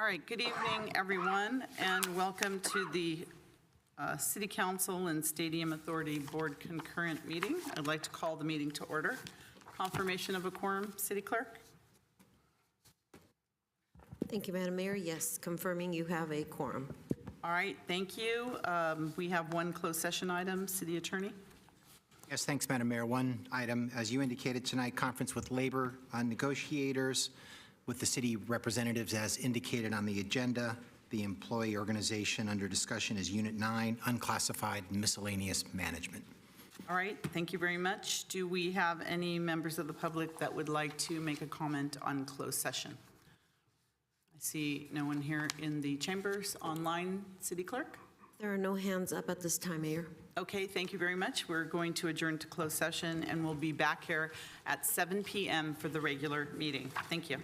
All right, good evening, everyone, and welcome to the City Council and Stadium Authority Board concurrent meeting. I'd like to call the meeting to order. Confirmation of a quorum, City Clerk? Thank you, Madam Mayor. Yes, confirming you have a quorum. All right, thank you. We have one closed session item, City Attorney. Yes, thanks, Madam Mayor. One item, as you indicated tonight, conference with labor negotiators with the city representatives as indicated on the agenda. The employee organization under discussion is Unit 9, Unclassified Miscellaneous Management. All right, thank you very much. Do we have any members of the public that would like to make a comment on closed session? I see no one here in the chambers. Online, City Clerk? There are no hands up at this time, Mayor. Okay, thank you very much. We're going to adjourn to closed session, and we'll be back here at 7 p.m. for the regular meeting. Thank you.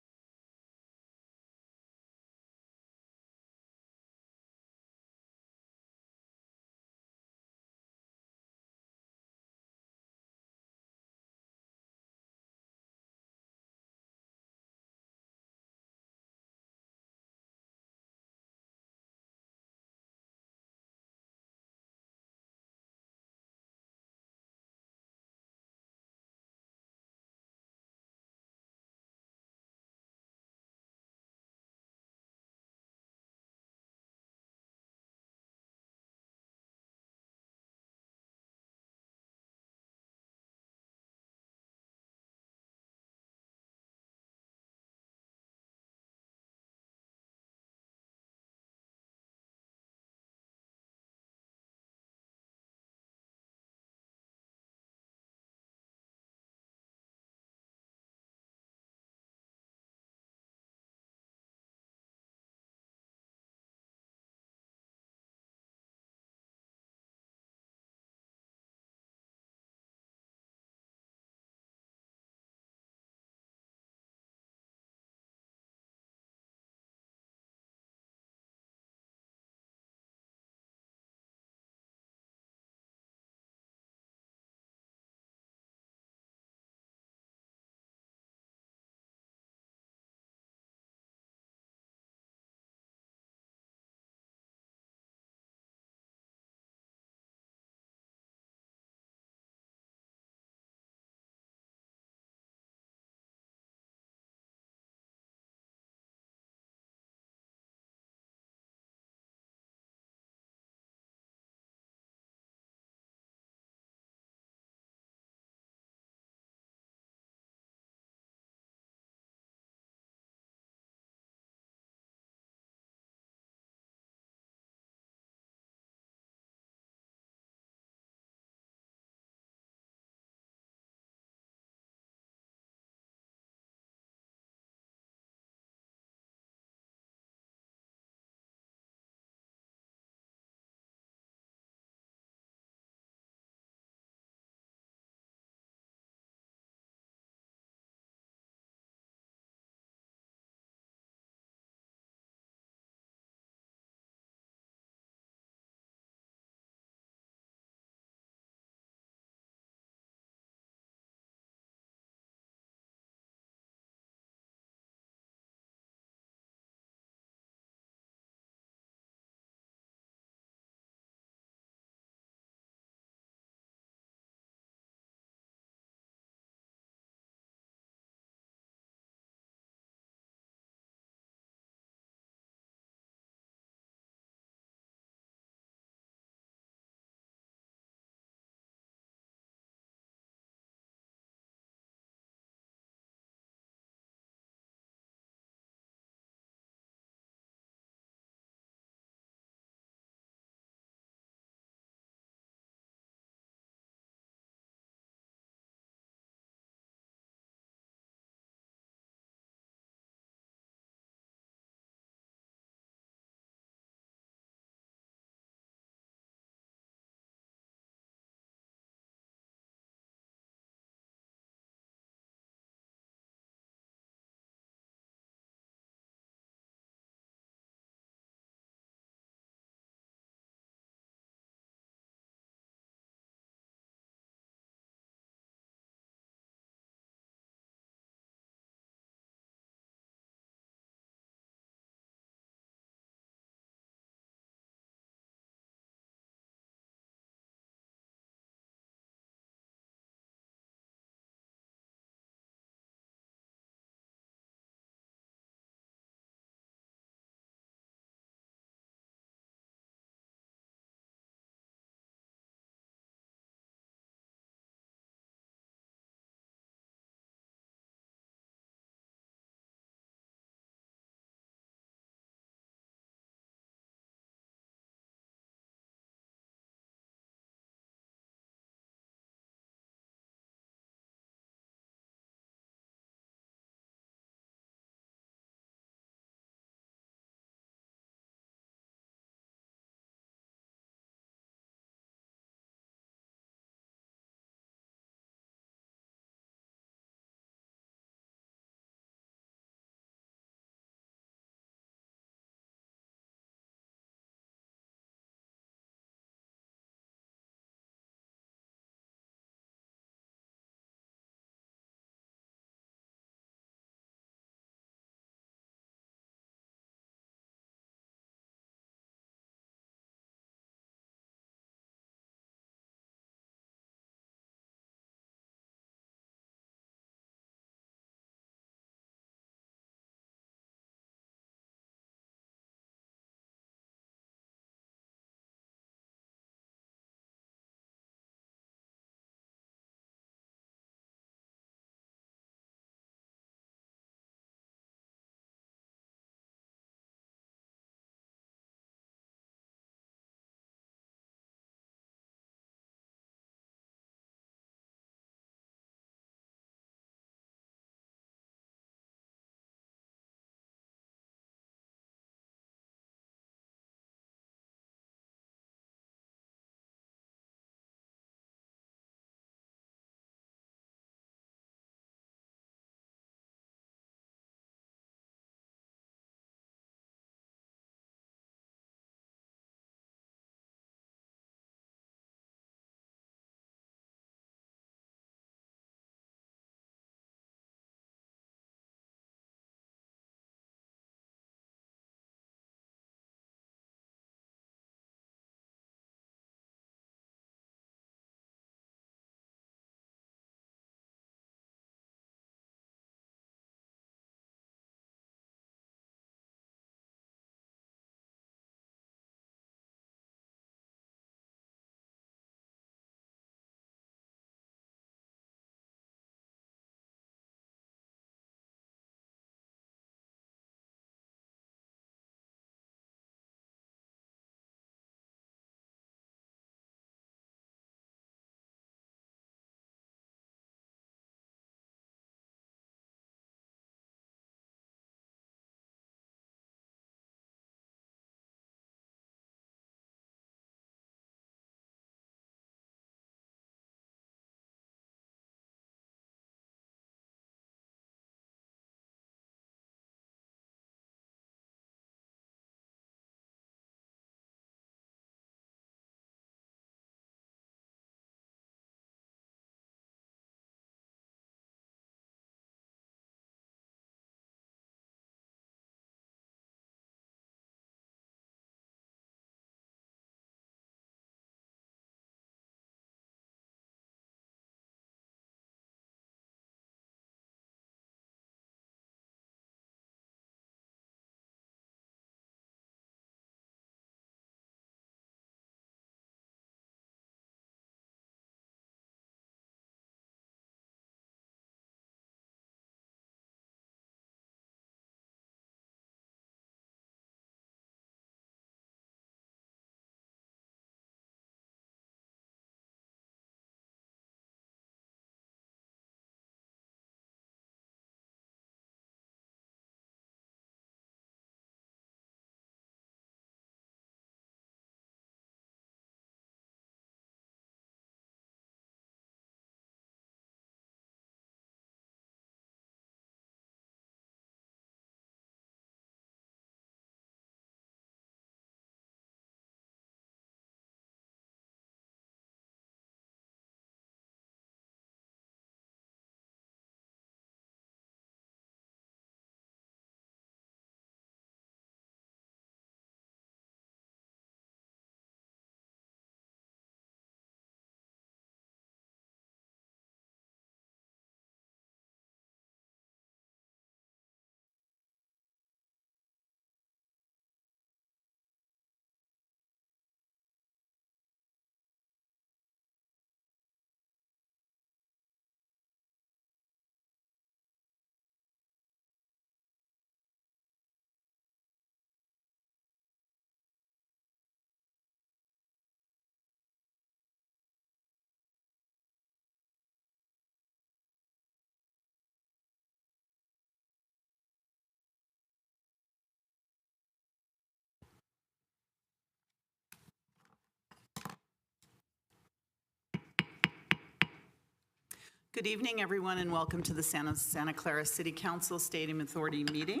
Good evening, everyone, and welcome to the Santa Clara City Council Stadium Authority meeting.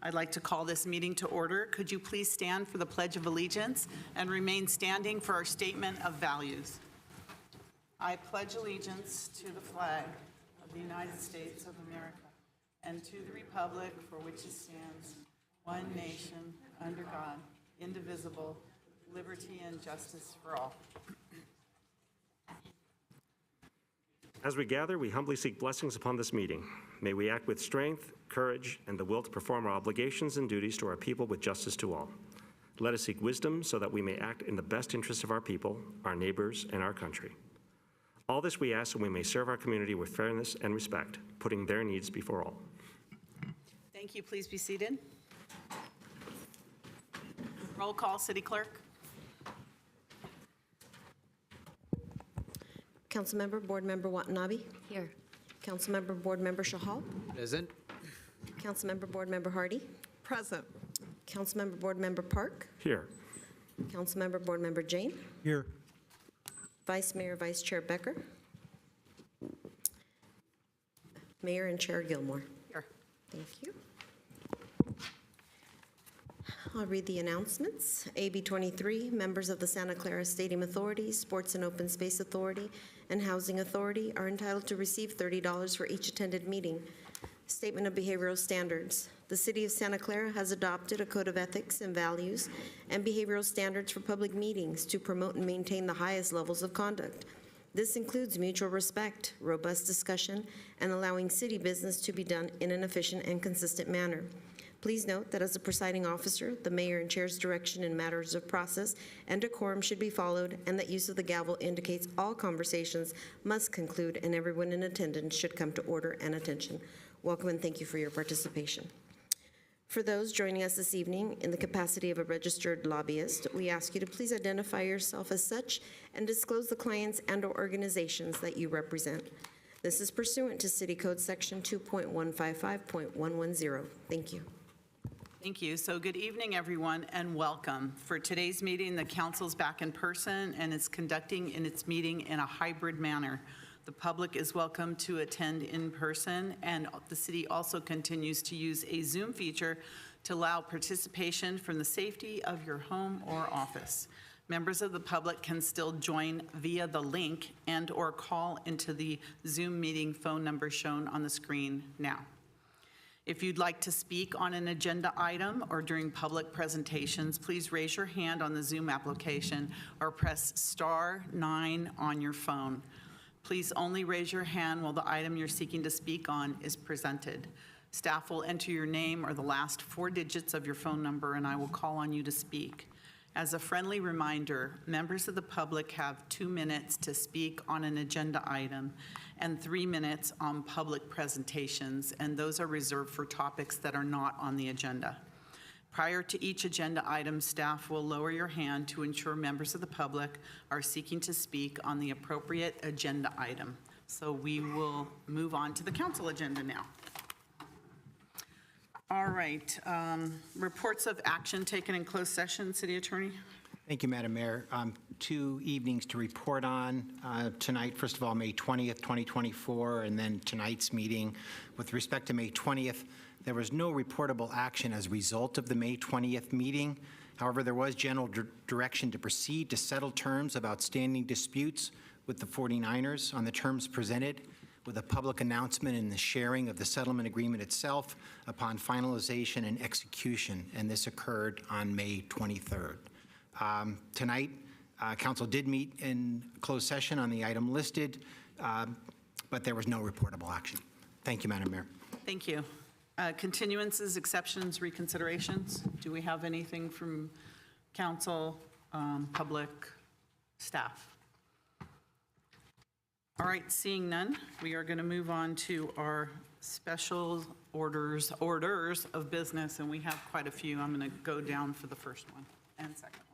I'd like to call this meeting to order. Could you please stand for the Pledge of Allegiance and remain standing for our statement of values? I pledge allegiance to the flag of the United States of America and to the republic for which it stands, one nation, under God, indivisible, liberty and justice for all. As we gather, we humbly seek blessings upon this meeting. May we act with strength, courage, and the will to perform our obligations and duties to our people with justice to all. Let us seek wisdom so that we may act in the best interests of our people, our neighbors, and our country. All this we ask so we may serve our community with fairness and respect, putting their needs before all. Thank you. Please be seated. Roll call, City Clerk. Councilmember, Board Member Watanabe. Here. Councilmember, Board Member Shahal. Present. Councilmember, Board Member Hardy. Present. Councilmember, Board Member Park. Here. Councilmember, Board Member Jane. Here. Vice Mayor, Vice Chair Becker. Mayor and Chair Gilmore. Here. Thank you. I'll read the announcements. AB 23, members of the Santa Clara Stadium Authority, Sports and Open Space Authority, and Housing Authority are entitled to receive $30 for each attended meeting. Statement of Behavioral Standards. The City of Santa Clara has adopted a code of ethics and values and behavioral standards for public meetings to promote and maintain the highest levels of conduct. This includes mutual respect, robust discussion, and allowing city business to be done in an efficient and consistent manner. Please note that as a presiding officer, the mayor and chair's direction in matters of process and decorum should be followed, and that use of the gavel indicates all conversations must conclude and everyone in attendance should come to order and attention. Welcome and thank you for your participation. For those joining us this evening in the capacity of a registered lobbyist, we ask you to please identify yourself as such and disclose the clients and/or organizations that you represent. This is pursuant to City Code Section 2.155.110. Thank you. Thank you. So good evening, everyone, and welcome. For today's meeting, the council's back in person and is conducting its meeting in a hybrid manner. The public is welcome to attend in person, and the city also continues to use a Zoom feature to allow participation from the safety of your home or office. Members of the public can still join via the link and/or call into the Zoom meeting phone number shown on the screen now. If you'd like to speak on an agenda item or during public presentations, please raise your hand on the Zoom application or press *9 on your phone. Please only raise your hand while the item you're seeking to speak on is presented. Staff will enter your name or the last 4 digits of your phone number, and I will call on you to speak. As a friendly reminder, members of the public have 2 minutes to speak on an agenda item and 3 minutes on public presentations, and those are reserved for topics that are not on the agenda. Prior to each agenda item, staff will lower your hand to ensure members of the public are seeking to speak on the appropriate agenda item. So we will move on to the council agenda now. All right, reports of action taken in closed session, City Attorney. Thank you, Madam Mayor. 2 evenings to report on tonight. First of all, May 20th, 2024, and then tonight's meeting. With respect to May 20th, there was no reportable action as a result of the May 20th meeting. However, there was general direction to proceed to settle terms of outstanding disputes with the 49ers on the terms presented, with a public announcement and the sharing of the settlement agreement itself upon finalization and execution, and this occurred on May 23rd. Tonight, Council did meet in closed session on the item listed, but there was no reportable action. Thank you, Madam Mayor. Thank you. Continuances, exceptions, reconsiderations. Do we have anything from council, public, staff? All right, seeing none, we are going to move on to our special orders of business, and we have quite a few. I'm going to go down for the first one and second one.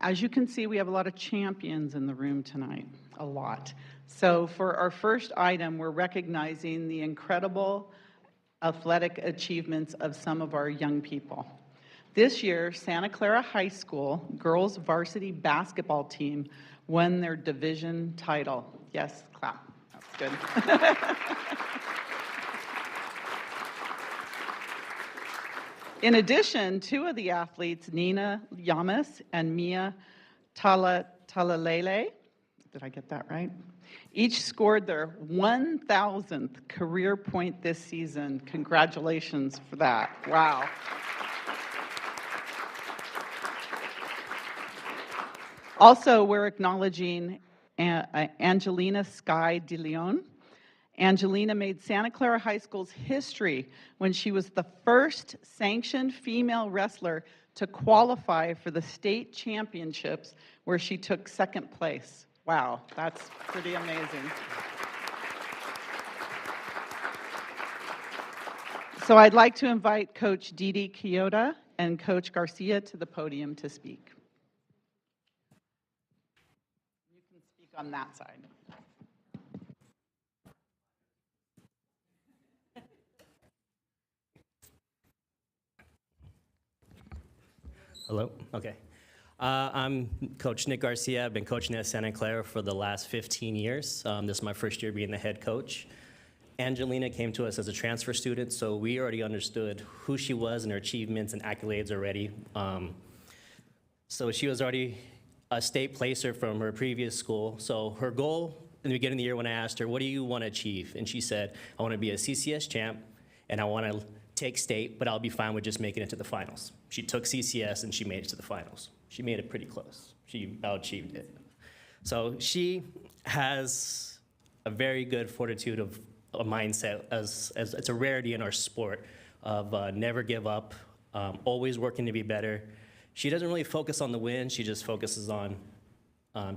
As you can see, we have a lot of champions in the room tonight, a lot. So for our first item, we're recognizing the incredible athletic achievements of some of our young people. This year, Santa Clara High School girls varsity basketball team won their division title. Yes, clap. That's good. In addition, two of the athletes, Nina Yamas and Mia Talalele, did I get that right? Each scored their 1,000th career point this season. Congratulations for that. Wow. Also, we're acknowledging Angelina Sky de Leon. Angelina made Santa Clara High School's history when she was the first sanctioned female wrestler to qualify for the state championships, where she took second place. Wow, that's pretty amazing. So I'd like to invite Coach Didi Kyoto and Coach Garcia to the podium to speak. You can speak on that side. Hello? Okay. I'm Coach Nick Garcia. I've been coaching at Santa Clara for the last 15 years. This is my first year being the head coach. Angelina came to us as a transfer student, so we already understood who she was and her achievements and accolades already. So she was already a state placer from her previous school. So her goal in the beginning of the year when I asked her, what do you want to achieve? And she said, I want to be a CCS champ, and I want to take state, but I'll be fine with just making it to the finals. She took CCS and she made it to the finals. She made it pretty close. She out-achieved it. So she has a very good fortitude of a mindset, as it's a rarity in our sport, of never give up, always working to be better. She doesn't really focus on the win, she just focuses on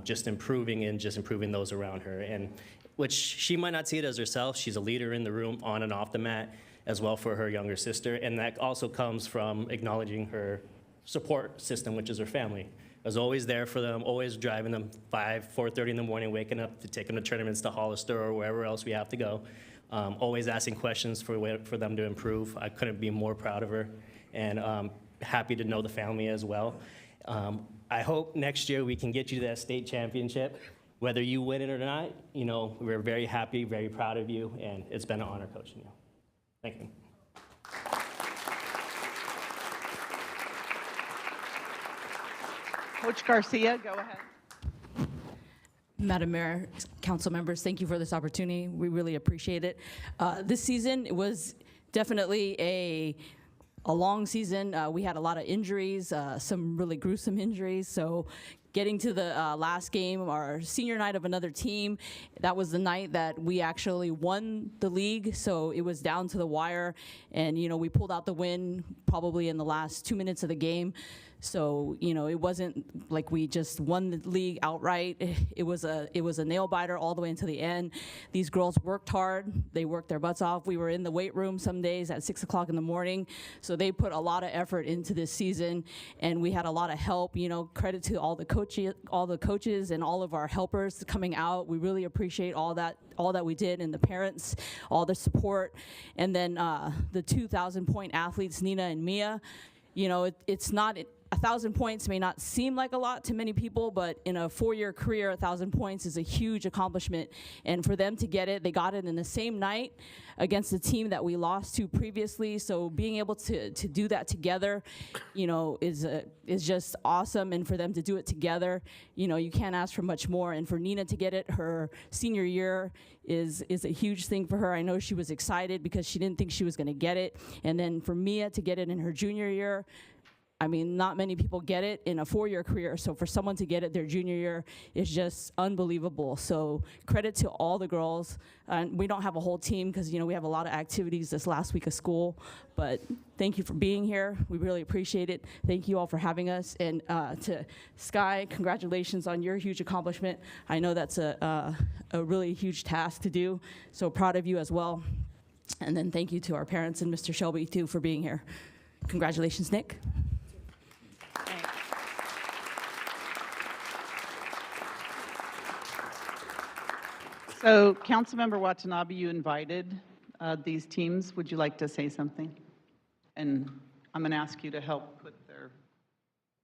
just improving and just improving those around her. And which she might not see it as herself, she's a leader in the room, on and off the mat, as well for her younger sister, and that also comes from acknowledging her support system, which is her family. I was always there for them, always driving them 4:30 in the morning, waking up to take them to tournaments to Hollister or wherever else we have to go. Always asking questions for them to improve. I couldn't be more proud of her, and happy to know the family as well. I hope next year we can get you to that state championship. Whether you win it or not, you know, we're very happy, very proud of you, and it's been an honor coaching you. Thank you. Coach Garcia, go ahead. Madam Mayor, council members, thank you for this opportunity. We really appreciate it. This season, it was definitely a long season. We had a lot of injuries, some really gruesome injuries. So getting to the last game, our senior night of another team, that was the night that we actually won the league. So it was down to the wire, and you know, we pulled out the win probably in the last 2 minutes of the game. So, you know, it wasn't like we just won the league outright. It was a nail biter all the way into the end. These girls worked hard. They worked their butts off. We were in the weight room some days at 6 o'clock in the morning. So they put a lot of effort into this season, and we had a lot of help. You know, credit to all the coaches and all of our helpers coming out. We really appreciate all that we did, and the parents, all the support. And then the 2,000-point athletes, Nina and Mia, you know, it's not 1,000 points may not seem like a lot to many people, but in a 4-year career, 1,000 points is a huge accomplishment. And for them to get it, they got it in the same night against the team that we lost to previously. So being able to do that together, you know, is just awesome. And for them to do it together, you know, you can't ask for much more. And for Nina to get it her senior year is a huge thing for her. I know she was excited because she didn't think she was going to get it. And then for Mia to get it in her junior year, I mean, not many people get it in a 4-year career, so for someone to get it their junior year is just unbelievable. So credit to all the girls. We don't have a whole team because, you know, we have a lot of activities this last week of school, but thank you for being here. We really appreciate it. Thank you all for having us. And to Sky, congratulations on your huge accomplishment. I know that's a really huge task to do, so proud of you as well. And then thank you to our parents and Mr. Shelby, too, for being here. Congratulations, Nick. So, Councilmember Watanabe, you invited these teams. Would you like to say something? And I'm going to ask you to help put their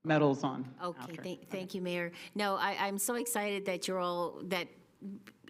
medals on. Okay, after. thank you, Mayor. No, I'm so excited that you're all, that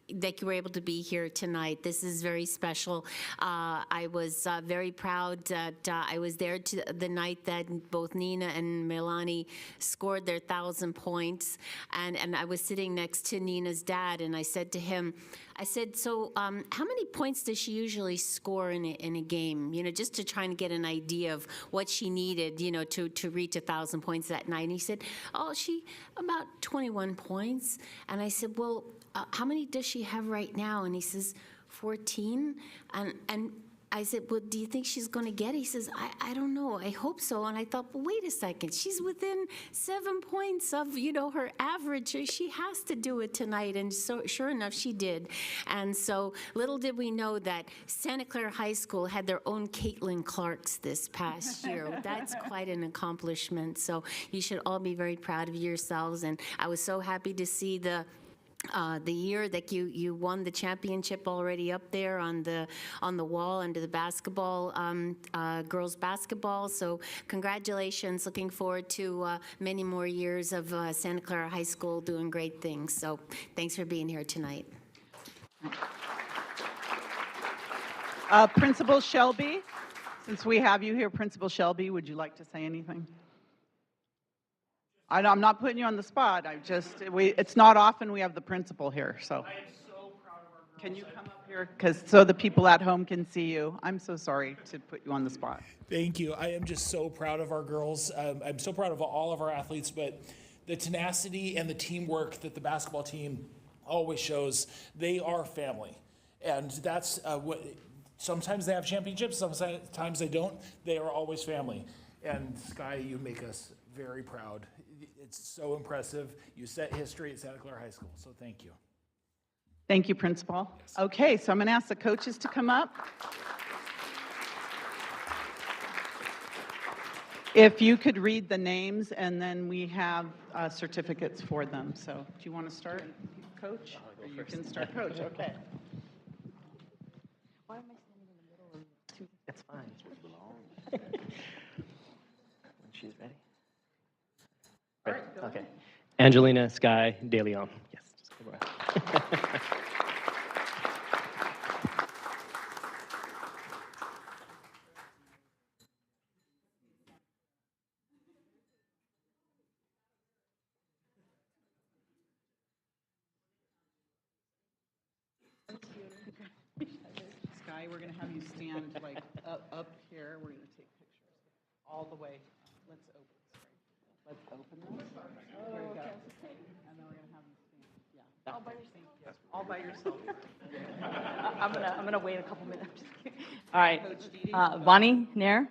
you were able to be here tonight. This is very special. I was very proud that I was there the night that both Nina and Melanie scored their 1,000 points, and I was sitting next to Nina's dad, and I said to him, I said, so how many points does she usually score in a game? You know, just to try and get an idea of what she needed, you know, to reach 1,000 points that night. And he said, oh, she about 21 points. And I said, well, how many does she have right now? And he says, 14. And I said, well, do you think she's going to get it? He says, I don't know. I hope so. And I thought, well, wait a second. She's within 7 points of, you know, her average. She has to do it tonight. And so sure enough, she did. And so little did we know that Santa Clara High School had their own Caitlin Clarks this past year. That's quite an accomplishment. So you should all be very proud of yourselves. And I was so happy to see the year that you won the championship already up there on the wall under the basketball, girls basketball. So congratulations. Looking forward to many more years of Santa Clara High School doing great things. So thanks for being here tonight. Principal Shelby, since we have you here, Principal Shelby, would you like to say anything? I'm not putting you on the spot. It's not often we have the principal here, so. I am so proud of our girls. Can you come up here? So the people at home can see you. I'm so sorry to put you on the spot. Thank you. I am just so proud of our girls. I'm so proud of all of our athletes, but the tenacity and the teamwork that the basketball team always shows, they are family. And that's what, sometimes they have championships, sometimes they don't. They are always family. And Sky, you make us very proud. It's so impressive. You set history at Santa Clara High School, so thank you. Thank you, Principal. Okay, so I'm going to ask the coaches to come up. If you could read the names, and then we have certificates for them. So do you want to start, Coach? Or you can start, Coach. Okay. Why am I standing in the middle of two? It's fine. When she's ready. Ready. Okay. Angelina Sky De Leon. Yes. Just go ahead. Sky, we're going to have you stand like up here. We're going to take pictures all the way. Let's open this. Here we go. And then we're going to have you stand. Yeah. All by yourself. All by yourself. I'm gonna wait a couple minutes. I'm just kidding. All right, Coach Didi. Bonnie Nair.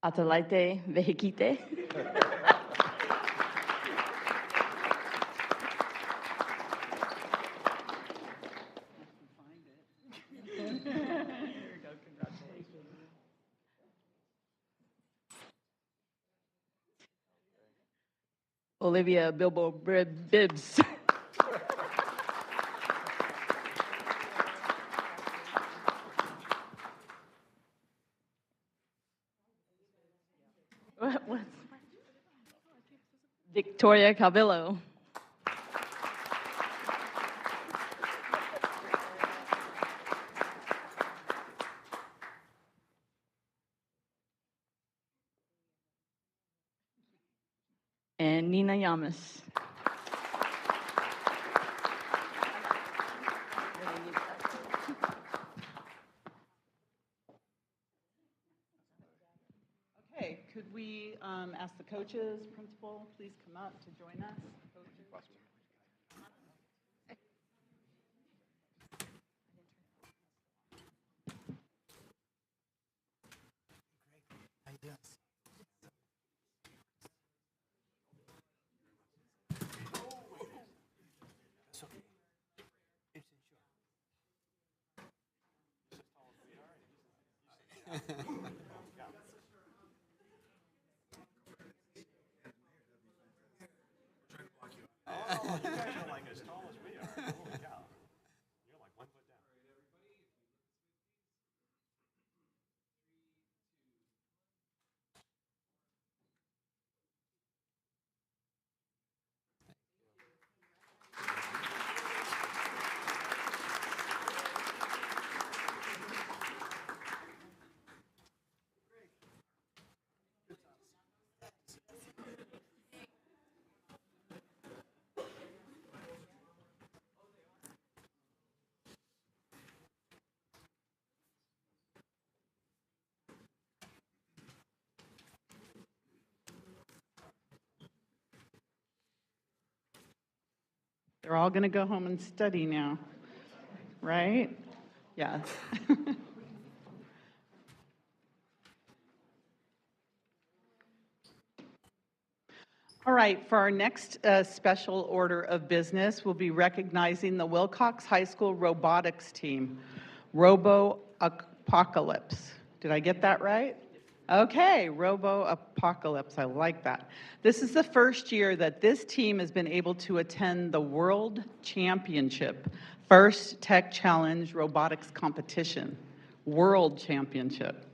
Atalaite Vehikite. Olivia Bilbo Bibbs. What's Victoria Calvillo. And Nina Yamas. Okay, could we ask the coaches, principal, please come up to join us? Coaches. How you doing? They're all going to go home and study now, right? Yes. All right, for our next special order of business, we'll be recognizing the Wilcox High School Robotics team, Robo-Apocalypse. Did I get that right? Okay, Robo-Apocalypse, I like that. This is the first year that this team has been able to attend the World Championship, First Tech Challenge Robotics Competition, World Championship.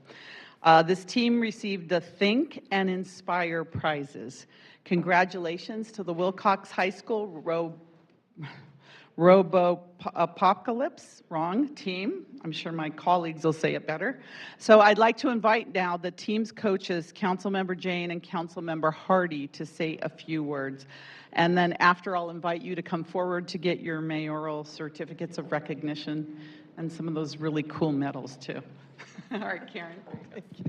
This team received the Think and Inspire prizes. Congratulations to the Wilcox High School Robo-Apocalypse, wrong, team. I'm sure my colleagues will say it better. So I'd like to invite now the team's coaches, Councilmember Jane and Councilmember Hardy, to say a few words. And then after, I'll invite you to come forward to get your mayoral certificates of recognition and some of those really cool medals, too. All right, Karen. Thank you.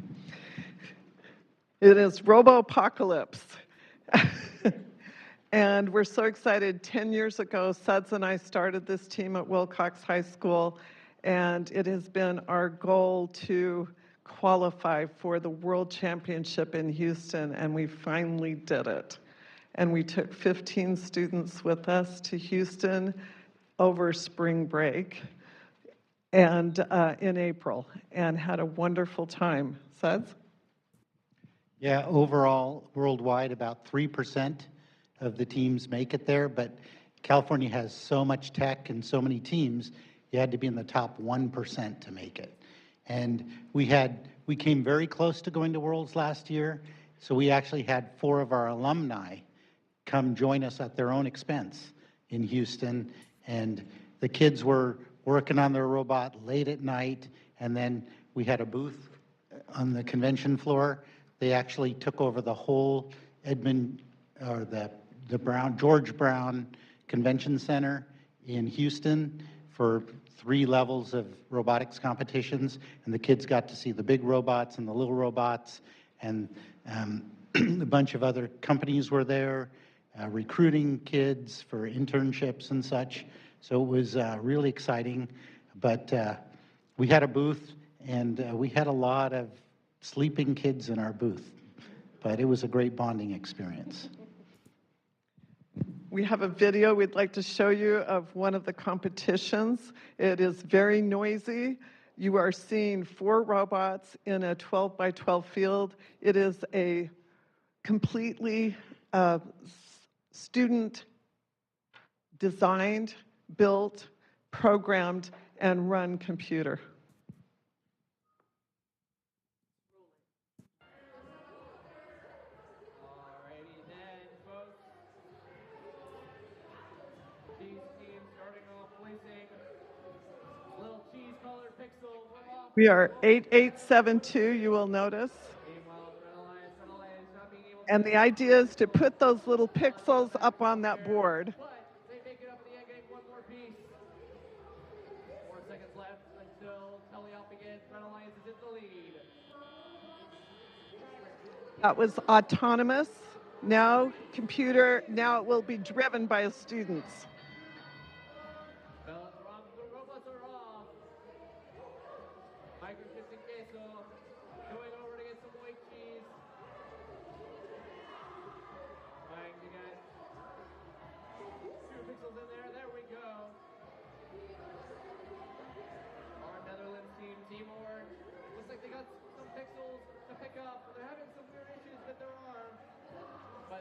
It is Robo-Apocalypse. And we're so excited. 10 years ago, Suds and I started this team at Wilcox High School, and it has been our goal to qualify for the World Championship in Houston, and we finally did it. And we took 15 students with us to Houston over spring break and in April, and had a wonderful time. Suds? Yeah, overall, worldwide, about 3% of the teams make it there, but California has so much tech and so many teams, you had to be in the top 1% to make it. And we came very close to going to Worlds last year, so we actually had 4 of our alumni come join us at their own expense in Houston, and the kids were working on their robot late at night, and then we had a booth on the convention floor. They actually took over the whole George Brown Convention Center in Houston for 3 levels of robotics competitions, and the kids got to see the big robots and the little robots, and a bunch of other companies were there, recruiting kids for internships and such. So it was really exciting, but we had a booth, and we had a lot of sleeping kids in our booth, but it was a great bonding experience. We have a video we'd like to show you of one of the competitions. It is very noisy. You are seeing 4 robots in a 12 by 12 field. It is a completely student designed, built, programmed, and run computer. We are 8872, you will notice. And the idea is to put those little pixels up on that board. That was autonomous. Now computer, now it will be driven by students.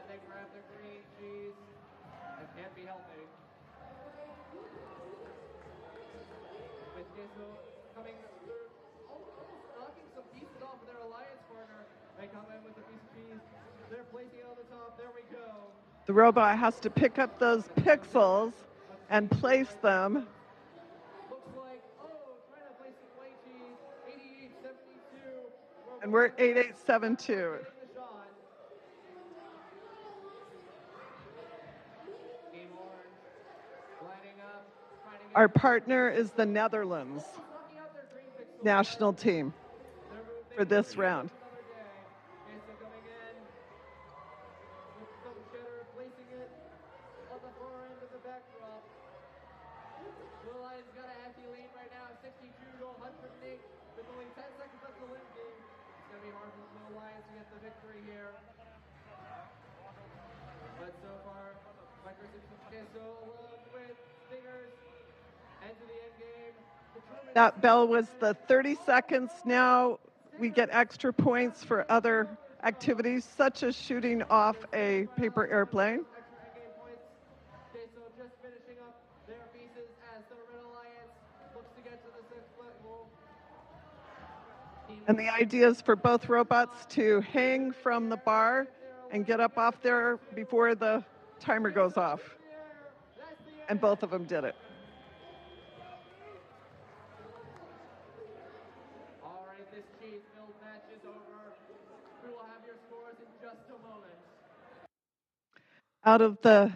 they grab the green cheese. It can't be healthy. With queso coming through, almost knocking some pieces off of their alliance partner. They come in with a piece of cheese. They're placing it on the top. There we go. The robot has to pick up those pixels and place them. Looks like, trying to place some white cheese. 88-72. And we're at 8872. Getting the shot. Team Orange lining up, trying to get Our partner is the Netherlands knocking out their green pixel. national team for this round. Another day. Queso coming in with some cheddar, placing it on the far end of the backdrop. Blue Lions got a hefty lead right now, 62 to 108, with only 10 seconds left to win game. It's going to be hard for the Blue Lions to get the victory here. But so far, Micro Queso along with Stingers enter the end game. That bell was the 30 seconds. Now we get extra points for other activities, such as shooting off a paper airplane. Extra end game points. Queso just finishing up their pieces as the Red Alliance looks to get to the 6-foot goal. And the idea is for both robots to hang from the bar and get up off there before the timer goes off. And both of them did it. All right, this cheese-filled match is over. We will have your scores in just a moment. Out of the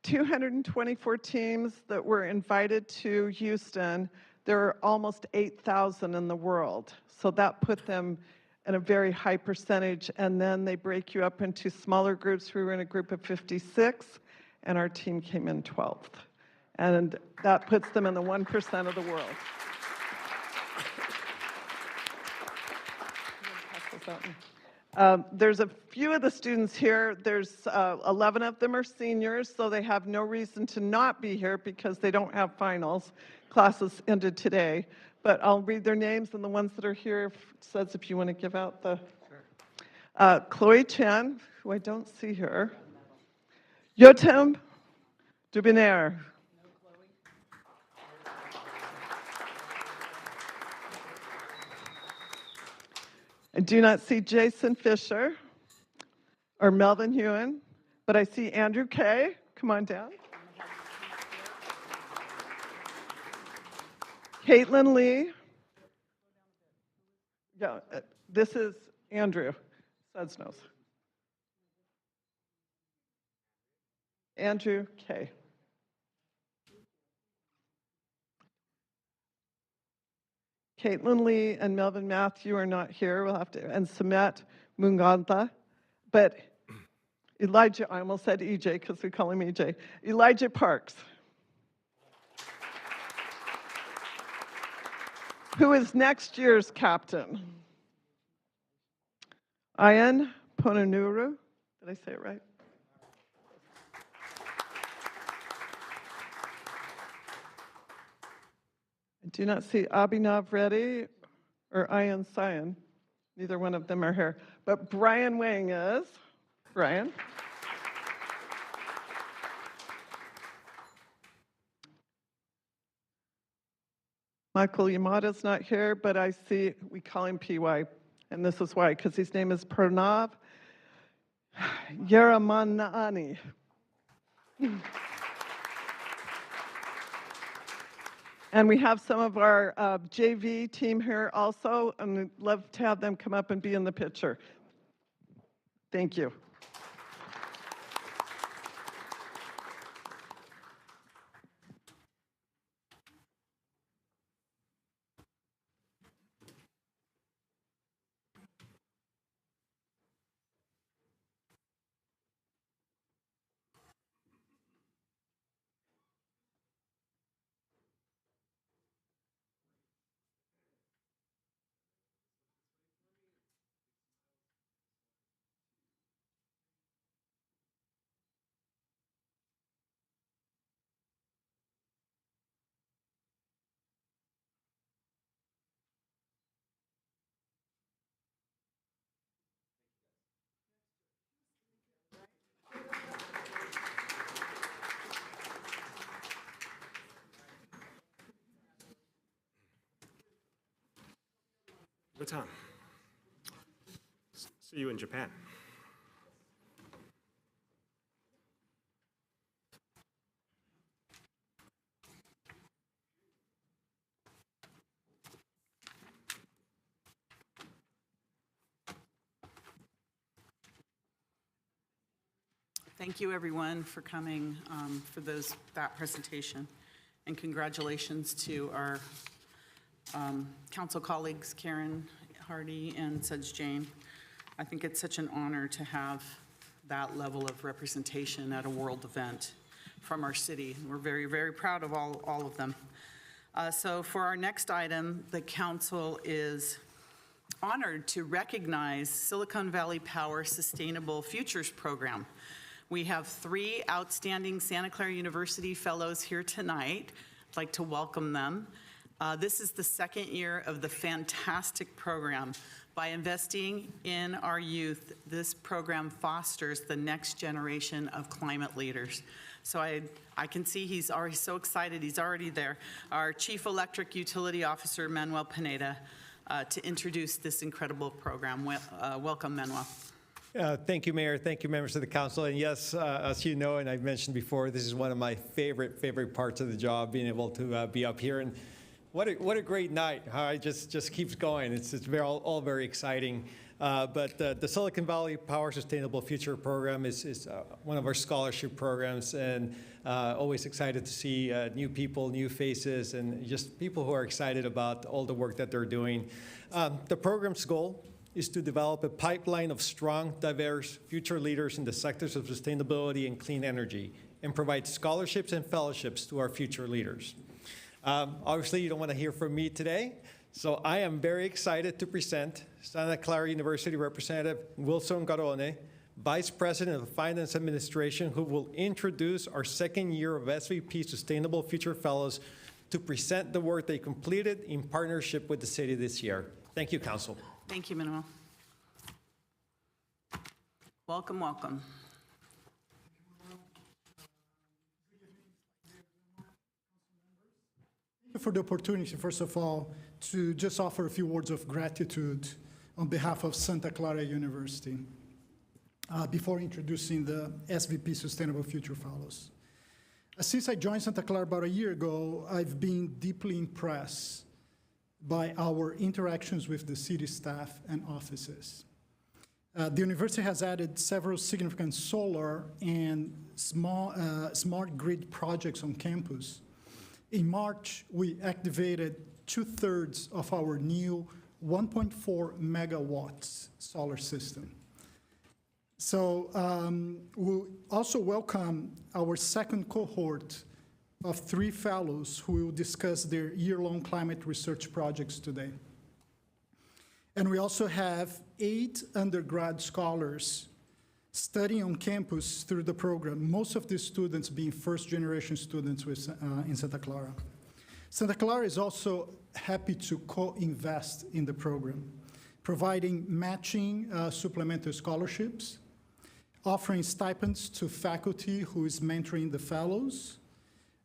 224 teams that were invited to Houston, there are almost 8,000 in the world. So that put them in a very high percentage. And then they break you up into smaller groups. We were in a group of 56, and our team came in 12th. And that puts them in the 1% of the world. There's a few of the students here. There's 11 of them are seniors, so they have no reason to not be here because they don't have finals. Classes ended today. But I'll read their names, and the ones that are here says if you want to give out the... Chloe Chen, who I don't see here. Yotem Dubinair. I do not see Jason Fisher or Melvin Hewen, but I see Andrew Kay. Come on down. Caitlin Lee. Yeah, this is Andrew Sudsnose. Andrew Kay. Caitlin Lee and Melvin Matthew are not here. We'll have to, and Samet Mungantha. But Elijah, I almost said EJ because we call him EJ. Elijah Parks, who is next year's captain. Ian Ponanuru, did I say it right? I do not see Abhinav Reddy or Ian Sion. Neither one of them are here. But Brian Wang is. Brian. Michael Yamada's not here, but I see, we call him PY. And this is why, because his name is Pranav Yaramanani. And we have some of our JV team here also, and we'd love to have them come up and be in the picture. Thank you. Baton. See you in Japan. Thank you, everyone, for coming for that presentation. And congratulations to our council colleagues, Karen Hardy and Suds Jane. I think it's such an honor to have that level of representation at a world event from our city. We're very, very proud of all of them. So for our next item, the council is honored to recognize Silicon Valley Power Sustainable Futures Program. We have 3 outstanding Santa Clara University fellows here tonight. I'd like to welcome them. This is the 2nd year of the fantastic program. By investing in our youth, this program fosters the next generation of climate leaders. So I can see he's already so excited, he's already there. Our Chief Electric Utility Officer, Manuel Pineda, to introduce this incredible program. Welcome, Manuel. Thank you, Mayor. Thank you, members of the council. And yes, as you know, and I've mentioned before, this is one of my favorite parts of the job, being able to be up here. And what a great night. How it just keeps going. It's all very exciting. But the Silicon Valley Power Sustainable Future Program is one of our scholarship programs, and always excited to see new people, new faces, and just people who are excited about all the work that they're doing. The program's goal is to develop a pipeline of strong, diverse future leaders in the sectors of sustainability and clean energy, and provide scholarships and fellowships to our future leaders. Obviously, you don't want to hear from me today, so I am very excited to present Santa Clara University Representative Wilson Garone, Vice President of Finance Administration, who will introduce our 2nd year of SVP Sustainable Future Fellows to present the work they completed in partnership with the city this year. Thank you, Council. Thank you, Manuel. Welcome, welcome. Thank you for the opportunity, first of all, to just offer a few words of gratitude on behalf of Santa Clara University before introducing the SVP Sustainable Future Fellows. Since I joined Santa Clara about a year ago, I've been deeply impressed by our interactions with the city staff and offices. The university has added several significant solar and smart grid projects on campus. In March, we activated 2/3 of our new 1.4 megawatts solar system. So we'll also welcome our 2nd cohort of 3 fellows who will discuss their year-long climate research projects today. And we also have 8 undergrad scholars studying on campus through the program, most of these students being first-generation students in Santa Clara. Santa Clara is also happy to co-invest in the program, providing matching supplementary scholarships, offering stipends to faculty who is mentoring the fellows,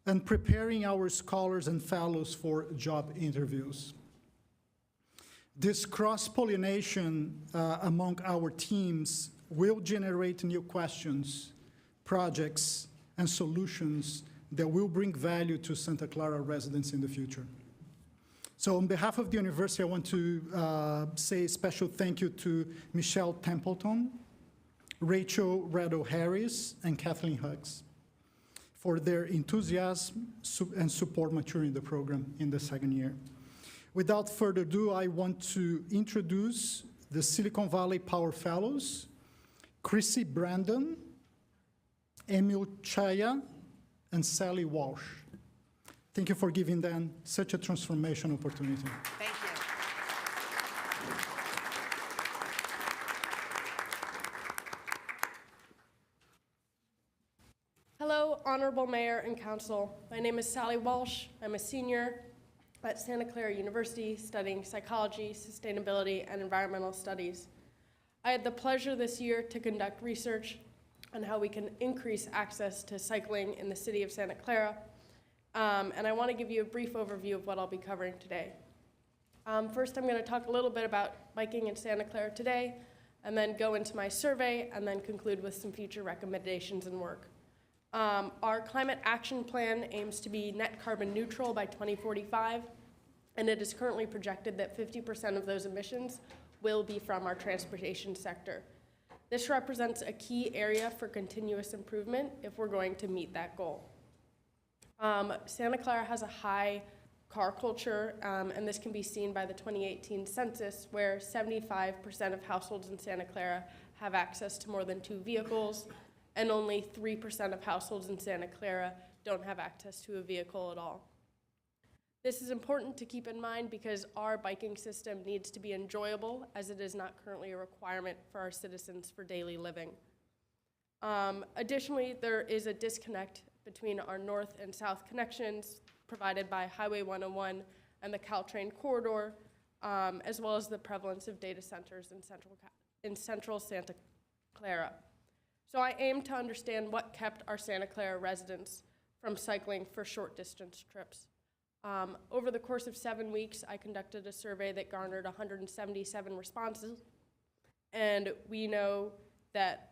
and preparing our scholars and fellows for job interviews. This cross-pollination among our teams will generate new questions, projects, and solutions that will bring value to Santa Clara residents in the future. So on behalf of the university, I want to say a special thank you to Michelle Templeton, Rachel Rado-Harris, and Kathleen Huggs for their enthusiasm and support maturing the program in the 2nd year. Without further ado, I want to introduce the Silicon Valley Power Fellows, Chrissy Brandon, Emil Chaya, and Sally Walsh. Thank you for giving them such a transformation opportunity. Thank you. Hello, Honorable Mayor and Council. My name is Sally Walsh. I'm a senior at Santa Clara University studying psychology, sustainability, and environmental studies. I had the pleasure this year to conduct research on how we can increase access to cycling in the city of Santa Clara, and I want to give you a brief overview of what I'll be covering today. First, I'm going to talk a little bit about biking in Santa Clara today, and then go into my survey, and then conclude with some future recommendations and work. Our climate action plan aims to be net carbon neutral by 2045, and it is currently projected that 50% of those emissions will be from our transportation sector. This represents a key area for continuous improvement if we're going to meet that goal. Santa Clara has a high car culture, and this can be seen by the 2018 census, where 75% of households in Santa Clara have access to more than 2 vehicles, and only 3% of households in Santa Clara don't have access to a vehicle at all. This is important to keep in mind because our biking system needs to be enjoyable, as it is not currently a requirement for our citizens for daily living. Additionally, there is a disconnect between our north and south connections provided by Highway 101 and the Caltrain corridor, as well as the prevalence of data centers in central Santa Clara. So I aim to understand what kept our Santa Clara residents from cycling for short distance trips. Over the course of 7 weeks, I conducted a survey that garnered 177 responses, and we know that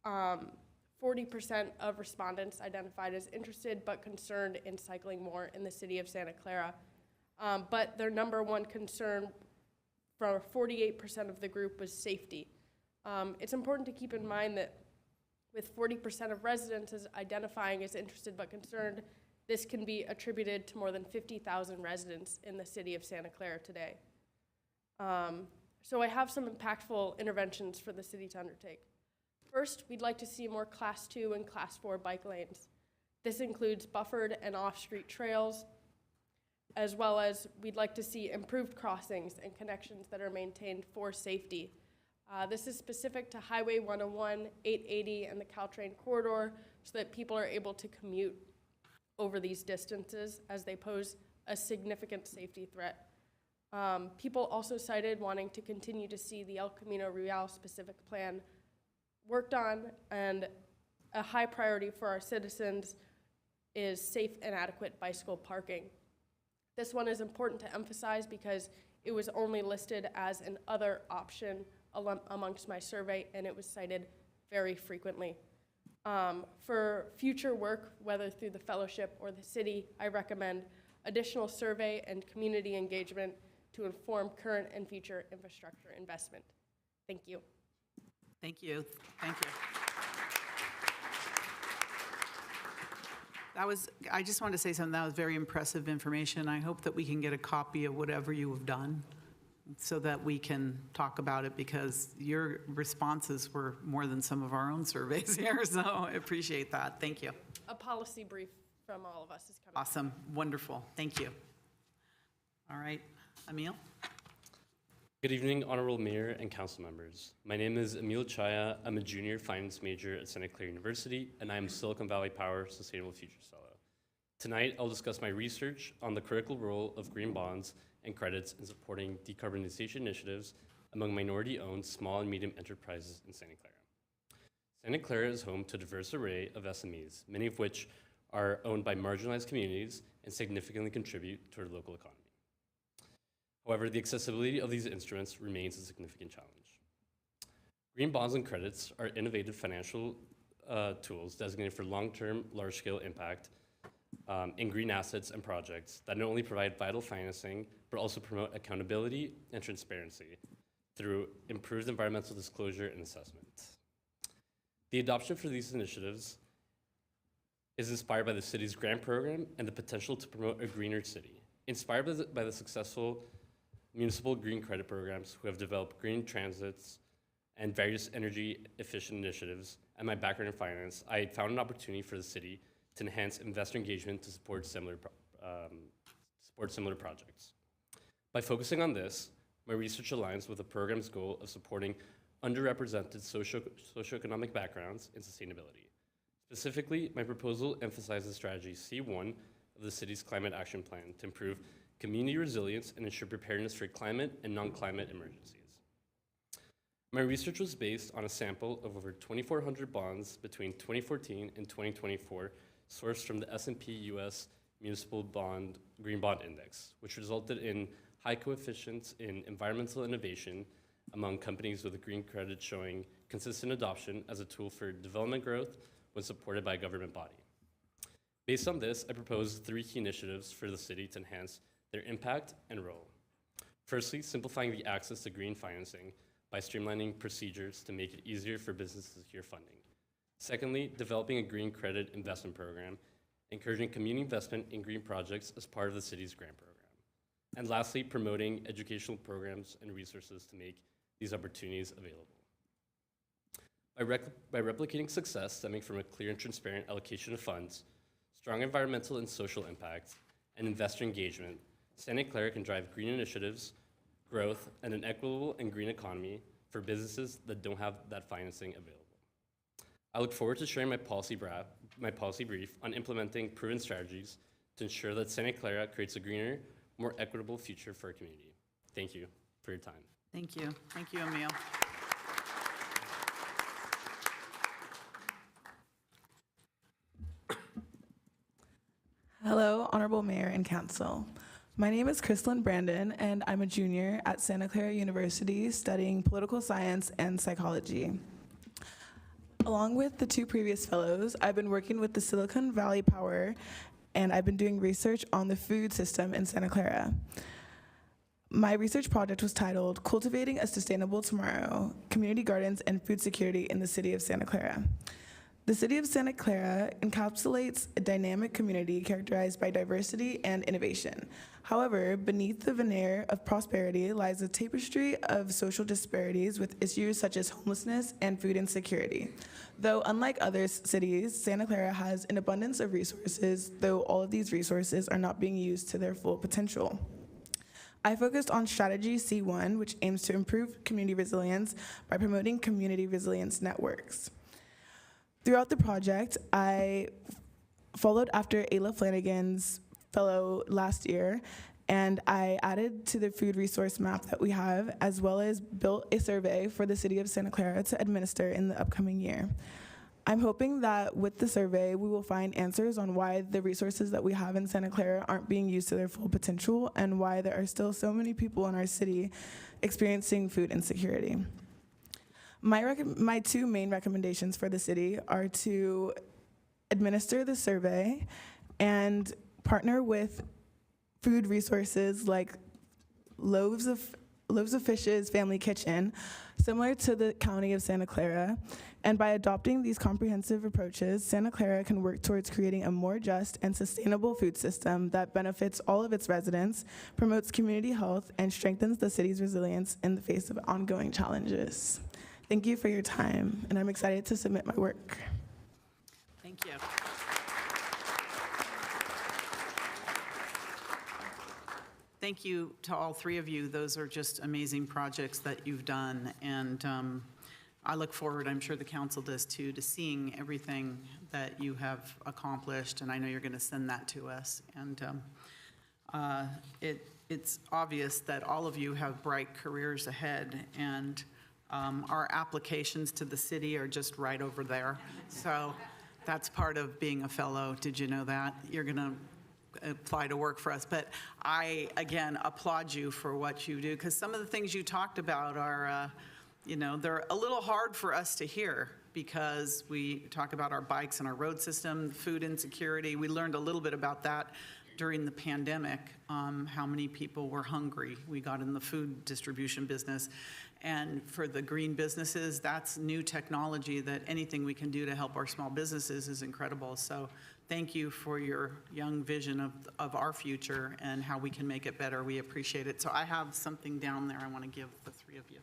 40% of respondents identified as interested but concerned in cycling more in the city of Santa Clara. But their number one concern for 48% of the group was safety. It's important to keep in mind that with 40% of residents as identifying as interested but concerned, this can be attributed to more than 50,000 residents in the city of Santa Clara today. So I have some impactful interventions for the city to undertake. First, we'd like to see more Class 2 and Class 4 bike lanes. This includes buffered and off-street trails, as well as we'd like to see improved crossings and connections that are maintained for safety. This is specific to Highway 101, 880, and the Caltrain corridor so that people are able to commute over these distances as they pose a significant safety threat. People also cited wanting to continue to see the El Camino Real specific plan worked on, and a high priority for our citizens is safe and adequate bicycle parking. This one is important to emphasize because it was only listed as an other option amongst my survey, and it was cited very frequently. For future work, whether through the fellowship or the city, I recommend additional survey and community engagement to inform current and future infrastructure investment. Thank you. Thank you. Thank you. I just wanted to say something. That was very impressive information. I hope that we can get a copy of whatever you have done so that we can talk about it, because your responses were more than some of our own surveys here. So I appreciate that. Thank you. A policy brief from all of us is coming. Awesome. Wonderful. Thank you. All right. Emil? Good evening, Honorable Mayor and Council members. My name is Emil Chaya. I'm a junior finance major at Santa Clara University, and I'm Silicon Valley Power Sustainable Futures Fellow. Tonight, I'll discuss my research on the critical role of green bonds and credits in supporting decarbonization initiatives among minority-owned small and medium enterprises in Santa Clara. Santa Clara is home to a diverse array of SMEs, many of which are owned by marginalized communities and significantly contribute to our local economy. However, the accessibility of these instruments remains a significant challenge. Green bonds and credits are innovative financial tools designated for long-term, large-scale impact in green assets and projects that not only provide vital financing, but also promote accountability and transparency through improved environmental disclosure and assessment. The adoption for these initiatives is inspired by the city's grant program and the potential to promote a greener city. Inspired by the successful municipal green credit programs who have developed green transits and various energy efficient initiatives, and my background in finance, I found an opportunity for the city to enhance investor engagement to support similar projects. By focusing on this, my research aligns with the program's goal of supporting underrepresented socioeconomic backgrounds in sustainability. Specifically, my proposal emphasizes strategy C1 of the city's climate action plan to improve community resilience and ensure preparedness for climate and non-climate emergencies. My research was based on a sample of over 2,400 bonds between 2014 and 2024, sourced from the S&P US Municipal Green Bond Index, which resulted in high coefficients in environmental innovation among companies with a green credit showing consistent adoption as a tool for development growth when supported by a government body. Based on this, I propose 3 key initiatives for the city to enhance their impact and role. Firstly, simplifying the access to green financing by streamlining procedures to make it easier for businesses to secure funding. Secondly, developing a green credit investment program, encouraging community investment in green projects as part of the city's grant program. And lastly, promoting educational programs and resources to make these opportunities available. By replicating success stemming from a clear and transparent allocation of funds, strong environmental and social impact, and investor engagement, Santa Clara can drive green initiatives, growth, and an equitable and green economy for businesses that don't have that financing available. I look forward to sharing my policy brief on implementing proven strategies to ensure that Santa Clara creates a greener, more equitable future for our community. Thank you for your time. Thank you. Thank you, Emil. Hello, Honorable Mayor and Council. My name is Chrislyn Brandon, and I'm a junior at Santa Clara University studying political science and psychology. Along with the 2 previous fellows, I've been working with the Silicon Valley Power, and I've been doing research on the food system in Santa Clara. My research project was titled Cultivating a Sustainable Tomorrow, Community Gardens and Food Security in the City of Santa Clara. The City of Santa Clara encapsulates a dynamic community characterized by diversity and innovation. However, beneath the veneer of prosperity lies a tapestry of social disparities with issues such as homelessness and food insecurity. Though unlike other cities, Santa Clara has an abundance of resources, though all of these resources are not being used to their full potential. I focused on strategy C1, which aims to improve community resilience by promoting community resilience networks. Throughout the project, I followed after Ayla Flanagan's fellow last year, and I added to the food resource map that we have, as well as built a survey for the City of Santa Clara to administer in the upcoming year. I'm hoping that with the survey, we will find answers on why the resources that we have in Santa Clara aren't being used to their full potential and why there are still so many people in our city experiencing food insecurity. My 2 main recommendations for the city are to administer the survey and partner with food resources like Loaves of Fish's Family Kitchen, similar to the County of Santa Clara. And by adopting these comprehensive approaches, Santa Clara can work towards creating a more just and sustainable food system that benefits all of its residents, promotes community health, and strengthens the city's resilience in the face of ongoing challenges. Thank you for your time, and I'm excited to submit my work. Thank you. Thank you to all 3 of you. Those are just amazing projects that you've done, and I look forward, I'm sure the council does too, to seeing everything that you have accomplished, and I know you're going to send that to us. And it's obvious that all of you have bright careers ahead, and our applications to the city are just right over there. So that's part of being a fellow. Did you know that? You're going to apply to work for us. But I, again, applaud you for what you do, because some of the things you talked about are, they're a little hard for us to hear, because we talk about our bikes and our road system, food insecurity. We learned a little bit about that during the pandemic, how many people were hungry. We got in the food distribution business. And for the green businesses, that's new technology that anything we can do to help our small businesses is incredible. So thank you for your young vision of our future and how we can make it better. We appreciate it. So I have something down there I want to give the 3 of you.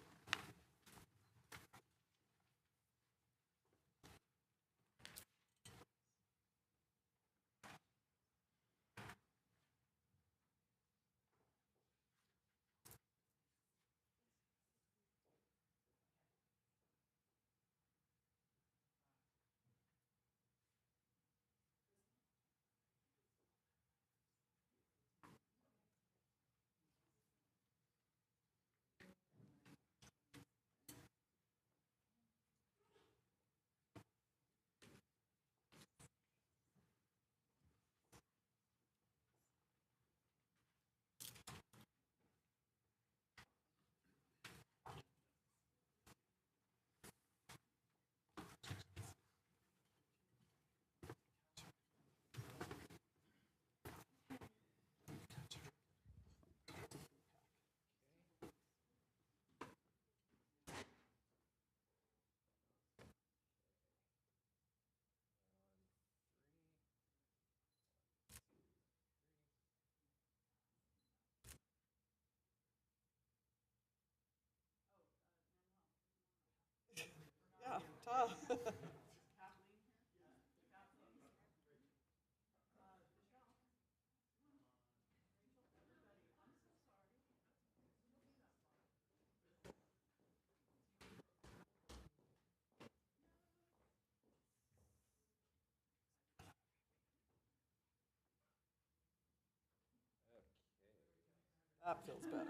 That feels better.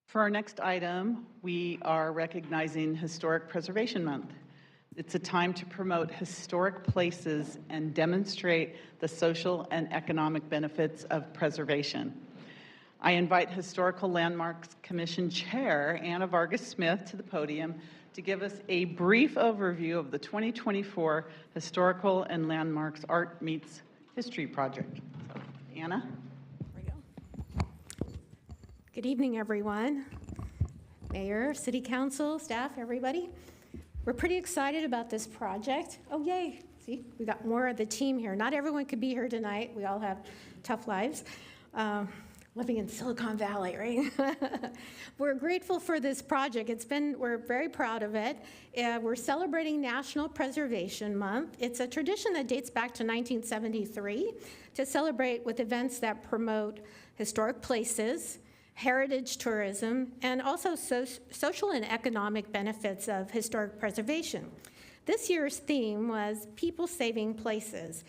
For our next item, we are recognizing Historic Preservation Month. It's a time to promote historic places and demonstrate the social and economic benefits of preservation. I invite Historical Landmarks Commission Chair Anna Vargas Smith to the podium to give us a brief overview of the 2024 Historical and Landmarks Art Meets History Project. So, Anna? Good evening, everyone. Mayor, City Council, staff, everybody. We're pretty excited about this project. Oh, yay. See, we got more of the team here. Not everyone could be here tonight. We all have tough lives. Living in Silicon Valley, right? We're grateful for this project. We're very proud of it. We're celebrating National Preservation Month. It's a tradition that dates back to 1973 to celebrate with events that promote historic places, heritage tourism, and also social and economic benefits of historic preservation. This year's theme was People Saving Places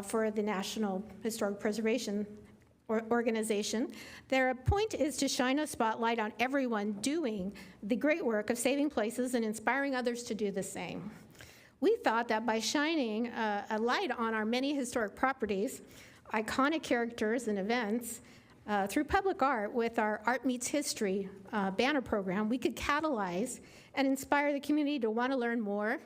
for the National Historic Preservation Organization. Their point is to shine a spotlight on everyone doing the great work of saving places and inspiring others to do the same. We thought that by shining a light on our many historic properties, iconic characters and events, through public art with our Art Meets History banner program, we could catalyze and inspire the community to want to learn more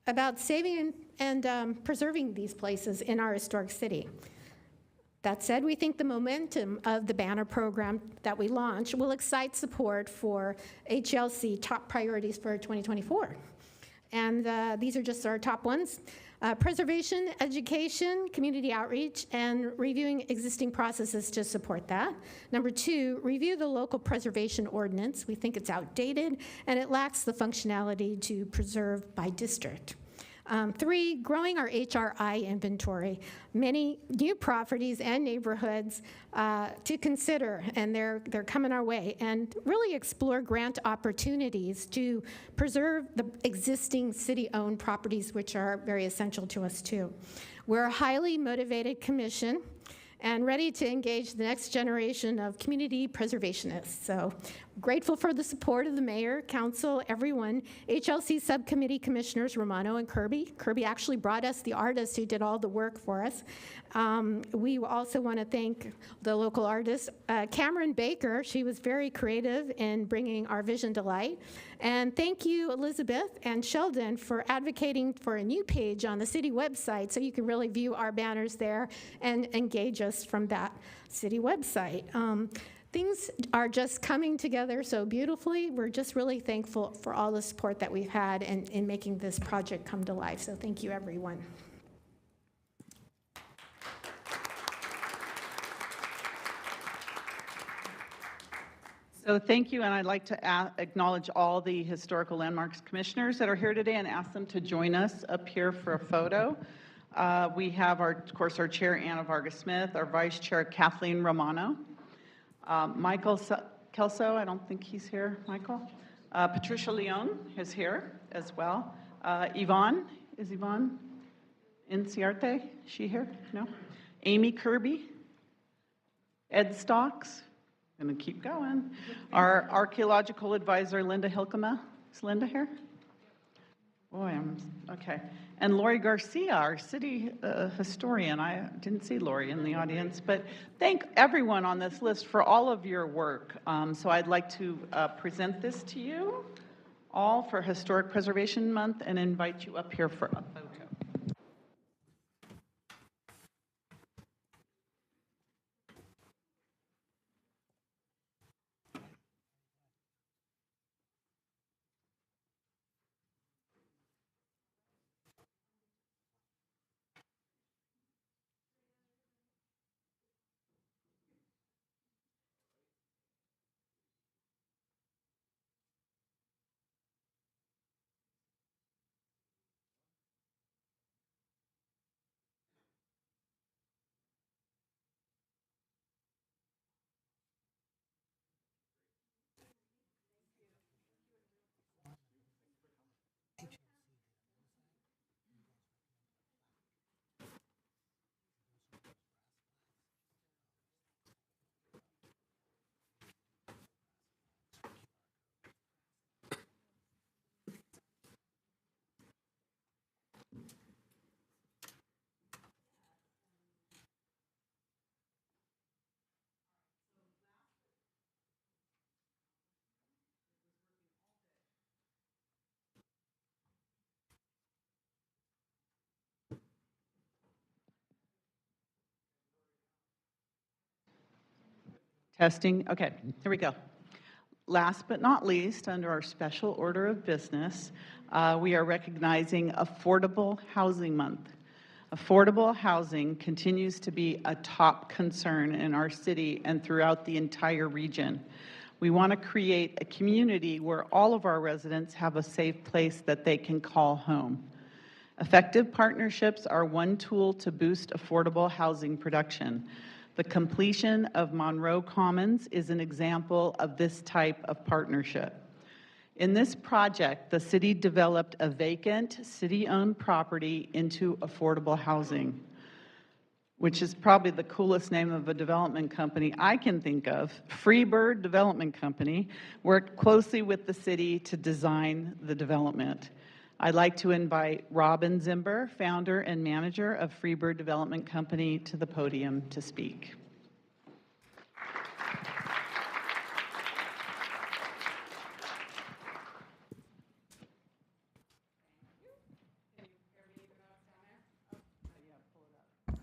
about saving and preserving these places in our historic city. That said, we think the momentum of the banner program that we launched will excite support for HLC top priorities for 2024. And these are just our top ones. Preservation, education, community outreach, and reviewing existing processes to support that. Number 2, review the local preservation ordinance. We think it's outdated and it lacks the functionality to preserve by district. 3, growing our HRI inventory. Many new properties and neighborhoods to consider, and they're coming our way, and really explore grant opportunities to preserve the existing city-owned properties, which are very essential to us too. We're a highly motivated commission and ready to engage the next generation of community preservationists. So grateful for the support of the mayor, council, everyone, HLC subcommittee commissioners Romano and Kirby. Kirby actually brought us the artist who did all the work for us. We also want to thank the local artist, Cameron Baker. She was very creative in bringing our vision to light. And thank you, Elizabeth and Sheldon, for advocating for a new page on the city website so you can really view our banners there and engage us from that city website. Things are just coming together so beautifully. We're just really thankful for all the support that we've had in making this project come to life. So thank you, everyone. So thank you, and I'd like to acknowledge all the Historical Landmarks Commissioners that are here today and ask them to join us up here for a photo. We have, of course, our Chair, Anna Vargas Smith, our Vice Chair, Kathleen Romano, Michael Kelso, I don't think he's here, Michael. Patricia Leon is here as well. Yvonne, is Yvonne Inciarte? Is she here? No? Amy Kirby, Ed Stocks. I'm going to keep going. Our archaeological advisor, Linda Hilkema. Is Linda here? Boy, okay. And Lori Garcia, our city historian. I didn't see Lori in the audience, but thank everyone on this list for all of your work. So I'd like to present this to you all for Historic Preservation Month and invite you up here for a photo. Testing. Okay, here we go. Last but not least, under our special order of business, we are recognizing Affordable Housing Month. Affordable housing continues to be a top concern in our city and throughout the entire region. We want to create a community where all of our residents have a safe place that they can call home. Effective partnerships are one tool to boost affordable housing production. The completion of Monroe Commons is an example of this type of partnership. In this project, the city developed a vacant, city-owned property into affordable housing, which is probably the coolest name of a development company I can think of. Freebird Development Company worked closely with the city to design the development. I'd like to invite Robin Zimber, founder and manager of Freebird Development Company, to the podium to speak.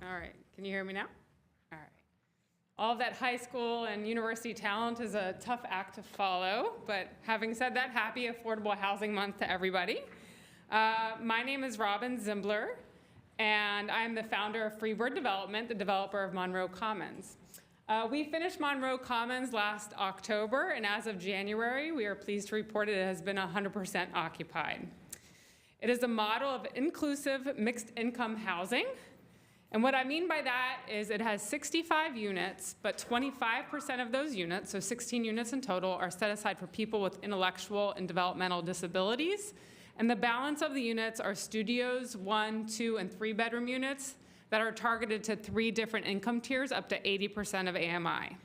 All right, can you hear me now? All right. All of that high school and university talent is a tough act to follow, but having said that, happy Affordable Housing Month to everybody. My name is Robin Zimbler, and I'm the founder of Freebird Development, the developer of Monroe Commons. We finished Monroe Commons last October, and as of January, we are pleased to report it has been 100% occupied. It is a model of inclusive mixed income housing, and what I mean by that is it has 65 units, but 25% of those units, so 16 units in total, are set aside for people with intellectual and developmental disabilities. And the balance of the units are studios, 1, 2, and 3 bedroom units that are targeted to 3 different income tiers, up to 80% of AMI.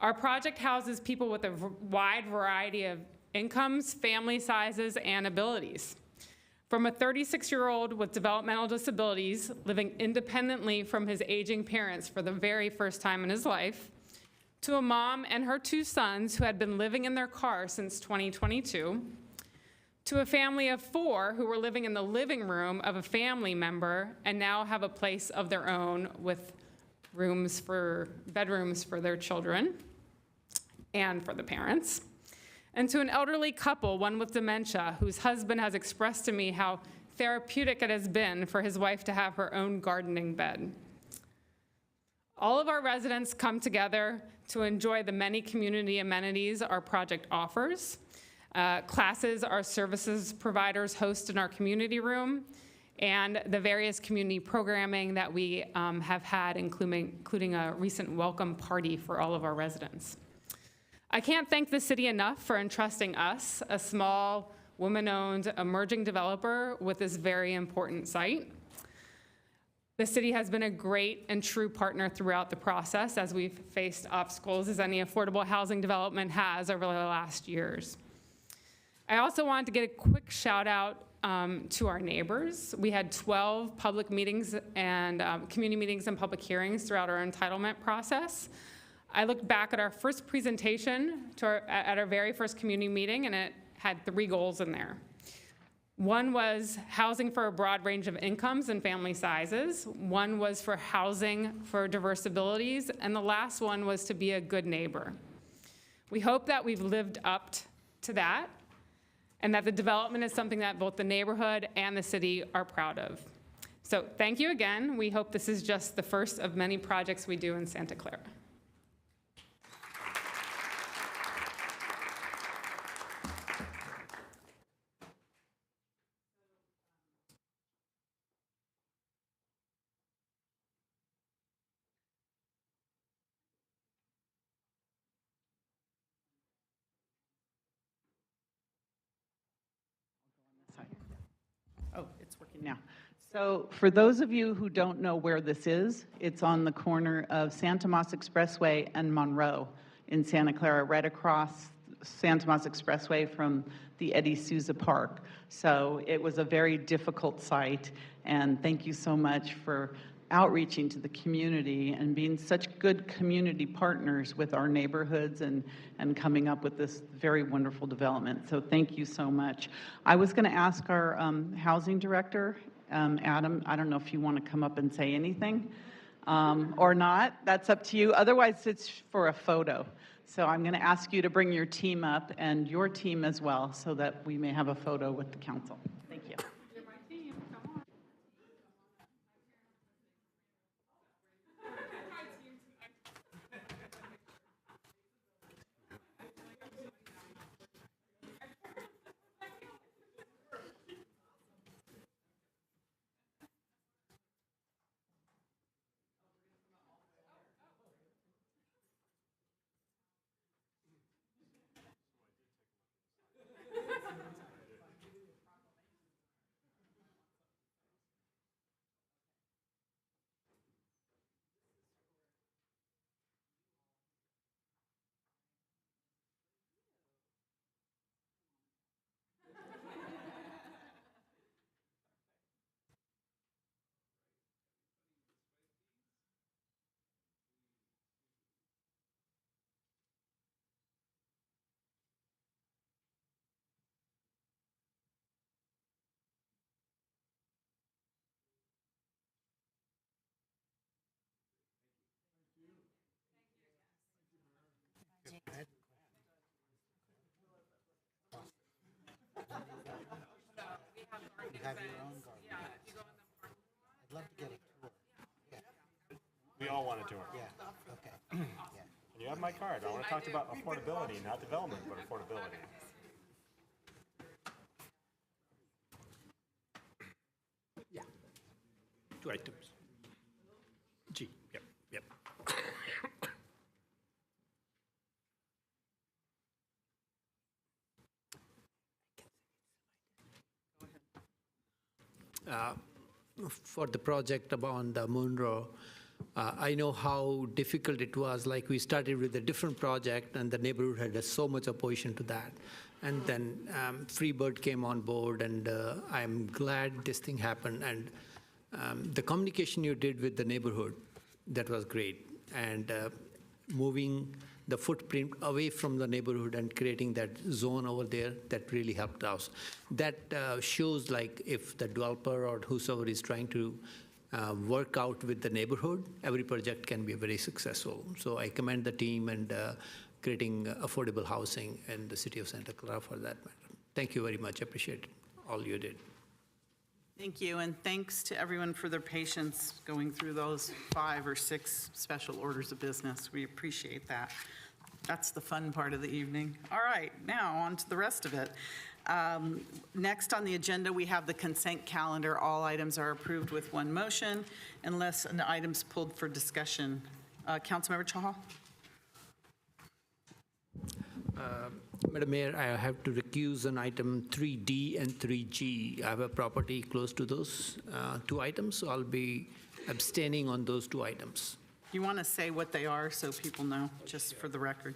Our project houses people with a wide variety of incomes, family sizes, and abilities. From a 36-year-old with developmental disabilities living independently from his aging parents for the very first time in his life, to a mom and her 2 sons who had been living in their car since 2022, to a family of 4 who were living in the living room of a family member and now have a place of their own with bedrooms for their children and for the parents. And to an elderly couple, one with dementia, whose husband has expressed to me how therapeutic it has been for his wife to have her own gardening bed. All of our residents come together to enjoy the many community amenities our project offers. Classes our services providers host in our community room, and the various community programming that we have had, including a recent welcome party for all of our residents. I can't thank the city enough for entrusting us, a small, woman-owned, emerging developer, with this very important site. The city has been a great and true partner throughout the process as we've faced obstacles as any affordable housing development has over the last years. I also wanted to get a quick shout out to our neighbors. We had 12 public meetings and community meetings and public hearings throughout our entitlement process. I looked back at our first presentation at our very first community meeting, and it had 3 goals in there. One was housing for a broad range of incomes and family sizes. One was for housing for diverse abilities. And the last one was to be a good neighbor. We hope that we've lived up to that and that the development is something that both the neighborhood and the city are proud of. So thank you again. We hope this is just the first of many projects we do in Santa Clara. Oh, it's working now. So for those of you who don't know where this is, it's on the corner of Santa Tomas Expressway and Monroe in Santa Clara, right across Santa Tomas Expressway from the Eddie Souza Park. So it was a very difficult site, and thank you so much for outreaching to the community and being such good community partners with our neighborhoods and coming up with this very wonderful development. So thank you so much. I was going to ask our housing director, Adam, I don't know if you want to come up and say anything or not. That's up to you. Otherwise, it's for a photo. So I'm going to ask you to bring your team up and your team as well so that we may have a photo with the council. Thank you. You have your own garden. I'd love to get a tour. Yeah. We all want a tour. Yeah, okay. Yeah. And you have my card. I want to talk about affordability, not development, but affordability. Yeah. 2 items. G. Yep. Yep. For the project about the Monroe, I know how difficult it was. Like we started with a different project and the neighborhood had so much opposition to that. And then Freebird came on board and I'm glad this thing happened. And the communication you did with the neighborhood, that was great. And moving the footprint away from the neighborhood and creating that zone over there, that really helped us. That shows like if the developer or whosoever is trying to work out with the neighborhood, every project can be very successful. So I commend the team and creating affordable housing in the city of Santa Clara for that matter. Thank you very much. Appreciate all you did. Thank you, and thanks to everyone for their patience going through those 5 or 6 special orders of business. We appreciate that. That's the fun part of the evening. All right, now on to the rest of it. Next on the agenda, we have the consent calendar. All items are approved with one motion unless an item's pulled for discussion. Councilmember Chahal? Madam Mayor, I have to recuse on item 3D and 3G. I have a property close to those 2 items, so I'll be abstaining on those 2 items. You want to say what they are so people know, just for the record?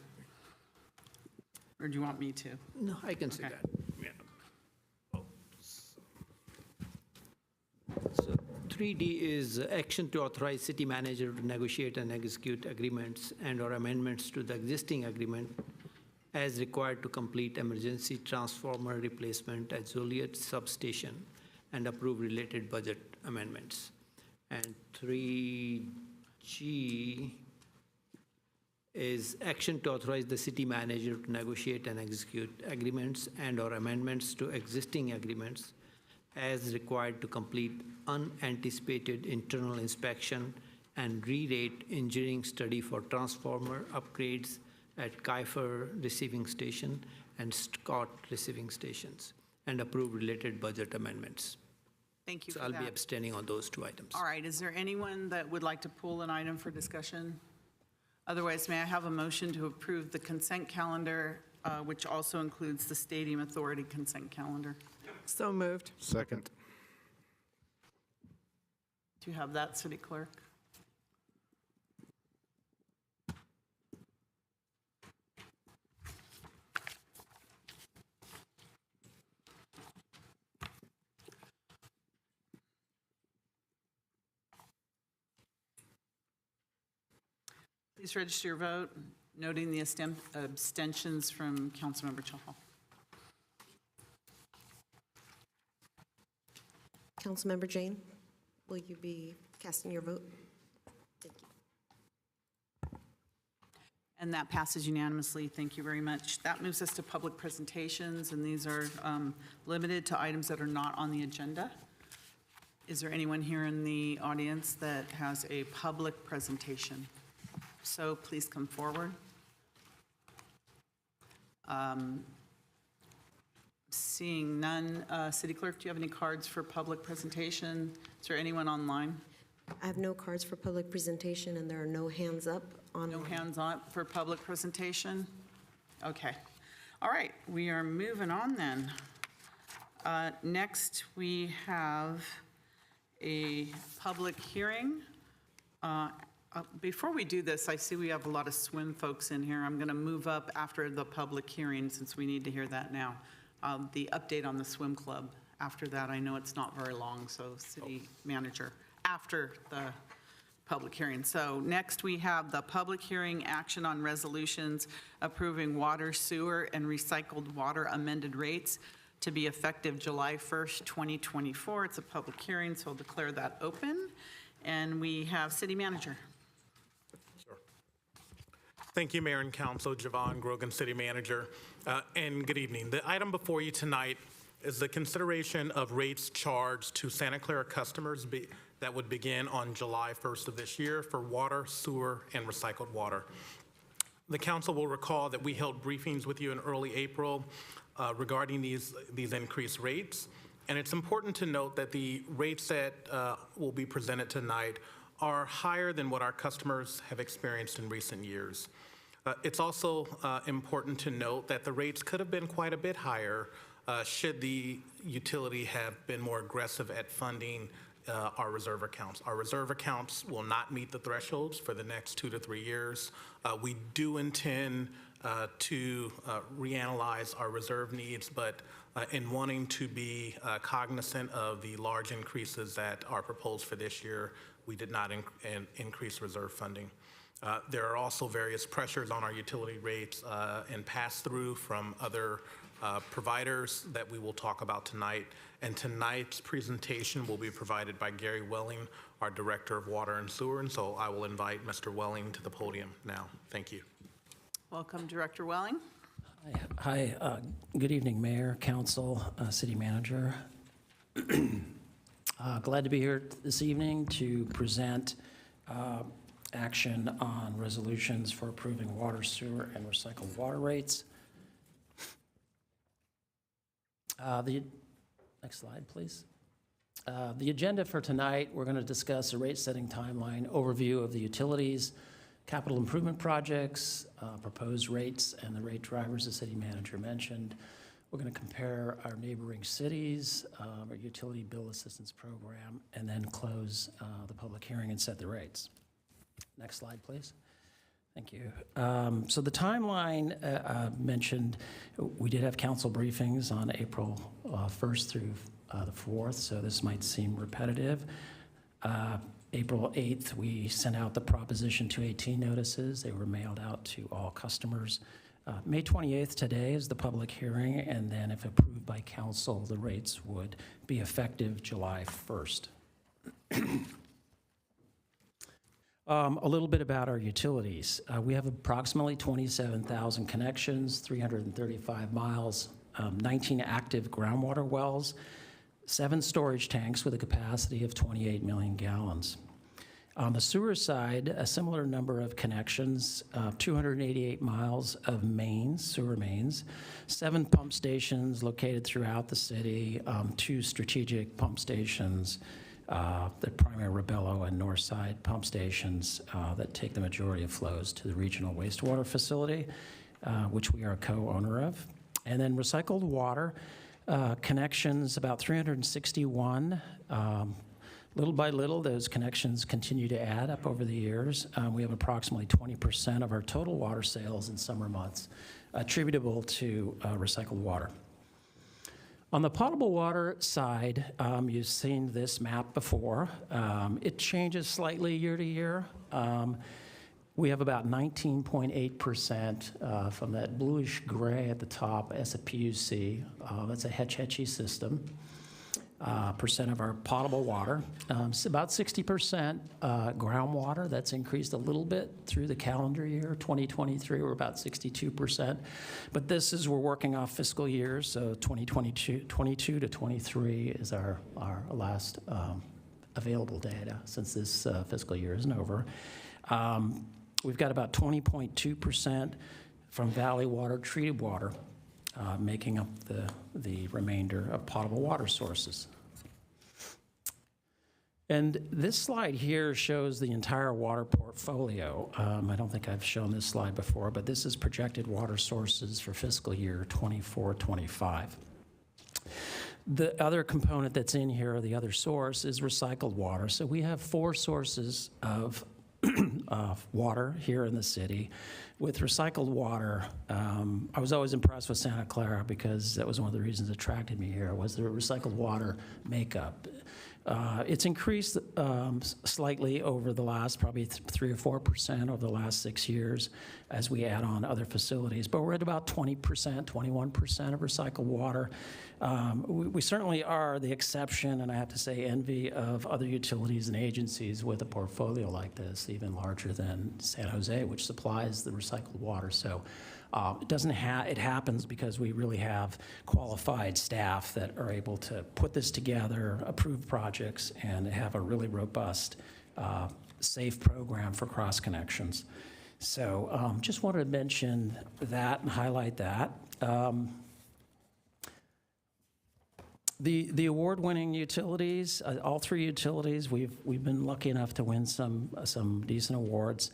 Or do you want me to? No, I can say Okay. that. Yeah. 3D is action to authorize city manager to negotiate and execute agreements and/or amendments to the existing agreement as required to complete emergency transformer replacement at Joliet substation and approve related budget amendments. And 3G is action to authorize the city manager to negotiate and execute agreements and/or amendments to existing agreements as required to complete unanticipated internal inspection and re-rate engineering study for transformer upgrades at Kiefer Receiving Station and Scott Receiving Stations, and approve related budget amendments. Thank you So for I'll that. be abstaining on those two items. All right, is there anyone that would like to pull an item for discussion? Otherwise, may I have a motion to approve the consent calendar, which also includes the Stadium Authority consent calendar? So moved. Second. Do you have that, City Clerk? Please register your vote, noting the abstentions from Councilmember Chahal. Councilmember Jane, will you be casting your vote? Thank you. And that passes unanimously. Thank you very much. That moves us to public presentations, and these are limited to items that are not on the agenda. Is there anyone here in the audience that has a public presentation? So please come forward. Seeing none, City Clerk, do you have any cards for public presentation? Is there anyone online? I have no cards for public presentation, and there are no hands up on. No hands up for public presentation? Okay. All right, we are moving on then. Next, we have a public hearing. Before we do this, I see we have a lot of swim folks in here. I'm going to move up after the public hearing since we need to hear that now. The update on the swim club. After that, I know it's not very long, so City Manager, after the public hearing. So next we have the public hearing action on resolutions approving water, sewer, and recycled water amended rates to be effective July 1st, 2024. It's a public hearing, so I'll declare that open. And we have City Manager. Thank you, Mayor and Council. Javon Grogan, City Manager. And good evening. The item before you tonight is the consideration of rates charged to Santa Clara customers that would begin on July 1st of this year for water, sewer, and recycled water. The council will recall that we held briefings with you in early April regarding these increased rates. And it's important to note that the rates that will be presented tonight are higher than what our customers have experienced in recent years. It's also important to note that the rates could have been quite a bit higher should the utility have been more aggressive at funding our reserve accounts. Our reserve accounts will not meet the thresholds for the next 2 to 3 years. We do intend to reanalyze our reserve needs, but in wanting to be cognizant of the large increases that are proposed for this year, we did not increase reserve funding. There are also various pressures on our utility rates and pass-through from other providers that we will talk about tonight. And tonight's presentation will be provided by Gary Welling, our Director of Water and Sewer. And so I will invite Mr. Welling to the podium now. Thank you. Welcome, Director Welling. Hi, good evening, Mayor, Council, City Manager. Glad to be here this evening to present action on resolutions for approving water, sewer, and recycled water rates. Next slide, please. The agenda for tonight, we're going to discuss a rate-setting timeline, overview of the utilities, capital improvement projects, proposed rates, and the rate drivers the city manager mentioned. We're going to compare our neighboring cities, our utility bill assistance program, and then close the public hearing and set the rates. Next slide, please. Thank you. So the timeline mentioned, we did have council briefings on April 1st through the 4th, so this might seem repetitive. April 8th, we sent out the Proposition 218 notices. They were mailed out to all customers. May 28th today is the public hearing, and then if approved by council, the rates would be effective July 1st. A little bit about our utilities. We have approximately 27,000 connections, 335 miles, 19 active groundwater wells, 7 storage tanks with a capacity of 28 million gallons. On the sewer side, a similar number of connections, 288 miles of mains, sewer mains, 7 pump stations located throughout the city, 2 strategic pump stations, the primary Rebello and Northside pump stations that take the majority of flows to the regional wastewater facility, which we are a co-owner of. And then recycled water connections, about 361. Little by little, those connections continue to add up over the years. We have approximately 20% of our total water sales in summer months attributable to recycled water. On the potable water side, you've seen this map before. It changes slightly year to year. We have about 19.8% from that bluish gray at the top as a PUC. That's a Hetchy system. Percent of our potable water. About 60% groundwater. That's increased a little bit through the calendar year. 2023, we're about 62%. But this is, we're working off fiscal years, so 2022 to 23 is our last available data since this fiscal year isn't over. We've got about 20.2% from valley water, treated water, making up the remainder of potable water sources. And this slide here shows the entire water portfolio. I don't think I've shown this slide before, but this is projected water sources for fiscal year 24-25. The other component that's in here, or the other source, is recycled water. So we have 4 sources of water here in the city. With recycled water, I was always impressed with Santa Clara because that was one of the reasons that attracted me here, was the recycled water makeup. It's increased slightly over the last probably 3 or 4% over the last 6 years as we add on other facilities. But we're at about 20%, 21% of recycled water. We certainly are the exception, and I have to say envy of other utilities and agencies with a portfolio like this, even larger than San Jose, which supplies the recycled water. So it happens because we really have qualified staff that are able to put this together, approve projects, and have a really robust, safe program for cross connections. So just wanted to mention that and highlight that. The award-winning utilities, all 3 utilities, we've been lucky enough to win some decent awards.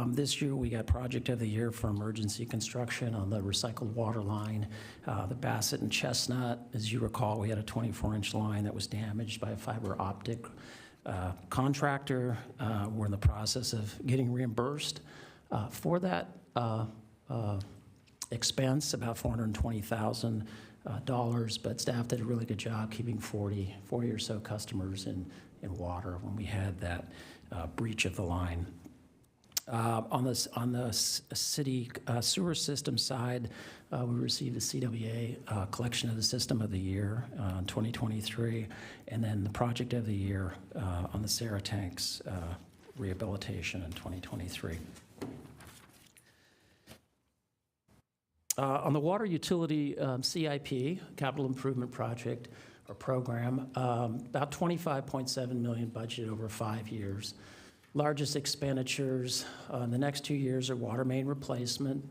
This year we got Project of the Year for emergency construction on the recycled water line, the Bassett and Chestnut. As you recall, we had a 24-inch line that was damaged by a fiber optic contractor. We're in the process of getting reimbursed for that expense, about $420,000. But staff did a really good job keeping 40 or so customers in water when we had that breach of the line. On the city sewer system side, we received the CWA Collection of the System of the Year in 2023, and then the Project of the Year on the Sarah Tanks rehabilitation in 2023. On the water utility CIP, Capital Improvement Project or Program, about $25.7 million budget over 5 years. Largest expenditures in the next 2 years are water main replacement.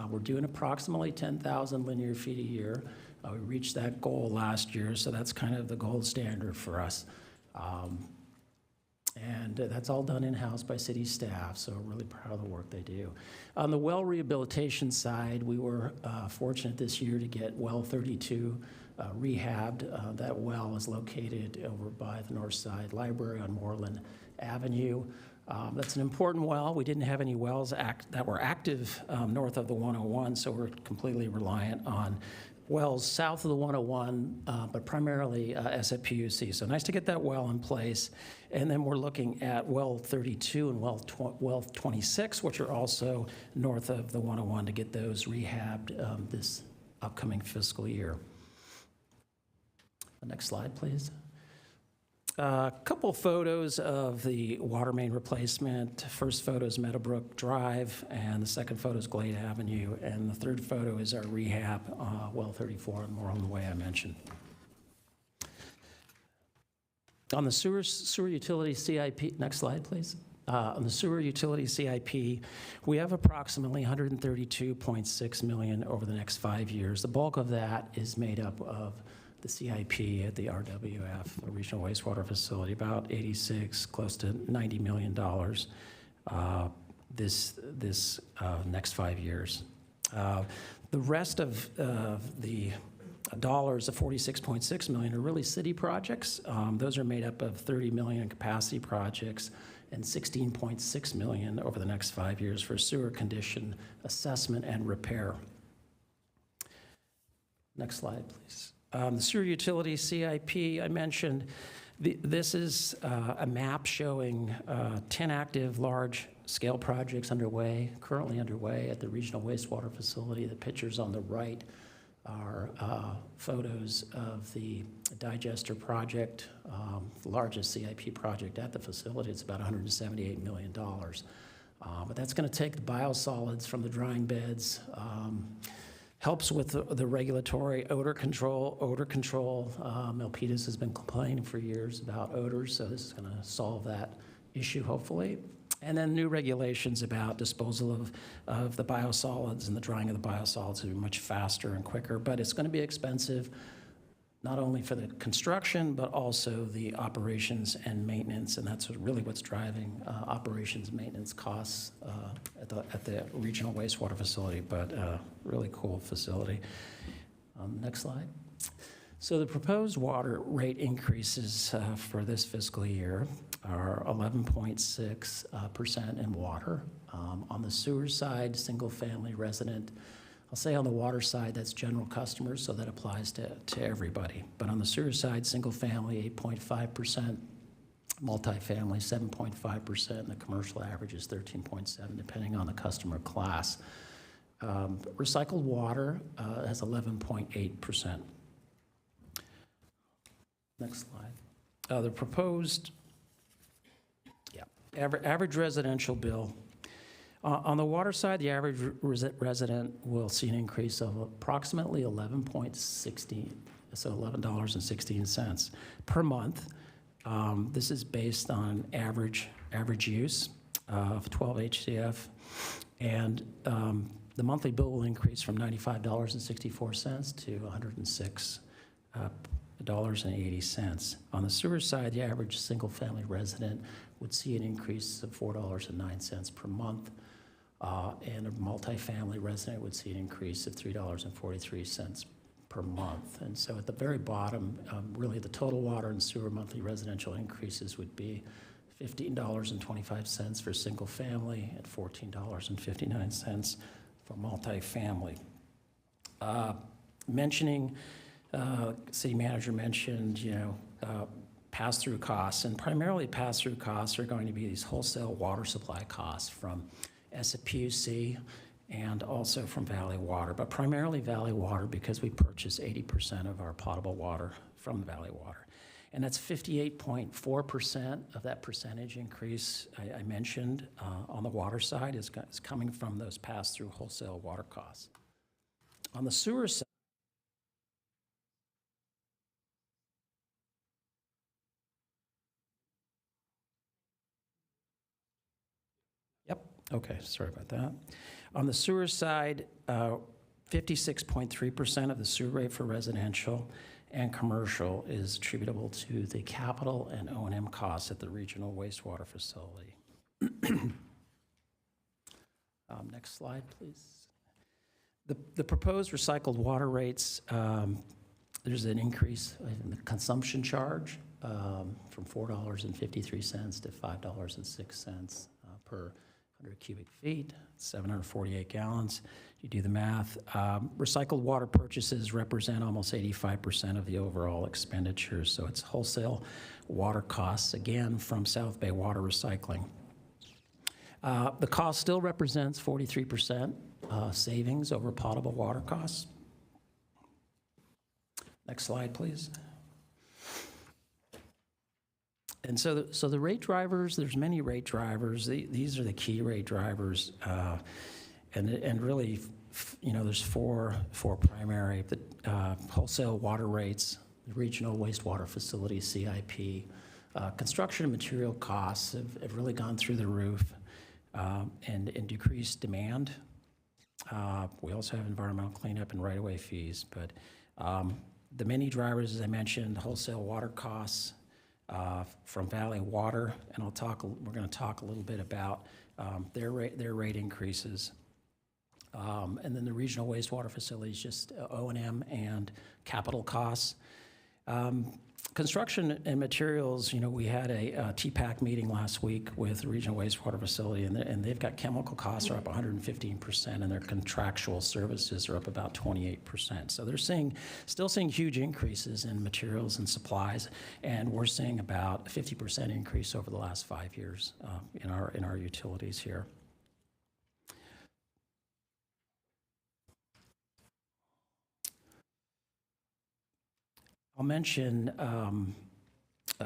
We're doing approximately 10,000 linear feet a year. We reached that goal last year, so that's kind of the gold standard for us. And that's all done in-house by city staff, so really proud of the work they do. On the well rehabilitation side, we were fortunate this year to get well 32 rehabbed. That well is located over by the North Side Library on Moreland Avenue. That's an important well. We didn't have any wells that were active north of the 101, so we're completely reliant on wells south of the 101, but primarily SFPUC. So nice to get that well in place. And then we're looking at well 32 and well 26, which are also north of the 101 to get those rehabbed this upcoming fiscal year. The next slide, please. A couple photos of the water main replacement. First photo is Meadowbrook Drive, and the second photo is Glade Avenue, and the third photo is our rehab, well 34, and more on the way I mentioned. On the sewer utility CIP, next slide, please. On the sewer utility CIP, we have approximately $132.6 million over the next 5 years. The bulk of that is made up of the CIP at the RWF, the Regional Wastewater Facility, about 86, close to $90 million this next 5 years. The rest of the dollars, the $46.6 million, are really city projects. Those are made up of $30 million in capacity projects and $16.6 million over the next 5 years for sewer condition assessment and repair. Next slide, please. The sewer utility CIP, I mentioned, this is a map showing 10 active large-scale projects currently underway at the Regional Wastewater Facility. The pictures on the right are photos of the digester project, the largest CIP project at the facility. It's about $178 million. But that's going to take the biosolids from the drying beds, helps with the regulatory odor control. Milpitas has been complaining for years about odors, so this is going to solve that issue, hopefully. And then new regulations about disposal of the biosolids and the drying of the biosolids will be much faster and quicker, but it's going to be expensive, not only for the construction, but also the operations and maintenance, and that's really what's driving operations and maintenance costs at the Regional Wastewater Facility, but really cool facility. Next slide. So the proposed water rate increases for this fiscal year are 11.6% in water. On the sewer side, single-family resident, I'll say on the water side, that's general customers, so that applies to everybody. But on the sewer side, single family, 8.5%, multifamily, 7.5%, and the commercial average is 13.7%, depending on the customer class. Recycled water has 11.8%. Next slide. The proposed average residential bill. On the water side, the average resident will see an increase of approximately $11.16, so $11.16 per month. This is based on average use of 12 HCF, and the monthly bill will increase from $95.64 to $106.80. On the sewer side, the average single-family resident would see an increase of $4.09 per month. And a multifamily resident would see an increase of $3.43 per month. And so at the very bottom, really the total water and sewer monthly residential increases would be $15.25 for single family and $14.59 for multifamily. City manager mentioned, pass-through costs, and primarily pass-through costs are going to be these wholesale water supply costs from SFPUC and also from Valley Water, but primarily Valley Water because we purchase 80% of our potable water from Valley Water. And that's 58.4% of that percentage increase I mentioned on the water side is coming from those pass-through wholesale water costs. On the sewer side, okay, sorry about that. On the sewer side, 56.3% of the sewer rate for residential and commercial is attributable to the capital and O&M costs at the Regional Wastewater Facility. Next slide, please. The proposed recycled water rates, there's an increase in the consumption charge from $4.53 to $5.06 per 100 cubic feet, 748 gallons. You do the math. Recycled water purchases represent almost 85% of the overall expenditures, so it's wholesale water costs, again, from South Bay Water Recycling. The cost still represents 43% savings over potable water costs. Next slide, please. And so the rate drivers, there's many rate drivers. These are the key rate drivers. And really, there's four primary. The wholesale water rates, the regional wastewater facility, CIP. Construction and material costs have really gone through the roof and decreased demand. We also have environmental cleanup and right-of-way fees. But the many drivers, as I mentioned, wholesale water costs, from Valley Water, and we're going to talk a little bit about their rate increases. And then the regional wastewater facilities, just O&M and capital costs. Construction and materials, we had a TPAC meeting last week with the regional wastewater facility, and they've got chemical costs are up 115%, and their contractual services are up about 28%. So they're still seeing huge increases in materials and supplies, and we're seeing about a 50% increase over the last 5 years in our utilities here. I'll mention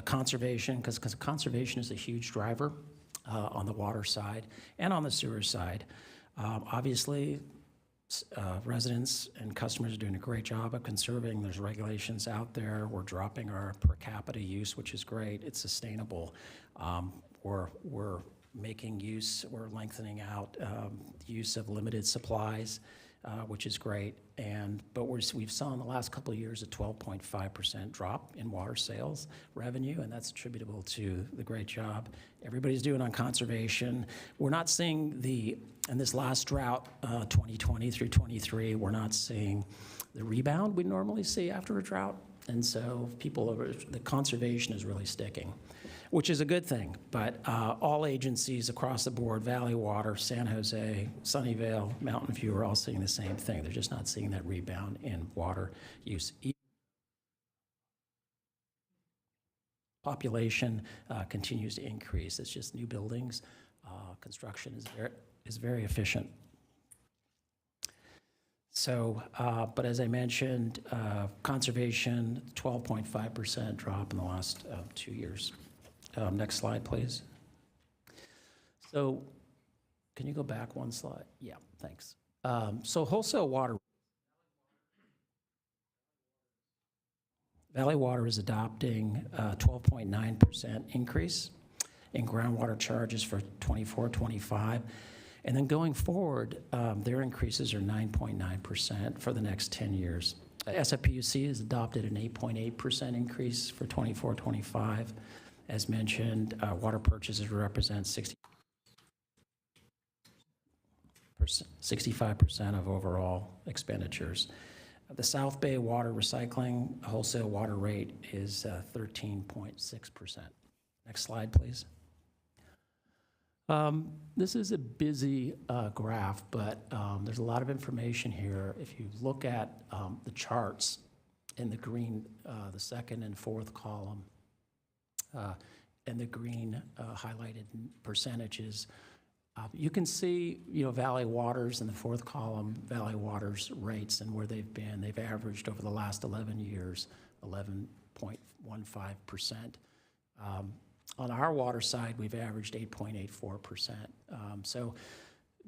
conservation, because conservation is a huge driver on the water side and on the sewer side. Obviously, residents and customers are doing a great job of conserving. There's regulations out there. We're dropping our per capita use, which is great. It's sustainable. We're making use, we're lengthening out the use of limited supplies, which is great. But we've saw in the last couple of years a 12.5% drop in water sales revenue, and that's attributable to the great job everybody's doing on conservation. We're not seeing in this last drought, 2020 through 23, we're not seeing the rebound we normally see after a drought. And so the conservation is really sticking, which is a good thing. But all agencies across the board, Valley Water, San Jose, Sunnyvale, Mountain View, are all seeing the same thing. They're just not seeing that rebound in water use. Population continues to increase. It's just new buildings. Construction is very efficient. So, but as I mentioned, conservation, 12.5% drop in the last 2 years. Next slide, please. So, can you go back one slide? Yeah, thanks. So wholesale water. Valley Water is adopting a 12.9% increase in groundwater charges for 24-25. And then going forward, their increases are 9.9% for the next 10 years. SFPUC has adopted an 8.8% increase for 24-25. As mentioned, water purchases represent 65% of overall expenditures. The South Bay Water Recycling wholesale water rate is 13.6%. Next slide, please. This is a busy graph, but there's a lot of information here. If you look at the charts in the green, the second and fourth column, and the green highlighted percentages, you can see, Valley Waters in the fourth column, Valley Waters rates and where they've been. They've averaged over the last 11 years, 11.15%. On our water side, we've averaged 8.84%. So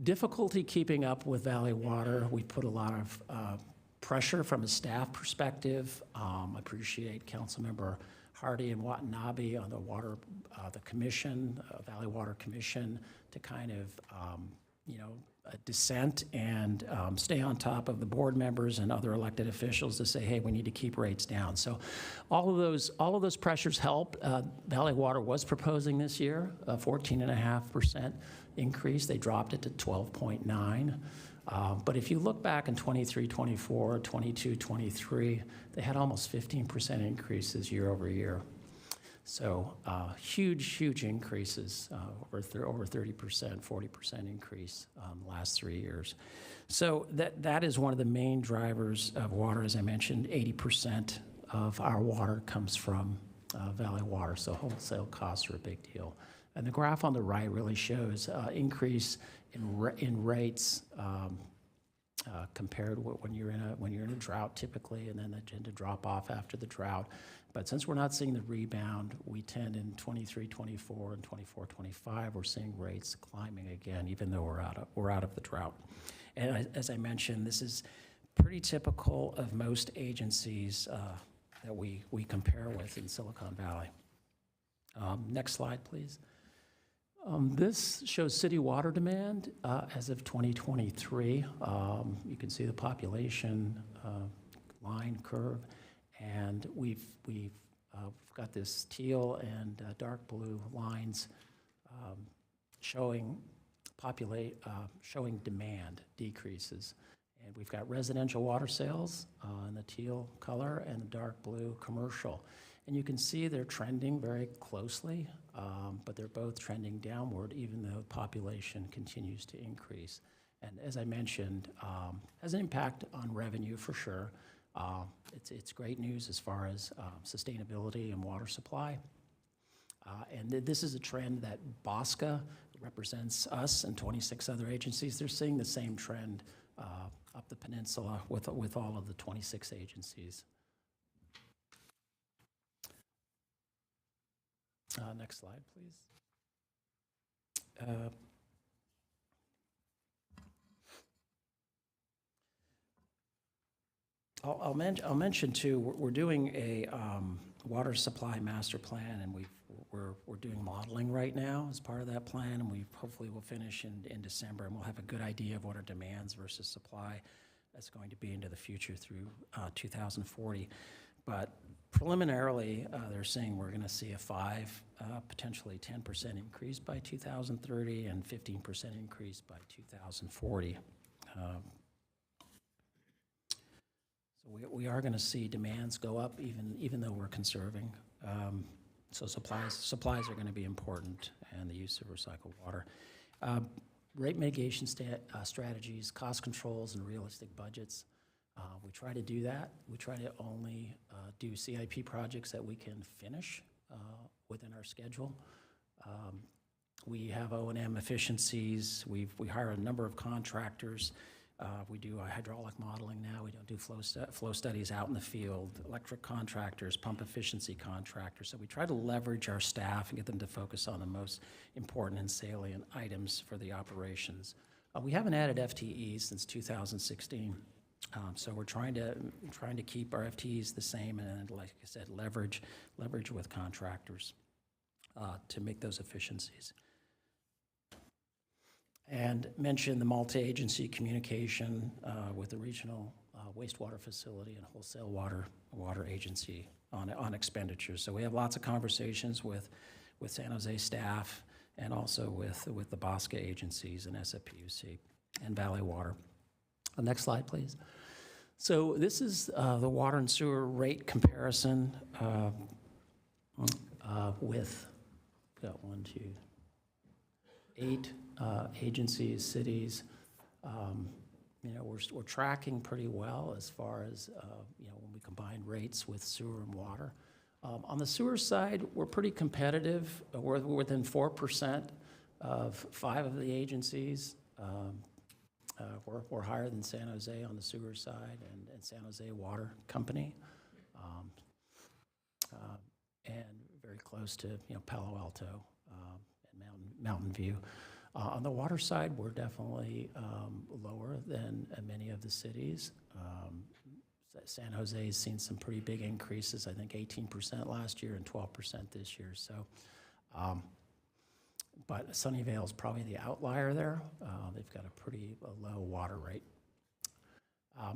difficulty keeping up with Valley Water. We put a lot of pressure from a staff perspective. I appreciate Councilmember Hardy and Watanabe on the commission, Valley Water Commission, to kind of, dissent and stay on top of the board members and other elected officials to say, hey, we need to keep rates down. So all of those pressures help. Valley Water was proposing this year a 14.5% increase. They dropped it to 12.9. But if you look back in 23, 24, 22, 23, they had almost 15% increases year over year. So huge increases, over 30%, 40% increase the last 3 years. So that is one of the main drivers of water. As I mentioned, 80% of our water comes from Valley Water, so wholesale costs are a big deal. And the graph on the right really shows increase in rates compared with when you're in a drought typically, and then they tend to drop off after the drought. But since we're not seeing the rebound, we tend in 23, 24, and 24, 25, we're seeing rates climbing again, even though we're out of the drought. And as I mentioned, this is pretty typical of most agencies that we compare with in Silicon Valley. Next slide, please. This shows city water demand as of 2023. You can see the population line curve, and we've got this teal and dark blue lines showing demand decreases. And we've got residential water sales in the teal color and the dark blue commercial. And you can see they're trending very closely, but they're both trending downward even though population continues to increase. And as I mentioned, has an impact on revenue for sure. It's great news as far as sustainability and water supply. And this is a trend that BOSCA represents us and 26 other agencies. They're seeing the same trend up the peninsula with all of the 26 agencies. Next slide, please. I'll mention too, we're doing a water supply master plan, and we're doing modeling right now as part of that plan, and we hopefully will finish in December, and we'll have a good idea of what our demands versus supply that's going to be into the future through 2040. But preliminarily, they're saying we're going to see a 5, potentially 10% increase by 2030 and 15% increase by 2040. So we are going to see demands go up even though we're conserving. So supplies are going to be important, and the use of recycled water. Rate mitigation strategies, cost controls, and realistic budgets. We try to do that. We try to only do CIP projects that we can finish within our schedule. We have O&M efficiencies. We hire a number of contractors. We do hydraulic modeling now. We don't do flow studies out in the field. Electric contractors, pump efficiency contractors. So we try to leverage our staff and get them to focus on the most important and salient items for the operations. We haven't added FTEs since 2016. So we're trying to keep our FTEs the same, and like I said, leverage with contractors to make those efficiencies. And mention the multi-agency communication with the regional wastewater facility and wholesale water agency on expenditures. So we have lots of conversations with San Jose staff and also with the BOSCA agencies and SFPUC and Valley Water. Next slide, please. So this is the water and sewer rate comparison with, got 1, 2, 8 agencies, cities. We're tracking pretty well as far as when we combine rates with sewer and water. On the sewer side, we're pretty competitive. We're within 4% of 5 of the agencies. We're higher than San Jose on the sewer side and San Jose Water Company, and very close to Palo Alto and Mountain View. On the water side, we're definitely lower than many of the cities. San Jose has seen some pretty big increases, I think 18% last year and 12% this year. So, but Sunnyvale is probably the outlier there. They've got a pretty low water rate.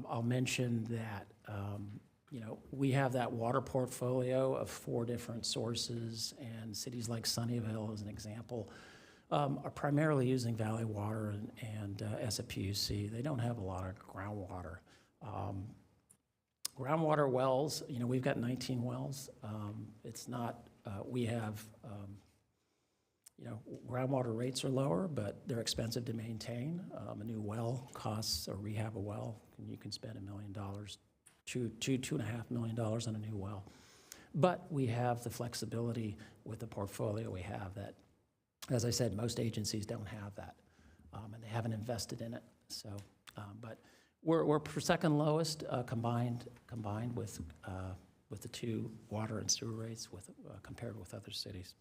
I'll mention that we have that water portfolio of 4 different sources, and cities like Sunnyvale, as an example, are primarily using Valley Water and SFPUC. They don't have a lot of groundwater. Groundwater wells, we've got 19 wells. It's not we have, groundwater rates are lower, but they're expensive to maintain. A new well costs, or rehab a well, and you can spend $1 million, $2.5 million on a new well. But we have the flexibility with the portfolio we have that, as I said, most agencies don't have that, and they haven't invested in it. So, but we're second lowest combined with the two water and sewer rates compared with other cities.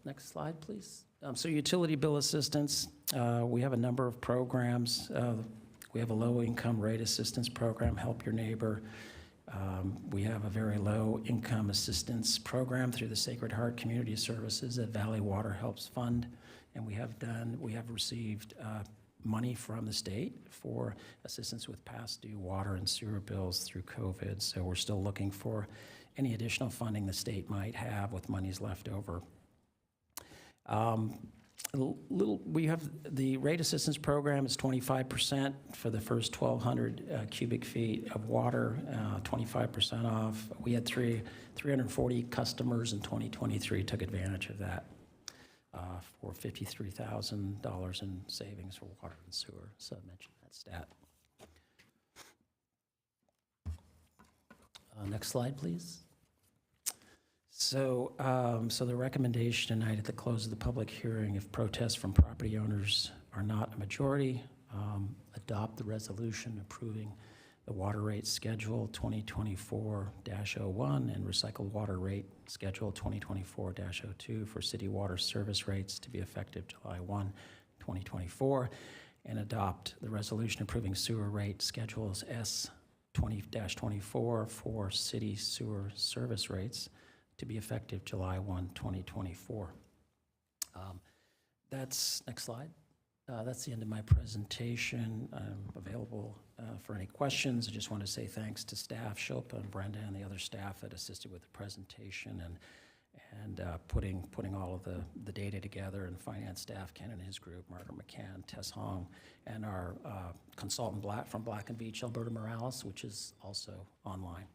Next slide, please. So utility bill assistance, we have a number of programs. We have a low-income rate assistance program, Help Your Neighbor. We have a very low-income assistance program through the Sacred Heart Community Services that Valley Water helps fund. And we have received money from the state for assistance with past due water and sewer bills through COVID. So we're still looking for any additional funding the state might have with monies left over. We have the rate assistance program is 25% for the first 1,200 cubic feet of water, 25% off. We had 340 customers in 2023 took advantage of that for $53,000 in savings for water and sewer. So I mentioned that stat. Next slide, please. So, the recommendation tonight at the close of the public hearing, if protests from property owners are not a majority, adopt the resolution approving the water rate schedule 2024-01 and recycled water rate schedule 2024-02 for city water service rates to be effective July 1, 2024, and adopt the resolution approving sewer rate schedules S20-24 for city sewer service rates to be effective July 1, 2024. Next slide. That's the end of my presentation. I'm available for any questions. I just want to say thanks to staff, Shilpa and Brenda, and the other staff that assisted with the presentation and putting all of the data together, and finance staff, Ken and his group, Margaret McCann, Tess Hong, and our consultant from Black and Beach, Alberta Morales, which is also online.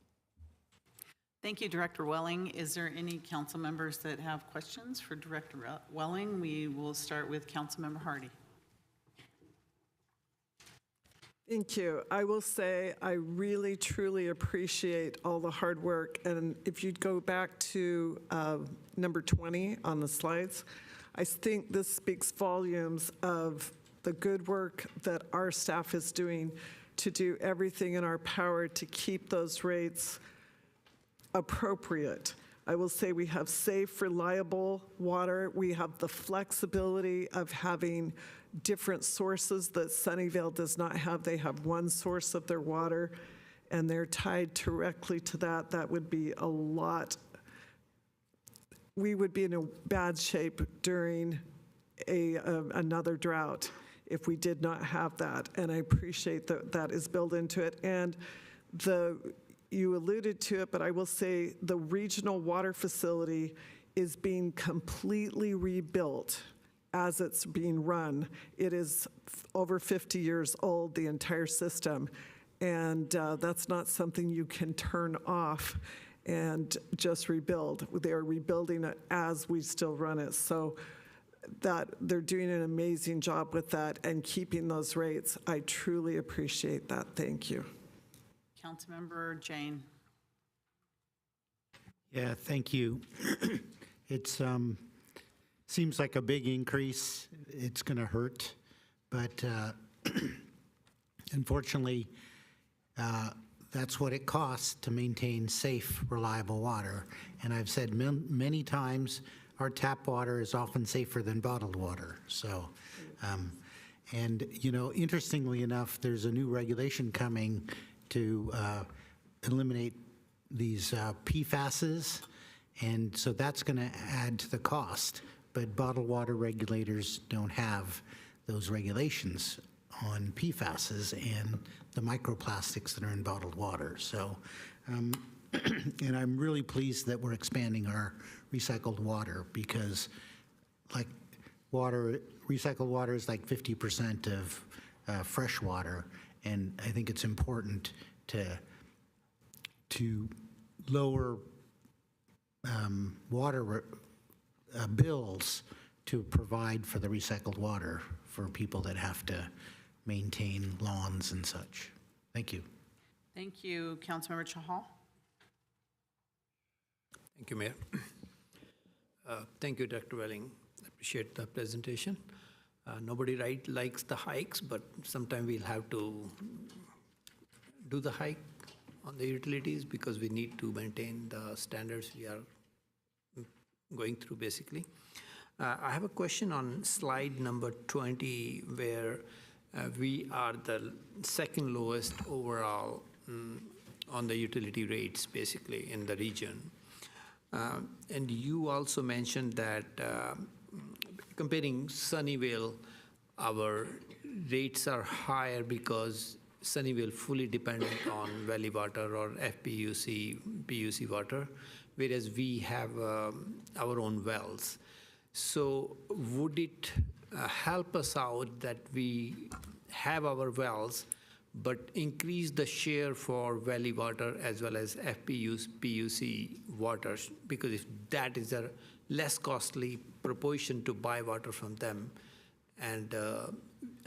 Thank you, Director Welling. Is there any council members that have questions for Director Welling? We will start with Councilmember Hardy. Thank you. I will say I really, truly appreciate all the hard work. And if you'd go back to number 20 on the slides, I think this speaks volumes of the good work that our staff is doing to do everything in our power to keep those rates appropriate. I will say we have safe, reliable water. We have the flexibility of having different sources that Sunnyvale does not have. They have one source of their water, and they're tied directly to that. That would be a lot. We would be in a bad shape during another drought if we did not have that, and I appreciate that that is built into it. And you alluded to it, but I will say the regional water facility is being completely rebuilt as it's being run. It is over 50 years old, the entire system, and that's not something you can turn off and just rebuild. They are rebuilding it as we still run it. So that they're doing an amazing job with that and keeping those rates. I truly appreciate that. Thank you. Councilmember Jane. Yeah, thank you. It seems like a big increase. It's going to hurt, but unfortunately, that's what it costs to maintain safe, reliable water. And I've said many times, our tap water is often safer than bottled water. So, and interestingly enough, there's a new regulation coming to eliminate these PFASs, and so that's going to add to the cost. But bottled water regulators don't have those regulations on PFASs and the microplastics that are in bottled water. So, and I'm really pleased that we're expanding our recycled water, because like recycled water is like 50% of fresh water. And I think it's important to lower water bills to provide for the recycled water for people that have to maintain lawns and such. Thank you. Thank you, Councilmember Chahal. Thank you, Mayor. Thank you, Dr. Welling. I appreciate the presentation. Nobody likes the hikes, but sometime we'll have to do the hike on the utilities because we need to maintain the standards we are going through, basically. I have a question on slide number 20, where we are the second lowest overall on the utility rates, basically, in the region. And you also mentioned that comparing Sunnyvale, our rates are higher because Sunnyvale fully dependent on valley water or FPUC, PUC water, whereas we have our own wells. So would it help us out that we have our wells, but increase the share for valley water as well as FPUs, PUC waters? Because if that is a less costly proportion to buy water from them, and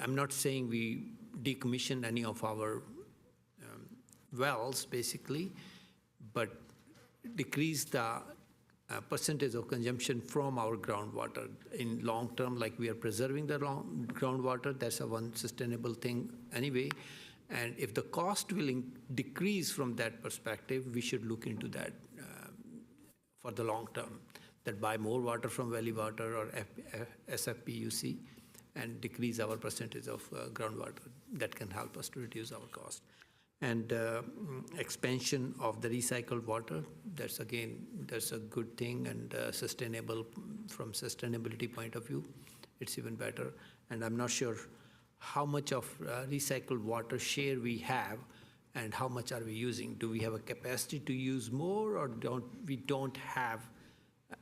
I'm not saying we decommission any of our wells, basically, but decrease the percentage of consumption from our groundwater. In long term, like we are preserving the groundwater, that's a one sustainable thing anyway. And if the cost will decrease from that perspective, we should look into that for the long term, that buy more water from valley water or SFPUC and decrease our percentage of groundwater. That can help us to reduce our cost. And expansion of the recycled water, that's a good thing, and sustainable from sustainability point of view, it's even better. And I'm not sure how much of recycled water share we have and how much are we using. Do we have a capacity to use more, or we don't have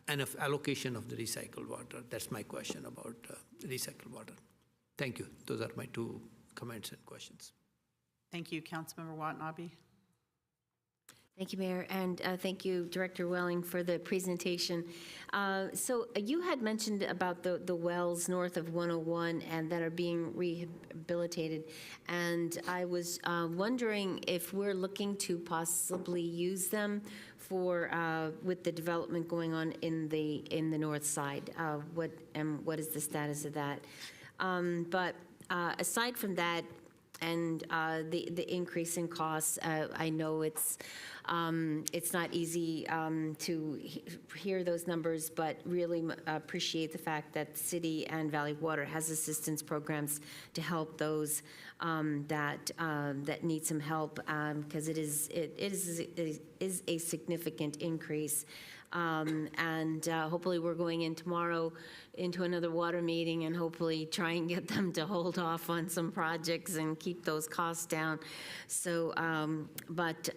enough allocation of the recycled water? That's my question about recycled water. Thank you. Those are my two comments and questions. Thank you, Councilmember Watanabe. Thank you, Mayor, and thank you, Director Welling, for the presentation. So you had mentioned about the wells north of 101 and that are being rehabilitated, and I was wondering if we're looking to possibly use them for with the development going on in the north side. What is the status of that? But aside from that, and the increase in costs, I know it's not easy to hear those numbers, but really appreciate the fact that the city and Valley Water has assistance programs to help those that need some help, because it is a significant increase. And hopefully we're going in tomorrow into another water meeting and hopefully try and get them to hold off on some projects and keep those costs down. So, but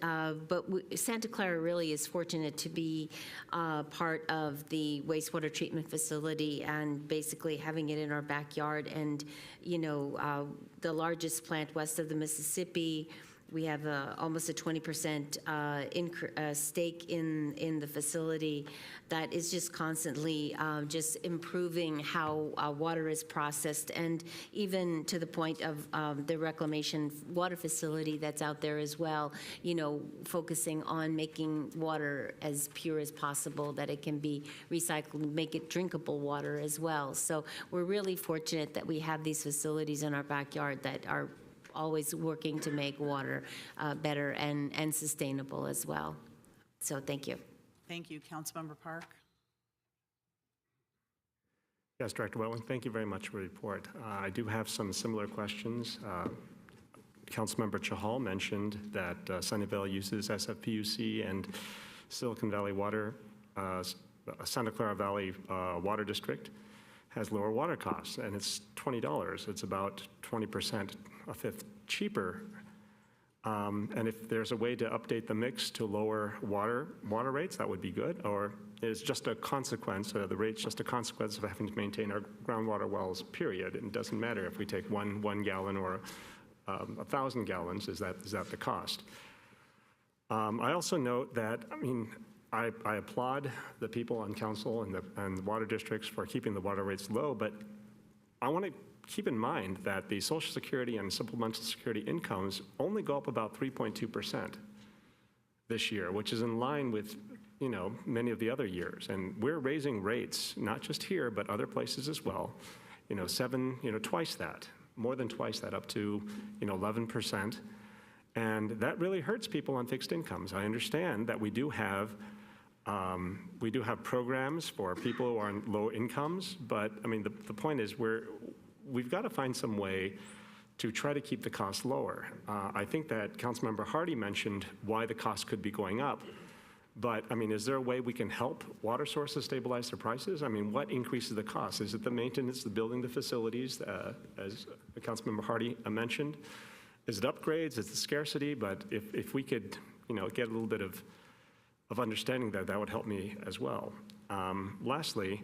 Santa Clara really is fortunate to be part of the wastewater treatment facility and basically having it in our backyard. And, you know, the largest plant west of the Mississippi. We have almost a 20% stake in the facility that is just constantly just improving how water is processed, and even to the point of the reclamation water facility that's out there as well, you know, focusing on making water as pure as possible, that it can be recycled, make it drinkable water as well. So we're really fortunate that we have these facilities in our backyard that are always working to make water better and sustainable as well. So thank you. Thank you, Councilmember Park. Yes, Director Welling, thank you very much for the report. I do have some similar questions. Councilmember Chahal mentioned that Sunnyvale uses SFPUC and Silicon Valley Water, Santa Clara Valley Water District has lower water costs, and it's $20. It's about 20%, a fifth cheaper. And if there's a way to update the mix to lower water rates, that would be good. Or it's just a consequence, the rate's just a consequence of having to maintain our groundwater wells, period. It doesn't matter if we take one gallon or 1,000 gallons, is that the cost? I also note that, I applaud the people on council and the water districts for keeping the water rates low, but I want to keep in mind that the Social Security and supplemental security incomes only go up about 3.2% this year, which is in line with, many of the other years. And we're raising rates, not just here, but other places as well, twice that, more than twice that, up to, 11%. And that really hurts people on fixed incomes. I understand that we do have programs for people who are on low incomes, but the point is we've got to find some way to try to keep the costs lower. I think that Councilmember Hardy mentioned why the cost could be going up, but is there a way we can help water sources stabilize their prices? What increases the cost? Is it the maintenance, the building the facilities, as Councilmember Hardy mentioned? Is it upgrades? Is it scarcity? But if we could, get a little bit of understanding that would help me as well. Lastly,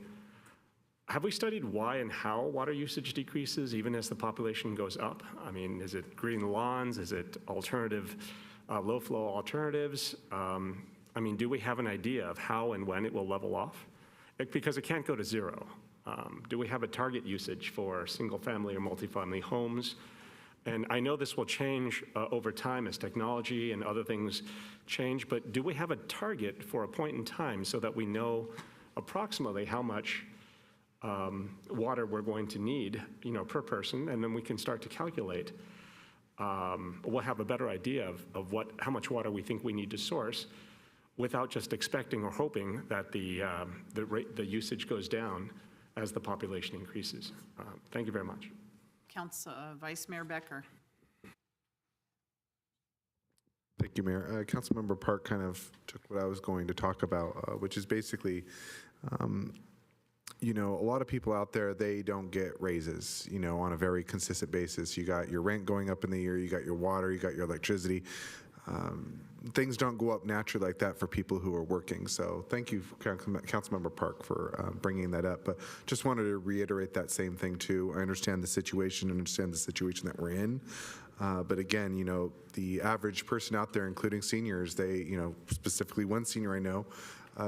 have we studied why and how water usage decreases even as the population goes up? Is it green lawns? Is it alternative, low-flow alternatives? Do we have an idea of how and when it will level off? Because it can't go to zero. Do we have a target usage for single-family or multifamily homes? And I know this will change over time as technology and other things change, but do we have a target for a point in time so that we know approximately how much water we're going to need, per person, and then we can start to calculate. We'll have a better idea of how much water we think we need to source, without just expecting or hoping that the usage goes down as the population increases. Thank you very much. Vice Mayor Becker. Thank you, Mayor. Councilmember Park kind of took what I was going to talk about, which is basically, a lot of people out there, they don't get raises, on a very consistent basis. You got your rent going up in the year, you got your water, you got your electricity. Things don't go up naturally like that for people who are working. So thank you, Councilmember Park, for bringing that up. But just wanted to reiterate that same thing too. I understand the situation that we're in. But again, the average person out there, including seniors, they, specifically one senior I know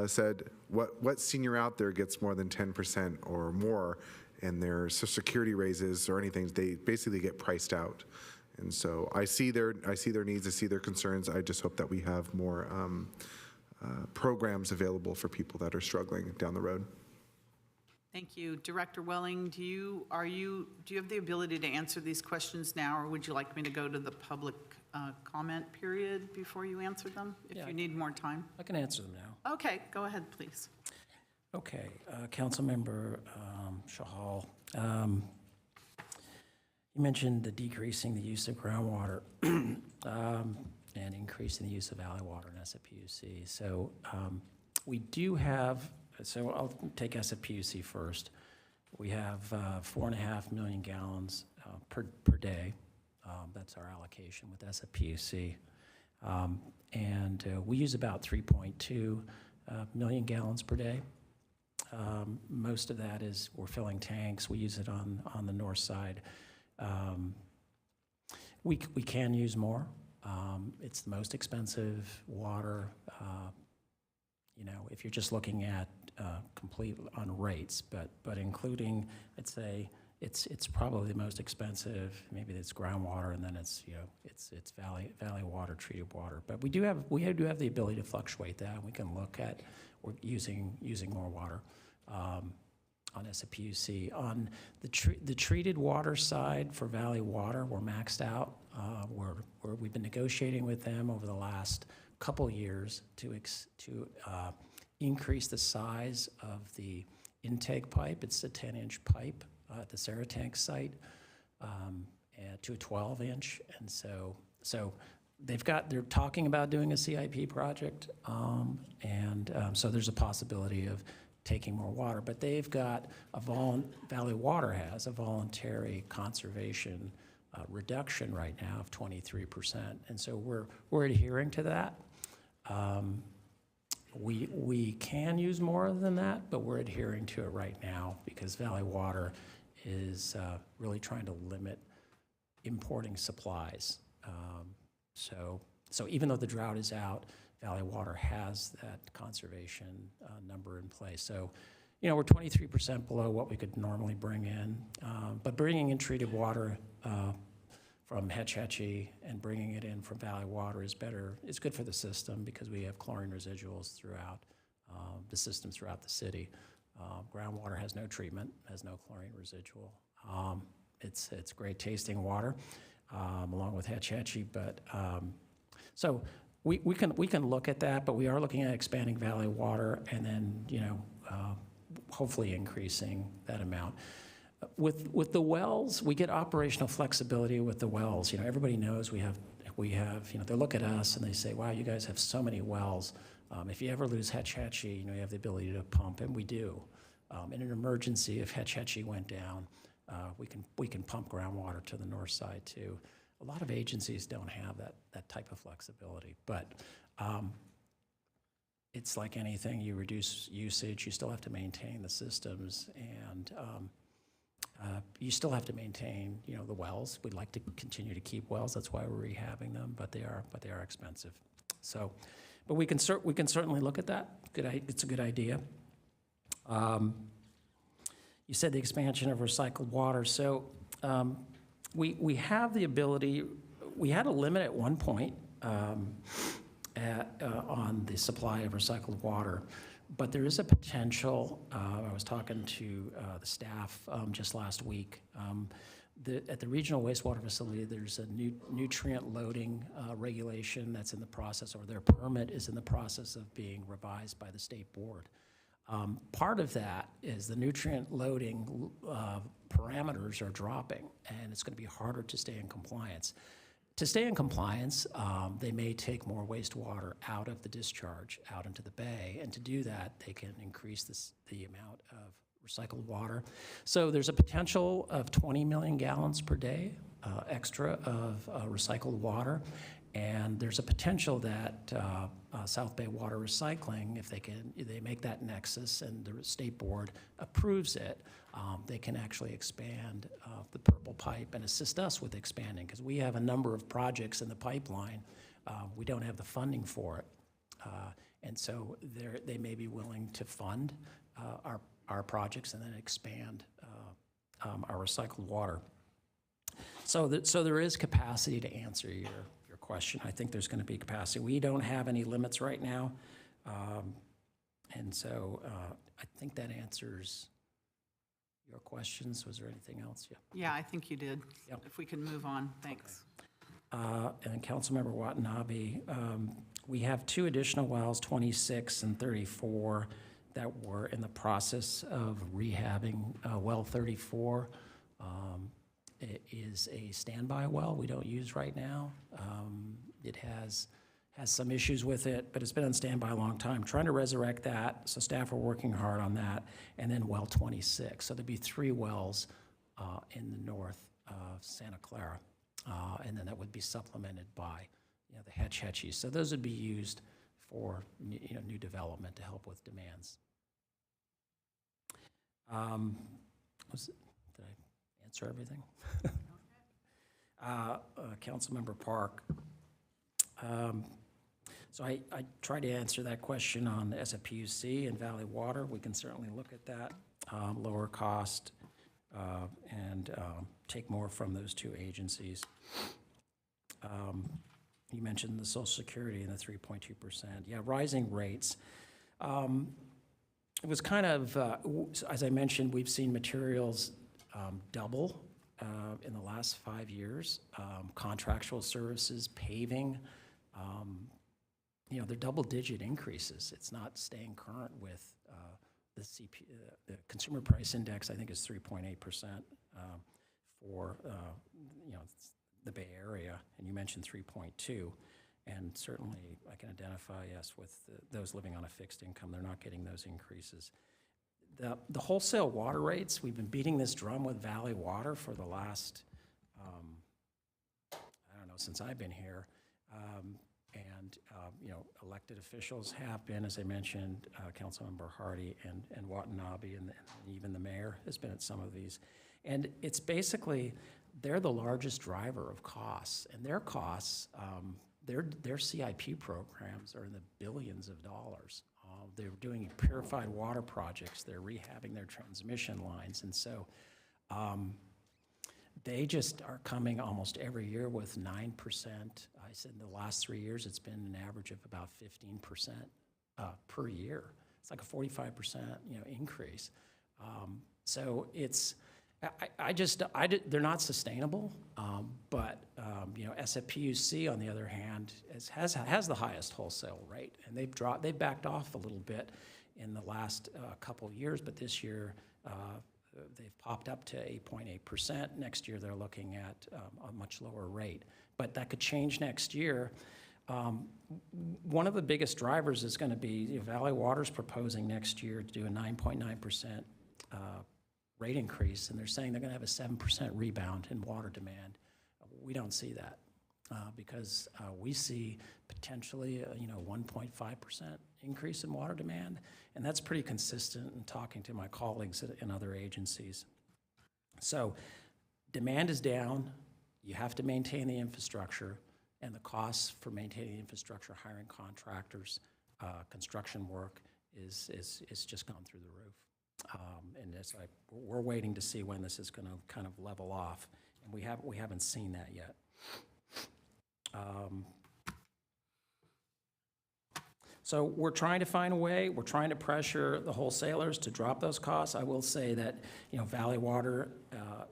said, what senior out there gets more than 10% or more in their Social Security raises or anything? They basically get priced out. And so I see their needs, I see their concerns. I just hope that we have more programs available for people that are struggling down the road. Thank you. Director Welling, do you have the ability to answer these questions now, or would you like me to go to the public comment period before you answer them, if you need more time? I can answer them now. Okay, go ahead, please. Okay, Councilmember Shahal, you mentioned the decreasing the use of groundwater and increasing the use of valley water in SFPUC. So we do have, so I'll take SFPUC first. We have 4.5 million gallons per day. That's our allocation with SFPUC. And we use about 3.2 million gallons per day. Most of that is we're filling tanks. We use it on the north side. We can use more. It's the most expensive water. If you're just looking at complete on rates, but including, I'd say it's probably the most expensive. Maybe it's groundwater, and then it's valley water, treated water. But we do have the ability to fluctuate that. We can look at using more water. On SFPUC. On the treated water side for Valley Water, we're maxed out. We've been negotiating with them over the last couple years to increase the size of the intake pipe. It's a 10-inch pipe at the Saratank site to a 12-inch, and so they're talking about doing a CIP project, so there's a possibility of taking more water, but they've got Valley Water has a voluntary conservation reduction right now of 23%, and so we're adhering to that. We can use more than that, but we're adhering to it right now because Valley Water is really trying to limit importing supplies. So So even though the drought is out, Valley Water has that conservation number in place. So, we're 23% below what we could normally bring in, but bringing in treated water from Hetch Hetchy and bringing it in from Valley Water is better. It's good for the system because we have chlorine residuals throughout the system throughout the city. Groundwater has no treatment, has no chlorine residual. It's great tasting water, along with Hetch Hetchy, but so we can look at that, but we are looking at expanding Valley Water and then hopefully increasing that amount. With the wells, we get operational flexibility with the wells. Everybody knows we have. They look at us and they say, "Wow, you guys have so many wells. If you ever lose Hetch Hetchy, you have the ability to pump," and we do. In an emergency, if Hetch Hetchy went down, we can pump groundwater to the north side too. A lot of agencies don't have that type of flexibility, but it's like anything. You reduce usage, you still have to maintain the systems, and you still have to maintain, the wells. We'd like to continue to keep wells. That's why we're rehabbing them, but they are expensive. So, but we can certainly look at that. It's a good idea. You said the expansion of recycled water. So we have the ability. We had a limit at one point on the supply of recycled water. But there is a potential. I was talking to the staff just last week. At the regional wastewater facility, there's a nutrient loading regulation that's in the process, or their permit is in the process of being revised by the state board. Part of that is the nutrient loading parameters are dropping, and it's going to be harder to stay in compliance. To stay in compliance, they may take more wastewater out of the discharge, out into the bay, and to do that, they can increase the amount of recycled water. So there's a potential of 20 million gallons per day extra of recycled water, and there's a potential that South Bay Water Recycling, if they make that nexus and the state board approves it, they can actually expand the purple pipe and assist us with expanding, because we have a number of projects in the pipeline. We don't have the funding for it. And so they may be willing to fund our projects and then expand our recycled water. So there is capacity to answer your question. I think there's going to be capacity. We don't have any limits right now. And so I think that answers your questions. Was there anything else? Yeah, I think you did. Yep. If we can move on, thanks. And then Councilmember Watanabe, we have two additional wells, 26 and 34, that were in the process of rehabbing. Well 34 it is a standby well we don't use right now. It has some issues with it, but it's been on standby a long time. Trying to resurrect that, so staff are working hard on that. And then well 26. So there'd be 3 wells in the north of Santa Clara. And then that would be supplemented by the Hetch Hetchies. So those would be used for new development to help with demands. Did I answer everything? Councilmember Park. So I tried to answer that question on as a PUC and Valley Water. We can certainly look at that, lower cost, and take more from those 2 agencies. You mentioned the Social Security and the 3.2%. Yeah, rising rates. It was kind of, as I mentioned, we've seen materials double in the last 5 years. Contractual services, paving, they're double-digit increases. It's not staying current with the consumer price index. I think is 3.8% for the Bay Area, and you mentioned 3.2. And certainly, I can identify, yes, with those living on a fixed income, they're not getting those increases. The wholesale water rates, we've been beating this drum with Valley Water for the last, I don't know, since I've been here. Elected officials have been, as I mentioned, Councilmember Hardy and Watanabe, and even the mayor has been at some of these. And it's basically, they're the largest driver of costs, and their costs, their CIP programs are in the billions of dollars. They're doing purified water projects. They're rehabbing their transmission lines. And so they just are coming almost every year with 9%. I said in the last 3 years, it's been an average of about 15% per year. It's like a 45% increase. So it's, they're not sustainable, but SFPUC, on the other hand, has the highest wholesale rate, and they've backed off a little bit in the last couple of years, but this year they've popped up to 8.8%. Next year they're looking at a much lower rate, but that could change next year. One of the biggest drivers is going to be Valley Water's proposing next year to do a 9.9% rate increase, and they're saying they're going to have a 7% rebound in water demand. We don't see that because we see potentially a 1.5% increase in water demand, and that's pretty consistent in talking to my colleagues in other agencies. So demand is down. You have to maintain the infrastructure, and the costs for maintaining the infrastructure, hiring contractors, construction work is just gone through the roof. And we're waiting to see when this is going to kind of level off, and we haven't seen that yet. So we're trying to find a way. We're trying to pressure the wholesalers to drop those costs. I will say that Valley Water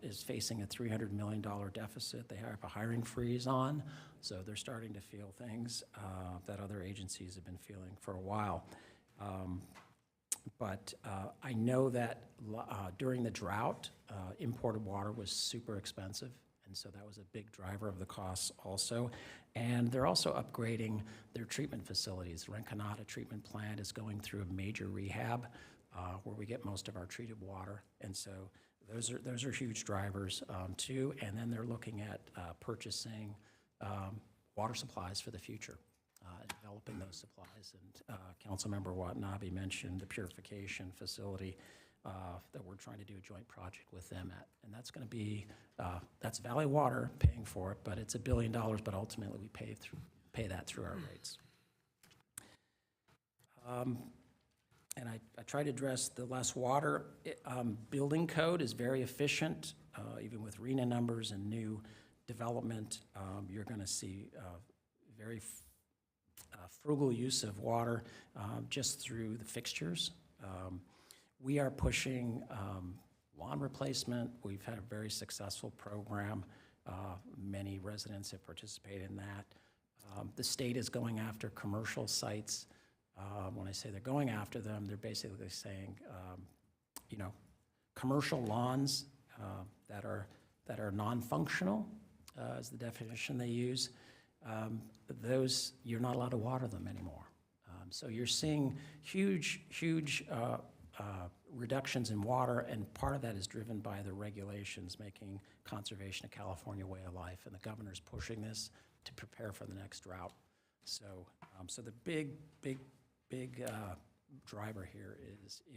is facing a $300 million deficit. They have a hiring freeze on, so they're starting to feel things that other agencies have been feeling for a while. But I know that during the drought, imported water was super expensive, and so that was a big driver of the costs also. And they're also upgrading their treatment facilities. Rencanata treatment plant is going through a major rehab where we get most of our treated water, and so those are huge drivers too. And then they're looking at purchasing water supplies for the future. Developing those supplies, and Councilmember Watanabe mentioned the purification facility that we're trying to do a joint project with them at, and that's going to be that's Valley Water paying for it, but it's $1 billion, but ultimately we pay that through our rates. And I try to address the less water. Building code is very efficient, even with RENA numbers and new development. You're going to see very frugal use of water just through the fixtures. We are pushing lawn replacement. We've had a very successful program. Many residents have participated in that. The state is going after commercial sites. When I say they're going after them, they're basically saying, commercial lawns that are non-functional is the definition they use. Those, you're not allowed to water them anymore. So you're seeing huge reductions in water, and part of that is driven by the regulations making conservation a California way of life, and the governor's pushing this to prepare for the next drought. So, so the big driver here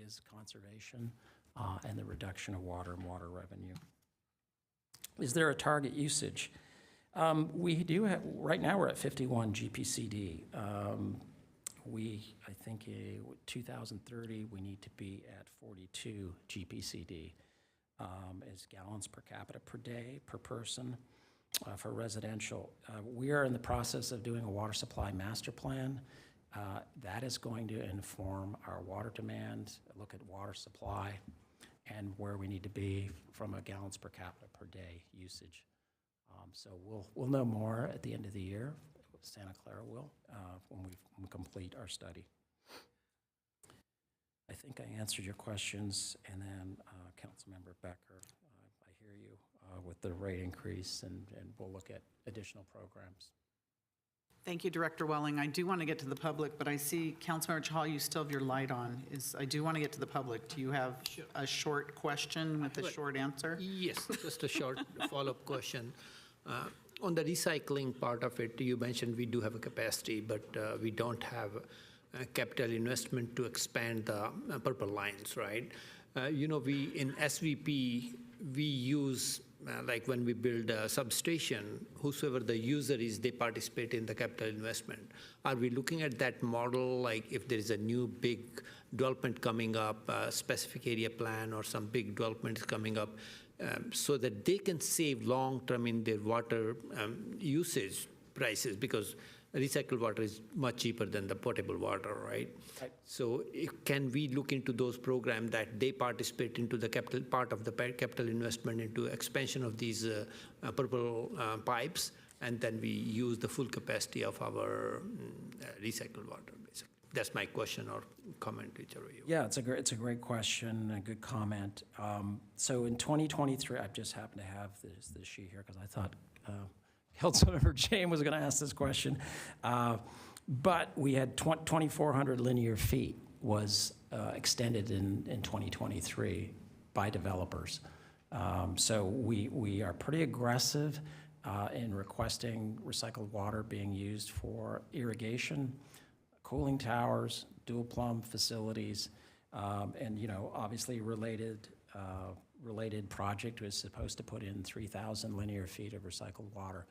is conservation and the reduction of water and water revenue. Is there a target usage? We do have, right now we're at 51 GPCD. I think 2030, we need to be at 42 GPCD as gallons per capita per day, per person for residential. We are in the process of doing a water supply master plan. That is going to inform our water demand, look at water supply, and where we need to be from a gallons per capita per day usage. So we'll know more at the end of the year. Santa Clara will when we complete our study. I think I answered your questions, and then Councilmember Becker, I hear you with the rate increase, and we'll look at additional programs. Thank you, Director Welling. I do want to get to the public, but I see, Councilmember Chahal, you still have your light on. I do want to get to the public. Do you have a short question with a short answer? Yes, just a short follow-up question. On the recycling part of it, you mentioned we do have a capacity, but we don't have capital investment to expand the purple lines, right? We in SVP, we use like when we build a substation, whosoever the user is, they participate in the capital investment. Are we looking at that model, like if there is a new big development coming up, a specific area plan or some big development is coming up, so that they can save long-term in their water usage prices, because recycled water is much cheaper than the potable water, right? So can we look into those programs that they participate into the capital, part of the capital investment into expansion of these purple pipes, and then we use the full capacity of our recycled water, basically? That's my question or comment, whichever you. Yeah, it's a great question, a good comment. So in 2023, I just happen to have this sheet here because I thought Councilmember Jane was going to ask this question. But we had 2,400 linear feet was extended in 2023 by developers. So we are pretty aggressive in requesting recycled water being used for irrigation, cooling towers, dual plumb facilities, and obviously related project was supposed to put in 3,000 linear feet of recycled water.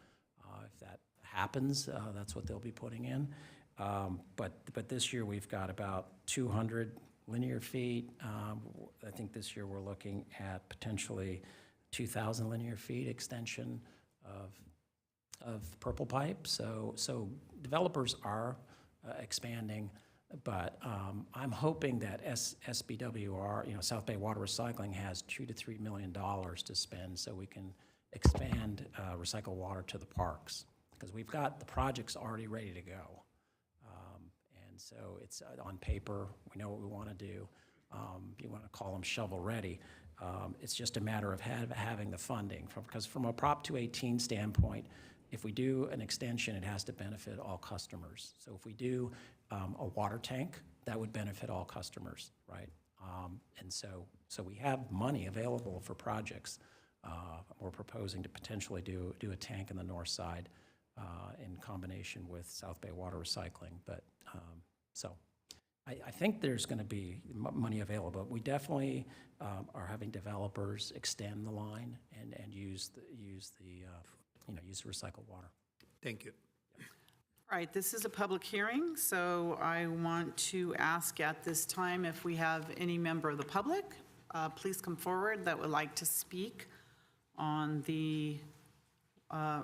If that happens, that's what they'll be putting in. But this year we've got about 200 linear feet. I think this year we're looking at potentially 2,000 linear feet extension of purple pipe. So developers are expanding, but I'm hoping that SBWR, South Bay Water Recycling, has $2 to $3 million to spend so we can expand recycled water to the parks, because we've got the projects already ready to go. And so it's on paper, we know what we want to do. You want to call them shovel ready. It's just a matter of having the funding, because from a Prop 218 standpoint, if we do an extension, it has to benefit all customers. So if we do a water tank, that would benefit all customers, right? And so we have money available for projects. We're proposing to potentially do a tank in the north side in combination with South Bay Water Recycling. But so I think there's going to be money available. We definitely are having developers extend the line and use the recycled water. Thank you. All right, this is a public hearing, so I want to ask at this time if we have any member of the public, please come forward, that would like to speak on the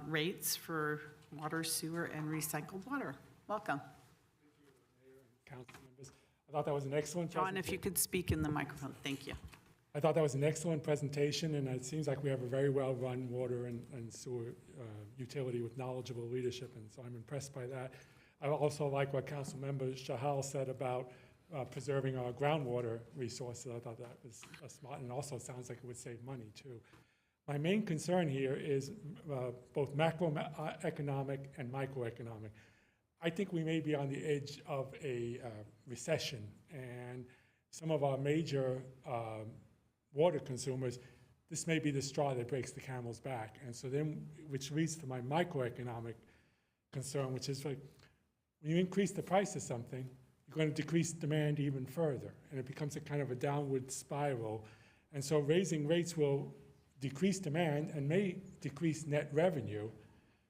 rates for water, sewer, and recycled water. Welcome. Council members. I thought that was an excellent presentation. John, if you could speak in the microphone, thank you. I thought that was an excellent presentation, and it seems like we have a very well-run water and sewer utility with knowledgeable leadership, and so I'm impressed by that. I also like what Councilmember Shahal said about preserving our groundwater resources. I thought that was smart, and also sounds like it would save money, too. My main concern here is both macroeconomic and microeconomic. I think we may be on the edge of a recession, and some of our major water consumers, this may be the straw that breaks the camel's back. And so then, which leads to my microeconomic concern, which is like, when you increase the price of something, you're going to decrease demand even further, and it becomes a kind of a downward spiral. And so raising rates will decrease demand and may decrease net revenue,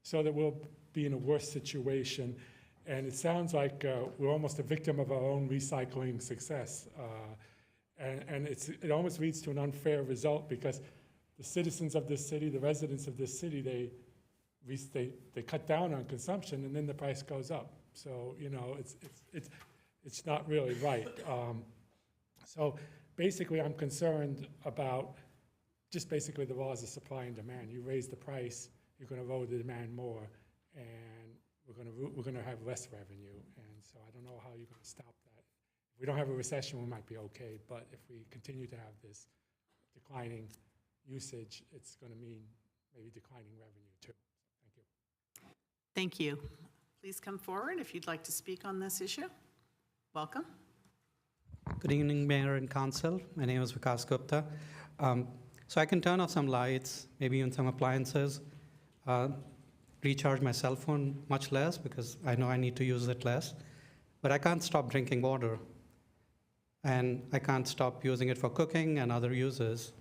so that we'll be in a worse situation. And it sounds like we're almost a victim of our own recycling success. And it almost leads to an unfair result, because the citizens of this city, the residents of this city, they cut down on consumption, and then the price goes up. So it's not really right. So basically, I'm concerned about just basically the laws of supply and demand. You raise the price, you're going to lower the demand more, and we're going to have less revenue. And so I don't know how you're going to stop that. If we don't have a recession, we might be okay, but if we continue to have this declining usage, it's going to mean maybe declining revenue too. Thank you. Thank you. Please come forward if you'd like to speak on this issue. Welcome. Good evening, Mayor and Council. My name is Vikas Gupta. So I can turn off some lights, maybe even some appliances, recharge my cell phone much less because I know I need to use it less, but I can't stop drinking water. And I can't stop using it for cooking and other uses.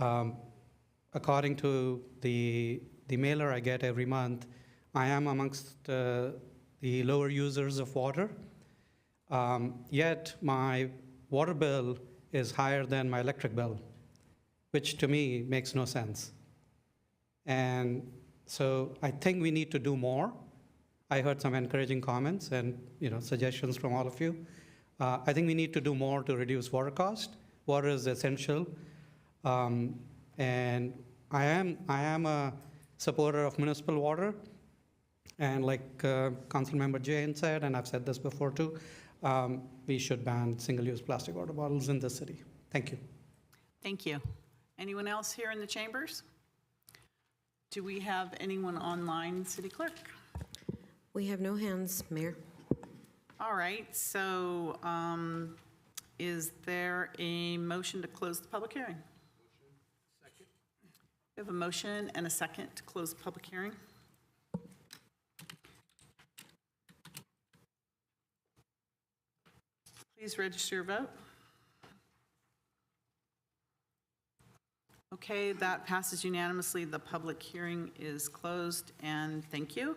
A according to the mailer I get every month, I am amongst the lower users of water. Yet my water bill is higher than my electric bill, which to me makes no sense. And so I think we need to do more. I heard some encouraging comments and suggestions from all of you. I think we need to do more to reduce water cost. Water is essential. And I am a supporter of municipal water. And like Councilmember Jane said, and I've said this before too, we should ban single-use plastic water bottles in the city. Thank you. Thank you. Anyone else here in the chambers? Do we have anyone online, City Clerk? We have no hands, Mayor. All right, so is there a motion to close the public hearing? Second. We have a motion and a second to close the public hearing. Please register your vote. Okay, that passes unanimously. The public hearing is closed, and thank you.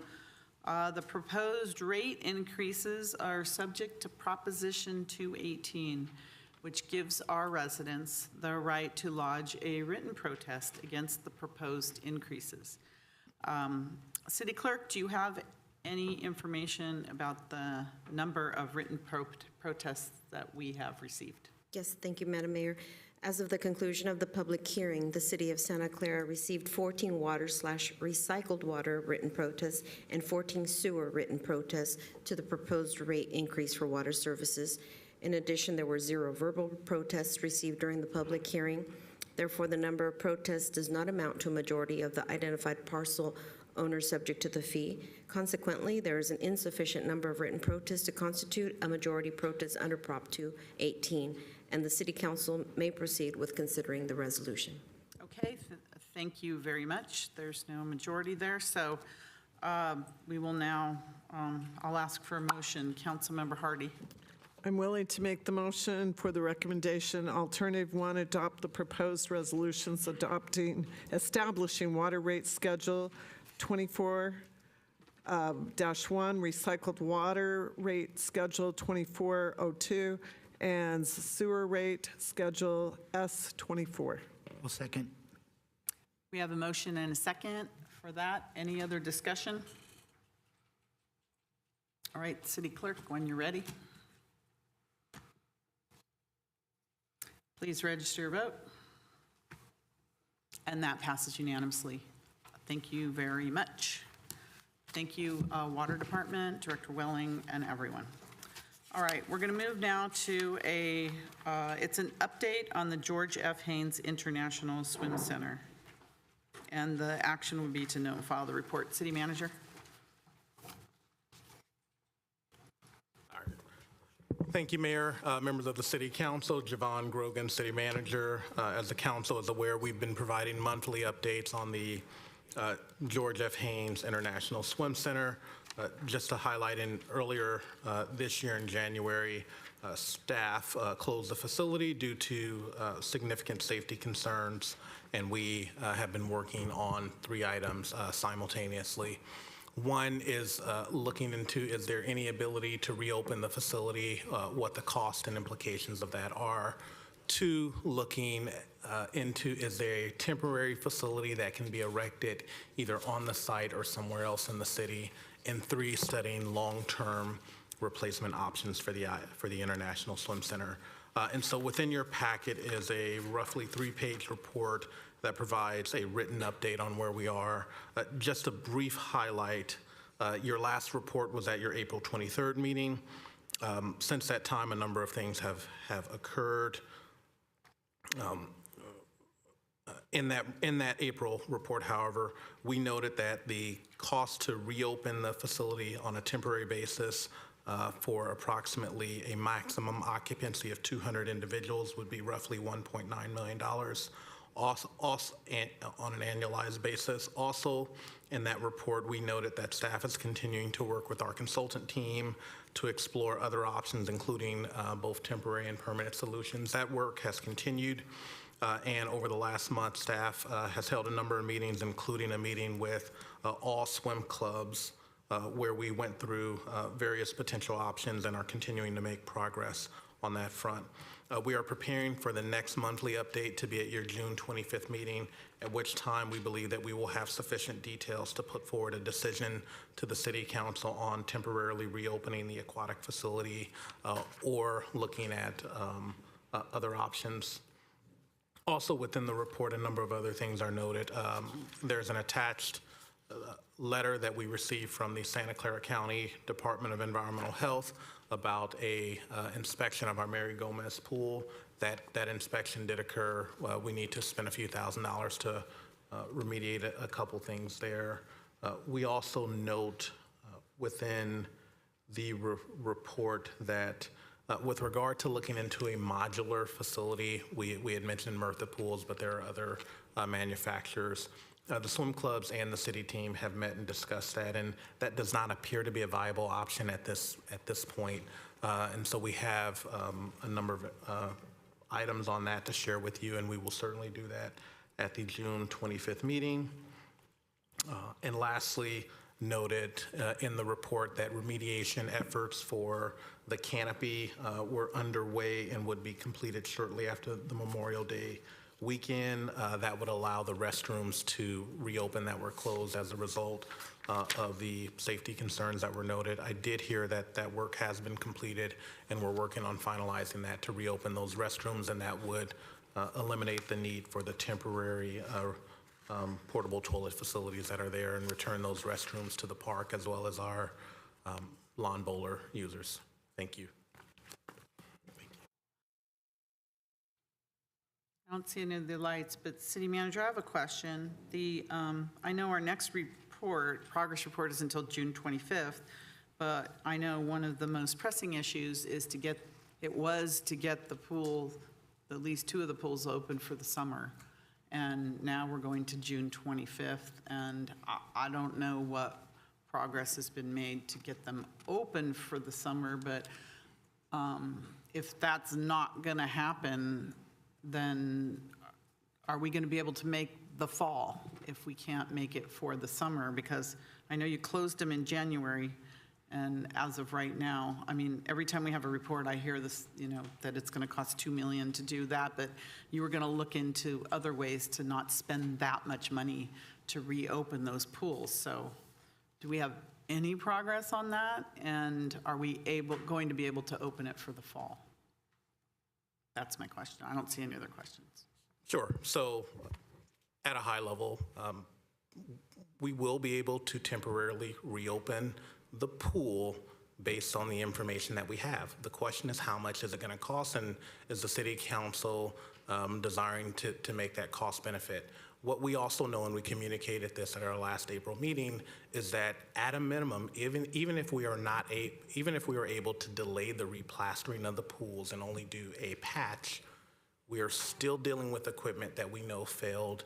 The proposed rate increases are subject to Proposition 218, which gives our residents the right to lodge a written protest against the proposed increases. City Clerk, do you have any information about the number of written protests that we have received? Yes, thank you, Madam Mayor. As of the conclusion of the public hearing, the City of Santa Clara received 14 water/recycled water written protests and 14 sewer written protests to the proposed rate increase for water services. In addition, there were 0 verbal protests received during the public hearing. Therefore, the number of protests does not amount to a majority of the identified parcel owners subject to the fee. Consequently, there is an insufficient number of written protests to constitute a majority protest under Prop 218, and the City Council may proceed with considering the resolution. Okay, thank you very much. There's no majority there, so we will now, I'll ask for a motion. Councilmember Hardy. I'm willing to make the motion for the recommendation. Alternative 1, adopt the proposed resolutions establishing water rate schedule 24-1, recycled water rate schedule 2402, and sewer rate schedule S24. I'll second. We have a motion and a second for that. Any other discussion? All right, City Clerk, when you're ready. Please register your vote. And that passes unanimously. Thank you very much. Thank you, Water Department, Director Welling, and everyone. All right, we're going to move now to it's an update on the George F. Haynes International Swim Center. And the action would be to note and file the report. City Manager. Thank you, Mayor. Members of the City Council, Javon Grogan, City Manager. As the Council is aware, we've been providing monthly updates on the George F. Haynes International Swim Center. Just to highlight, earlier this year in January, staff closed the facility due to significant safety concerns, and we have been working on 3 items simultaneously. One is looking into, is there any ability to reopen the facility, what the cost and implications of that are. 2, looking into, is there a temporary facility that can be erected either on the site or somewhere else in the city. And 3, studying long-term replacement options for the International Swim Center. And so within your packet is a roughly 3-page report that provides a written update on where we are. Just a brief highlight, your last report was at your April 23rd meeting. Since that time, a number of things have occurred. In that April report, however, we noted that the cost to reopen the facility on a temporary basis for approximately a maximum occupancy of 200 individuals would be roughly $1.9 million. Also, on an annualized basis. Also, in that report, we noted that staff is continuing to work with our consultant team to explore other options, including both temporary and permanent solutions. That work has continued. And over the last month, staff has held a number of meetings, including a meeting with all swim clubs, where we went through various potential options and are continuing to make progress on that front. We are preparing for the next monthly update to be at your June 25th meeting, at which time we believe that we will have sufficient details to put forward a decision to the City Council on temporarily reopening the aquatic facility or looking at other options. Also within the report, a number of other things are noted. There's an attached letter that we received from the Santa Clara County Department of Environmental Health about a inspection of our Mary Gomez pool. That inspection did occur. We need to spend a few $1,000s to remediate a couple things there. We also note within the report that with regard to looking into a modular facility, we had mentioned Murtha Pools, but there are other manufacturers. The swim clubs and the city team have met and discussed that, and that does not appear to be a viable option at this point. And so we have a number of items on that to share with you, and we will certainly do that at the June 25th meeting. And lastly, noted in the report that remediation efforts for the canopy were underway and would be completed shortly after the Memorial Day weekend. That would allow the restrooms to reopen that were closed as a result of the safety concerns that were noted. I did hear that that work has been completed, and we're working on finalizing that to reopen those restrooms, and that would eliminate the need for the temporary portable toilet facilities that are there and return those restrooms to the park as well as our lawn bowler users. Thank you. I don't see any of the lights, but City Manager, I have a question. I know our next progress report is until June 25th, but I know one of the most pressing issues is to get the pool, at least 2 of the pools open for the summer. And now we're going to June 25th, and I don't know what progress has been made to get them open for the summer, but if that's not going to happen, then are we going to be able to make the fall if we can't make it for the summer? Because I know you closed them in January, and as of right now, I mean, every time we have a report, I hear this, that it's going to cost $2 million to do that, but you were going to look into other ways to not spend that much money to reopen those pools. So do we have any progress on that? And are we going to be able to open it for the fall? That's my question. I don't see any other questions. Sure. So at a high level, we will be able to temporarily reopen the pool based on the information that we have. The question is, how much is it going to cost, and is the City Council desiring to make that cost benefit? What we also know, and we communicated this at our last April meeting, is that at a minimum, even if we are able to delay the replastering of the pools and only do a patch, we are still dealing with equipment that we know failed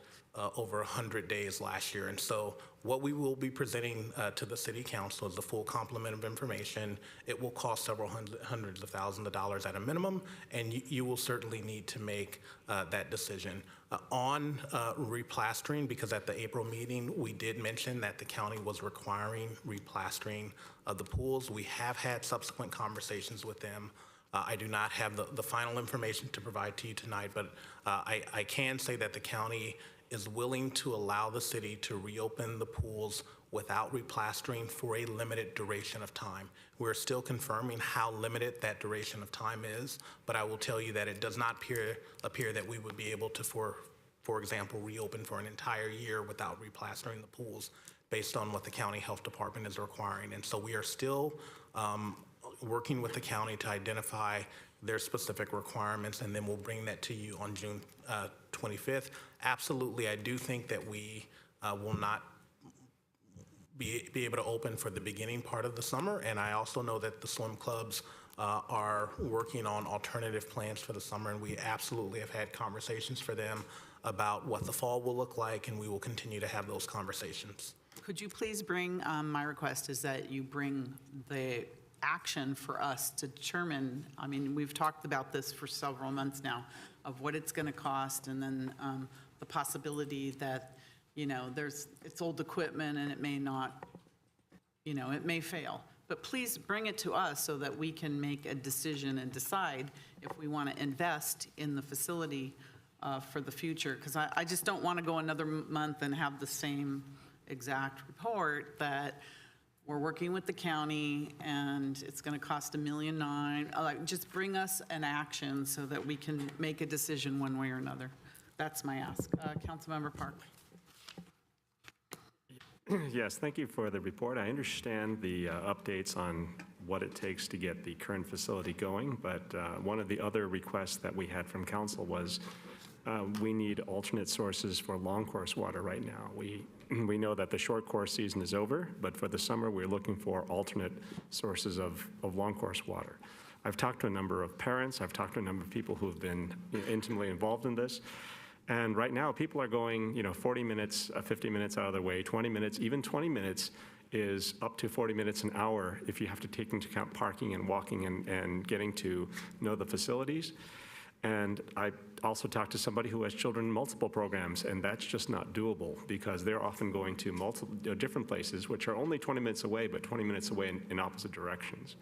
over 100 days last year. And so what we will be presenting to the City Council is the full complement of information. It will cost several hundreds of thousands of dollars at a minimum, and you will certainly need to make that decision. On replastering, because at the April meeting, we did mention that the county was requiring replastering of the pools. We have had subsequent conversations with them. I do not have the final information to provide to you tonight, but I can say that the county is willing to allow the city to reopen the pools without replastering for a limited duration of time. We're still confirming how limited that duration of time is, but I will tell you that it does not appear that we would be able to, for example, reopen for an entire year without replastering the pools based on what the county health department is requiring. And so we are still working with the county to identify their specific requirements, and then we'll bring that to you on June 25th. Absolutely, I do think that we will not be able to open for the beginning part of the summer, and I also know that the swim clubs are working on alternative plans for the summer, and we absolutely have had conversations for them about what the fall will look like, and we will continue to have those conversations. Could you please bring, my request is that you bring the action for us to determine, I mean, we've talked about this for several months now, of what it's going to cost, and then the possibility that, it's old equipment and it may not, it may fail. But please bring it to us so that we can make a decision and decide if we want to invest in the facility for the future. Because I just don't want to go another month and have the same exact report that we're working with the county and it's going to cost $1.9 million. Like, just bring us an action so that we can make a decision one way or another. That's my ask. Councilmember Park. Yes, thank you for the report. I understand the updates on what it takes to get the current facility going, but one of the other requests that we had from council was we need alternate sources for long course water right now. We know that the short course season is over, but for the summer, we're looking for alternate sources of long course water. I've talked to a number of parents. I've talked to a number of people who have been intimately involved in this. And right now, people are going, 40 minutes, 50 minutes out of their way, 20 minutes, even 20 minutes is up to 40 minutes an hour if you have to take into account parking and walking and getting to know the facilities. And I also talked to somebody who has children in multiple programs, and that's just not doable because they're often going to multiple different places, which are only 20 minutes away, but 20 minutes away in opposite directions.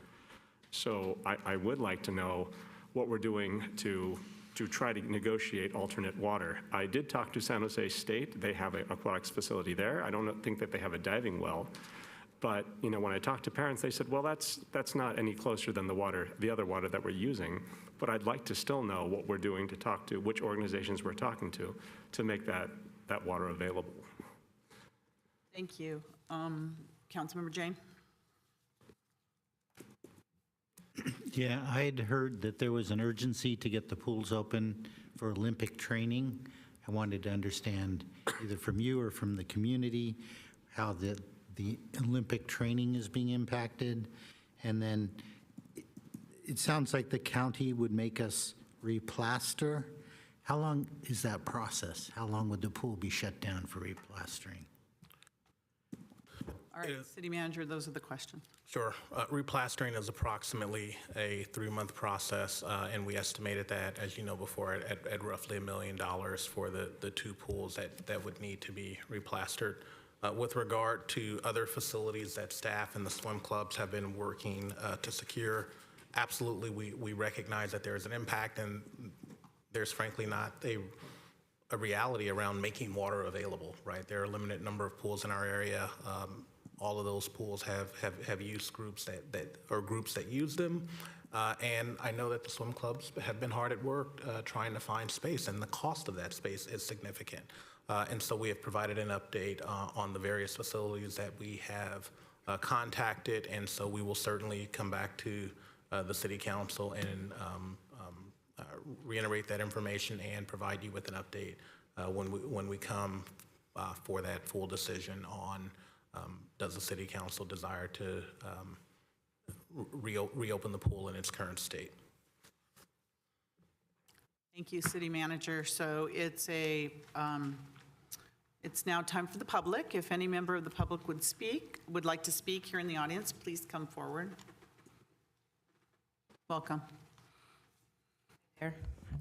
So I would like to know what we're doing to try to negotiate alternate water. I did talk to San Jose State. They have an aquatics facility there. I don't think that they have a diving well. But when I talked to parents, they said, well, that's not any closer than the other water that we're using. But I'd like to still know what we're doing to talk to, which organizations we're talking to make that water available. Thank you. Councilmember Jane? Yeah, I had heard that there was an urgency to get the pools open for Olympic training. I wanted to understand either from you or from the community how the Olympic training is being impacted. And then it sounds like the county would make us replaster. How long is that process? How long would the pool be shut down for replastering? All right, City Manager, those are the questions. Sure. Replastering is approximately a 3-month process, and we estimated that, as you know before, at roughly $1 million for the 2 pools that would need to be replastered. With regard to other facilities that staff and the swim clubs have been working to secure, absolutely we recognize that there is an impact, and there's frankly not a reality around making water available, right? There are a limited number of pools in our area. All of those pools have use groups that use them. And I know that the swim clubs have been hard at work trying to find space, and the cost of that space is significant. And so we have provided an update on the various facilities that we have contacted, and so we will certainly come back to the City Council and reiterate that information and provide you with an update when we come for that full decision on does the City Council desire to reopen the pool in its current state. Thank you, City Manager. So it's now time for the public. If any member of the public would like to speak here in the audience, please come forward. Welcome.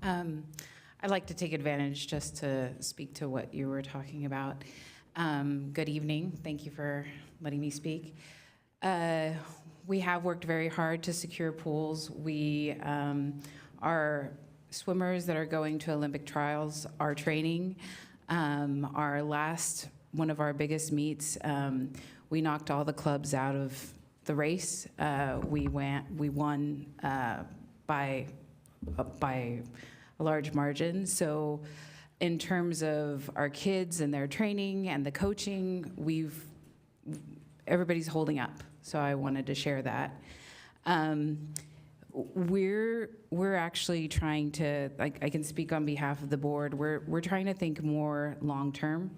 I'd like to take advantage just to speak to what you were talking about. Good evening. Thank you for letting me speak. We have worked very hard to secure pools. We are swimmers that are going to Olympic trials are training. Our last, one of our biggest meets, we knocked all the clubs out of the race. We won by a large margin. So in terms of our kids and their training and the coaching, everybody's holding up. So I wanted to share that. We're actually trying to, I can speak on behalf of the board, we're trying to think more long-term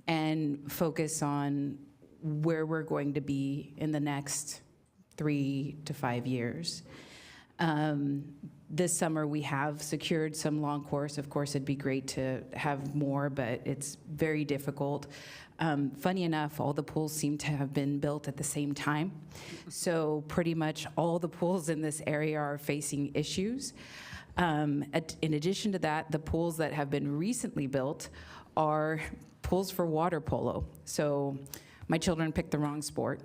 and focus on where we're going to be in the next 3 to 5 years. This summer we have secured some long course. Of course, it'd be great to have more, but it's very difficult. Funny enough, all the pools seem to have been built at the same time. So pretty much all the pools in this area are facing issues. In addition to that, the pools that have been recently built are pools for water polo. So my children picked the wrong sport.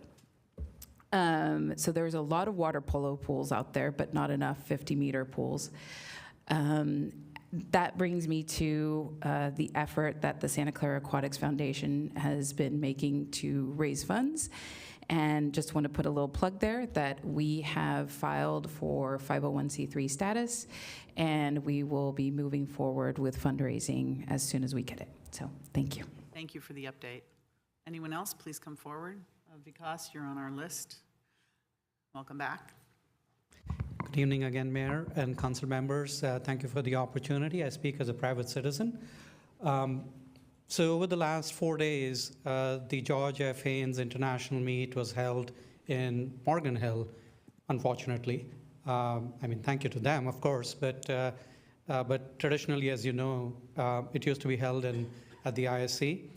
So there's a lot of water polo pools out there, but not enough 50-meter pools. That brings me to the effort that the Santa Clara Aquatics Foundation has been making to raise funds. And just want to put a little plug there that we have filed for 501c3 status, and we will be moving forward with fundraising as soon as we get it. So thank you. Thank you for the update. Anyone else, please come forward. Vikas, you're on our list. Welcome back. Good evening again, Mayor and council members. Thank you for the opportunity. I speak as a private citizen. So over the last 4 days, the George F. Haynes International Meet was held in Morgan Hill, unfortunately. I mean, thank you to them, of course, but traditionally, as you know, it used to be held at the ISC.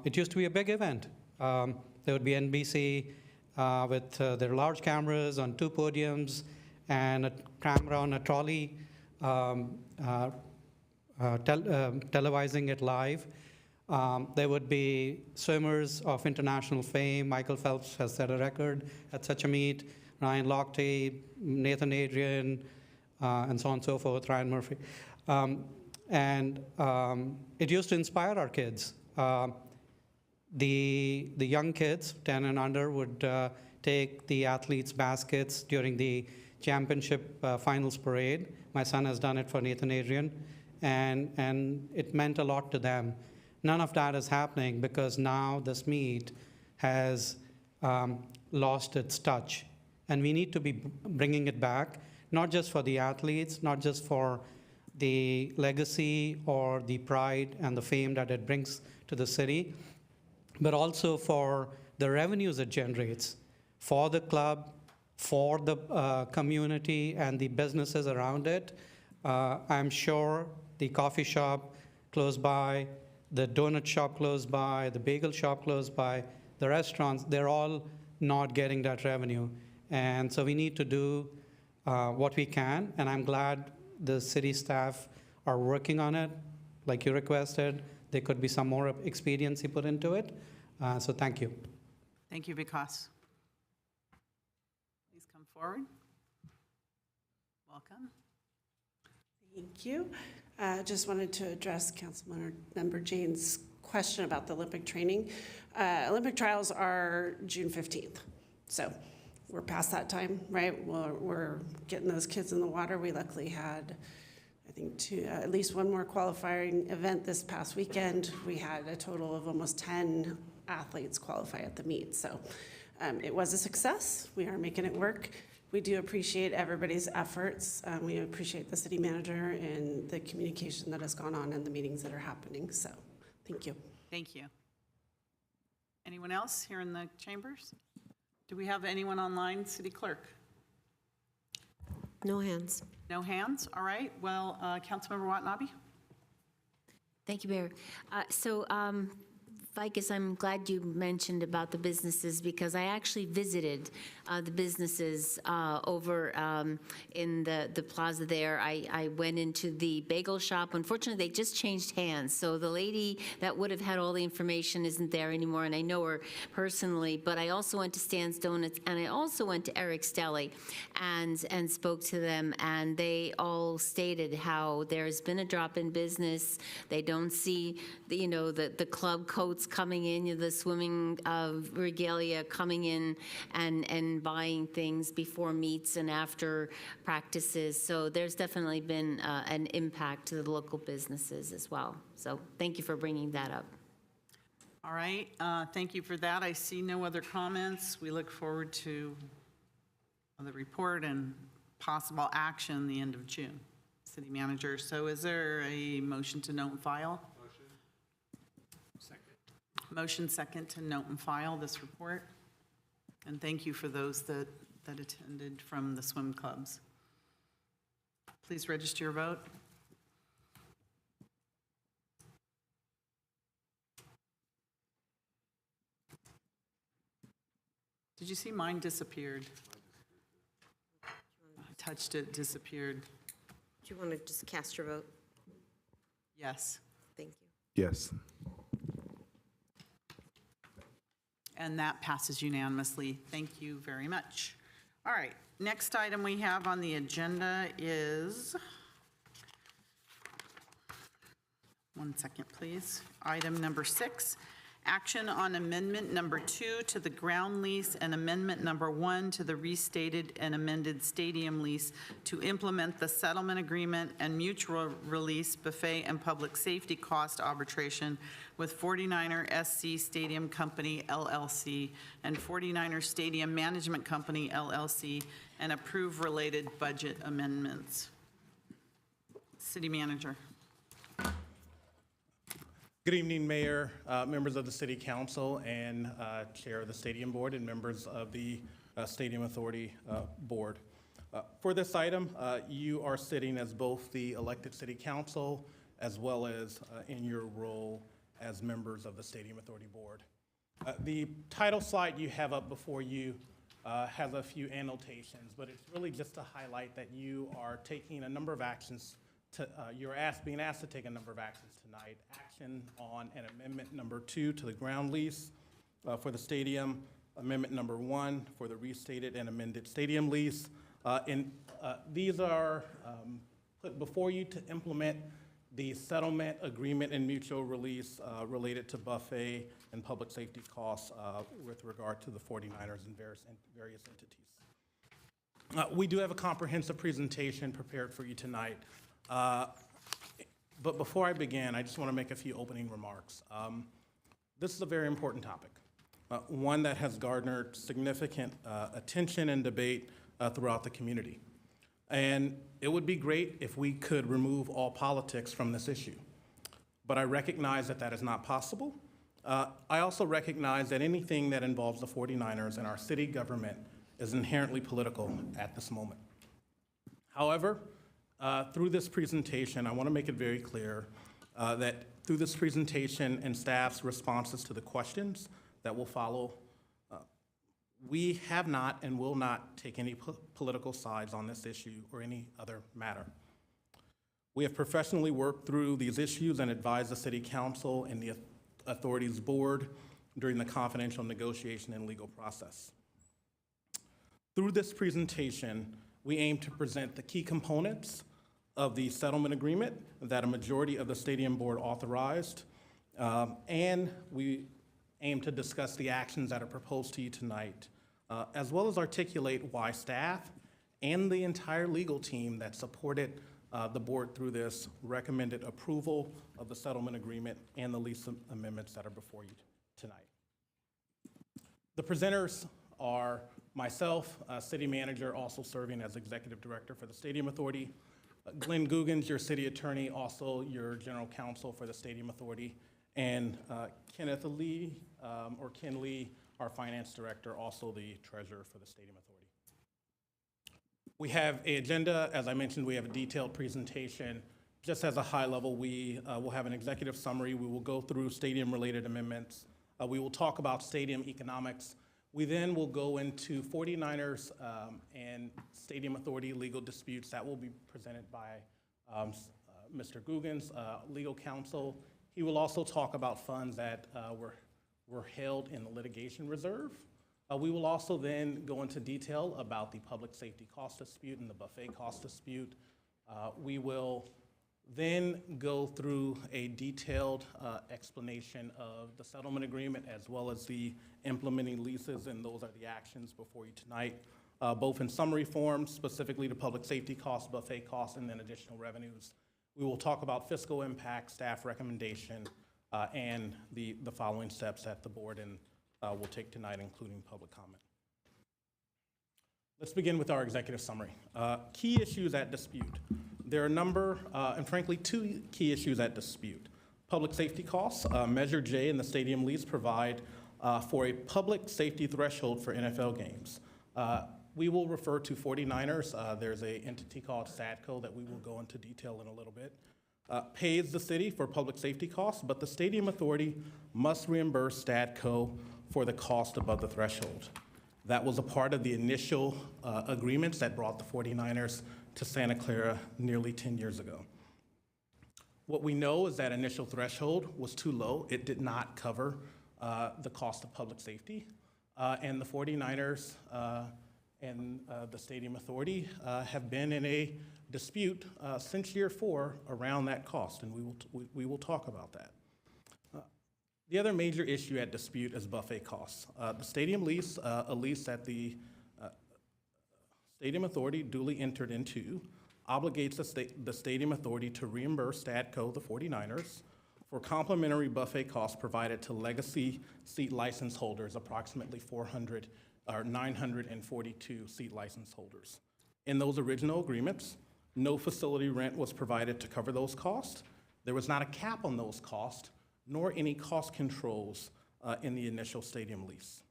It used to be a big event. There would be NBC with their large cameras on 2 podiums and a camera on a trolley televising it live. There would be swimmers of international fame. Michael Phelps has set a record at such a meet. Ryan Lochte, Nathan Adrian, and so on and so forth, Ryan Murphy. And it used to inspire our kids. The young kids, 10 and under, would take the athletes' baskets during the championship finals parade. My son has done it for Nathan Adrian, and it meant a lot to them. None of that is happening because now this meet has lost its touch. And we need to be bringing it back, not just for the athletes, not just for the legacy or the pride and the fame that it brings to the city, but also for the revenues it generates for the club, for the community and the businesses around it. I'm sure the coffee shop close by, the donut shop close by, the bagel shop close by, the restaurants, they're all not getting that revenue. And so we need to do what we can, and I'm glad the city staff are working on it. Like you requested, there could be some more expediency put into it. So thank you. Thank you, Vikas. Please come forward. Welcome. Thank you. Just wanted to address Councilmember Jane's question about the Olympic training. Olympic trials are June 15th. So we're past that time, right? We're getting those kids in the water. We luckily had, I think, at least one more qualifying event this past weekend. We had a total of almost 10 athletes qualify at the meet. So it was a success. We are making it work. We do appreciate everybody's efforts. We appreciate the city manager and the communication that has gone on and the meetings that are happening. So thank you. Thank you. Anyone else here in the chambers? Do we have anyone online, City Clerk? No hands. No hands? All right. Well, Councilmember Watanabe? Thank you, Mayor. Vikas, I'm glad you mentioned about the businesses because I actually visited the businesses over in the plaza there. I went into the bagel shop. Unfortunately, they just changed hands. So the lady that would have had all the information isn't there anymore, and I know her personally. But I also went to Stan's Donuts, and I also went to Eric's Deli and spoke to them, and they all stated how there's been a drop in business. They don't see the club coats coming in, the swimming regalia coming in and buying things before meets and after practices. So there's definitely been an impact to the local businesses as well. So thank you for bringing that up. All right. Thank you for that. I see no other comments. We look forward to the report and possible action the end of June. City Manager. So is there a motion to note and file? Motion second to note and file this report. And thank you for those that attended from the swim clubs. Please register your vote. Did you see mine disappeared? I touched it, disappeared. Do you want to just cast your vote? Yes. Thank you. Yes. And that passes unanimously. Thank you very much. All right, next item we have on the agenda is, one second, please. Item number 6, action on amendment number 2 to the ground lease and amendment number 1 to the restated and amended stadium lease to implement the settlement agreement and mutual release buffet and public safety cost arbitration with 49er SC Stadium Company LLC and 49er Stadium Management Company LLC, and approve related budget amendments. City Manager. Good evening, Mayor, members of the City Council, and Chair of the Stadium Board, and members of the Stadium Authority Board. For this item, you are sitting as both the elected City Council as well as in your role as members of the Stadium Authority Board. The title slide you have up before you has a few annotations, but it's really just to highlight that you are taking a number of actions. You're being asked to take a number of actions tonight. Action on an amendment number 2 to the ground lease for the stadium, amendment number 1 for the restated and amended stadium lease. These are put before you to implement the settlement agreement and mutual release related to buffet and public safety costs with regard to the 49ers and various entities. We do have a comprehensive presentation prepared for you tonight. But before I begin, I just want to make a few opening remarks. This is a very important topic, one that has garnered significant attention and debate throughout the community. And it would be great if we could remove all politics from this issue. But I recognize that that is not possible. I also recognize that anything that involves the 49ers and our city government is inherently political at this moment. However, through this presentation, I want to make it very clear that through this presentation and staff's responses to the questions that will follow, we have not and will not take any political sides on this issue or any other matter. We have professionally worked through these issues and advised the City Council and the Authorities Board during the confidential negotiation and legal process. Through this presentation, we aim to present the key components of the settlement agreement that a majority of the Stadium Board authorized, and we aim to discuss the actions that are proposed to you tonight, as well as articulate why staff and the entire legal team that supported the board through this recommended approval of the settlement agreement and the lease amendments that are before you tonight. The presenters are myself, City Manager, also serving as Executive Director for the Stadium Authority, Glenn Googans, your City Attorney, also your General Counsel for the Stadium Authority, and Kenneth Lee, or Ken Lee, our Finance Director, also the Treasurer for the Stadium Authority. We have an agenda. As I mentioned, we have a detailed presentation. Just as a high level, we will have an executive summary. We will go through stadium-related amendments. We will talk about stadium economics. We then will go into 49ers and Stadium Authority legal disputes. That will be presented by Mr. Googans, legal counsel. He will also talk about funds that were held in the litigation reserve. We will also then go into detail about the public safety cost dispute and the buffet cost dispute. We will then go through a detailed explanation of the settlement agreement as well as the implementing leases, and those are the actions before you tonight, both in summary form, specifically to public safety costs, buffet costs, and then additional revenues. We will talk about fiscal impact, staff recommendation, and the following steps that the board will take tonight, including public comment. Let's begin with our executive summary. Key issues at dispute. There are a number, and frankly, 2 key issues at dispute. Public safety costs. Measure J in the stadium lease provide for a public safety threshold for NFL games. We will refer to 49ers. There's an entity called SADCO that we will go into detail in a little bit. Pays the city for public safety costs, but the Stadium Authority must reimburse SADCO for the cost above the threshold. That was a part of the initial agreements that brought the 49ers to Santa Clara nearly 10 years ago. What we know is that initial threshold was too low. It did not cover the cost of public safety. And the 49ers and the Stadium Authority have been in a dispute since year 4 around that cost, and we will talk about that. The other major issue at dispute is buffet costs. The stadium lease, a lease that the Stadium Authority duly entered into, obligates the Stadium Authority to reimburse Stadco, the 49ers, for complimentary buffet costs provided to legacy seat license holders, approximately 942 seat license holders. In those original agreements, no facility rent was provided to cover those costs. There was not a cap on those costs, nor any cost controls in the initial stadium lease.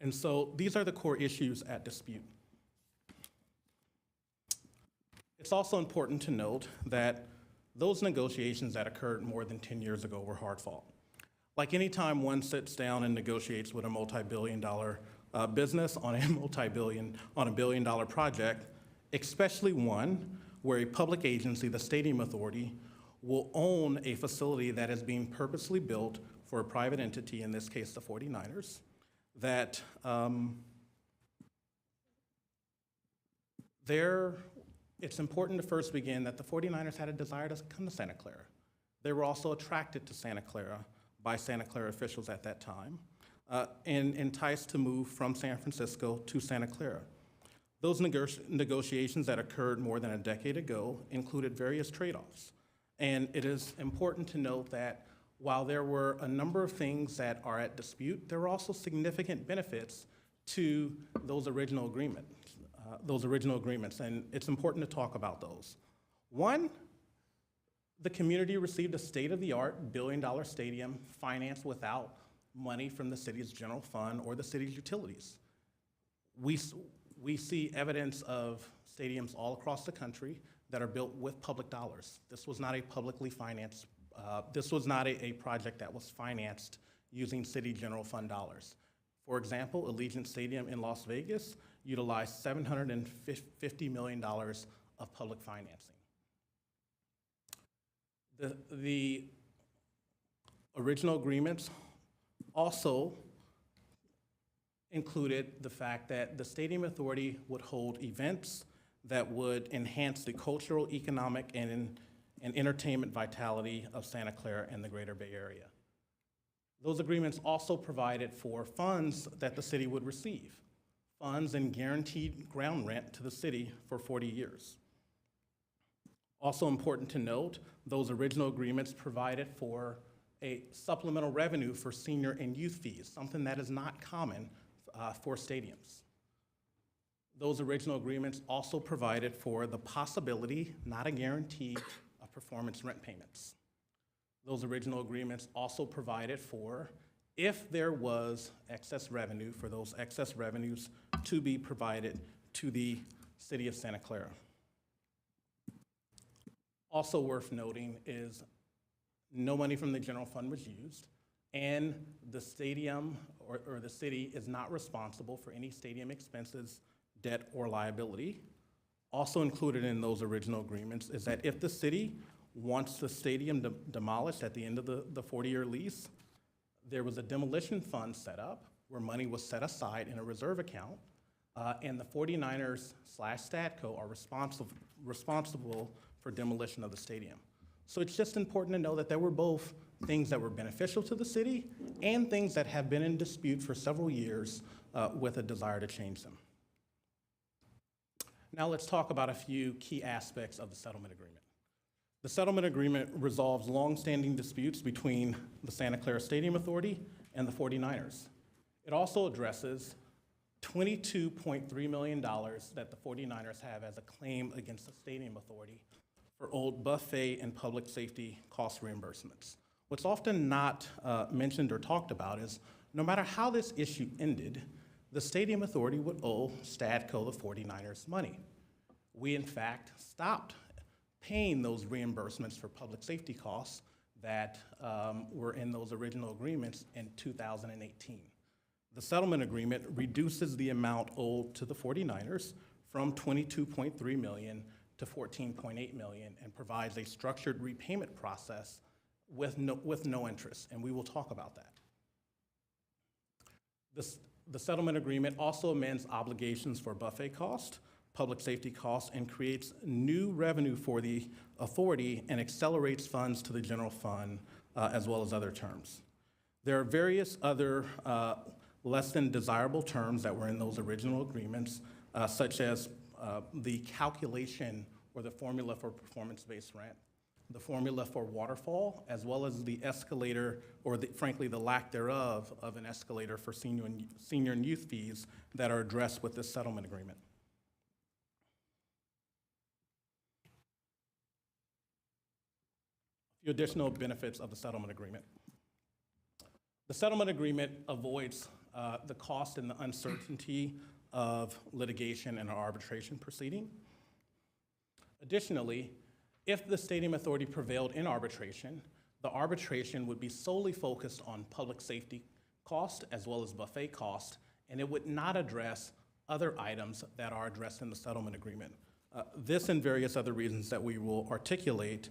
And so these are the core issues at dispute. It's also important to note that those negotiations that occurred more than 10 years ago were hard fought. Like any time one sits down and negotiates with a multi-billion-dollar business on a billion-dollar project, especially one where a public agency, the Stadium Authority, will own a facility that is being purposely built for a private entity, in this case the 49ers, that it's important to first begin that the 49ers had a desire to come to Santa Clara. They were also attracted to Santa Clara by Santa Clara officials at that time and enticed to move from San Francisco to Santa Clara. Those negotiations that occurred more than a decade ago included various trade-offs. And it is important to note that while there were a number of things that are at dispute, there were also significant benefits to those original agreements. And it's important to talk about those. One, the community received a state-of-the-art billion-dollar stadium financed without money from the city's general fund or the city's utilities. We see evidence of stadiums all across the country that are built with public dollars. This was not a publicly financed, this was not a project that was financed using city general fund dollars. For example, Allegiant Stadium in Las Vegas utilized $750 million of public financing. The original agreements also included the fact that the Stadium Authority would hold events that would enhance the cultural, economic, and entertainment vitality of Santa Clara and the Greater Bay Area. Those agreements also provided for funds that the city would receive, funds and guaranteed ground rent to the city for 40 years. Also important to note, those original agreements provided for a supplemental revenue for senior and youth fees, something that is not common for stadiums. Those original agreements also provided for the possibility, not a guarantee, of performance rent payments. Those original agreements also provided for, if there was excess revenue, for those excess revenues to be provided to the city of Santa Clara. Also worth noting is no money from the general fund was used, and the stadium or the city is not responsible for any stadium expenses, debt, or liability. Also included in those original agreements is that if the city wants the stadium demolished at the end of the 40-year lease, there was a demolition fund set up where money was set aside in a reserve account, and the 49ers/Stadco are responsible for demolition of the stadium. So it's just important to know that there were both things that were beneficial to the city and things that have been in dispute for several years with a desire to change them. Now let's talk about a few key aspects of the settlement agreement. The settlement agreement resolves long-standing disputes between the Santa Clara Stadium Authority and the 49ers. It also addresses $22.3 million that the 49ers have as a claim against the Stadium Authority for old buffet and public safety cost reimbursements. What's often not mentioned or talked about is no matter how this issue ended, the Stadium Authority would owe Stadco, the 49ers, money. We, in fact, stopped paying those reimbursements for public safety costs that were in those original agreements in 2018. The settlement agreement reduces the amount owed to the 49ers from $22.3 million to $14.8 million and provides a structured repayment process with no interest, and we will talk about that. The settlement agreement also amends obligations for buffet cost, public safety costs, and creates new revenue for the authority and accelerates funds to the general fund, as well as other terms. There are various other less than desirable terms that were in those original agreements, such as the calculation or the formula for performance-based rent, the formula for waterfall, as well as the escalator, or frankly, the lack thereof of an escalator for senior and youth fees that are addressed with this settlement agreement. A few additional benefits of the settlement agreement. The settlement agreement avoids the cost and the uncertainty of litigation and an arbitration proceeding. Additionally, if the stadium authority prevailed in arbitration, the arbitration would be solely focused on public safety cost as well as buffet cost, and it would not address other items that are addressed in the settlement agreement. This and various other reasons that we will articulate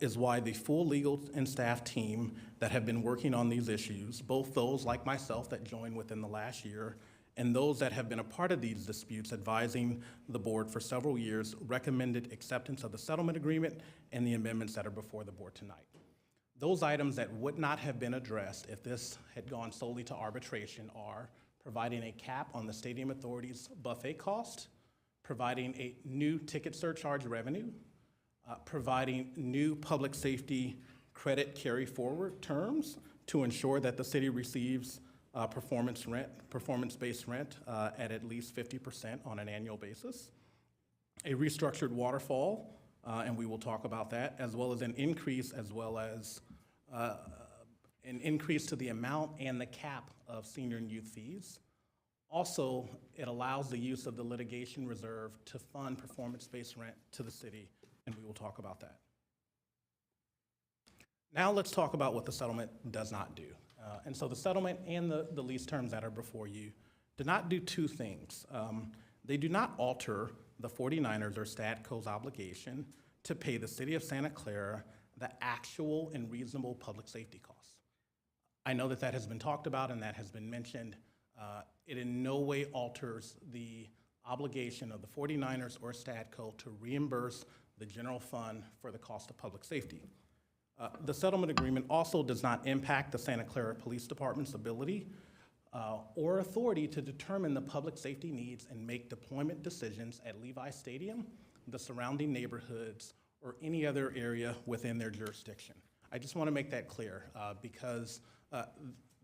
is why the full legal and staff team that have been working on these issues, both those like myself that joined within the last year, and those that have been a part of these disputes advising the board for several years, recommended acceptance of the settlement agreement and the amendments that are before the board tonight. Those items that would not have been addressed if this had gone solely to arbitration are providing a cap on the stadium authority's buffet cost, providing a new ticket surcharge revenue, providing new public safety credit carry forward terms to ensure that the city receives performance-based rent at least 50% on an annual basis, a restructured waterfall, and we will talk about that, as well as an increase to the amount and the cap of senior and youth fees. Also, it allows the use of the litigation reserve to fund performance-based rent to the city, and we will talk about that. Now let's talk about what the settlement does not do. And so the settlement and the lease terms that are before you do not do two things. They do not alter the 49ers or STADCO's obligation to pay the city of Santa Clara the actual and reasonable public safety costs. I know that has been talked about and that has been mentioned. It in no way alters the obligation of the 49ers or STADCO to reimburse the general fund for the cost of public safety. The settlement agreement also does not impact the Santa Clara Police Department's ability or authority to determine the public safety needs and make deployment decisions at Levi Stadium, the surrounding neighborhoods, or any other area within their jurisdiction. I just want to make that clear because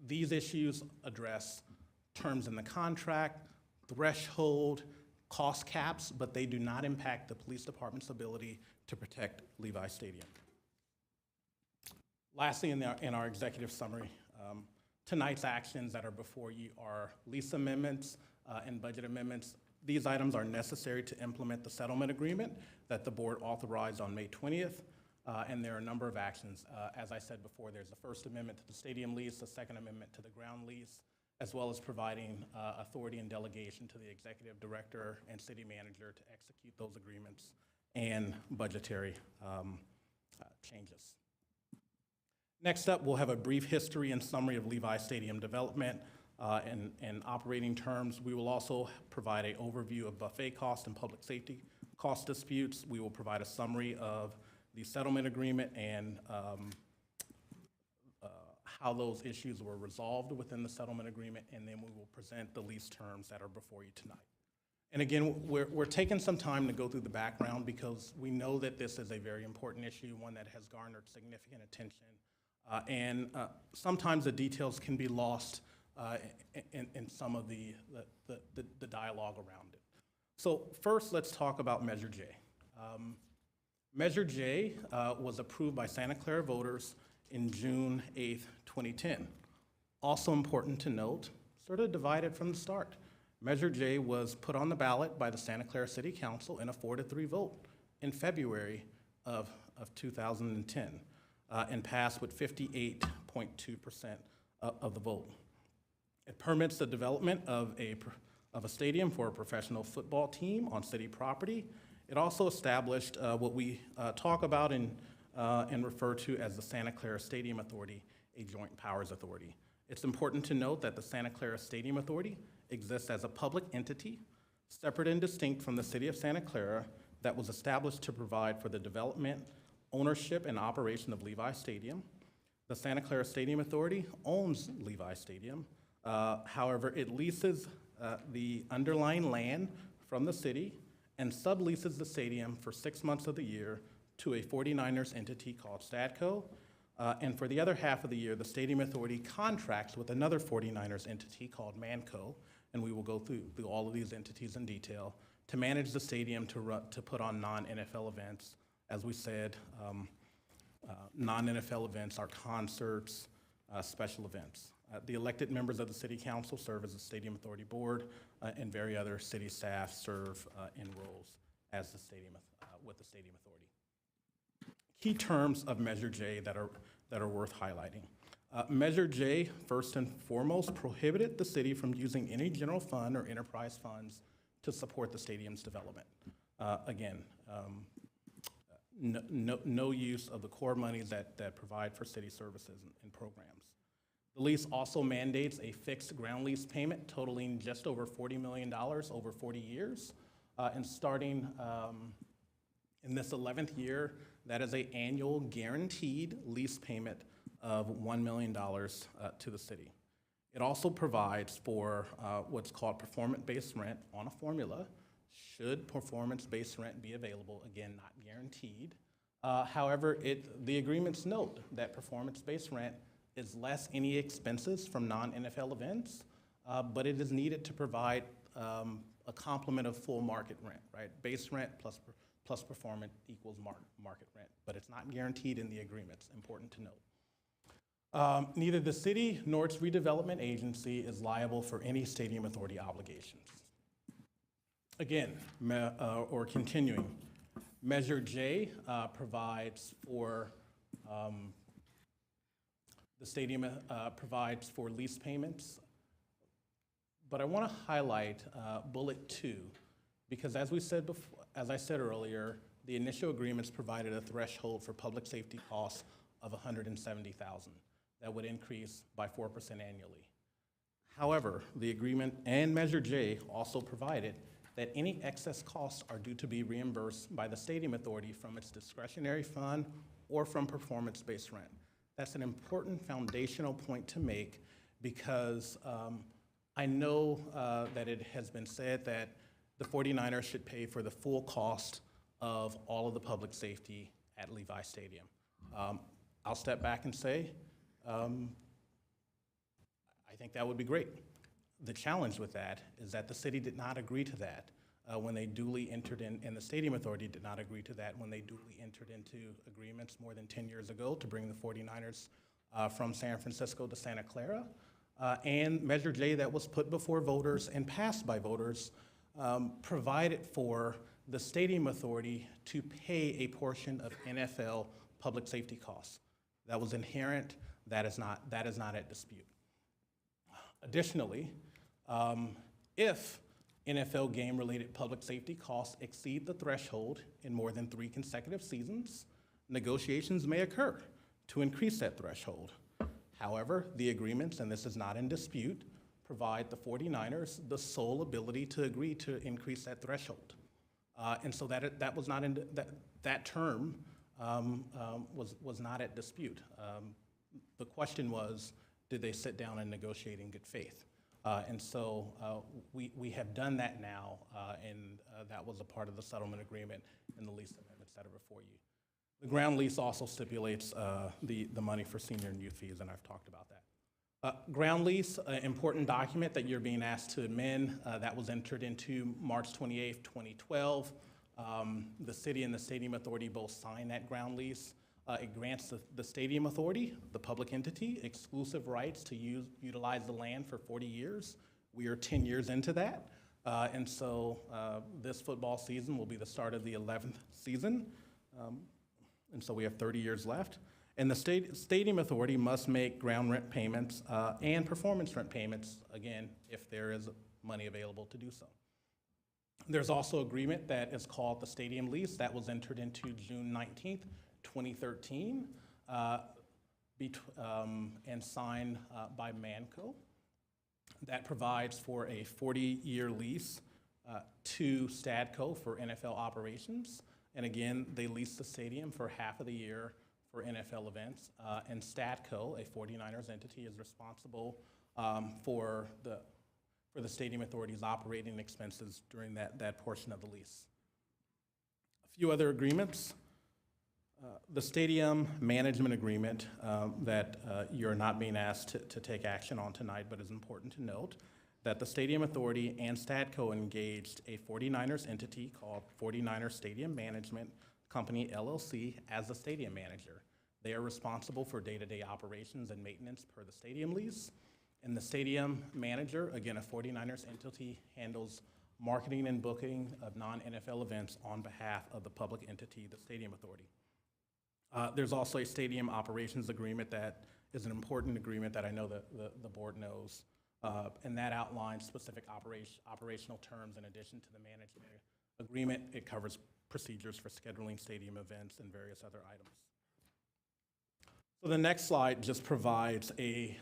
these issues address terms in the contract, threshold, cost caps, but they do not impact the police department's ability to protect Levi Stadium. Lastly, in our executive summary, tonight's actions that are before you are lease amendments and budget amendments. These items are necessary to implement the settlement agreement that the board authorized on May 20th, and there are a number of actions. As I said before, there's the first amendment to the stadium lease, the second amendment to the ground lease, as well as providing authority and delegation to the executive director and city manager to execute those agreements and budgetary changes. Next up, we'll have a brief history and summary of Levi Stadium development and operating terms. We will also provide an overview of buffet cost and public safety cost disputes. We will provide a summary of the settlement agreement and how those issues were resolved within the settlement agreement, and then we will present the lease terms that are before you tonight. And again, we're taking some time to go through the background because we know that this is a very important issue, one that has garnered significant attention. And sometimes the details can be lost in some of the dialogue around it. So first, let's talk about Measure J. Measure J was approved by Santa Clara voters in June 8th, 2010. Also important to note, sort of divided from the start. Measure J was put on the ballot by the Santa Clara City Council in a 4-3 vote in February of 2010. And passed with 58.2% of the vote. It permits the development of a stadium for a professional football team on city property. It also established what we talk about and refer to as the Santa Clara Stadium Authority, a joint powers authority. It's important to note that the Santa Clara Stadium Authority exists as a public entity, separate and distinct from the City of Santa Clara, that was established to provide for the development, ownership, and operation of Levi Stadium. The Santa Clara Stadium Authority owns Levi Stadium. However, it leases the underlying land from the city and subleases the stadium for 6 months of the year to a 49ers entity called Stadco. And for the other half of the year, the Stadium Authority contracts with another 49ers entity called Manco, and we will go through all of these entities in detail, to manage the stadium to put on non-NFL events. As we said, non-NFL events are concerts, special events. The elected members of the City Council serve as the Stadium Authority Board, and various other city staff serve in roles as the stadium with the Stadium Authority. Key terms of Measure J that are worth highlighting. Measure J, first and foremost, prohibited the city from using any general fund or enterprise funds to support the stadium's development. Again, no use of the core monies that provide for city services and programs. The lease also mandates a fixed ground lease payment totaling just over $40 million over 40 years. And starting in this 11th year, that is an annual guaranteed lease payment of $1 million to the city. It also provides for what's called performance-based rent on a formula, should performance-based rent be available, again, not guaranteed. However, the agreements note that performance-based rent is less any expenses from non-NFL events, but it is needed to provide a complement of full market rent, right? Base rent plus performance equals market rent, but it's not guaranteed in the agreements, important to note. Neither the city nor its redevelopment agency is liable for any Stadium Authority obligations. Again, or continuing, Measure J provides for, the stadium provides for lease payments, but I want to highlight Bullet 2, because as I said earlier, the initial agreements provided a threshold for public safety costs of $170,000 that would increase by 4% annually. However, the agreement and Measure J also provided that any excess costs are due to be reimbursed by the Stadium Authority from its discretionary fund or from performance-based rent. That's an important foundational point to make, because I know that it has been said that the 49ers should pay for the full cost of all of the public safety at Levi Stadium. I'll step back and say, I think that would be great. The challenge with that is that the city did not agree to that when they duly entered in, and the Stadium Authority did not agree to that when they duly entered into agreements more than 10 years ago to bring the 49ers from San Francisco to Santa Clara. And Measure J that was put before voters and passed by voters provided for the Stadium Authority to pay a portion of NFL public safety costs. That was inherent, that is not at dispute. Additionally, if NFL game-related public safety costs exceed the threshold in more than 3 consecutive seasons, negotiations may occur to increase that threshold. However, the agreements, and this is not in dispute, provide the 49ers the sole ability to agree to increase that threshold. And so that was not in, that term was not at dispute. The question was, did they sit down and negotiate in good faith? And so we have done that now, and that was a part of the settlement agreement and the lease amendments that are before you. The ground lease also stipulates the money for senior and youth fees, and I've talked about that. Ground lease, an important document that you're being asked to amend, that was entered into March 28th, 2012. The city and the Stadium Authority both signed that ground lease. It grants the Stadium Authority, the public entity, exclusive rights to utilize the land for 40 years. We are 10 years into that. And so this football season will be the start of the 11th season. And so we have 30 years left. And the Stadium Authority must make ground rent payments and performance rent payments, again, if there is money available to do so. There's also an agreement that is called the Stadium Lease that was entered into June 19th, 2013, and signed by Manco. That provides for a 40-year lease to Stadco for NFL operations. And again, they lease the stadium for half of the year for NFL events. And Stadco, a 49ers entity, is responsible for the Stadium Authority's operating expenses during that portion of the lease. A few other agreements. The stadium management agreement that you're not being asked to take action on tonight, but is important to note that the Stadium Authority and Stadco engaged a 49ers entity called 49ers Stadium Management Company, LLC, as the stadium manager. They are responsible for day-to-day operations and maintenance per the stadium lease. And the stadium manager, again, a 49ers entity, handles marketing and booking of non-NFL events on behalf of the public entity, the Stadium Authority. There's also a stadium operations agreement that is an important agreement that I know that the board knows, and that outlines specific operational terms in addition to the management agreement. It covers procedures for scheduling stadium events and various other items. So the next slide just provides a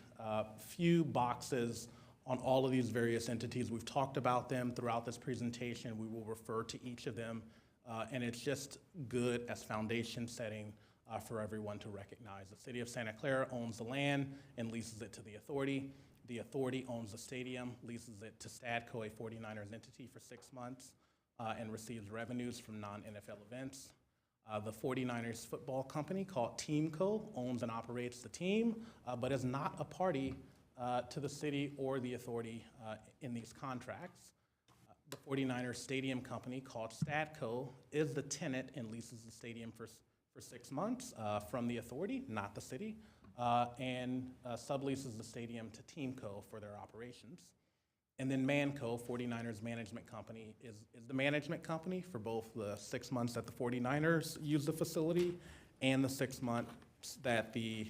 few boxes on all of these various entities. We've talked about them throughout this presentation. We will refer to each of them, and it's just good as foundation setting for everyone to recognize. The City of Santa Clara owns the land and leases it to the authority. The authority owns the stadium, leases it to Stadco, a 49ers entity, for 6 months, and receives revenues from non-NFL events. The 49ers football company, called Teamco, owns and operates the team, but is not a party to the city or the authority in these contracts. The 49ers stadium company, called Stadco, is the tenant and leases the stadium for 6 months from the authority, not the city, and subleases the stadium to Teamco for their operations. And then Manco, 49ers management company, is the management company for both the 6 months that the 49ers use the facility and the 6 months that the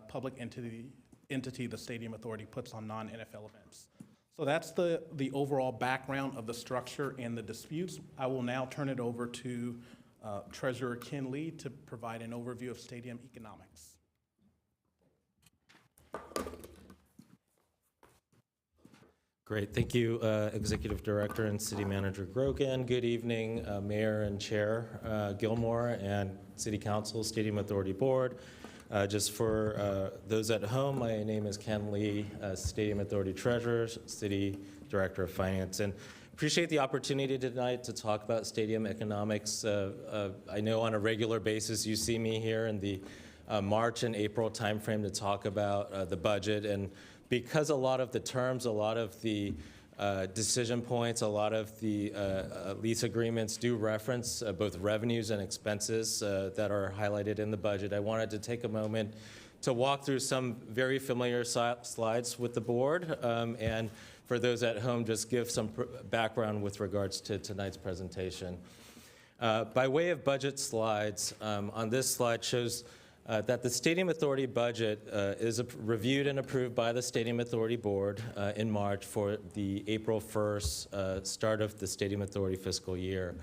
public entity, the Stadium Authority, puts on non-NFL events. So that's the overall background of the structure and the disputes. I will now turn it over to Treasurer Ken Lee to provide an overview of stadium economics. Great, thank you, Executive Director and City Manager Grogan. Good evening, Mayor and Chair Gilmore, and City Council, Stadium Authority Board. Just for those at home, my name is Ken Lee, Stadium Authority Treasurer, City Director of Finance, and appreciate the opportunity tonight to talk about stadium economics. I know on a regular basis you see me here in the March and April timeframe to talk about the budget, and because a lot of the terms, a lot of the decision points, a lot of the lease agreements do reference both revenues and expenses that are highlighted in the budget, I wanted to take a moment to walk through some very familiar slides with the board, and for those at home, just give some background with regards to tonight's presentation. By way of budget slides, on this slide shows that the Stadium Authority budget is reviewed and approved by the Stadium Authority Board in March for the April 1st start of the Stadium Authority fiscal year.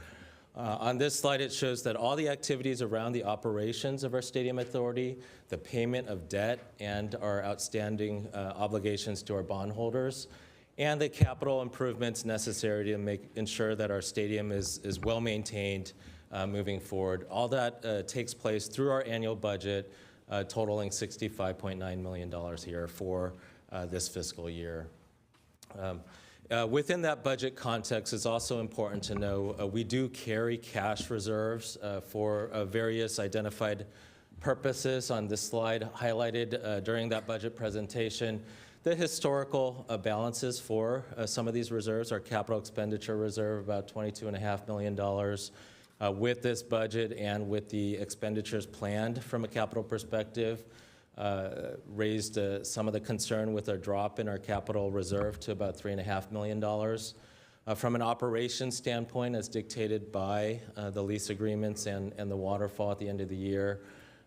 On this slide, it shows that all the activities around the operations of our Stadium Authority, the payment of debt and our outstanding obligations to our bondholders, and the capital improvements necessary to ensure that our stadium is well maintained moving forward. All that takes place through our annual budget, totaling $65.9 million here for this fiscal year. Within that budget context, it's also important to know we do carry cash reserves for various identified purposes. On this slide highlighted during that budget presentation, the historical balances for some of these reserves, our capital expenditure reserve, about $22.5 million. With this budget and with the expenditures planned from a capital perspective, raised some of the concern with a drop in our capital reserve to about $3.5 million. From an operations standpoint, as dictated by the lease agreements and the waterfall at the end of the year,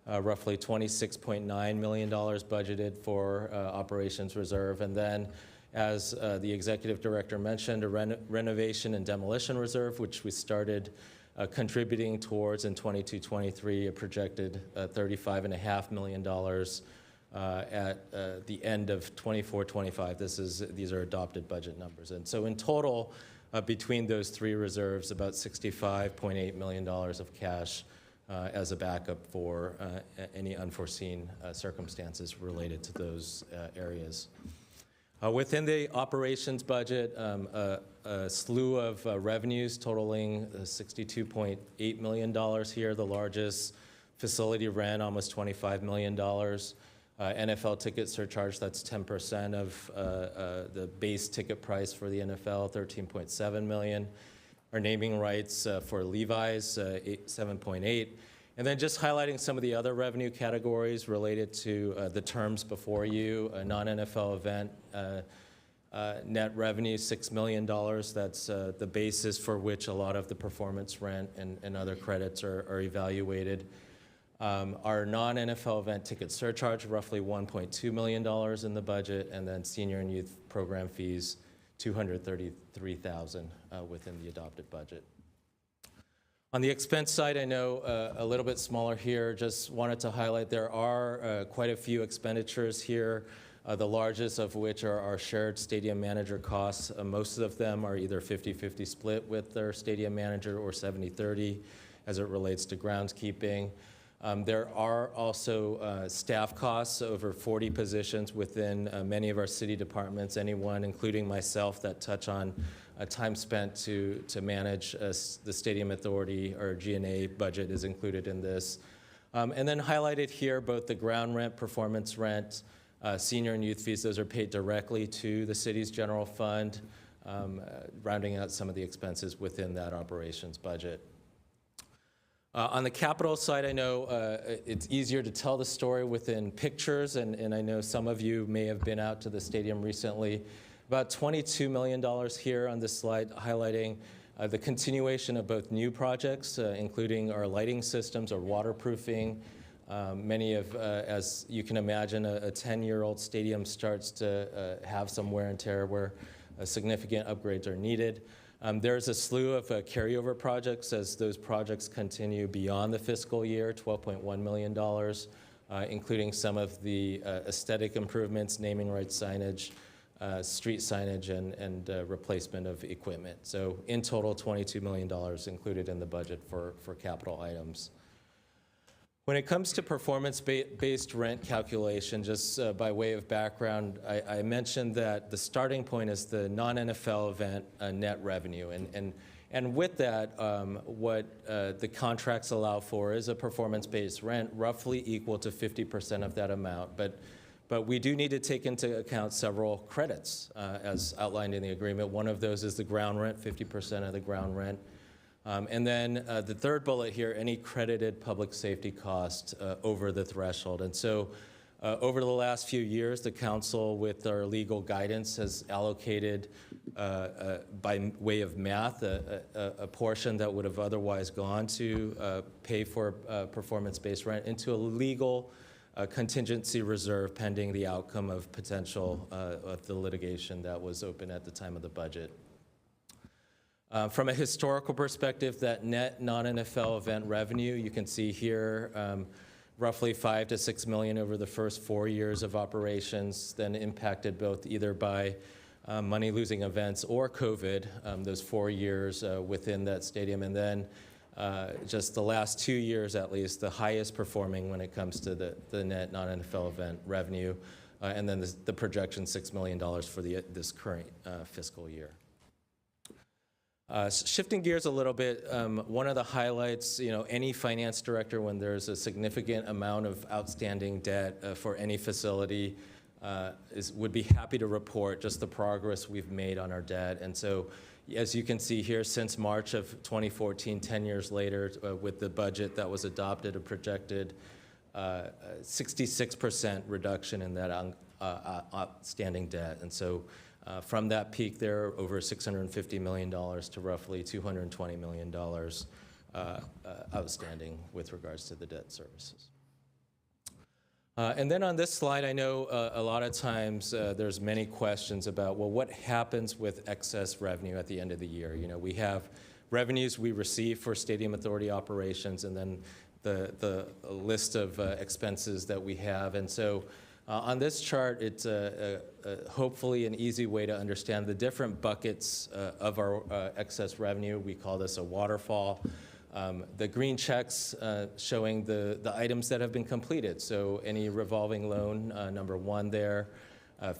roughly $26.9 million budgeted for operations reserve. And then, as the executive director mentioned, a renovation and demolition reserve, which we started contributing towards in 22-23, a projected $35.5 million at the end of 24-25. These are adopted budget numbers. And so in total, between those three reserves, about $65.8 million of cash as a backup for any unforeseen circumstances related to those areas. Within the operations budget, a slew of revenues totaling $62.8 million here, the largest facility rent, almost $25 million. NFL ticket surcharge, that's 10% of the base ticket price for the NFL, $13.7 million. Our naming rights for Levi's, $7.8. And then just highlighting some of the other revenue categories related to the terms before you, a non-NFL event net revenue, $6 million. That's the basis for which a lot of the performance rent and other credits are evaluated. Our non-NFL event ticket surcharge, roughly $1.2 million in the budget, and then senior and youth program fees, $233,000 within the adopted budget. On the expense side, I know a little bit smaller here, just wanted to highlight there are quite a few expenditures here, the largest of which are our shared stadium manager costs. Most of them are either 50-50 split with their stadium manager or 70-30 as it relates to groundskeeping. There are also staff costs, over 40 positions within many of our city departments, anyone, including myself, that touch on time spent to manage the Stadium Authority or G&A budget is included in this. And then highlighted here, both the ground rent, performance rent, senior and youth fees, those are paid directly to the city's general fund, rounding out some of the expenses within that operations budget. On the capital side, I know it's easier to tell the story within pictures, and I know some of you may have been out to the stadium recently. About $22 million here on this slide, highlighting the continuation of both new projects, including our lighting systems, our waterproofing. Many of, as you can imagine, a 10-year-old stadium starts to have some wear and tear where significant upgrades are needed. There's a slew of carryover projects as those projects continue beyond the fiscal year, $12.1 million, including some of the aesthetic improvements, naming rights signage, street signage, and replacement of equipment. So in total, $22 million included in the budget for capital items. When it comes to performance-based rent calculation, just by way of background, I mentioned that the starting point is the non-NFL event net revenue. And with that, what the contracts allow for is a performance-based rent roughly equal to 50% of that amount. But we do need to take into account several credits as outlined in the agreement. One of those is the ground rent, 50% of the ground rent. And then the third bullet here, any credited public safety cost over the threshold. And so over the last few years, the council, with our legal guidance, has allocated, by way of math, a portion that would have otherwise gone to pay for performance-based rent into a legal contingency reserve pending the outcome of potential of the litigation that was open at the time of the budget. From a historical perspective, that net non-NFL event revenue, you can see here, roughly $5 to $6 million over the first 4 years of operations, then impacted both either by money-losing events or COVID, those 4 years within that stadium. And then just the last 2 years, at least, the highest performing when it comes to the net non-NFL event revenue, and then the projection $6 million for this current fiscal year. Shifting gears a little bit, one of the highlights, any finance director, when there's a significant amount of outstanding debt for any facility, would be happy to report just the progress we've made on our debt. And so, as you can see here, since March of 2014, 10 years later, with the budget that was adopted, a projected 66% reduction in that outstanding debt. And so, from that peak there, over $650 million to roughly $220 million outstanding with regards to the debt services. And then on this slide, I know a lot of times there's many questions about, well, what happens with excess revenue at the end of the year? You know, we have revenues we receive for Stadium Authority operations, and then the list of expenses that we have. And so on this chart, it's hopefully an easy way to understand the different buckets of our excess revenue. We call this a waterfall. The green checks showing the items that have been completed. So any revolving loan, number 1 there.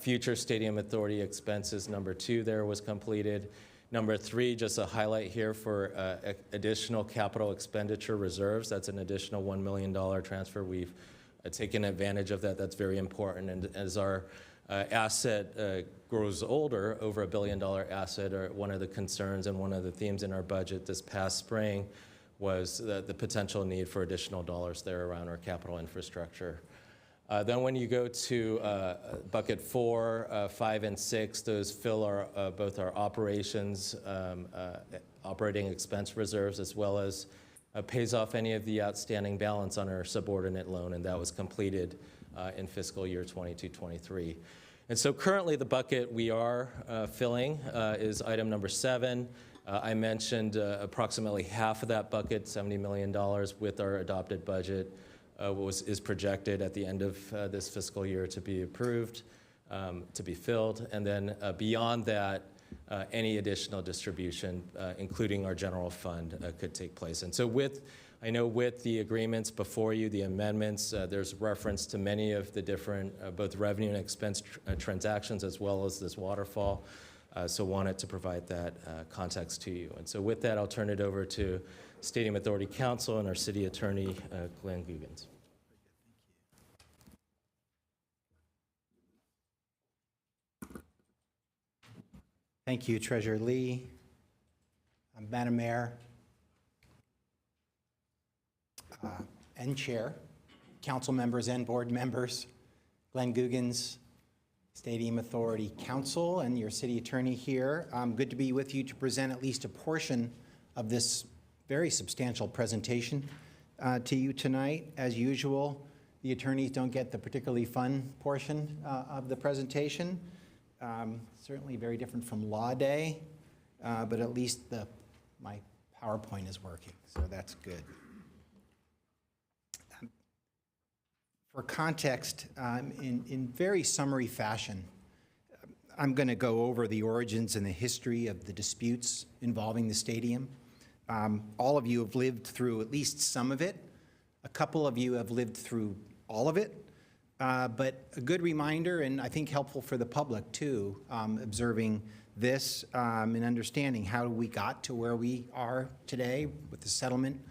Future Stadium Authority expenses, number 2 there was completed. Number 3, just a highlight here for additional capital expenditure reserves. That's an additional $1 million transfer. We've taken advantage of that. That's very important. And as our asset grows older, over $1 billion asset, one of the concerns and one of the themes in our budget this past spring was the potential need for additional dollars there around our capital infrastructure. Then when you go to bucket 4, 5, and 6, those fill our both our operations, operating expense reserves, as well as pays off any of the outstanding balance on our subordinate loan, and that was completed in fiscal year 22-23. And so currently the bucket we are filling is item number 7. I mentioned approximately half of that bucket, $70 million, with our adopted budget is projected at the end of this fiscal year to be approved, to be filled. And then beyond that, any additional distribution, including our general fund, could take place. And so I know with the agreements before you, the amendments, there's reference to many of the different both revenue and expense transactions, as well as this waterfall. So wanted to provide that context to you. And so with that, I'll turn it over to Stadium Authority Council and our City Attorney, Glenn Guggens. Thank you, Treasurer Lee. Madam Mayor and Chair, council members and board members, Glenn Guggens, Stadium Authority Council, and your city attorney here. Good to be with you to present at least a portion of this very substantial presentation to you tonight. As usual, the attorneys don't get the particularly fun portion of the presentation. Certainly very different from Law Day, but at least my PowerPoint is working, so that's good. For context, in very summary fashion, I'm going to go over the origins and the history of the disputes involving the stadium. All of you have lived through at least some of it. A couple of you have lived through all of it. But a good reminder, and I think helpful for the public too, observing this and understanding how we got to where we are today with the settlement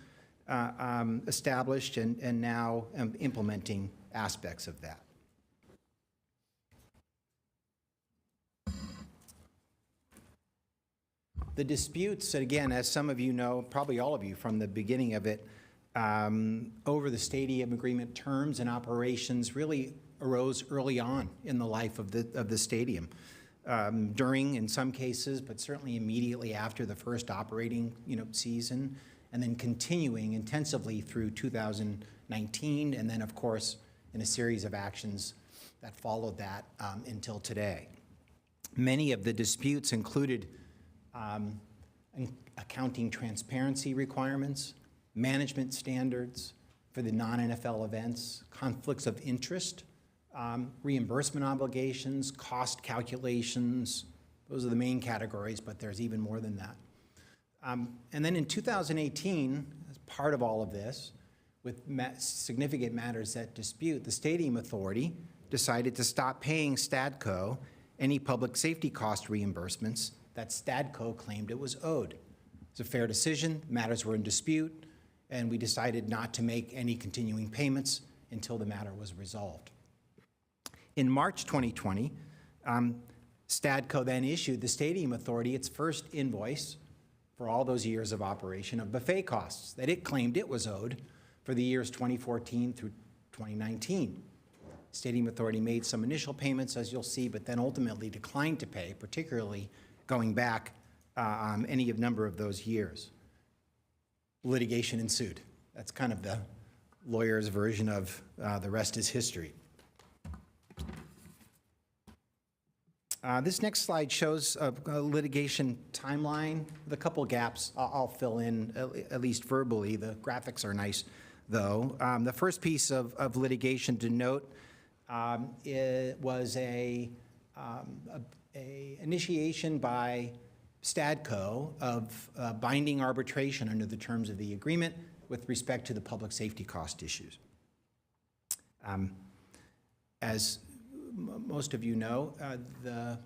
established and now implementing aspects of that. The disputes, again, as some of you know, probably all of you from the beginning of it, over the stadium agreement terms and operations really arose early on in the life of the stadium. During, in some cases, but certainly immediately after the first operating season, and then continuing intensively through 2019, and then of course in a series of actions that followed that until today. Many of the disputes included accounting transparency requirements, management standards for the non-NFL events, conflicts of interest, reimbursement obligations, cost calculations. Those are the main categories, but there's even more than that. And then in 2018, as part of all of this, with significant matters at dispute, the Stadium Authority decided to stop paying Stadco any public safety cost reimbursements that Stadco claimed it was owed. It's a fair decision, matters were in dispute, and we decided not to make any continuing payments until the matter was resolved. In March 2020, Stadco then issued the Stadium Authority its first invoice for all those years of operation of buffet costs that it claimed it was owed for the years 2014 through 2019. Stadium Authority made some initial payments, as you'll see, but then ultimately declined to pay, particularly going back any number of those years. Litigation ensued. That's kind of the lawyer's version of the rest is history. This next slide shows a litigation timeline with a couple gaps I'll fill in, at least verbally. The graphics are nice, though. The first piece of litigation to note it was a initiation by Stadco of binding arbitration under the terms of the agreement with respect to the public safety cost issues. As most of you know, the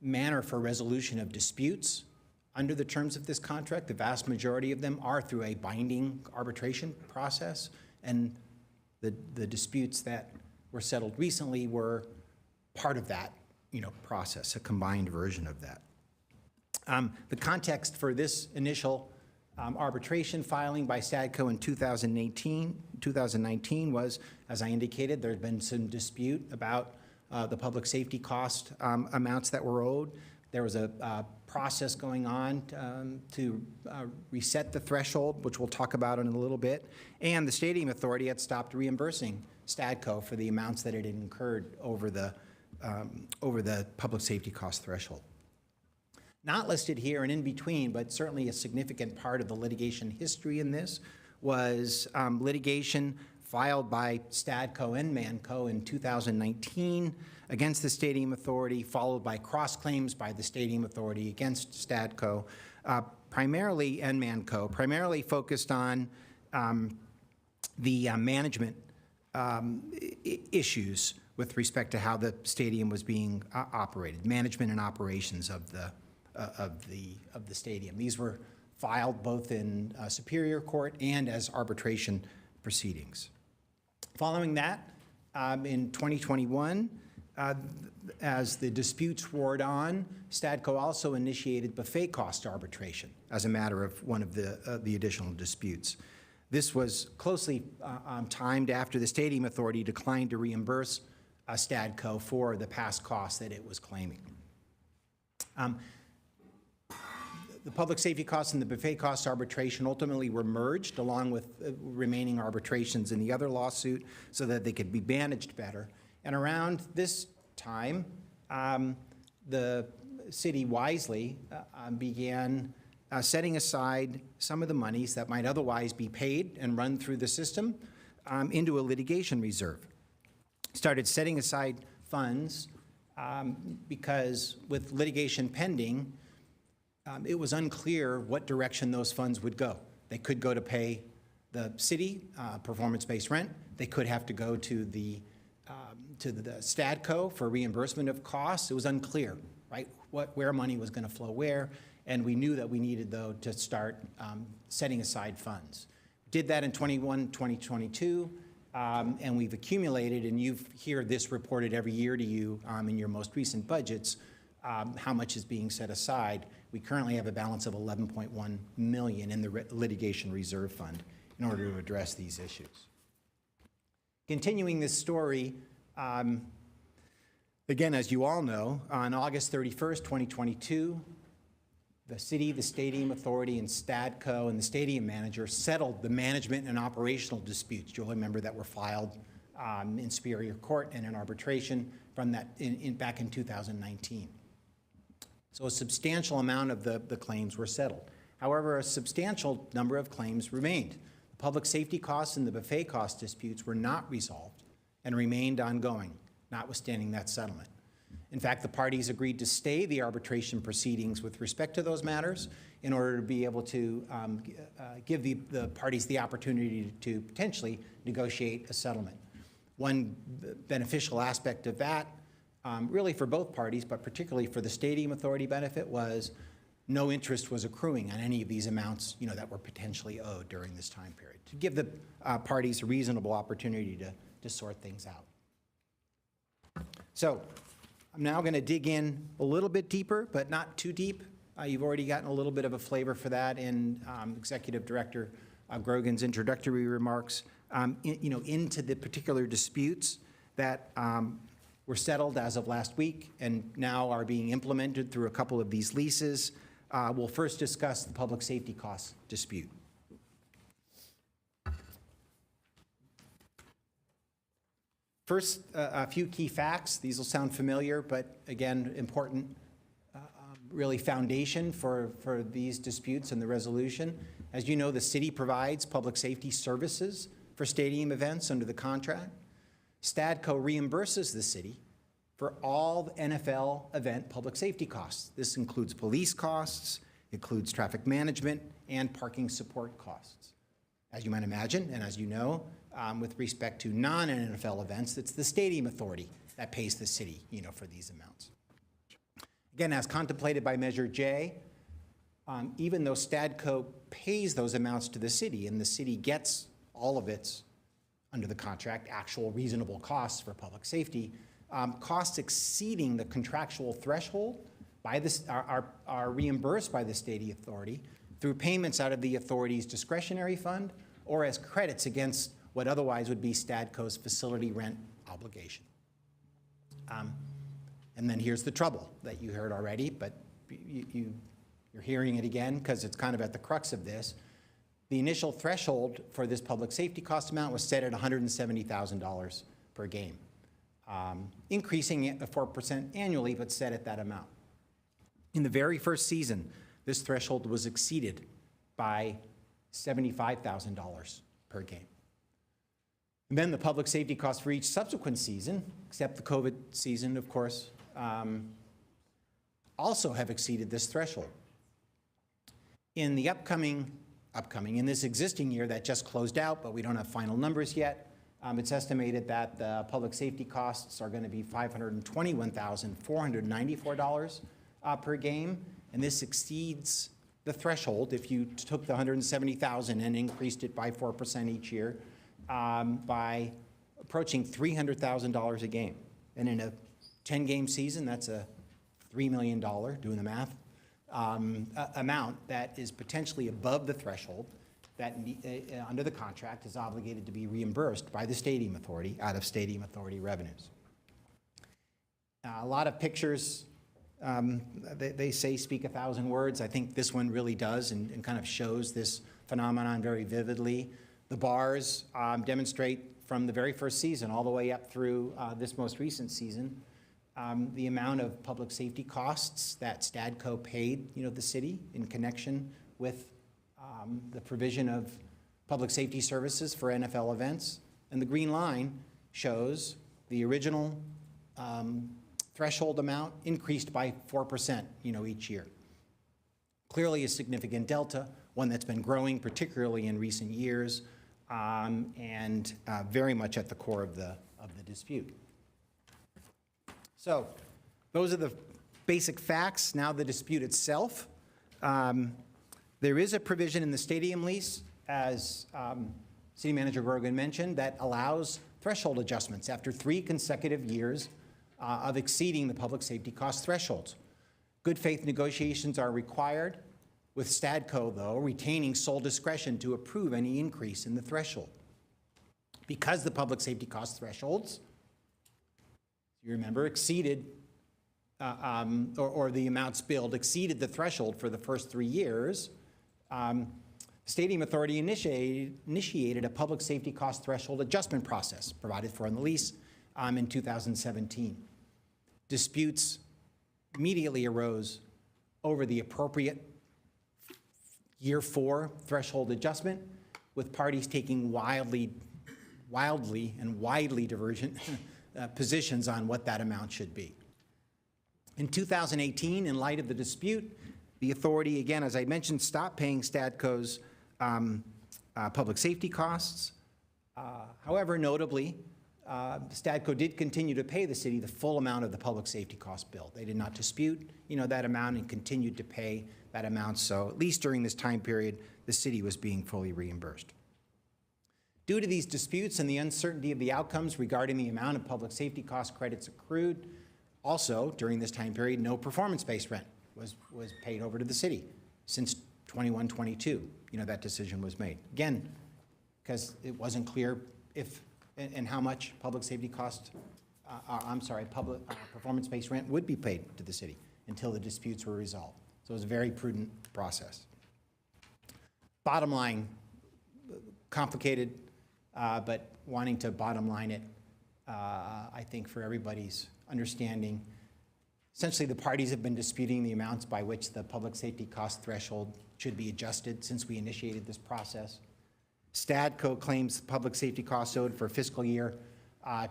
manner for resolution of disputes under the terms of this contract, the vast majority of them are through a binding arbitration process, and the disputes that were settled recently were part of that, process, a combined version of that. The context for this initial arbitration filing by Stadco in 2019 was, as I indicated, there had been some dispute about the public safety cost amounts that were owed. There was a process going on to reset the threshold, which we'll talk about in a little bit, and the Stadium Authority had stopped reimbursing Stadco for the amounts that it had incurred over the public safety cost threshold. Not listed here and in between, but certainly a significant part of the litigation history in this was litigation filed by Stadco and Manco in 2019 against the Stadium Authority, followed by cross-claims by the Stadium Authority against Stadco, primarily, and Manco, primarily focused on the management issues with respect to how the stadium was being operated, management and operations of the stadium. These were filed both in Superior Court and as arbitration proceedings. Following that, in 2021, as the disputes roared on, Stadco also initiated buffet cost arbitration as a matter of one of the additional disputes. This was closely timed after the Stadium Authority declined to reimburse Stadco for the past costs that it was claiming. The public safety costs and the buffet costs arbitration ultimately were merged along with remaining arbitrations in the other lawsuit so that they could be managed better. And around this time, the city wisely began setting aside some of the monies that might otherwise be paid and run through the system into a litigation reserve. Started setting aside funds because with litigation pending, it was unclear what direction those funds would go. They could go to pay the city performance-based rent. They could have to go to the Stadco for reimbursement of costs. It was unclear, right, where money was going to flow where, and we knew that we needed, though, to start setting aside funds. Did that in 2022, and we've accumulated, and you hear this reported every year to you in your most recent budgets, how much is being set aside. We currently have a balance of $11.1 million in the litigation reserve fund in order to address these issues. Continuing this story, again, as you all know, on August 31st, 2022, the city, the Stadium Authority, and Stadco and the stadium manager settled the management and operational disputes. You'll remember that were filed in Superior Court and in arbitration from that back in 2019. So a substantial amount of the claims were settled. However, a substantial number of claims remained. The public safety costs and the buffet cost disputes were not resolved and remained ongoing, notwithstanding that settlement. In fact, the parties agreed to stay the arbitration proceedings with respect to those matters in order to be able to give the parties the opportunity to potentially negotiate a settlement. One beneficial aspect of that, really for both parties, but particularly for the Stadium Authority benefit, was no interest was accruing on any of these amounts that were potentially owed during this time period, to give the parties a reasonable opportunity to sort things out. So I'm now going to dig in a little bit deeper, but not too deep. You've already gotten a little bit of a flavor for that in Executive Director Grogan's introductory remarks, into the particular disputes that were settled as of last week and now are being implemented through a couple of these leases. We'll first discuss the public safety costs dispute. First, a few key facts. These will sound familiar, but again, important, really foundation for these disputes and the resolution. As you know, the city provides public safety services for stadium events under the contract. Stadco reimburses the city for all NFL event public safety costs. This includes police costs, includes traffic management, and parking support costs. As you might imagine, and as you know, with respect to non-NFL events, it's the stadium authority that pays the city, for these amounts. Again, as contemplated by Measure J, even though Stadco pays those amounts to the city, and the city gets all of its, under the contract, actual reasonable costs for public safety, costs exceeding the contractual threshold by this are reimbursed by the state authority through payments out of the authority's discretionary fund or as credits against what otherwise would be Stadco's facility rent obligation. And then here's the trouble that you heard already, but you're hearing it again because it's kind of at the crux of this. The initial threshold for this public safety cost amount was set at $170,000 per game, increasing at 4% annually, but set at that amount. In the very first season, this threshold was exceeded by $75,000 per game. And then the public safety costs for each subsequent season, except the COVID season, of course, also have exceeded this threshold. In the in this existing year that just closed out, but we don't have final numbers yet, it's estimated that the public safety costs are going to be $521,494 per game, and this exceeds the threshold if you took the $170,000 and increased it by 4% each year by approaching $300,000 a game. And in a 10-game season, that's a $3 million, doing the math, amount that is potentially above the threshold that under the contract is obligated to be reimbursed by the stadium authority out of stadium authority revenues. A lot of pictures, they say speak 1,000 words. I think this one really does and kind of shows this phenomenon very vividly. The bars demonstrate from the very first season all the way up through this most recent season the amount of public safety costs that Stadco paid, the city in connection with the provision of public safety services for NFL events. And the green line shows the original threshold amount increased by 4%, each year. Clearly a significant delta, one that's been growing particularly in recent years, and very much at the core of the dispute. So those are the basic facts. Now the dispute itself. There is a provision in the stadium lease, as City Manager Grogan mentioned, that allows threshold adjustments after 3 consecutive years of exceeding the public safety cost thresholds. Good faith negotiations are required, with Stadco, though, retaining sole discretion to approve any increase in the threshold. Because the public safety cost thresholds, you remember, exceeded, or the amounts billed exceeded the threshold for the first 3 years, the Stadium Authority initiated a public safety cost threshold adjustment process provided for in the lease in 2017. Disputes immediately arose over the appropriate year 4 threshold adjustment, with parties taking wildly and widely divergent positions on what that amount should be. In 2018, in light of the dispute, the authority, again, as I mentioned, stopped paying Stadco's public safety costs. However, notably, Stadco did continue to pay the city the full amount of the public safety cost bill. They did not dispute, that amount and continued to pay that amount. So at least during this time period, the city was being fully reimbursed. Due to these disputes and the uncertainty of the outcomes regarding the amount of public safety cost credits accrued, also during this time period, no performance-based rent was paid over to the city since 21-22. That decision was made. Again, because it wasn't clear if and how much public safety cost, performance-based rent would be paid to the city until the disputes were resolved. So it was a very prudent process. Bottom line, complicated, but wanting to bottom line it, I think, for everybody's understanding. Essentially, the parties have been disputing the amounts by which the public safety cost threshold should be adjusted since we initiated this process. Stadco claims public safety costs owed for fiscal year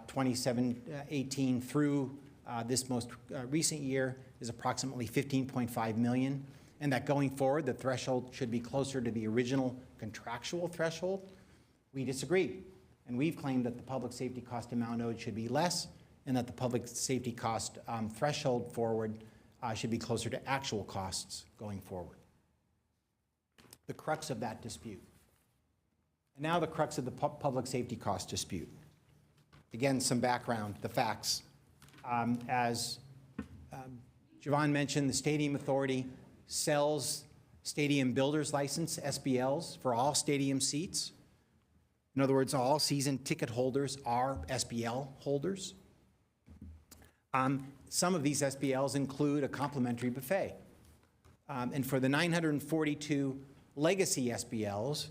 2018 through this most recent year is approximately $15.5 million, and that going forward, the threshold should be closer to the original contractual threshold. We disagree, and we've claimed that the public safety cost amount owed should be less, and that the public safety cost threshold forward should be closer to actual costs going forward. The crux of that dispute. And now the crux of the public safety cost dispute. Again, some background, the facts. As Javon mentioned, the Stadium Authority sells stadium builders license, SBLs, for all stadium seats. In other words, all season ticket holders are SBL holders. Some of these SBLs include a complimentary buffet. And for the 942 legacy SBLs,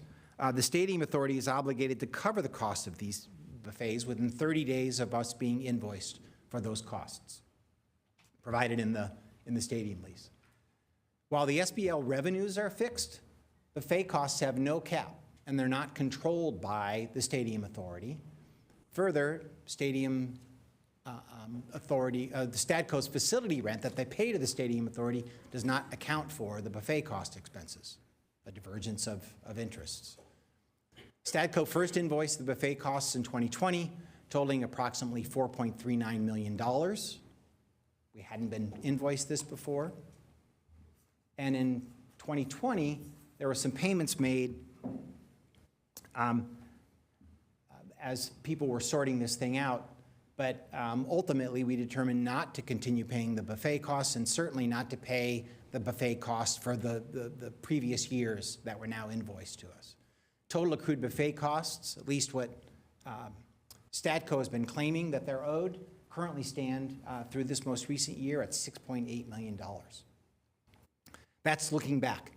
the Stadium Authority is obligated to cover the cost of these buffets within 30 days of us being invoiced for those costs, provided in the stadium lease. While the SBL revenues are fixed, buffet costs have no cap, and they're not controlled by the Stadium Authority. Further, Stadium Authority, the Stadco's facility rent that they pay to the Stadium Authority does not account for the buffet cost expenses, a divergence of interests. Stadco first invoiced the buffet costs in 2020, totaling approximately $4.39 million. We hadn't been invoiced this before. And in 2020, there were some payments made as people were sorting this thing out. But ultimately, we determined not to continue paying the buffet costs and certainly not to pay the buffet costs for the previous years that were now invoiced to us. Total accrued buffet costs, at least what Stadco has been claiming that they're owed, currently stand through this most recent year at $6.8 million. That's looking back.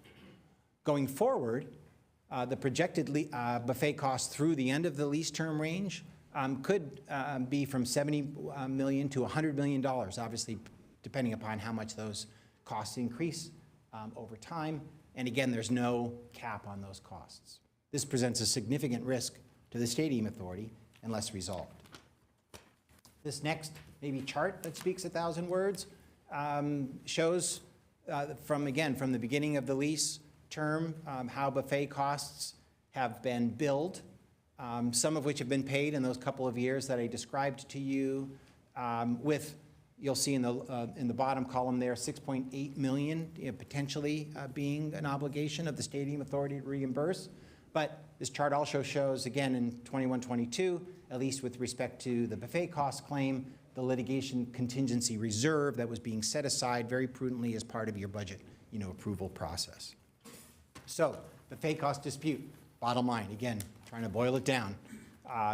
Going forward, the projected buffet costs through the end of the lease term range could be from $70 million to $100 million, obviously depending upon how much those costs increase over time. And again, there's no cap on those costs. This presents a significant risk to the Stadium Authority unless resolved. This next maybe chart that speaks 1,000 words shows from the beginning of the lease term how buffet costs have been billed, some of which have been paid in those couple of years that I described to you, with, you'll see in the bottom column there, $6.8 million potentially being an obligation of the Stadium Authority to reimburse. But this chart also shows, again, in 21-22, at least with respect to the buffet cost claim, the litigation contingency reserve that was being set aside very prudently as part of your budget, approval process. So, buffet cost dispute, bottom line, again, trying to boil it down.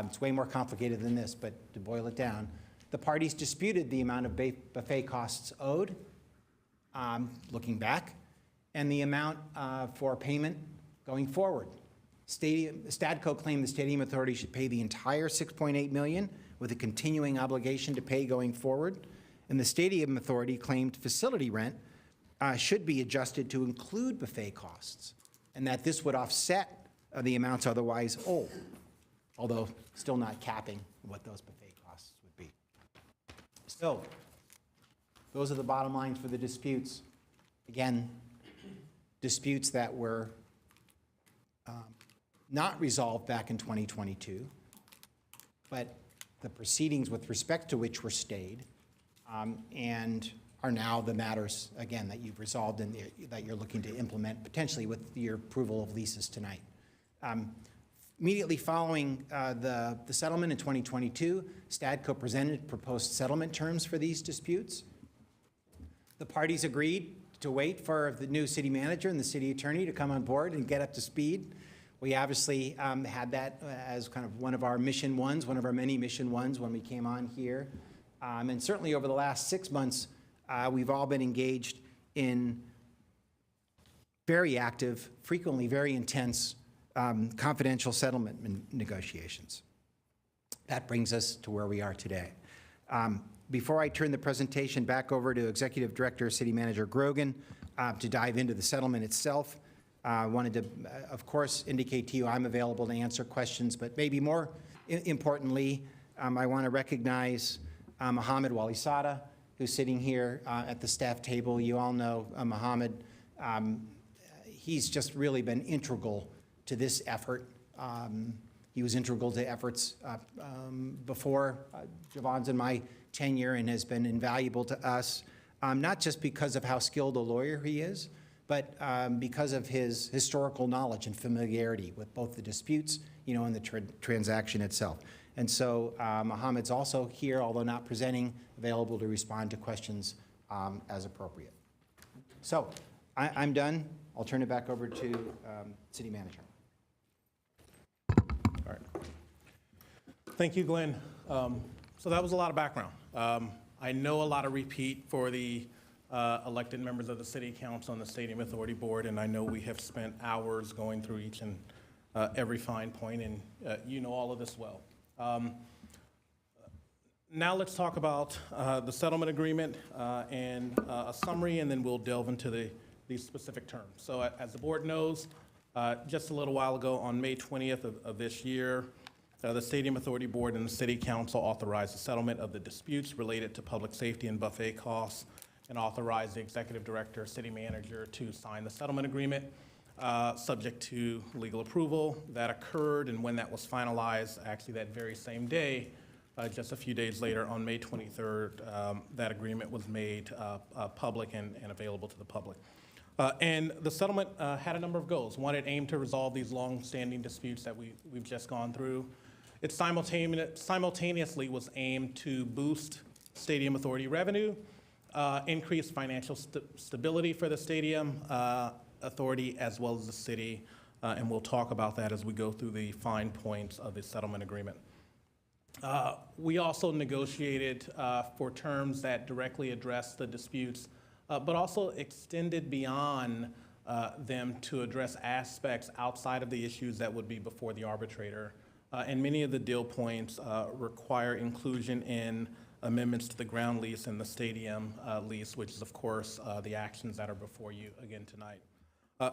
It's way more complicated than this, but to boil it down, the parties disputed the amount of buffet costs owed, looking back, and the amount for payment going forward. Stadco claimed the Stadium Authority should pay the entire $6.8 million with a continuing obligation to pay going forward, and the Stadium Authority claimed facility rent should be adjusted to include buffet costs, and that this would offset the amounts otherwise owed, although still not capping what those buffet costs would be. So, those are the bottom lines for the disputes. Again, disputes that were not resolved back in 2022, but the proceedings with respect to which were stayed and are now the matters, again, that you've resolved and that you're looking to implement potentially with your approval of leases tonight. Immediately following the settlement in 2022, Stadco presented proposed settlement terms for these disputes. The parties agreed to wait for the new city manager and the city attorney to come on board and get up to speed. We obviously had that as kind of one of our mission ones, one of our many mission ones when we came on here. And certainly over the last 6 months, we've all been engaged in very active, frequently very intense confidential settlement negotiations. that brings us to where we are today. Before I turn the presentation back over to Executive Director, City Manager Grogan, to dive into the settlement itself, I wanted to, of course, indicate to you I'm available to answer questions, but maybe more importantly, I want to recognize Mohammed Walisada, who's sitting here at the staff table. You all know Mohammed. He's just really been integral to this effort. He was integral to efforts before Javon's and my tenure and has been invaluable to us, not just because of how skilled a lawyer he is, but because of his historical knowledge and familiarity with both the disputes, and the transaction itself. And so Mohammed's also here, although not presenting, available to respond to questions as appropriate. So I'm done. I'll turn it back over to City Manager. All right. Thank you, Glenn. So that was a lot of background. I know a lot of repeat for the elected members of the City Council and the Stadium Authority Board, and I know we have spent hours going through each and every fine point, and you know all of this well. Now let's talk about the settlement agreement and a summary, and then we'll delve into these specific terms. So as the board knows, just a little while ago on May 20th of this year, the Stadium Authority Board and the City Council authorized the settlement of the disputes related to public safety and buffet costs and authorized the Executive Director, City Manager to sign the settlement agreement subject to legal approval. That occurred, and when that was finalized, actually that very same day, just a few days later on May 23rd, that agreement was made public and available to the public. And the settlement had a number of goals. One, it aimed to resolve these long-standing disputes that we've just gone through. It simultaneously was aimed to boost Stadium Authority revenue, increase financial stability for the Stadium Authority as well as the city, and we'll talk about that as we go through the fine points of the settlement agreement. We also negotiated for terms that directly address the disputes, but also extended beyond them to address aspects outside of the issues that would be before the arbitrator. And many of the deal points require inclusion in amendments to the ground lease and the stadium lease, which is, of course, the actions that are before you again tonight.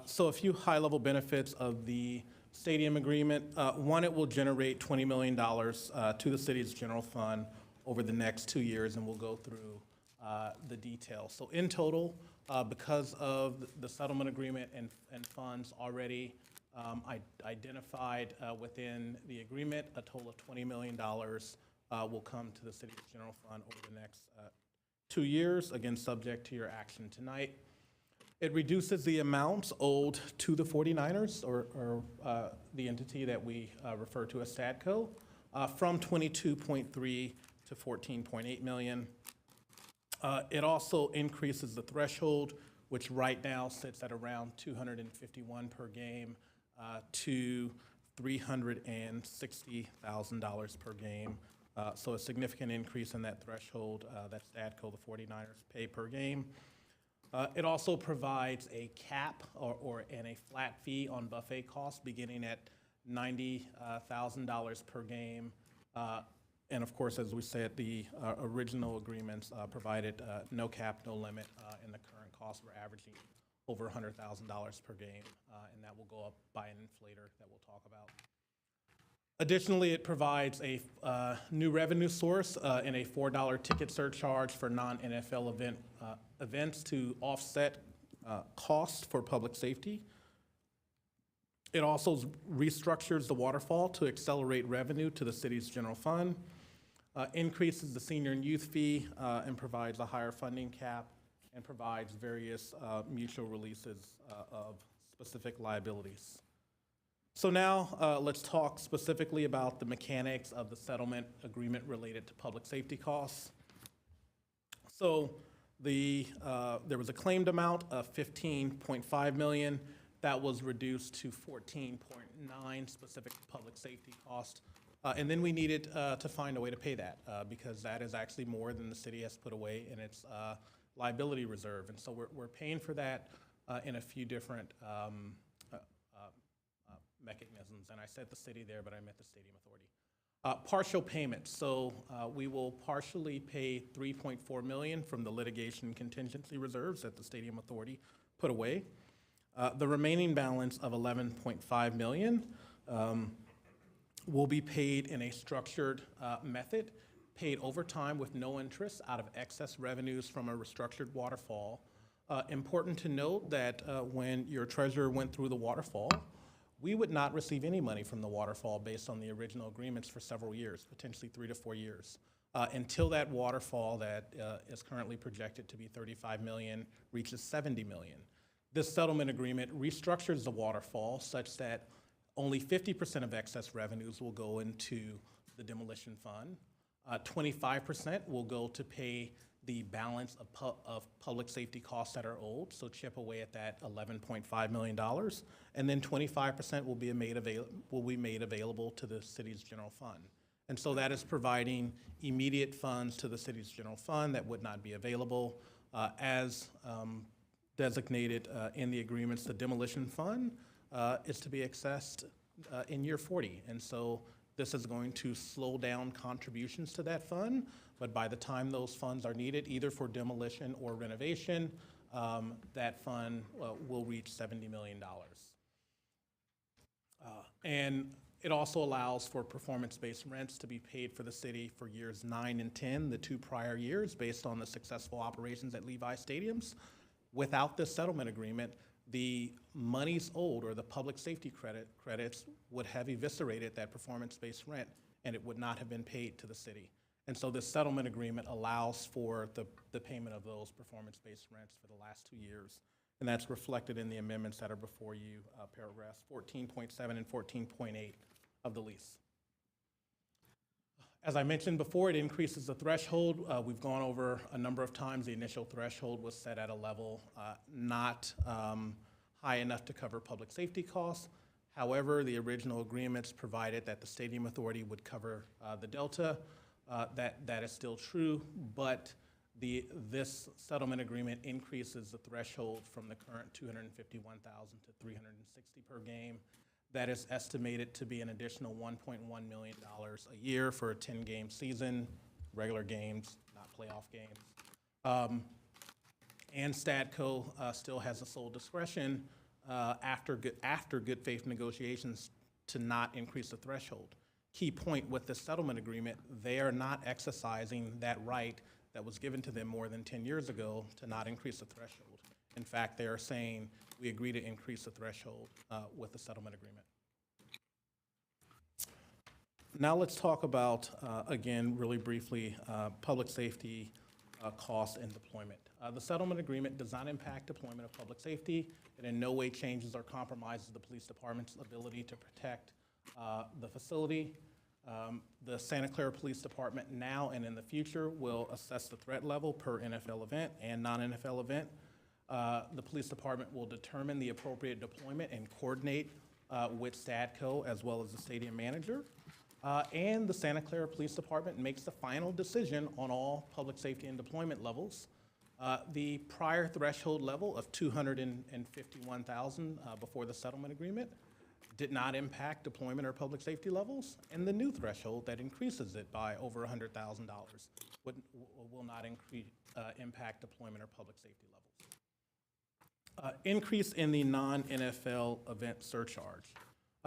So a few high-level benefits of the stadium agreement. One, it will generate $20 million to the city's general fund over the next 2 years, and we'll go through the details. So in total, because of the settlement agreement and funds already identified within the agreement, a total of $20 million will come to the city's general fund over the next 2 years, again, subject to your action tonight. It reduces the amounts owed to the 49ers, or the entity that we refer to as STADCO, from $22.3 to $14.8 million. It also increases the threshold, which right now sits at around $251 per game, to $360,000 per game. So a significant increase in that threshold that STADCO, the 49ers, pay per game. It also provides a cap and a flat fee on buffet costs beginning at $90,000 per game. And of course, as we said, the original agreements provided no cap, no limit, and the current costs were averaging over $100,000 per game, and that will go up by an inflator that we'll talk about. Additionally, it provides a new revenue source in a $4 ticket surcharge for non-NFL events to offset costs for public safety. It also restructures the waterfall to accelerate revenue to the city's general fund, increases the senior and youth fee, and provides a higher funding cap, and provides various mutual releases of specific liabilities. So now let's talk specifically about the mechanics of the settlement agreement related to public safety costs. So there was a claimed amount of $15.5 million that was reduced to $14.9 specific to public safety costs. And then we needed to find a way to pay that because that is actually more than the city has put away in its liability reserve. And so we're paying for that in a few different mechanisms. And I said the city there, but I meant the Stadium Authority. Partial payments. So we will partially pay $3.4 million from the litigation contingency reserves that the Stadium Authority put away. The remaining balance of $11.5 million will be paid in a structured method, paid over time with no interest out of excess revenues from a restructured waterfall. Important to note that when your treasurer went through the waterfall, we would not receive any money from the waterfall based on the original agreements for several years, potentially 3 to 4 years, until that waterfall that is currently projected to be $35 million reaches $70 million. This settlement agreement restructures the waterfall such that only 50% of excess revenues will go into the demolition fund. 25% will go to pay the balance of public safety costs that are owed, so chip away at that $11.5 million. And then 25% will be made available to the city's general fund. And so that is providing immediate funds to the city's general fund that would not be available. As designated in the agreements, the demolition fund is to be accessed in year 40. And so this is going to slow down contributions to that fund, but by the time those funds are needed, either for demolition or renovation, that fund will reach $70 million. And it also allows for performance-based rents to be paid for the city for years 9 and 10, the 2 prior years, based on the successful operations at Levi Stadiums. Without this settlement agreement, the monies owed, or the public safety credits, would have eviscerated that performance-based rent, and it would not have been paid to the city. And so this settlement agreement allows for the payment of those performance-based rents for the last 2 years. And that's reflected in the amendments that are before you, paragraphs 14.7 and 14.8 of the lease. As I mentioned before, it increases the threshold. We've gone over a number of times. The initial threshold was set at a level not high enough to cover public safety costs. However, the original agreements provided that the Stadium Authority would cover the delta. That is still true, but this settlement agreement increases the threshold from the current $251,000 to $360 per game. That is estimated to be an additional $1.1 million a year for a 10-game season, regular games, not playoff games. And Stadco still has the sole discretion after good faith negotiations to not increase the threshold. Key point with the settlement agreement, they are not exercising that right that was given to them more than 10 years ago to not increase the threshold. In fact, they are saying, we agree to increase the threshold with the settlement agreement. Now let's talk about, again, really briefly, public safety cost and deployment. The settlement agreement does not impact deployment of public safety. It in no way changes or compromises the police department's ability to protect the facility. The Santa Clara Police Department now and in the future will assess the threat level per NFL event and non-NFL event. The police department will determine the appropriate deployment and coordinate with Stadco as well as the stadium manager. And the Santa Clara Police Department makes the final decision on all public safety and deployment levels. The prior threshold level of $251,000 before the settlement agreement did not impact deployment or public safety levels, and the new threshold that increases it by over $100,000 will not impact deployment or public safety levels. Increase in the non-NFL event surcharge.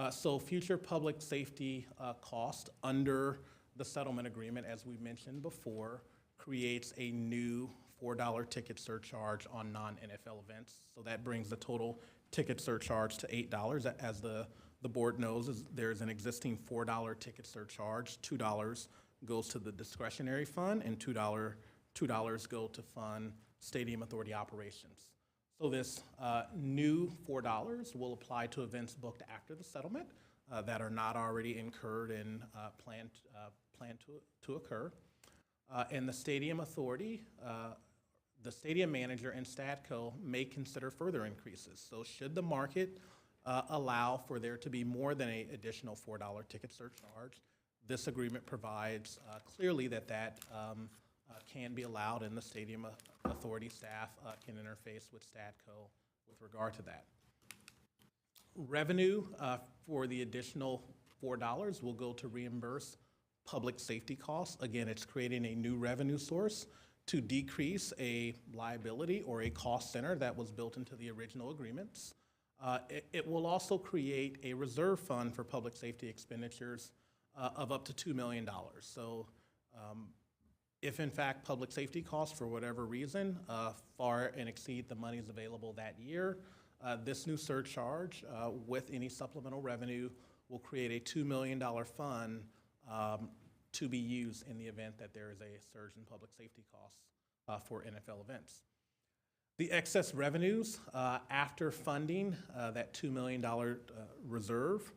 So future public safety cost under the settlement agreement, as we mentioned before, creates a new $4 ticket surcharge on non-NFL events. So that brings the total ticket surcharge to $8. As the board knows, there's an existing $4 ticket surcharge. $2 goes to the discretionary fund, and $2 go to fund Stadium Authority operations. So this new $4 will apply to events booked after the settlement that are not already incurred and planned to occur. And the Stadium Authority, the stadium manager and Stadco may consider further increases. So should the market allow for there to be more than an additional $4 ticket surcharge, this agreement provides clearly that can be allowed, and the Stadium Authority staff can interface with Stadco with regard to that. Revenue for the additional $4 will go to reimburse public safety costs. Again, it's creating a new revenue source to decrease a liability or a cost center that was built into the original agreements. It will also create a reserve fund for public safety expenditures of up to $2 million. So if in fact public safety costs for whatever reason far and exceed the monies available that year, this new surcharge with any supplemental revenue will create a $2 million fund to be used in the event that there is a surge in public safety costs for NFL events. The excess revenues after funding that $2 million reserve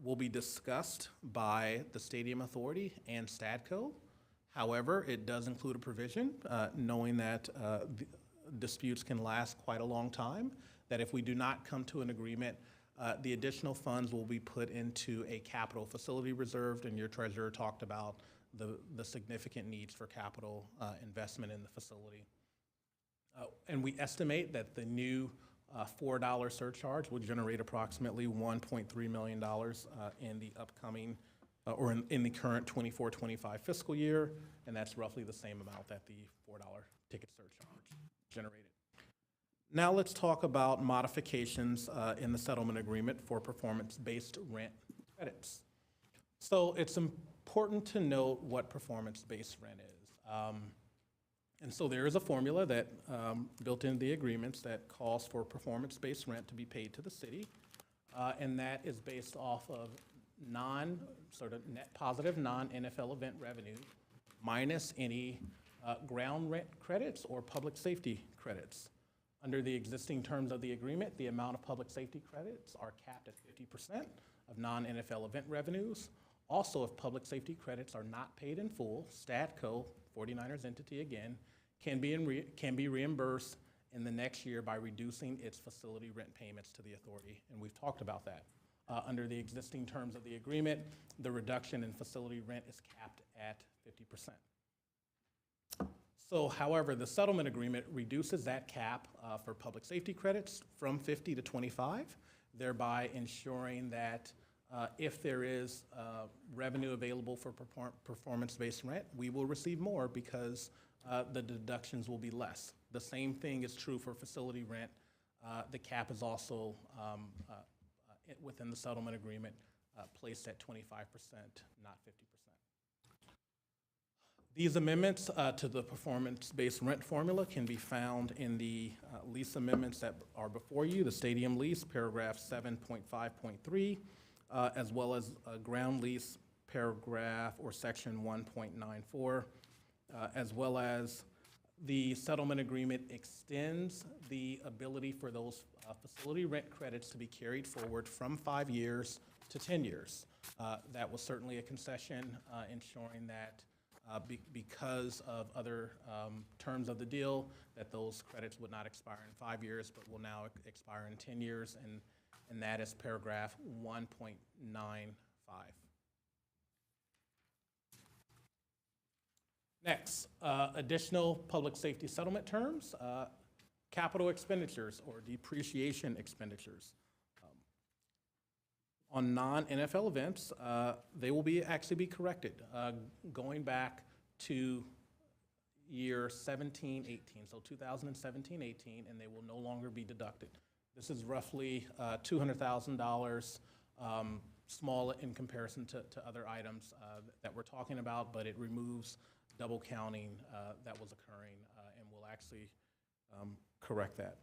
will be discussed by the Stadium Authority and STADCO. However, it does include a provision, knowing that disputes can last quite a long time, that if we do not come to an agreement, the additional funds will be put into a capital facility reserve, and your treasurer talked about the significant needs for capital investment in the facility. And we estimate that the new $4 surcharge will generate approximately $1.3 million in the upcoming, or in the current 24-25 fiscal year, and that's roughly the same amount that the $4 ticket surcharge generated. Now let's talk about modifications in the settlement agreement for performance-based rent credits. So it's important to note what performance-based rent is. And so there is a formula that built into the agreements that calls for performance-based rent to be paid to the city, and that is based off of net positive non-NFL event revenue minus any ground rent credits or public safety credits. Under the existing terms of the agreement, the amount of public safety credits are capped at 50% of non-NFL event revenues. Also, if public safety credits are not paid in full, STADCO, 49ers entity again, can be reimbursed in the next year by reducing its facility rent payments to the authority, and we've talked about that. Under the existing terms of the agreement, the reduction in facility rent is capped at 50%. So, however, the settlement agreement reduces that cap for public safety credits from 50 to 25, thereby ensuring that if there is revenue available for performance-based rent, we will receive more because the deductions will be less. The same thing is true for facility rent. The cap is also within the settlement agreement placed at 25%, not 50%. These amendments to the performance-based rent formula can be found in the lease amendments that are before you, the stadium lease, paragraph 7.5.3, as well as a ground lease, paragraph or section 1.94, as well as the settlement agreement extends the ability for those facility rent credits to be carried forward from 5 years to 10 years. That was certainly a concession, ensuring that because of other terms of the deal, that those credits would not expire in 5 years, but will now expire in 10 years, and that is paragraph 1.95. Next, additional public safety settlement terms, capital expenditures or depreciation expenditures. On non-NFL events, they will actually be corrected going back to year 17-18, so 2017-18, and they will no longer be deducted. This is roughly $200,000, small in comparison to other items that we're talking about, but it removes double counting that was occurring, and will actually correct that.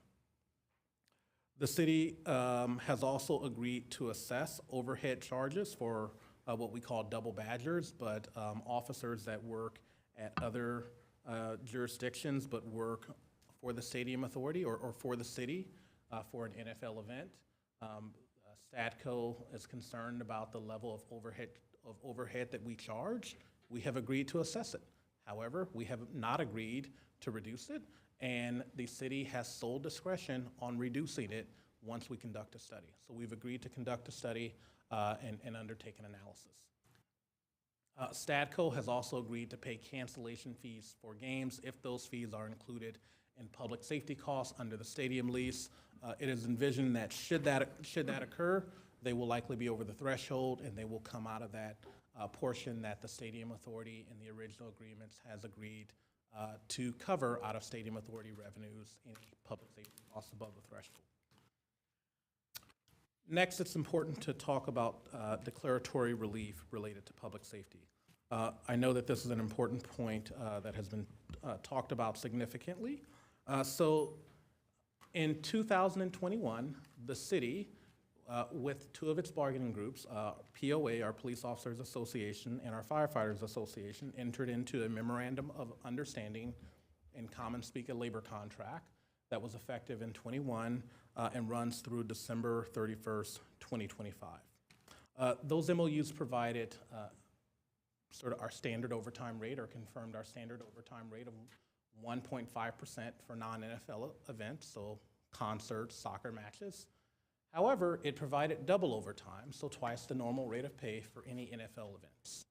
The city has also agreed to assess overhead charges for what we call double badgers, but officers that work at other jurisdictions but work for the stadium authority or for the city for an NFL event. STADCO is concerned about the level of overhead that we charge. We have agreed to assess it. However, we have not agreed to reduce it, and the city has sole discretion on reducing it once we conduct a study. So we've agreed to conduct a study and undertake an analysis. STADCO has also agreed to pay cancellation fees for games if those fees are included in public safety costs under the stadium lease. It is envisioned that should that occur, they will likely be over the threshold and they will come out of that portion that the Stadium Authority in the original agreements has agreed to cover out of Stadium Authority revenues any public safety costs above the threshold. Next, it's important to talk about declaratory relief related to public safety. I know that this is an important point that has been talked about significantly. So in 2021, the city, with two of its bargaining groups, POA, our Police Officers Association, and our Firefighters Association, entered into a memorandum of understanding, in common speak, a labor contract that was effective in 21 and runs through December 31st, 2025. Those MOUs provided sort of our standard overtime rate, or confirmed our standard overtime rate of 1.5% for non-NFL events, so concerts, soccer matches. However, it provided double overtime, so twice the normal rate of pay for any NFL events.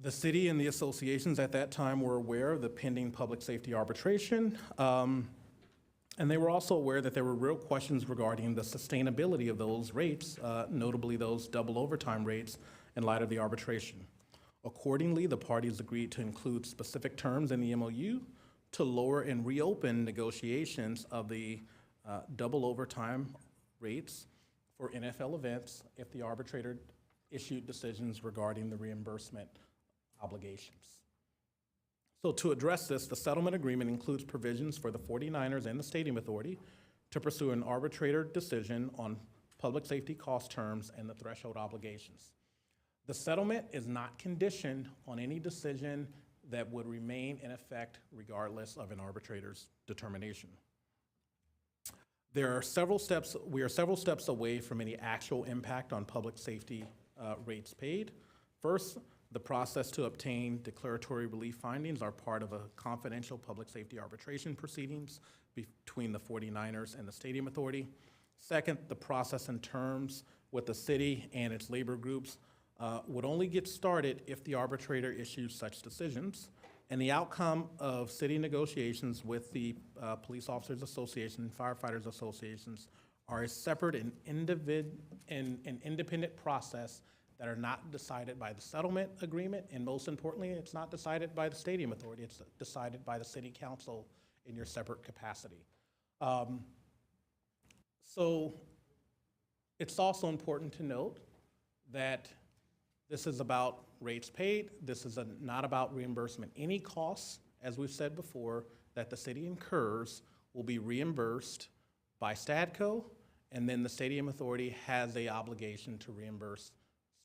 The city and the associations at that time were aware of the pending public safety arbitration, and they were also aware that there were real questions regarding the sustainability of those rates, notably those double overtime rates, in light of the arbitration. Accordingly, the parties agreed to include specific terms in the MOU to lower and reopen negotiations of the double overtime rates for NFL events if the arbitrator issued decisions regarding the reimbursement obligations. So to address this, the settlement agreement includes provisions for the 49ers and the Stadium Authority to pursue an arbitrator decision on public safety cost terms and the threshold obligations. The settlement is not conditioned on any decision that would remain in effect regardless of an arbitrator's determination. We are several steps away from any actual impact on public safety rates paid. First, the process to obtain declaratory relief findings are part of a confidential public safety arbitration proceedings between the 49ers and the Stadium Authority. Second, the process and terms with the city and its labor groups would only get started if the arbitrator issues such decisions, and the outcome of city negotiations with the Police Officers Association and Firefighters Associations are a separate and independent process that are not decided by the settlement agreement, and most importantly, it's not decided by the Stadium Authority, it's decided by the City Council in your separate capacity. So it's also important to note that this is about rates paid. This is not about reimbursement. Any costs, as we've said before, that the city incurs will be reimbursed by Stadco, and then the Stadium Authority has the obligation to reimburse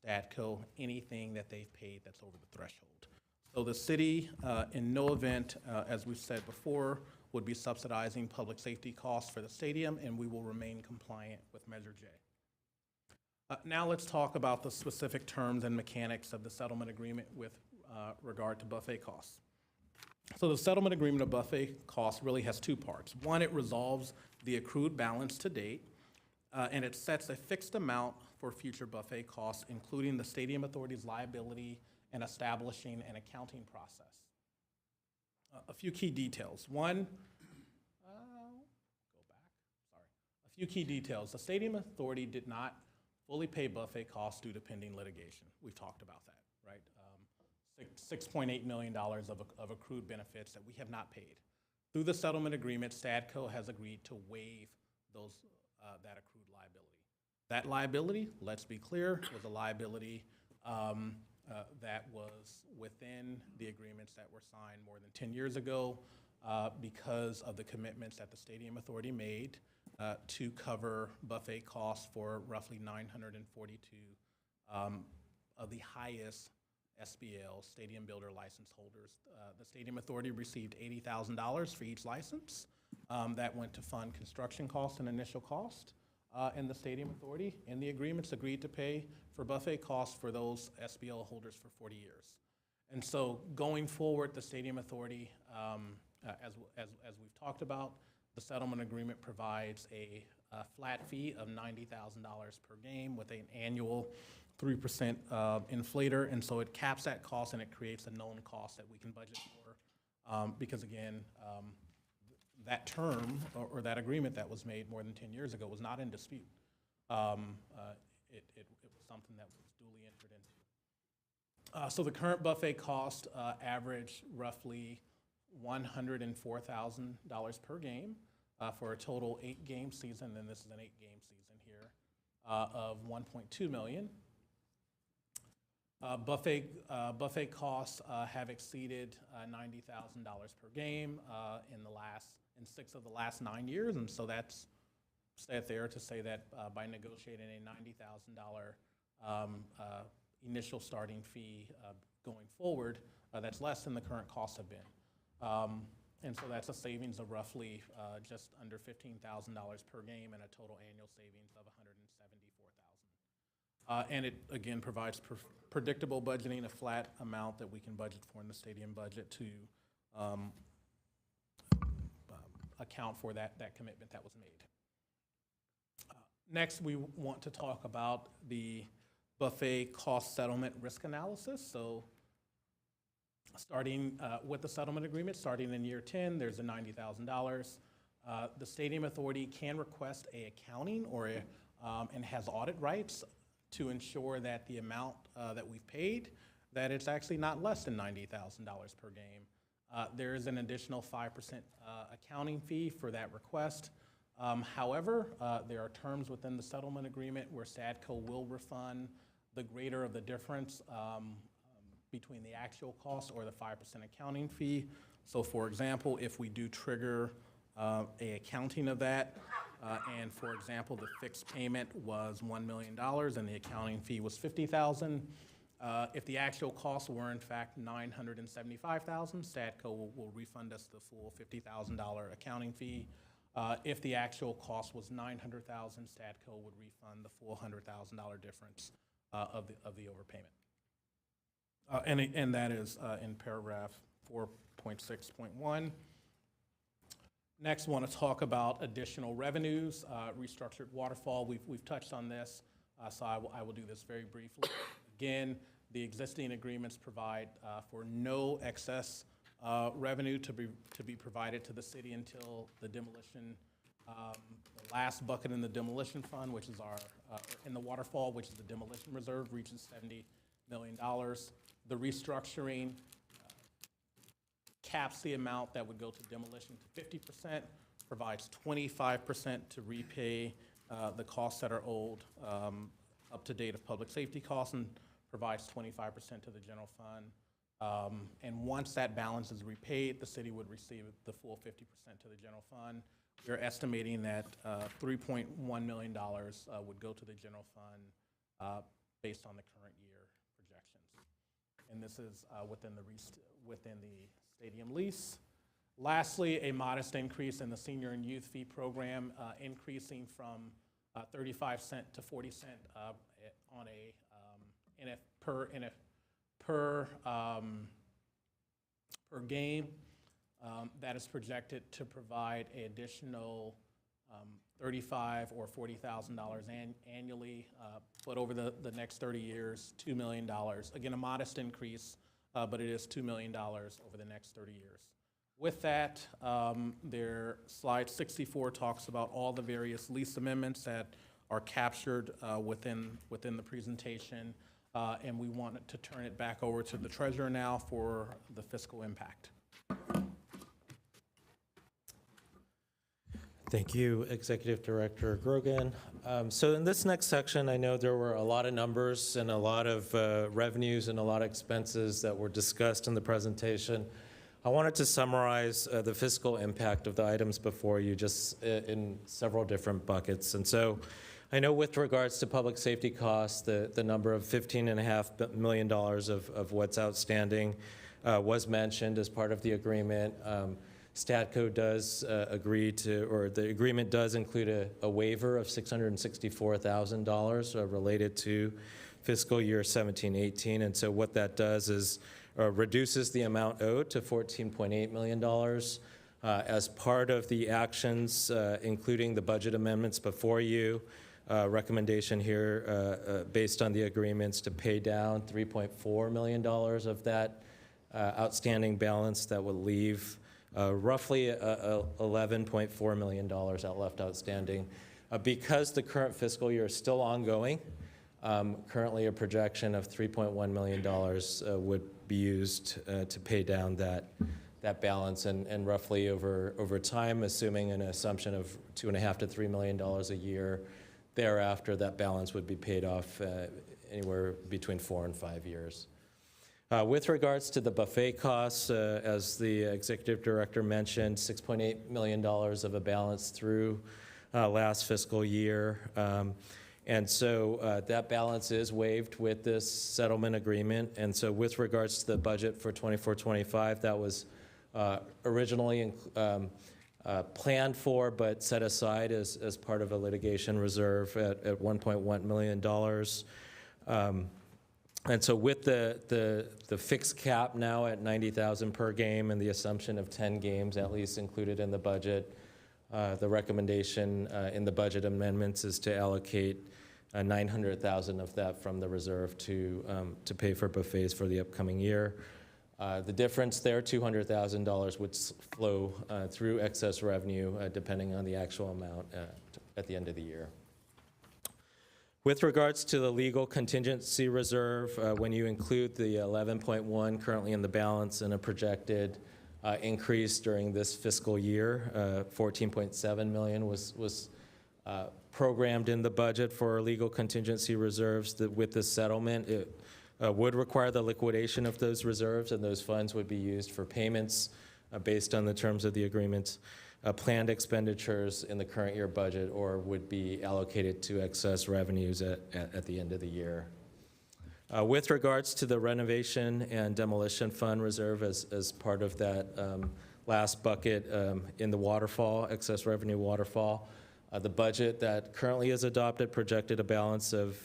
Stadco anything that they've paid that's over the threshold. So the city, in no event, as we've said before, would be subsidizing public safety costs for the stadium, and we will remain compliant with Measure J. Now let's talk about the specific terms and mechanics of the settlement agreement with regard to buffet costs. So the settlement agreement of buffet costs really has two parts. One, it resolves the accrued balance to date, and it sets a fixed amount for future buffet costs, including the Stadium Authority's liability and establishing an accounting process. A few key details. One, a few key details. The Stadium Authority did not fully pay buffet costs due to pending litigation. We've talked about that, right? $6.8 million of accrued benefits that we have not paid. Through the settlement agreement, Stadco has agreed to waive that accrued liability. That liability, let's be clear, was a liability that was within the agreements that were signed more than 10 years ago because of the commitments that the Stadium Authority made to cover buffet costs for roughly 942 of the highest SBL, Stadium Builder license holders. The Stadium Authority received $80,000 for each license. That went to fund construction costs and initial cost. And the Stadium Authority, in the agreements, agreed to pay for buffet costs for those SBL holders for 40 years. And so going forward, the Stadium Authority, as we've talked about, the settlement agreement provides a flat fee of $90,000 per game with an annual 3% inflator, and so it caps that cost and it creates a known cost that we can budget for. Because again, that term or that agreement that was made more than 10 years ago was not in dispute. It was something that was duly entered So the current buffet cost average roughly $104,000 per game for a total 8-game season, and this is an 8-game season here, of $1.2 million. Buffet costs have exceeded $90,000 per game in 6 of the last 9 years, and so that's set there to say that by negotiating a $90,000 initial starting fee going forward, that's less than the current costs have been. And so that's a savings of roughly just under $15,000 per game and a total annual savings of $174,000. And it, again, provides predictable budgeting, a flat amount that we can budget for in the stadium budget to account for that commitment that was made. Next, we want to talk about the buffet cost settlement risk analysis. So starting with the settlement agreement, starting in year 10, there's a $90,000. The Stadium Authority can request a accounting and has audit rights to ensure that the amount that we've paid, that it's actually not less than $90,000 per game. There is an additional 5% accounting fee for that request. However, there are terms within the settlement agreement where STADCO will refund the greater of the difference between the actual cost or the 5% accounting fee. So for example, if we do trigger a accounting of that, and for example, the fixed payment was $1 million and the accounting fee was $50,000, if the actual costs were in fact $975,000, STADCO will refund us the full $50,000 accounting fee. If the actual cost was $900,000, STADCO would refund the full $100,000 difference of the overpayment. And that is in paragraph 4.6.1. Next, want to talk about additional revenues, restructured waterfall. We've touched on this, so I will do this very briefly. Again, the existing agreements provide for no excess revenue to be provided to the city until the demolition, the last bucket in the demolition fund, which is in the waterfall, which is the demolition reserve, reaches $70 million. The restructuring caps the amount that would go to demolition to 50%, provides 25% to repay the costs that are owed up to date of public safety costs, and provides 25% to the general fund. And once that balance is repaid, the city would receive the full 50% to the general fund. We're estimating that $3.1 million would go to the general fund based on the current year projections. And this is within the stadium lease. Lastly, a modest increase in the senior and youth fee program, increasing from 35 cents to 40 cents on a per game. That is projected to provide an additional $35,000 or $40,000 annually, but over the next 30 years, $2 million. Again, a modest increase, but it is $2 million over the next 30 years. With that, slide 64 talks about all the various lease amendments that are captured within the presentation, and we wanted to turn it back over to the treasurer now for the fiscal impact. Thank you, Executive Director Grogan. So in this next section, I know there were a lot of numbers and a lot of revenues and a lot of expenses that were discussed in the presentation. I wanted to summarize the fiscal impact of the items before you just in several different buckets. And so I know with regards to public safety costs, the number of $15.5 million of what's outstanding was mentioned as part of the agreement. STADCO does agree to, or the agreement does include a waiver of $664,000 related to fiscal year 17-18. And so what that does is reduces the amount owed to $14.8 million. As part of the actions, including the budget amendments before you, recommendation here based on the agreements to pay down $3.4 million of that outstanding balance that will leave roughly $11.4 million left outstanding. Because the current fiscal year is still ongoing, Currently, a projection of $3.1 million would be used to pay down that balance, and roughly over time, assuming an assumption of $2.5 to $3 million a year, thereafter that balance would be paid off anywhere between 4 and 5 years. With regards to the buffet costs, as the executive director mentioned, $6.8 million of a balance through last fiscal year. And so that balance is waived with this settlement agreement. And so with regards to the budget for 24-25, that was originally planned for but set aside as part of a litigation reserve at $1.1 million. And so with the fixed cap now at $90,000 per game and the assumption of 10 games at least included in the budget, the recommendation in the budget amendments is to allocate $900,000 of that from the reserve to pay for buffets for the upcoming year. The difference there, $200,000, would flow through excess revenue depending on the actual amount at the end of the year. With regards to the legal contingency reserve, when you include the 11.1 currently in the balance and a projected increase during this fiscal year, 14.7 million was programmed in the budget for legal contingency reserves. That with this settlement, it would require the liquidation of those reserves, and those funds would be used for payments based on the terms of the agreement, planned expenditures in the current year budget, or would be allocated to excess revenues at the end of the year. With regards to the renovation and demolition fund reserve as part of that last bucket in the waterfall, excess revenue waterfall, the budget that currently is adopted projected a balance of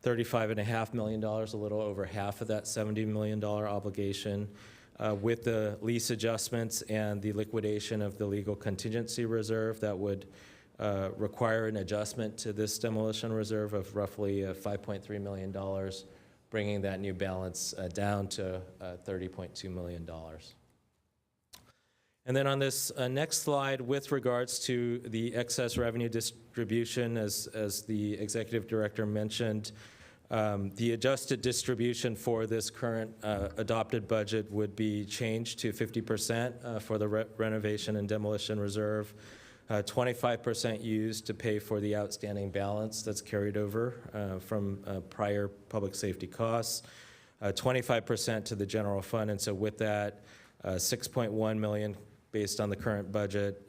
$35.5 million, a little over half of that $70 million obligation. With the lease adjustments and the liquidation of the legal contingency reserve, that would require an adjustment to this demolition reserve of roughly $5.3 million, bringing that new balance down to $30.2 million. And then on this next slide, with regards to the excess revenue distribution, as the executive director mentioned, the adjusted distribution for this current adopted budget would be changed to 50% for the renovation and demolition reserve, 25% used to pay for the outstanding balance that's carried over from prior public safety costs, 25% to the general fund. And so with that, 6.1 million based on the current budget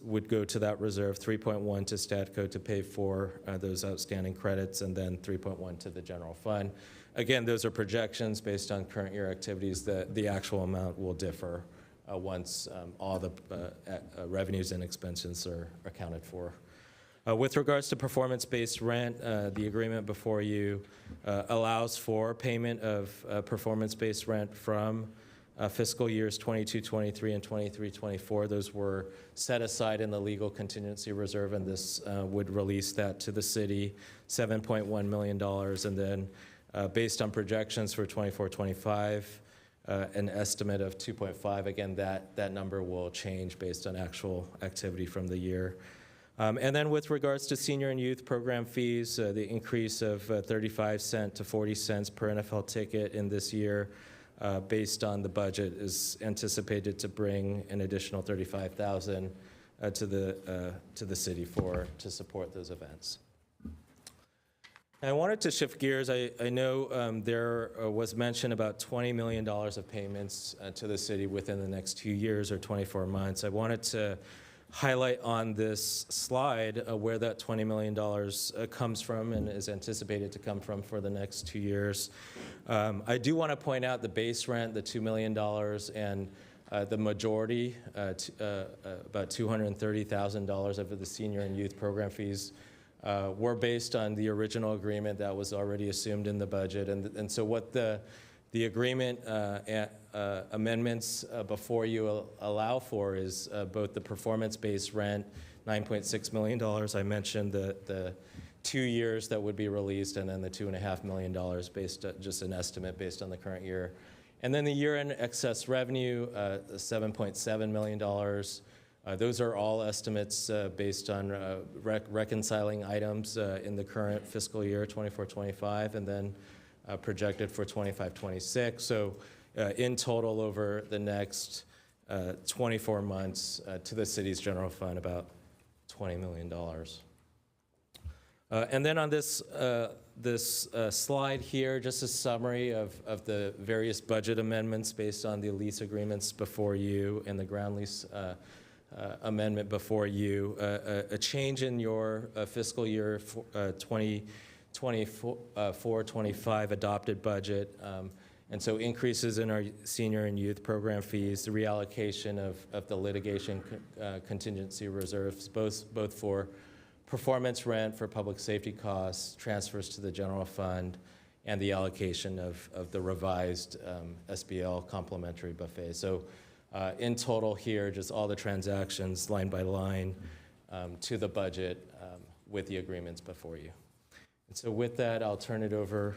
would go to that reserve, 3.1 to Statco to pay for those outstanding credits, and then 3.1 to the general fund. Again, those are projections based on current year activities. The actual amount will differ once all the revenues and expenses are accounted for. With regards to performance-based rent, the agreement before you allows for payment of performance-based rent from fiscal years 22-23 and 23-24. Those were set aside in the legal contingency reserve, and this would release that to the city, $7.1 million. And then based on projections for 24-25, an estimate of 2.5. Again, that number will change based on actual activity from the year. And then with regards to senior and youth program fees, the increase of 35 cents to 40 cents per NFL ticket in this year, based on the budget, is anticipated to bring an additional $35,000 to the city to support those events. I wanted to shift gears. I know there was mention about $20 million of payments to the city within the next 2 years or 24 months. I wanted to highlight on this slide where that $20 million comes from and is anticipated to come from for the next 2 years. I do want to point out the base rent, the $2 million, and the majority, about $230,000 of the senior and youth program fees were based on the original agreement that was already assumed in the budget. And so what the agreement amendments before you allow for is both the performance-based rent, $9.6 million. I mentioned the 2 years that would be released, and then the $2.5 million based just an estimate based on the current year. And then the year-end excess revenue, $7.7 million, Those are all estimates based on reconciling items in the current fiscal year, 24-25, and then projected for 25-26. So in total, over the next 24 months to the city's general fund, about $20 million. And then on this slide here, just a summary of the various budget amendments based on the lease agreements before you and the ground lease amendment before you. A change in your fiscal year 2024-25 adopted budget. And so increases in our senior and youth program fees, the reallocation of the litigation contingency reserves, both for performance rent for public safety costs, transfers to the general fund, and the allocation of the revised SBL complimentary buffet. So in total here, just all the transactions line by line to the budget with the agreements before you. And so with that, I'll turn it over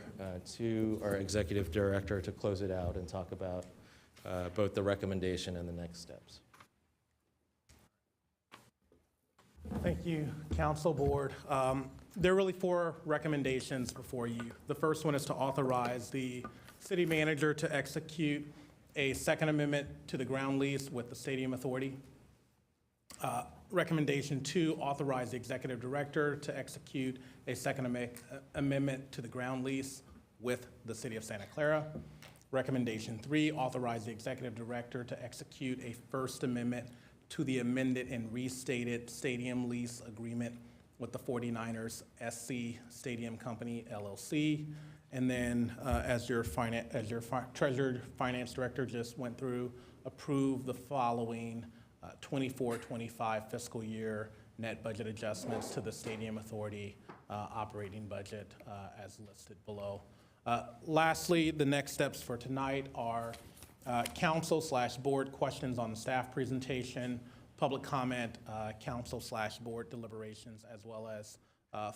to our executive director to close it out and talk about both the recommendation and the next steps. Thank you, Council Board. There are really 4 recommendations before you. The first one is to authorize the city manager to execute a second amendment to the ground lease with the Stadium Authority. Recommendation 2, authorize the executive director to execute a second amendment to the ground lease with the City of Santa Clara. Recommendation 3, authorize the executive director to execute a first amendment to the amended and restated stadium lease agreement with the 49ers SC Stadium Company, LLC. And then as your Treasurer Finance Director just went through, approve the following 24-25 fiscal year net budget adjustments to the Stadium Authority operating budget as listed below. Lastly, the next steps for tonight are council/board questions on the staff presentation, public comment, council/board deliberations, as well as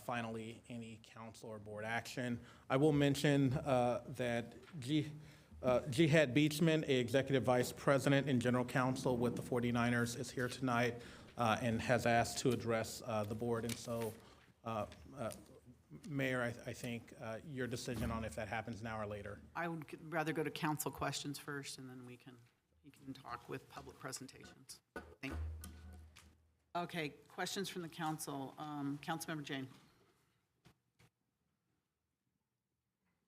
finally any council or board action. I will mention that Jihad Beachman, a executive vice president and general counsel with the 49ers, is here tonight and has asked to address the board. And so, Mayor, I think your decision on if that happens now or later. I would rather go to council questions first, and then you can talk with public presentations. Thank you. Okay, questions from the council. Councilmember Jane.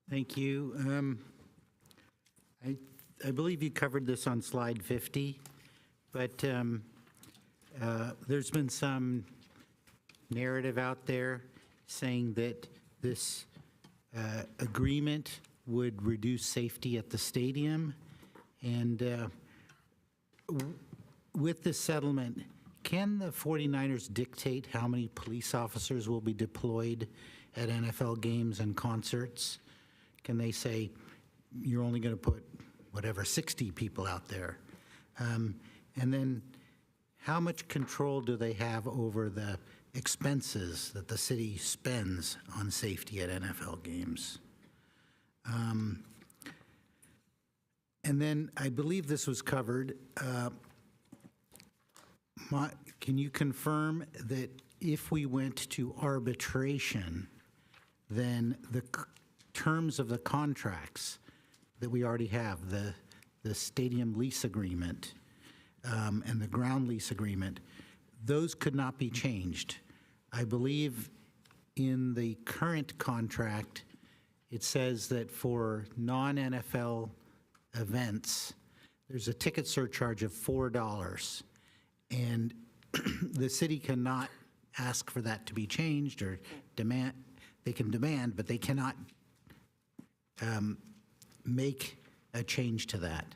Thank you. I believe you covered this on slide 50, but there's been some narrative out there saying that this agreement would reduce safety at the stadium. And with this settlement, can the 49ers dictate how many police officers will be deployed at NFL games and concerts? Can they say, you're only going to put, 60 people out there? And then how much control do they have over the expenses that the city spends on safety at NFL games? And then I believe this was covered. Can you confirm that if we went to arbitration, then the terms of the contracts that we already have, the stadium lease agreement and the ground lease agreement, those could not be changed? I believe in the current contract, it says that for non-NFL events, there's a ticket surcharge of $4, and the city cannot ask for that to be changed or demand. They can demand, but they cannot make a change to that.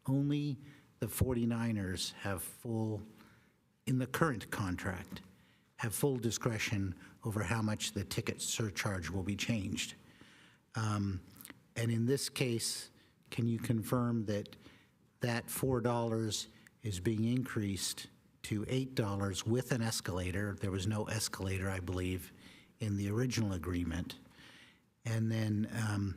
Only the 49ers have full, in the current contract, have full discretion over how much the ticket surcharge will be changed. And in this case, can you confirm that that $4 is being increased to $8 with an escalator? There was no escalator, I believe, in the original agreement. And then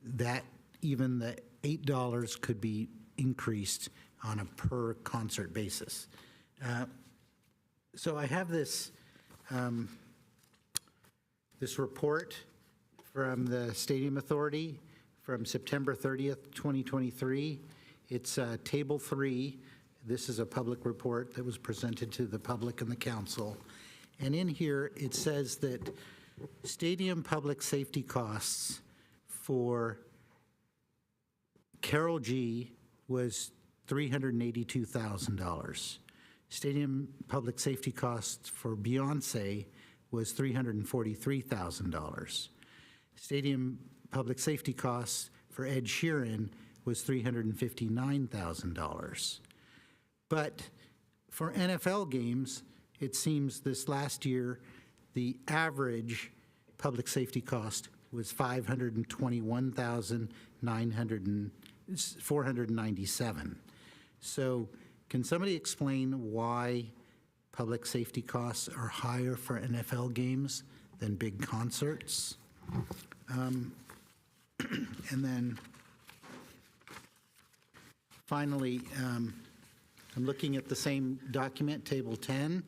that even the $8 could be increased on a per concert basis. So I have this, this report from the Stadium Authority from September 30th, 2023. It's Table 3. This is a public report that was presented to the public and the council. And in here, it says that stadium public safety costs for Carol G was $382,000. Stadium public safety costs for Beyonce was $343,000. Stadium public safety costs for Ed Sheeran was $359,000. But for NFL games, it seems this last year, the average public safety cost was $497,000. So can somebody explain why public safety costs are higher for NFL games than big concerts? And then finally, I'm looking at the same document, Table 10,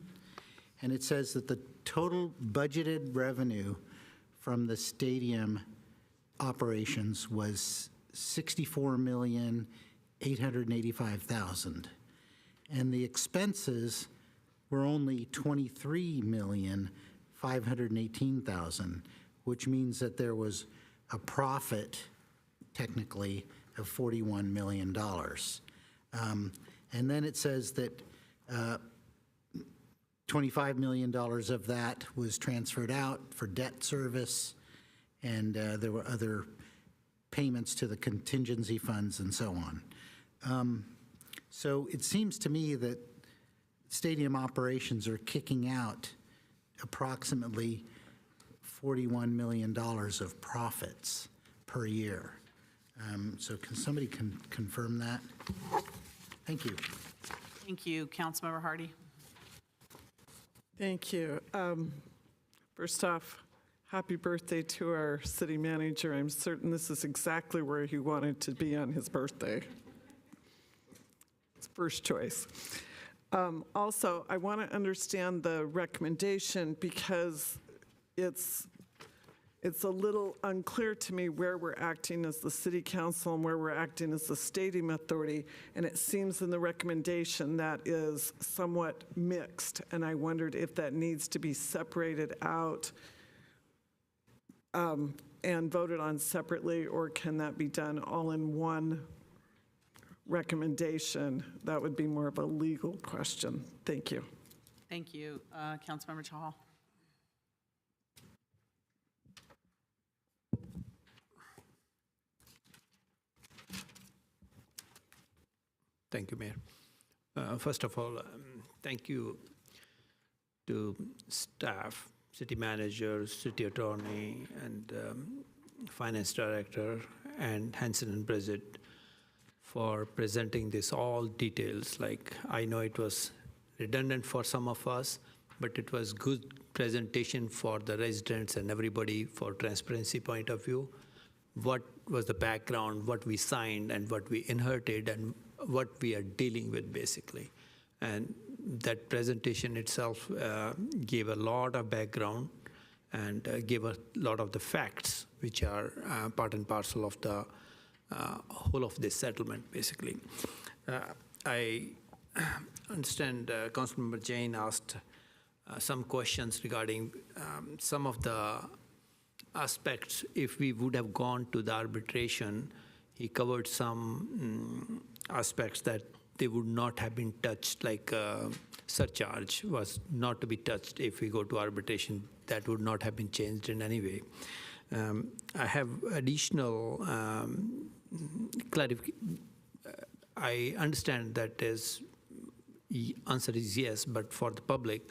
and it says that the total budgeted revenue from the stadium operations was $64,885,000. And the expenses were only $23,518,000, which means that there was a profit, technically, of $41 million. And then it says that $25 million of that was transferred out for debt service, and there were other payments to the contingency funds and so on. So it seems to me that stadium operations are kicking out approximately $41 million of profits per year. So can somebody confirm that? Thank you. Thank you. Councilmember Hardy. Thank you. First off, happy birthday to our city manager. I'm certain this is exactly where he wanted to be on his birthday. It's first choice. Also, I want to understand the recommendation because it's a little unclear to me where we're acting as the city council and where we're acting as the stadium authority, and it seems in the recommendation that is somewhat mixed, and I wondered if that needs to be separated out and voted on separately, or can that be done all in one recommendation? That would be more of a legal question. Thank you. Thank you. Councilmember Chahal. Thank you, Mayor. First of all, thank you to staff, city manager, city attorney, and finance director, and Hanson and Bridget for presenting this all details. Like, I know it was redundant for some of us, but it was good presentation for the residents and everybody for transparency point of view. What was the background, what we signed, and what we inherited, and what we are dealing with, basically. And that presentation itself gave a lot of background and gave a lot of the facts, which are part and parcel of the whole of this settlement, basically. I understand Councilmember Jain asked some questions regarding some of the aspects. If we would have gone to the arbitration, he covered some aspects that they would not have been touched, like surcharge was not to be touched if we go to arbitration. That would not have been changed in any way. I have additional clarification. I understand that answer is yes, but for the public,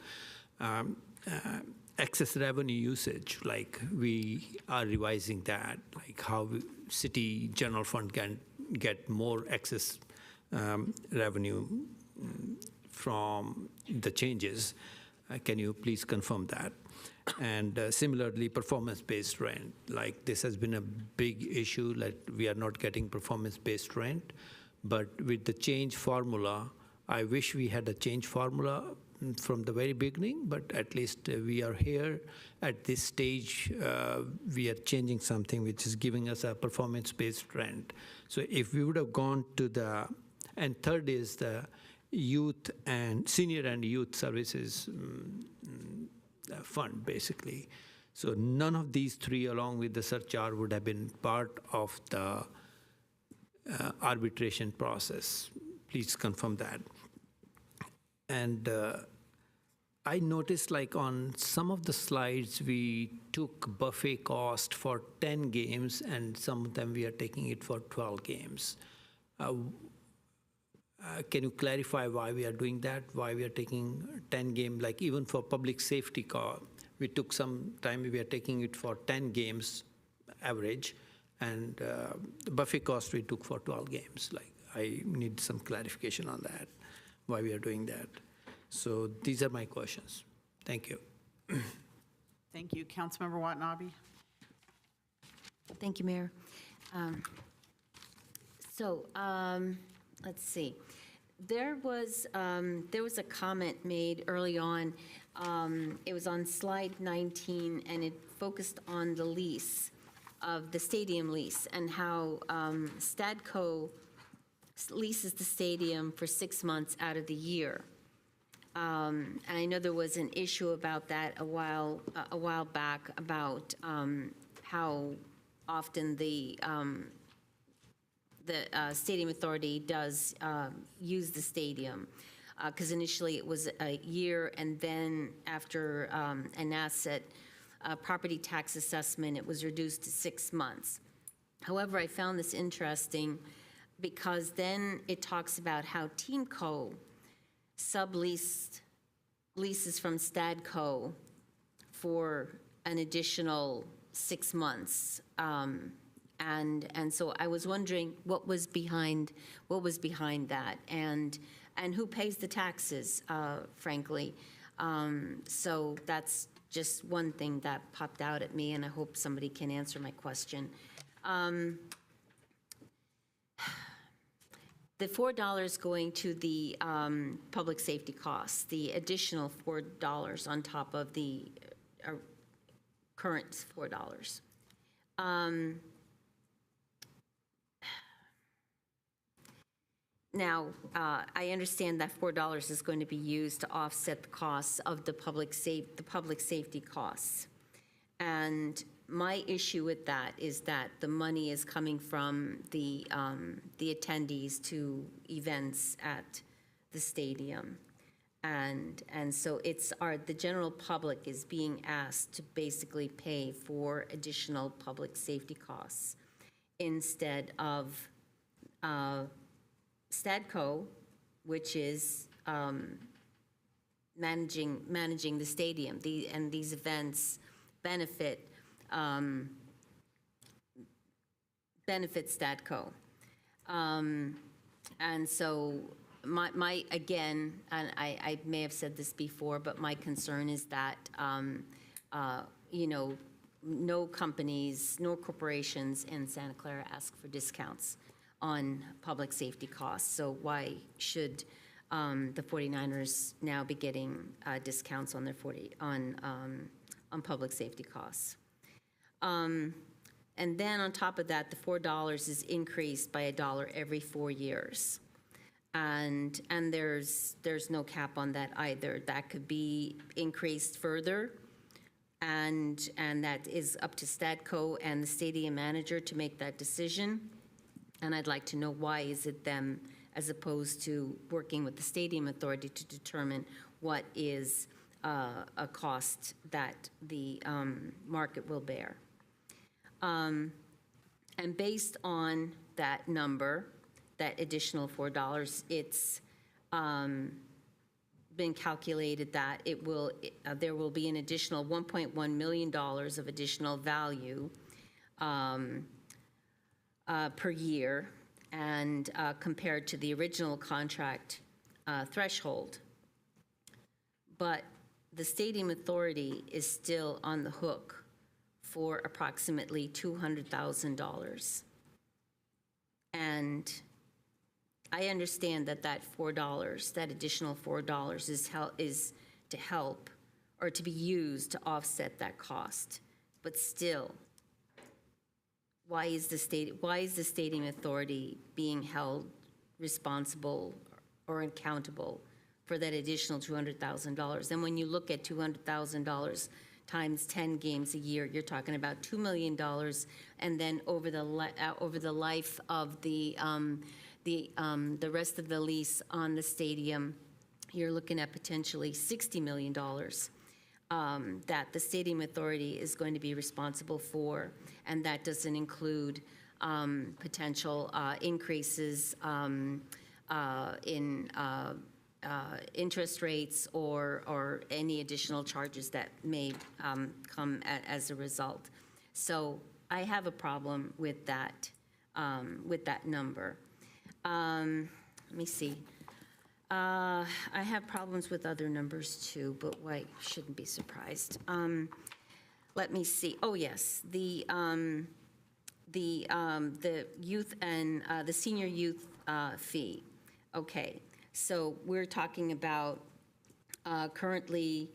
excess revenue usage, like we are revising that, like how city general fund can get more excess revenue from the changes. Can you please confirm that? And similarly, performance-based rent, like this has been a big issue, like we are not getting performance-based rent, but with the change formula, I wish we had a change formula from the very beginning, but at least we are here at this stage. We are changing something which is giving us a performance-based rent. So if we would have gone to the, and third is the youth and senior and youth services fund, basically. So none of these three, along with the surcharge, would have been part of the arbitration process. Please confirm that. And I noticed, like on some of the slides, we took buffet cost for 10 games, and some of them we are taking it for 12 games. Can you clarify why we are doing that? Why we are taking 10 games? Like even for public safety car, we took some time. We are taking it for 10 games average, and the buffet cost we took for 12 games. Like I need some clarification on that. Why we are doing that? So these are my questions. Thank you. Thank you. Councilmember Watanabe. Thank you, Mayor. Let's see. There was a comment made early on. It was on slide 19, and it focused on the lease of the stadium lease and how Stadco leases the stadium for 6 months out of the year. And I know there was an issue about that a while back about how often the Stadium Authority does use the stadium, because initially it was a year, and then after an asset property tax assessment, it was reduced to 6 months. However, I found this interesting because then it talks about how TeamCo subleased leases from Stadco for an additional 6 months. And so I was wondering what was behind that, and who pays the taxes, frankly. So that's just one thing that popped out at me, and I hope somebody can answer my question. The $4 going to the public safety costs, the additional $4 on top of the current $4. Now, I understand that $4 is going to be used to offset the costs of the public safety costs. And my issue with that is that the money is coming from the attendees to events at the stadium. And so the general public is being asked to basically pay for additional public safety costs instead of Stadco, which is managing the stadium. And these events benefit Stadco. And so my again, and I may have said this before, but my concern is that, no companies, no corporations in Santa Clara ask for discounts on public safety costs. So why should the 49ers now be getting discounts on their on public safety costs? And then on top of that, the $4 is increased by $1 every 4 years. And there's no cap on that either. That could be increased further, and that is up to Stadco and the stadium manager to make that decision. And I'd like to know why is it them as opposed to working with the Stadium Authority to determine what is a cost that the market will bear. And based on that number, that additional $4, it's been calculated that there will be an additional $1.1 million of additional value per year, and compared to the original contract threshold. But the Stadium Authority is still on the hook for approximately $200,000. And I understand that that $4, that additional $4 is to help or to be used to offset that cost. But still, why is the stadium authority being held responsible or accountable for that additional $200,000? And when you look at $200,000 times 10 games a year, you're talking about $2 million. And then over the life of the rest of the lease on the stadium, you're looking at potentially $60 million that the stadium authority is going to be responsible for. And that doesn't include potential increases in interest rates or any additional charges that may come as a result. So I have a problem with that number. Let me see. I have problems with other numbers too, but I shouldn't be surprised. Let me see. Oh yes, the youth and the senior youth fee. Okay, so we're talking about currently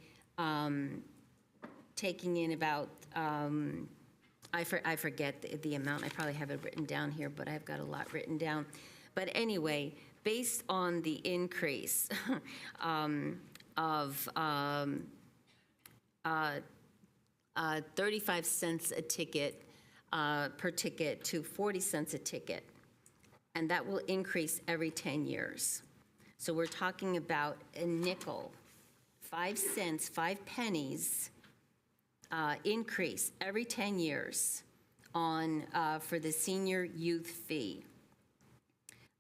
taking in about I forget the amount. I probably have it written down here, but I've got a lot written down. But anyway, based on the increase of 35 cents a ticket per ticket to 40 cents a ticket, and that will increase every 10 years. So we're talking about a nickel, 5 cents, 5 pennies increase every 10 years on for the senior youth fee.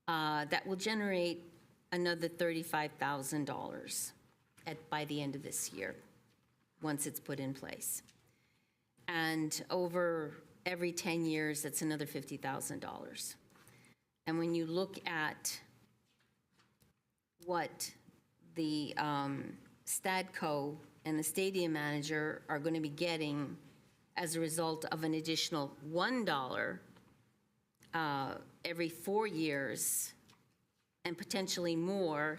That will generate another $35,000 by the end of this year, once it's put in place. And over every 10 years, that's another $50,000. And when you look at what the Stadco and the stadium manager are going to be getting as a result of an additional $1 every 4 years, and potentially more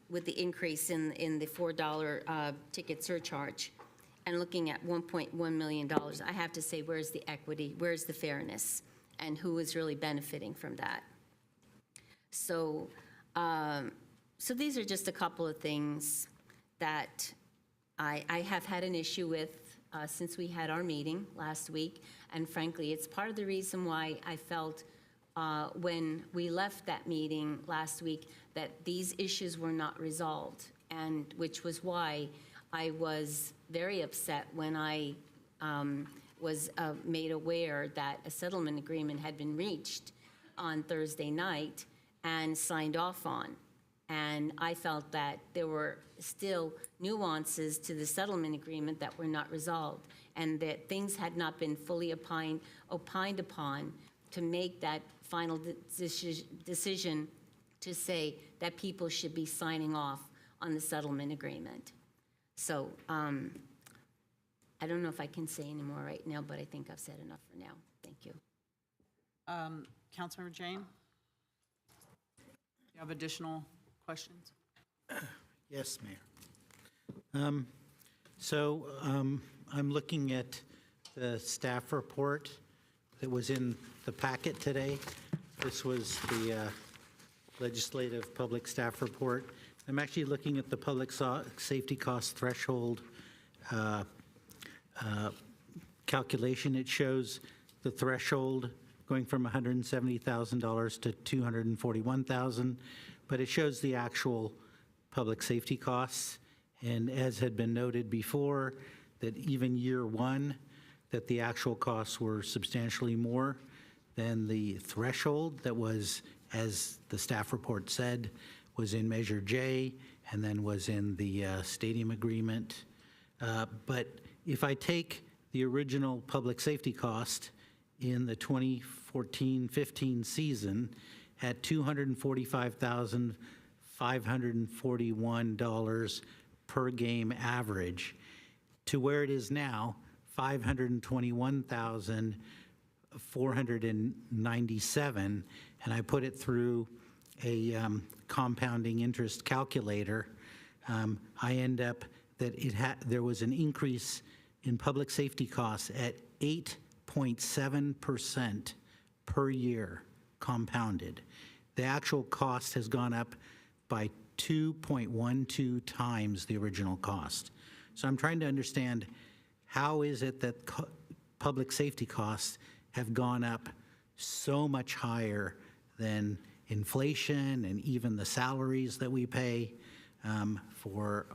with the increase in the $4 ticket surcharge, and looking at $1.1 million, I have to say, where's the equity? Where's the fairness? And who is really benefiting from that? So, so these are just a couple of things that I have had an issue with since we had our meeting last week. And frankly, it's part of the reason why I felt when we left that meeting last week that these issues were not resolved, and which was why I was very upset when I was made aware that a settlement agreement had been reached on Thursday night and signed off on. And I felt that there were still nuances to the settlement agreement that were not resolved, and that things had not been fully opined upon to make that final decision to say that people should be signing off on the settlement agreement. So I don't know if I can say any more right now, but I think I've said enough for now. Thank you. Councilmember Jane? You have additional questions? Yes, Mayor. I'm looking at the staff report that was in the packet today. This was the legislative public staff report. I'm actually looking at the public safety cost threshold calculation. It shows the threshold going from $170,000 to $241,000, but it shows the actual public safety costs. And as had been noted before, that even year one, that the actual costs were substantially more than the threshold that was, as the staff report said, was in Measure J and then was in the stadium agreement. But if I take the original public safety cost in the 2014-15 season at $245,541 per game average, to where it is now, $521,000 $497, and I put it through a compounding interest calculator, I end up that there was an increase in public safety costs at 8.7% per year compounded. The actual cost has gone up by 2.12 times the original cost. So I'm trying to understand, how is it that public safety costs have gone up so much higher than inflation and even the salaries that we pay for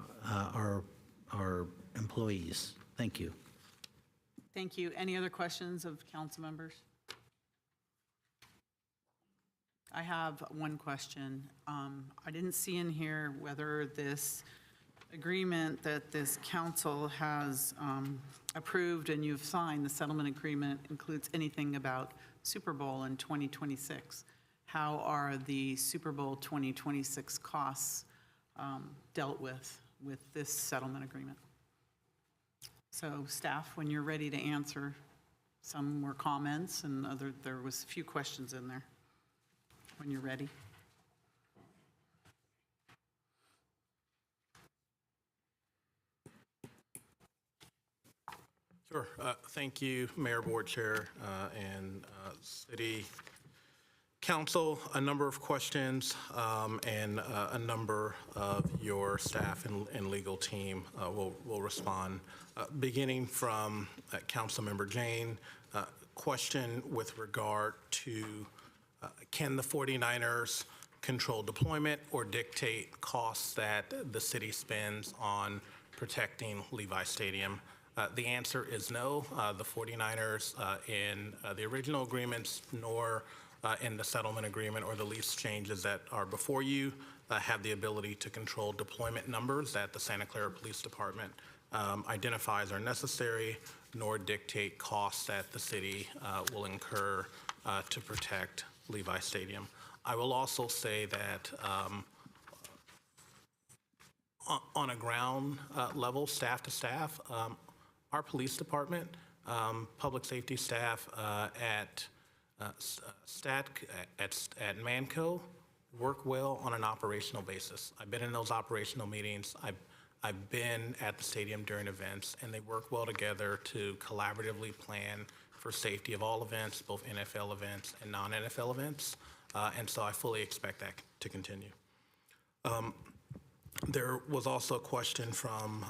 our employees? Thank you. Thank you. Any other questions of council members? I have one question. I didn't see in here whether this agreement that this council has approved and you've signed, the settlement agreement, includes anything about Super Bowl in 2026. How are the Super Bowl 2026 costs dealt with this settlement agreement? So staff, when you're ready to answer, some were comments and there was a few questions in there. When you're ready. Sure. Thank you, Mayor, Board Chair, and City Council. A number of questions and a number of your staff and legal team will respond. Beginning from Councilmember Jane, question with regard to can the 49ers control deployment or dictate costs that the city spends on protecting Levi Stadium? The answer is no. The 49ers in the original agreements nor in the settlement agreement or the lease changes that are before you have the ability to control deployment numbers that the Santa Clara Police Department identifies are necessary, nor dictate costs that the city will incur to protect Levi Stadium. I will also say that on a ground level, staff to staff, our police department, public safety staff at Manco work well on an operational basis. I've been in those operational meetings. I've been at the stadium during events, and they work well together to collaboratively plan for safety of all events, both NFL events and non-NFL events, and so I fully expect that to continue. There was also a question from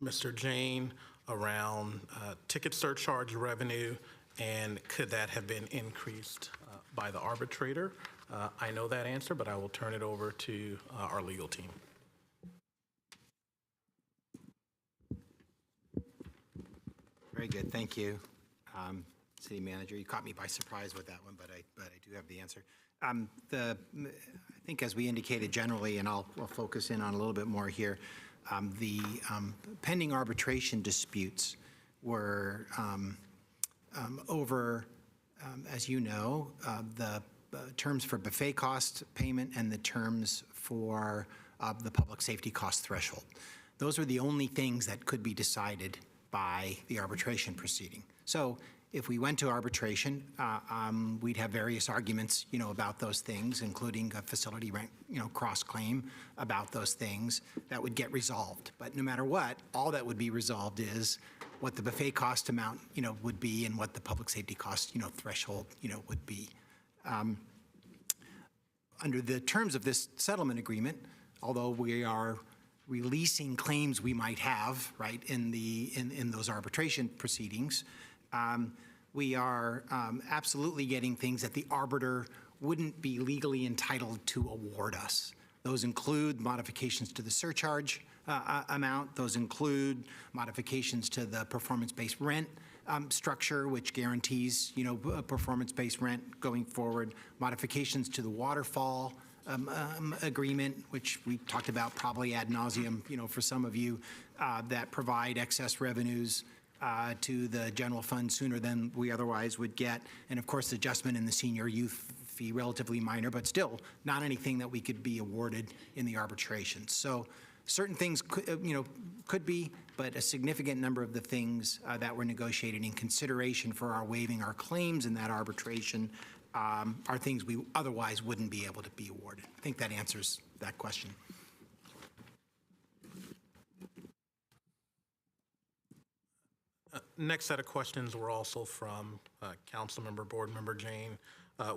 Mr. Jane around ticket surcharge revenue, and could that have been increased by the arbitrator? I know that answer, but I will turn it over to our legal team. Very good, thank you. City Manager, you caught me by surprise with that one, but I do have the answer. I think as we indicated generally, and I'll focus in on a little bit more here, the pending arbitration disputes were over, as you know, the terms for buffet cost payment and the terms for the public safety cost threshold. Those were the only things that could be decided by the arbitration proceeding. So if we went to arbitration, we'd have various arguments, about those things, including a facility rent, cross-claim about those things that would get resolved. But no matter what, all that would be resolved is what the buffet cost amount, would be and what the public safety cost, threshold, would be. Under the terms of this settlement agreement, although we are releasing claims we might have, right, in those arbitration proceedings, we are absolutely getting things that the arbiter wouldn't be legally entitled to award us. Those include modifications to the surcharge amount. Those include modifications to the performance-based rent structure, which guarantees, a performance-based rent going forward. Modifications to the waterfall agreement, which we talked about probably ad nauseum, for some of you, that provide excess revenues to the general fund sooner than we otherwise would get. And of course, the adjustment in the senior youth fee, relatively minor, but still not anything that we could be awarded in the arbitration. So certain things could be, but a significant number of the things that were negotiated in consideration for our waiving our claims in that arbitration are things we otherwise wouldn't be able to be awarded. I think that answers that question. Next set of questions were also from Councilmember Board Member Jane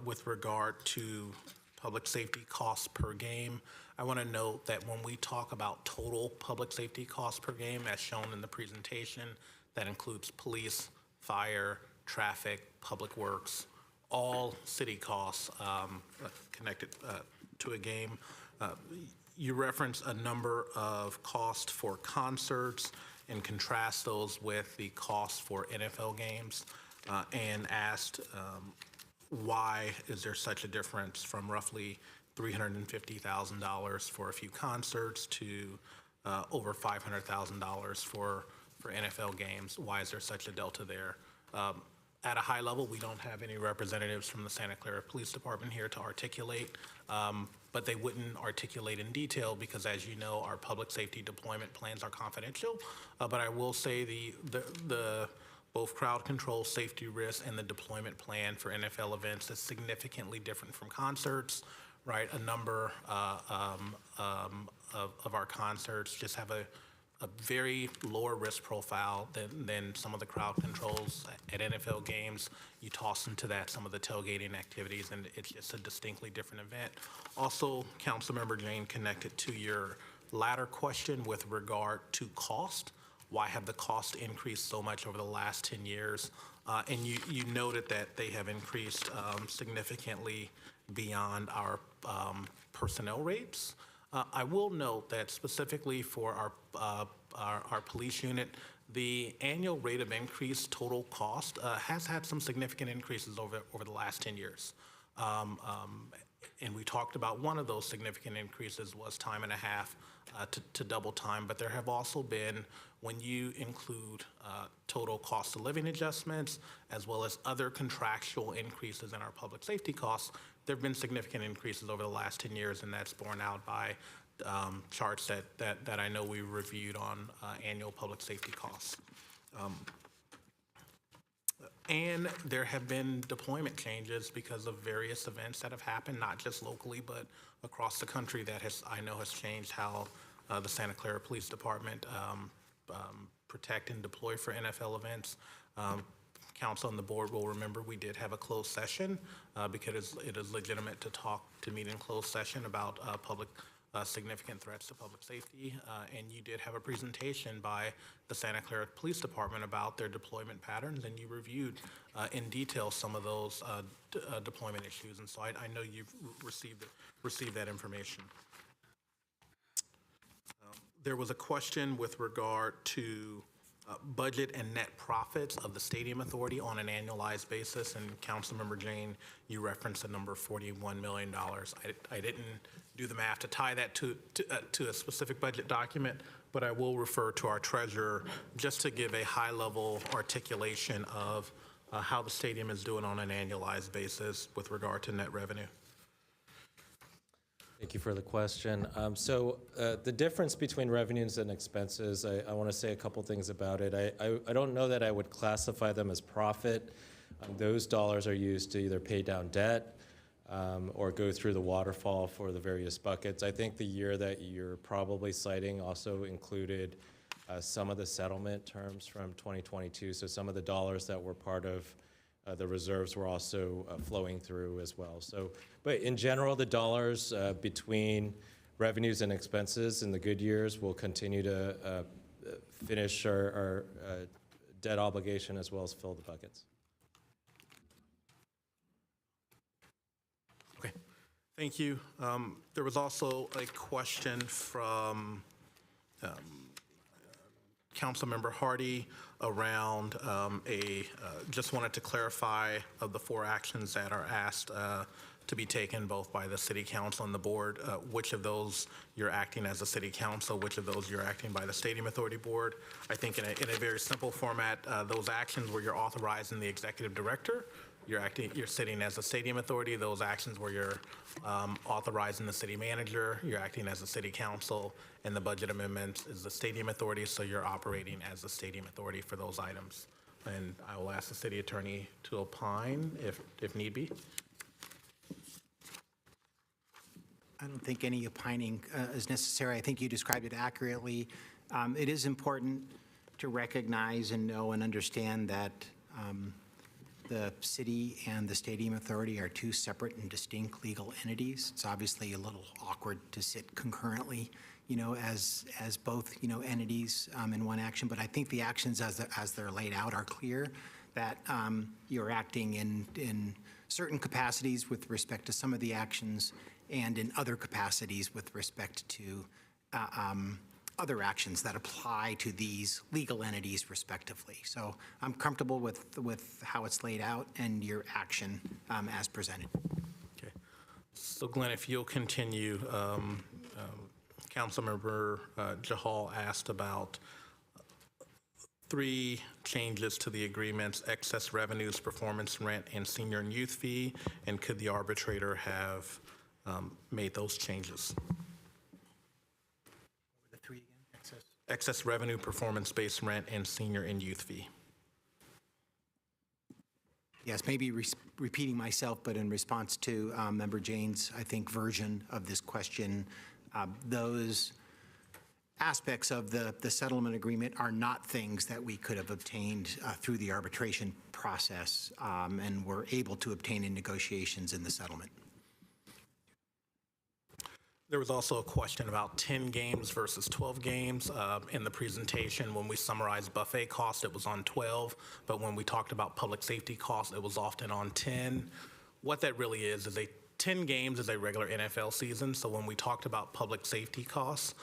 with regard to public safety costs per game. I want to note that when we talk about total public safety costs per game, as shown in the presentation, that includes police, fire, traffic, public works, all city costs connected to a game. You reference a number of costs for concerts and contrast those with the costs for NFL games and asked why is there such a difference from roughly $350,000 for a few concerts to over $500,000 for NFL games. Why is there such a delta there? At a high level, we don't have any representatives from the Santa Clara Police Department here to articulate, but they wouldn't articulate in detail because, as you know, our public safety deployment plans are confidential. But I will say the both crowd control, safety risk, and the deployment plan for NFL events is significantly different from concerts, right? A number of our concerts just have a very lower risk profile than some of the crowd controls at NFL games. You toss into that some of the tailgating activities, and it's just a distinctly different event. Also, Councilmember Jane, connected to your latter question with regard to cost. Why have the cost increased so much over the last 10 years? And you noted that they have increased significantly beyond our personnel rates. I will note that specifically for our police unit, the annual rate of increase total cost has had some significant increases over the last 10 years. And we talked about one of those significant increases was time and a half to double time, but there have also been, when you include total cost of living adjustments, as well as other contractual increases in our public safety costs, there have been significant increases over the last 10 years, and that's borne out by charts that I know we reviewed on annual public safety costs. And there have been deployment changes because of various events that have happened, not just locally, but across the country that I know has changed how the Santa Clara Police Department protect and deploy for NFL events. Council and the board will remember we did have a closed session because it is legitimate to meet in closed session about significant threats to public safety. And you did have a presentation by the Santa Clara Police Department about their deployment patterns, and you reviewed in detail some of those deployment issues. And so I know you've received that information. There was a question with regard to budget and net profits of the Stadium Authority on an annualized basis, and Councilmember Jane, you referenced the number $41 million. I didn't do the math to tie that to a specific budget document, but I will refer to our treasurer just to give a high-level articulation of how the stadium is doing on an annualized basis with regard to net revenue. Thank you for the question. So the difference between revenues and expenses, I want to say a couple things about it. I don't know that I would classify them as profit. Those dollars are used to either pay down debt or go through the waterfall for the various buckets. I think the year that you're probably citing also included some of the settlement terms from 2022. So some of the dollars that were part of the reserves were also flowing through as well. So, but in general, the dollars between revenues and expenses in the good years will continue to finish our debt obligation as well as fill the buckets. Okay, thank you. There was also a question from Councilmember Hardy around just wanted to clarify of the 4 actions that are asked to be taken both by the city council and the board. Which of those you're acting as a city council, which of those you're acting by the Stadium Authority Board. I think in a very simple format, those actions where you're authorizing the executive director, you're sitting as a stadium authority. Those actions where you're authorizing the city manager, you're acting as a city council, and the budget amendment is the stadium authority, so you're operating as the stadium authority for those items. And I will ask the city attorney to opine if need be. I don't think any opining is necessary. I think you described it accurately. It is important to recognize and know and understand that the city and the stadium authority are two separate and distinct legal entities. It's obviously a little awkward to sit concurrently, as both, entities in one action. But I think the actions as they're laid out are clear, that you're acting in certain capacities with respect to some of the actions and in other capacities with respect to other actions that apply to these legal entities respectively. So I'm comfortable with how it's laid out and your action as presented. Okay. So Glenn, if you'll continue, Councilmember Jahal asked about 3 changes to the agreements: excess revenues, performance rent, and senior and youth fee, and could the arbitrator have made those changes? The 3 again? Excess revenue, performance-based rent, and senior and youth fee. Yes, maybe repeating myself, but in response to Member Jane's, I think, version of this question, those aspects of the settlement agreement are not things that we could have obtained through the arbitration process and were able to obtain in negotiations in the settlement. There was also a question about 10 games versus 12 games. In the presentation, when we summarized buffet cost, it was on 12, but when we talked about public safety costs, it was often on 10. What that really is 10 games is a regular NFL season, so when we talked about public safety costs,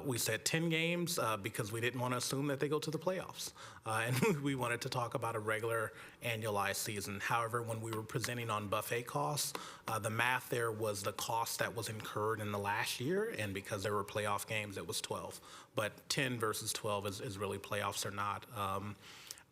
we said 10 games because we didn't want to assume that they go to the playoffs. And we wanted to talk about a regular annualized season. However, when we were presenting on buffet costs, the math there was the cost that was incurred in the last year, and because there were playoff games, it was 12. But 10 versus 12 is really playoffs or not.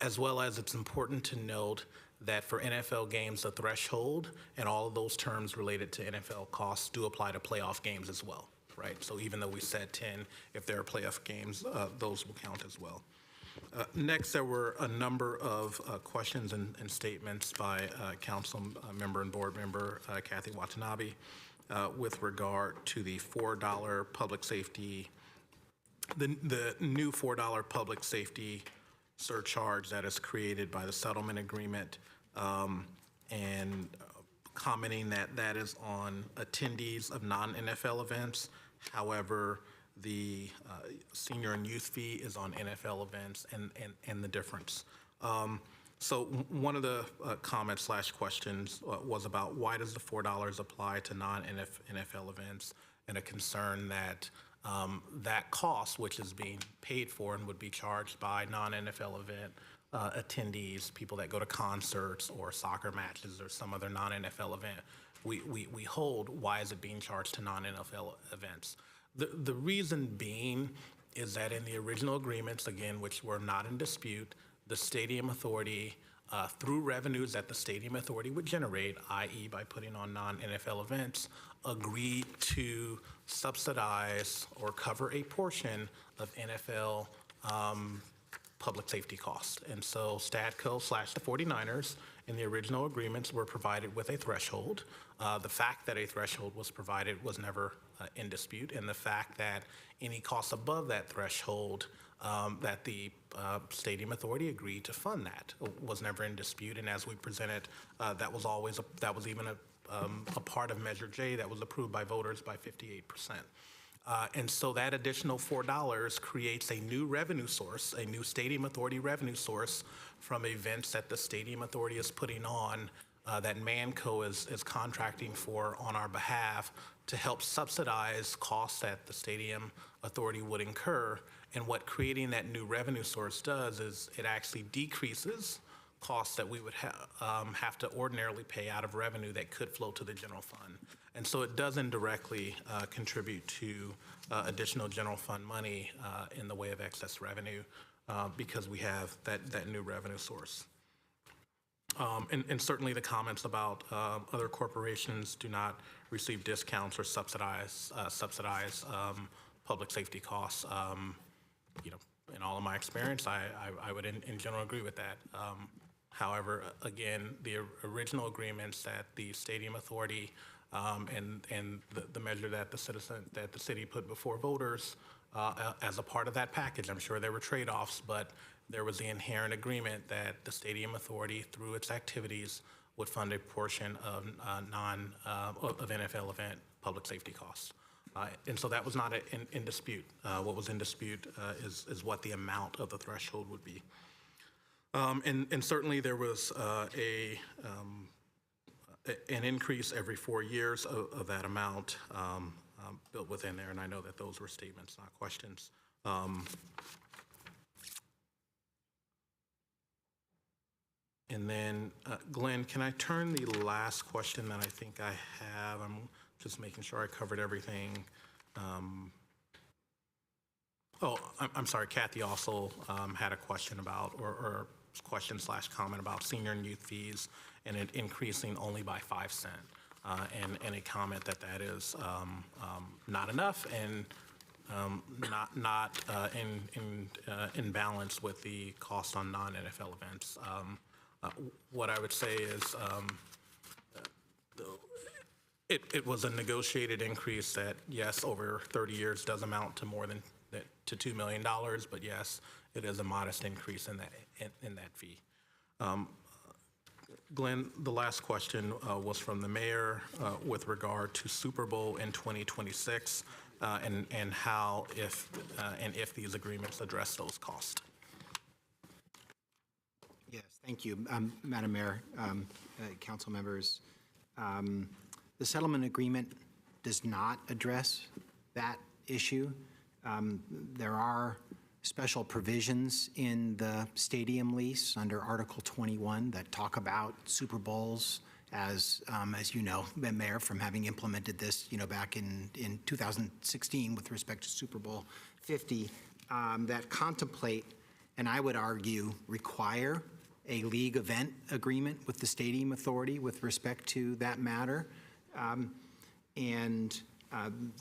As well as it's important to note that for NFL games, the threshold and all of those terms related to NFL costs do apply to playoff games as well. Right? So even though we said 10, if there are playoff games, those will count as well. Next, there were a number of questions and statements by council member and board member Kathy Watanabe with regard to the $4 public safety, the new $4 public safety surcharge that is created by the settlement agreement, and commenting that that is on attendees of non-NFL events. However, the senior and youth fee is on NFL events, and the difference. So one of the comments / questions was about why does the $4 apply to non-NFL events, and a concern that that cost, which is being paid for and would be charged by non-NFL event attendees, people that go to concerts or soccer matches or some other non-NFL event, we hold, why is it being charged to non-NFL events? The reason being is that in the original agreements, again, which were not in dispute, the stadium authority, through revenues that the stadium authority would generate, i.e. by putting on non-NFL events, agreed to subsidize or cover a portion of NFL public safety costs. And so Stadco / the 49ers in the original agreements were provided with a threshold. The fact that a threshold was provided was never in dispute, and the fact that any costs above that threshold that the stadium authority agreed to fund that was never in dispute. And as we presented, that was even a part of Measure J that was approved by voters by 58%. And so that additional $4 creates a new revenue source, a new stadium authority revenue source from events that the stadium authority is putting on, that Manco is contracting for on our behalf to help subsidize costs that the stadium authority would incur. And what creating that new revenue source does is it actually decreases costs that we would have to ordinarily pay out of revenue that could flow to the general fund. And so it does indirectly contribute to additional general fund money in the way of excess revenue because we have that new revenue source. And certainly the comments about other corporations do not receive discounts or subsidize public safety costs. In all of my experience, I would in general agree with that. However, again, the original agreements that the Stadium Authority and the measure that the city put before voters as a part of that package, I'm sure there were trade-offs, but there was the inherent agreement that the Stadium Authority, through its activities, would fund a portion of of NFL event public safety costs. And so that was not in dispute. What was in dispute is what the amount of the threshold would be. And certainly there was an increase every 4 years of that amount built within there, and I know that those were statements, not questions. And then, Glenn, can I turn the last question that I think I have? I'm just making sure I covered everything. I'm sorry, Kathy also had a question about, or question/comment about senior and youth fees and it increasing only by 5 cents. And a comment that is not enough and not in balance with the cost on non-NFL events. What I would say is it was a negotiated increase that, yes, over 30 years does amount to more than to $2 million, but yes, it is a modest increase in that fee. Glenn, the last question was from the mayor with regard to Super Bowl in 2026 and how, if these agreements address those costs. Yes, thank you, Madam Mayor, council members. The settlement agreement does not address that issue. There are special provisions in the stadium lease under Article 21 that talk about Super Bowls as you know, Mayor, from having implemented this, back in 2016 with respect to Super Bowl 50, that contemplate, and I would argue require, a league event agreement with the Stadium Authority with respect to that matter.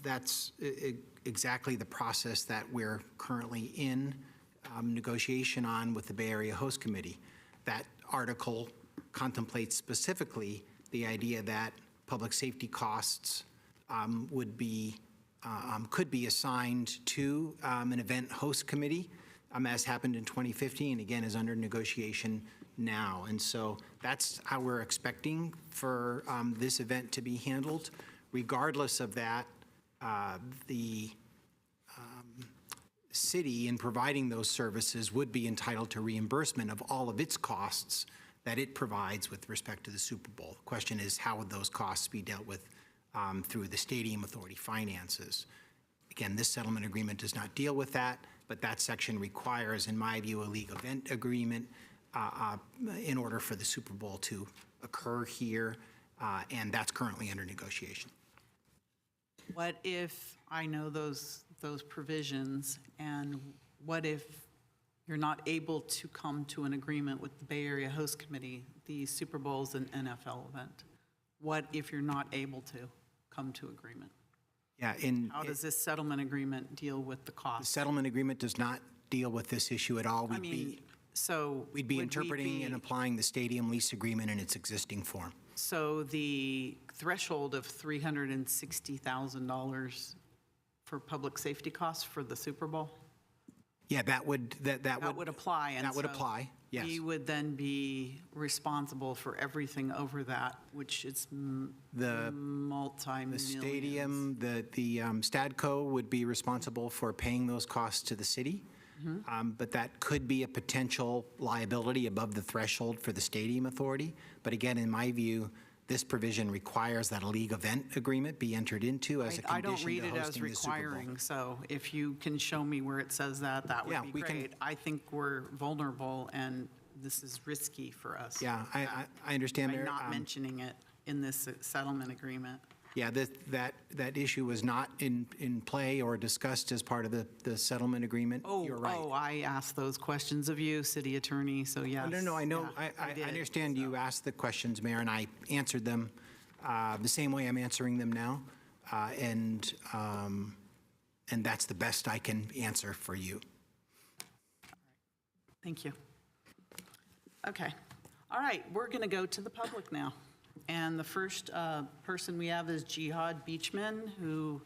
That's exactly the process that we're currently in negotiation on with the Bay Area Host Committee. That article contemplates specifically the idea that public safety costs could be assigned to an event host committee, as happened in 2015, again, is under negotiation now. And so that's how we're expecting for this event to be handled. Regardless of that, the city, in providing those services, would be entitled to reimbursement of all of its costs that it provides with respect to the Super Bowl. The question is, how would those costs be dealt with through the Stadium Authority finances? Again, this settlement agreement does not deal with that, but that section requires, in my view, a league event agreement in order for the Super Bowl to occur here, and that's currently under negotiation. What if I know those provisions, and what if you're not able to come to an agreement with the Bay Area Host Committee? The Super Bowl is an NFL event. What if you're not able to come to agreement? Yeah, how does this settlement agreement deal with the cost? The settlement agreement does not deal with this issue at all. We'd be interpreting and applying the stadium lease agreement in its existing form. So the threshold of $360,000 for public safety costs for the Super Bowl? Yeah, that would apply. And that would apply, yes. He would then be responsible for everything over that, which is multi-millions. The stadium, the Stadco would be responsible for paying those costs to the city. But that could be a potential liability above the threshold for the Stadium Authority. But again, in my view, this provision requires that a league event agreement be entered into as a condition I don't read to it as hosting the Super Bowl. requiring, so if you can show me where it says that, that would be great. I think we're vulnerable, and this is risky for us. Yeah, I understand, By Mayor. not mentioning it in this settlement agreement. Yeah, that issue was not in play or discussed as part of the settlement agreement. You're right. Oh, I asked those questions of you, city attorney, so yes. No, I know, yeah, I did. understand you asked the questions, Mayor, and I answered them the same way I'm answering them now. And that's the best I can answer for you. Thank you. Okay. All right, we're going to go to the public now. And the first person we have is Jihad Beachman, who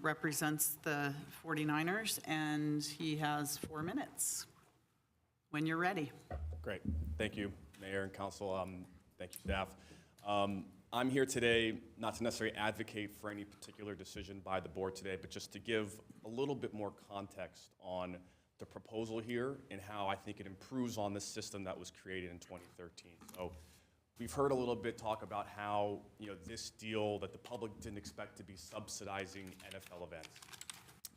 represents the 49ers, and he has 4 minutes. When you're ready. Great. Thank you, Mayor and Council. Thank you, staff. I'm here today not to necessarily advocate for any particular decision by the board today, but just to give a little bit more context on the proposal here and how I think it improves on the system that was created in 2013. So we've heard a little bit talk about how, this deal that the public didn't expect to be subsidizing NFL events.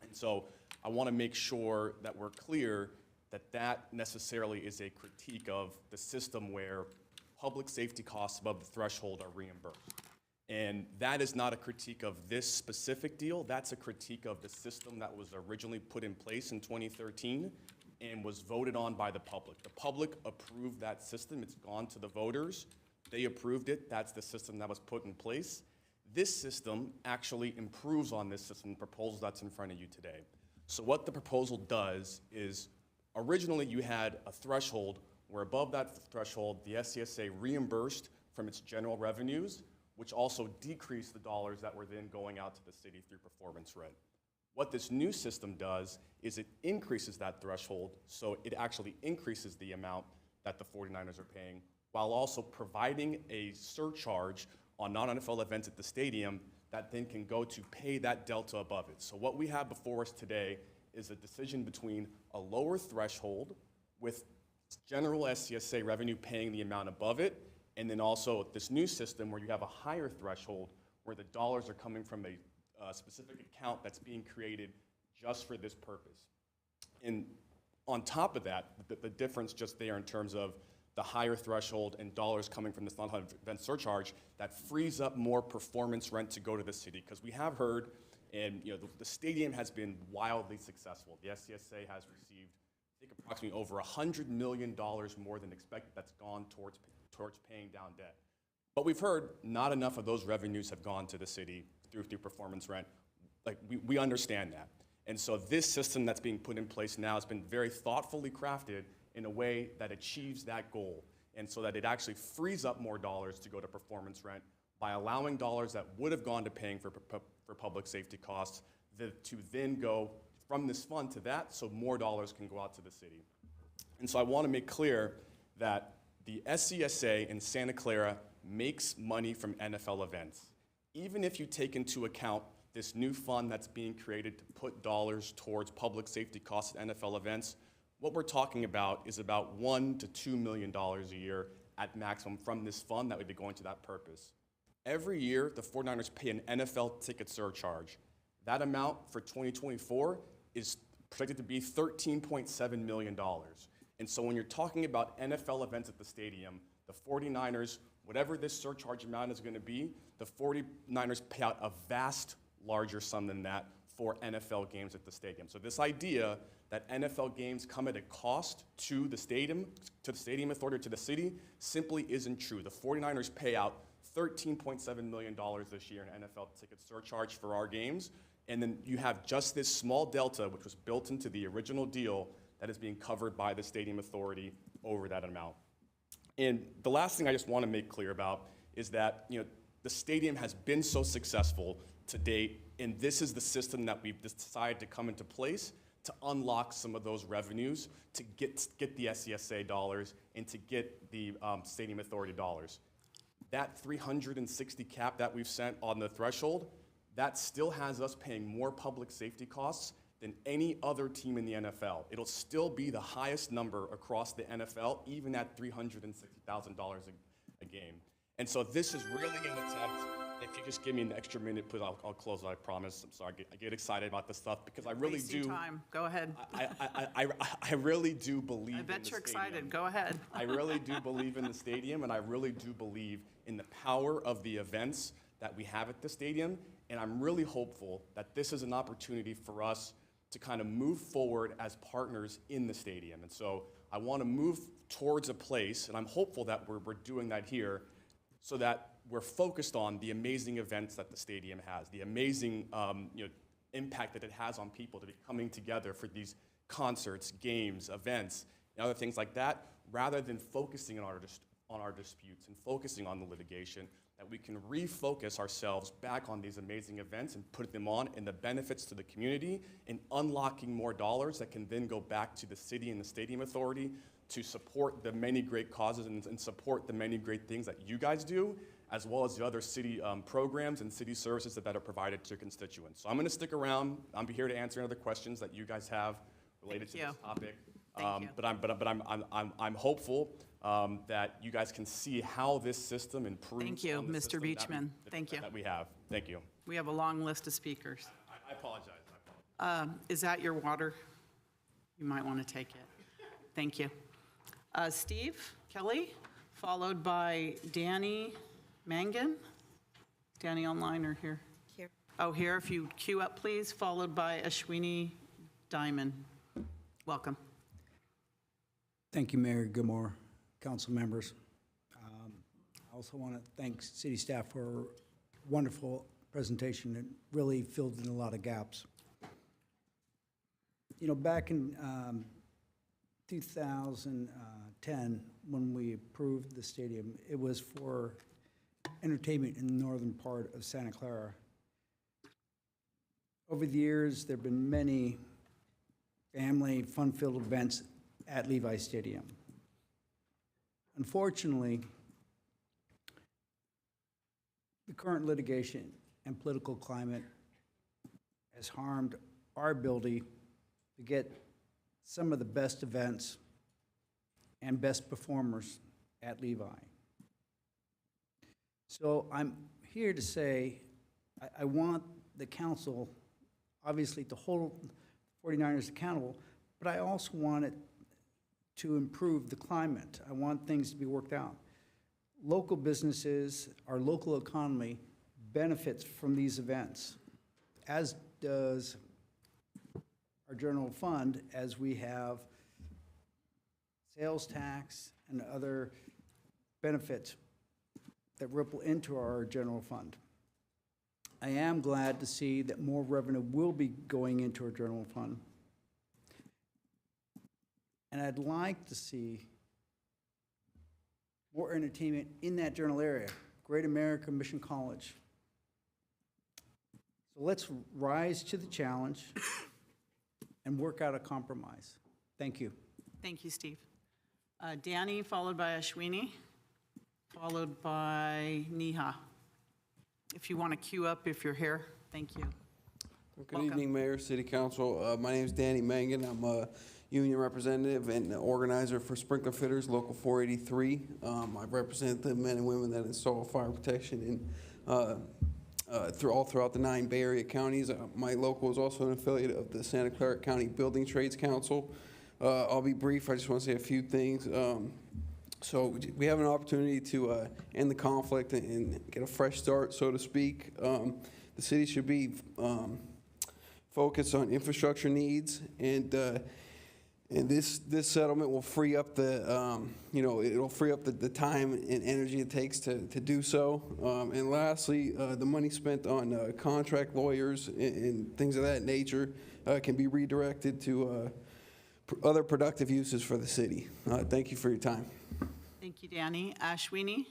And so I want to make sure that we're clear that that necessarily is a critique of the system where public safety costs above the threshold are reimbursed. And that is not a critique of this specific deal. That's a critique of the system that was originally put in place in 2013 and was voted on by the public. The public approved that system. It's gone to the voters. They approved it. That's the system that was put in place. This system actually improves on this system, the proposal that's in front of you today. So what the proposal does is, originally you had a threshold where above that threshold, the SCSA reimbursed from its general revenues, which also decreased the dollars that were then going out to the city through performance rent. What this new system does is it increases that threshold, so it actually increases the amount that the 49ers are paying, while also providing a surcharge on non-NFL events at the stadium that then can go to pay that delta above it. So what we have before us today is a decision between a lower threshold with general SCSA revenue paying the amount above it, and then also this new system where you have a higher threshold where the dollars are coming from a specific account that's being created just for this purpose. And on top of that, the difference just there in terms of the higher threshold and dollars coming from this non-event surcharge, that frees up more performance rent to go to the city. Because we have heard, and the stadium has been wildly successful. The SCSA has received, I think, approximately over $100 million more than expected that's gone towards paying down debt. But we've heard not enough of those revenues have gone to the city through performance rent. Like, we understand that. And so this system that's being put in place now has been very thoughtfully crafted in a way that achieves that goal, and so that it actually frees up more dollars to go to performance rent by allowing dollars that would have gone to paying for public safety costs to then go from this fund to that, so more dollars can go out to the city. And so I want to make clear that the SCSA in Santa Clara makes money from NFL events. Even if you take into account this new fund that's being created to put dollars towards public safety costs at NFL events, what we're talking about is about $1 to $2 million a year at maximum from this fund that would be going to that purpose. Every year, the 49ers pay an NFL ticket surcharge. That amount for 2024 is projected to be $13.7 million. And so when you're talking about NFL events at the stadium, the 49ers, whatever this surcharge amount is going to be, the 49ers pay out a vast larger sum than that for NFL games at the stadium. So this idea that NFL games come at a cost to the stadium authority, to the city, simply isn't true. The 49ers pay out $13.7 million this year in NFL ticket surcharge for our games, and then you have just this small delta, which was built into the original deal, that is being covered by the stadium authority over that amount. And the last thing I just want to make clear about is that the stadium has been so successful to date, and this is the system that we've decided to come into place to unlock some of those revenues, to get the SCSA dollars, and to get the stadium authority dollars. That 360 cap that we've sent on the threshold, that still has us paying more public safety costs than any other team in the NFL. It'll still be the highest number across the NFL, even at $360,000 a game. And so this is really an attempt, if If you just give me an extra minute, please, I'll close, I promise. I'm sorry, I get excited about this stuff because I really Wasting do. time. Go ahead. I really do believe I bet in the you're stadium. excited. Go ahead. I really do believe in the stadium, and I really do believe in the power of the events that we have at the stadium. And I'm really hopeful that this is an opportunity for us to kind of move forward as partners in the stadium. And so I want to move towards a place, and I'm hopeful that we're doing that here, so that we're focused on the amazing events that the stadium has, the amazing impact that it has on people to be coming together for these concerts, games, events, and other things like that, rather than focusing on our disputes and focusing on the litigation, that we can refocus ourselves back on these amazing events and put them on and the benefits to the community and unlocking more dollars that can then go back to the city and the stadium authority to support the many great causes and support the many great things that you guys do, as well as the other city programs and city services that are provided to your constituents. So I'm going to stick around. I'm here to answer any other questions that you guys have related to this topic. But I'm hopeful that you guys can see how this system improves. Thank you, on the Mr. system Beachman. Thank you. that we have. Thank you. We have a long list of speakers. I apologize. Is that your water? You might want to take it. Thank you. Steve Kelly, followed by Danny Mangan. Danny online or here? Here. Oh, here, if you queue up, please, followed by Ashwini Diamond. Welcome. Thank you, Mayor Gilmore, council members. I also want to thank city staff for a wonderful presentation. It really filled in a lot of gaps. You know, back in 2010, when we approved the stadium, it was for entertainment in the northern part of Santa Clara. Over the years, there have been many family fun-filled events at Levi Stadium. Unfortunately, the current litigation and political climate has harmed our ability to get some of the best events and best performers at Levi. So I'm here to say I want the council, obviously, to hold 49ers accountable, but I also want it to improve the climate. I want things to be worked out. Local businesses, our local economy benefits from these events, as does our general fund, as we have sales tax and other benefits that ripple into our general fund. I am glad to see that more revenue will be going into our general fund. And I'd like to see more entertainment in that general area, Great American Mission College. So let's rise to the challenge and work out a compromise. Thank you. Thank you, Steve. Danny, followed by Ashwini, followed by Neha. If you want to queue up if you're here, thank you. Good evening, Mayor, City Council. My name is Danny Mangan. I'm a union representative and organizer for Sprinkler Fitters, Local 483. I represent the men and women that install fire protection throughout the 9 Bay Area counties. My local is also an affiliate of the Santa Clara County Building Trades Council. I'll be brief. I just want to say a few things. So we have an opportunity to end the conflict and get a fresh start, so to speak. The city should be focused on infrastructure needs, and this settlement will free up the it'll free up the time and energy it takes to do so. And lastly, the money spent on contract lawyers and things of that nature can be redirected to other productive uses for the city. Thank you for your time. Thank you, Danny. Ashwini,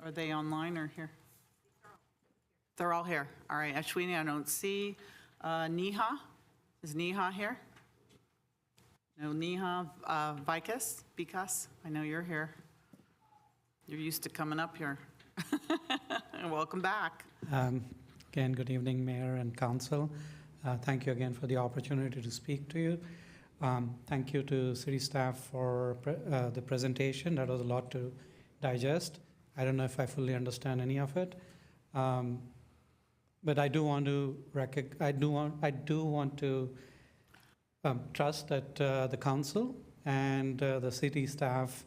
are they online or here? They're all here. All right, Ashwini, I don't see. Neha, is Neha here? No, Neha. Vikas, I know you're here. You're used to coming up here. Welcome back. Again, good evening, Mayor and Council. Thank you again for the opportunity to speak to you. Thank you to city staff for the presentation. That was a lot to digest. I don't know if I fully understand any of it. But I do want to trust that the council and the city staff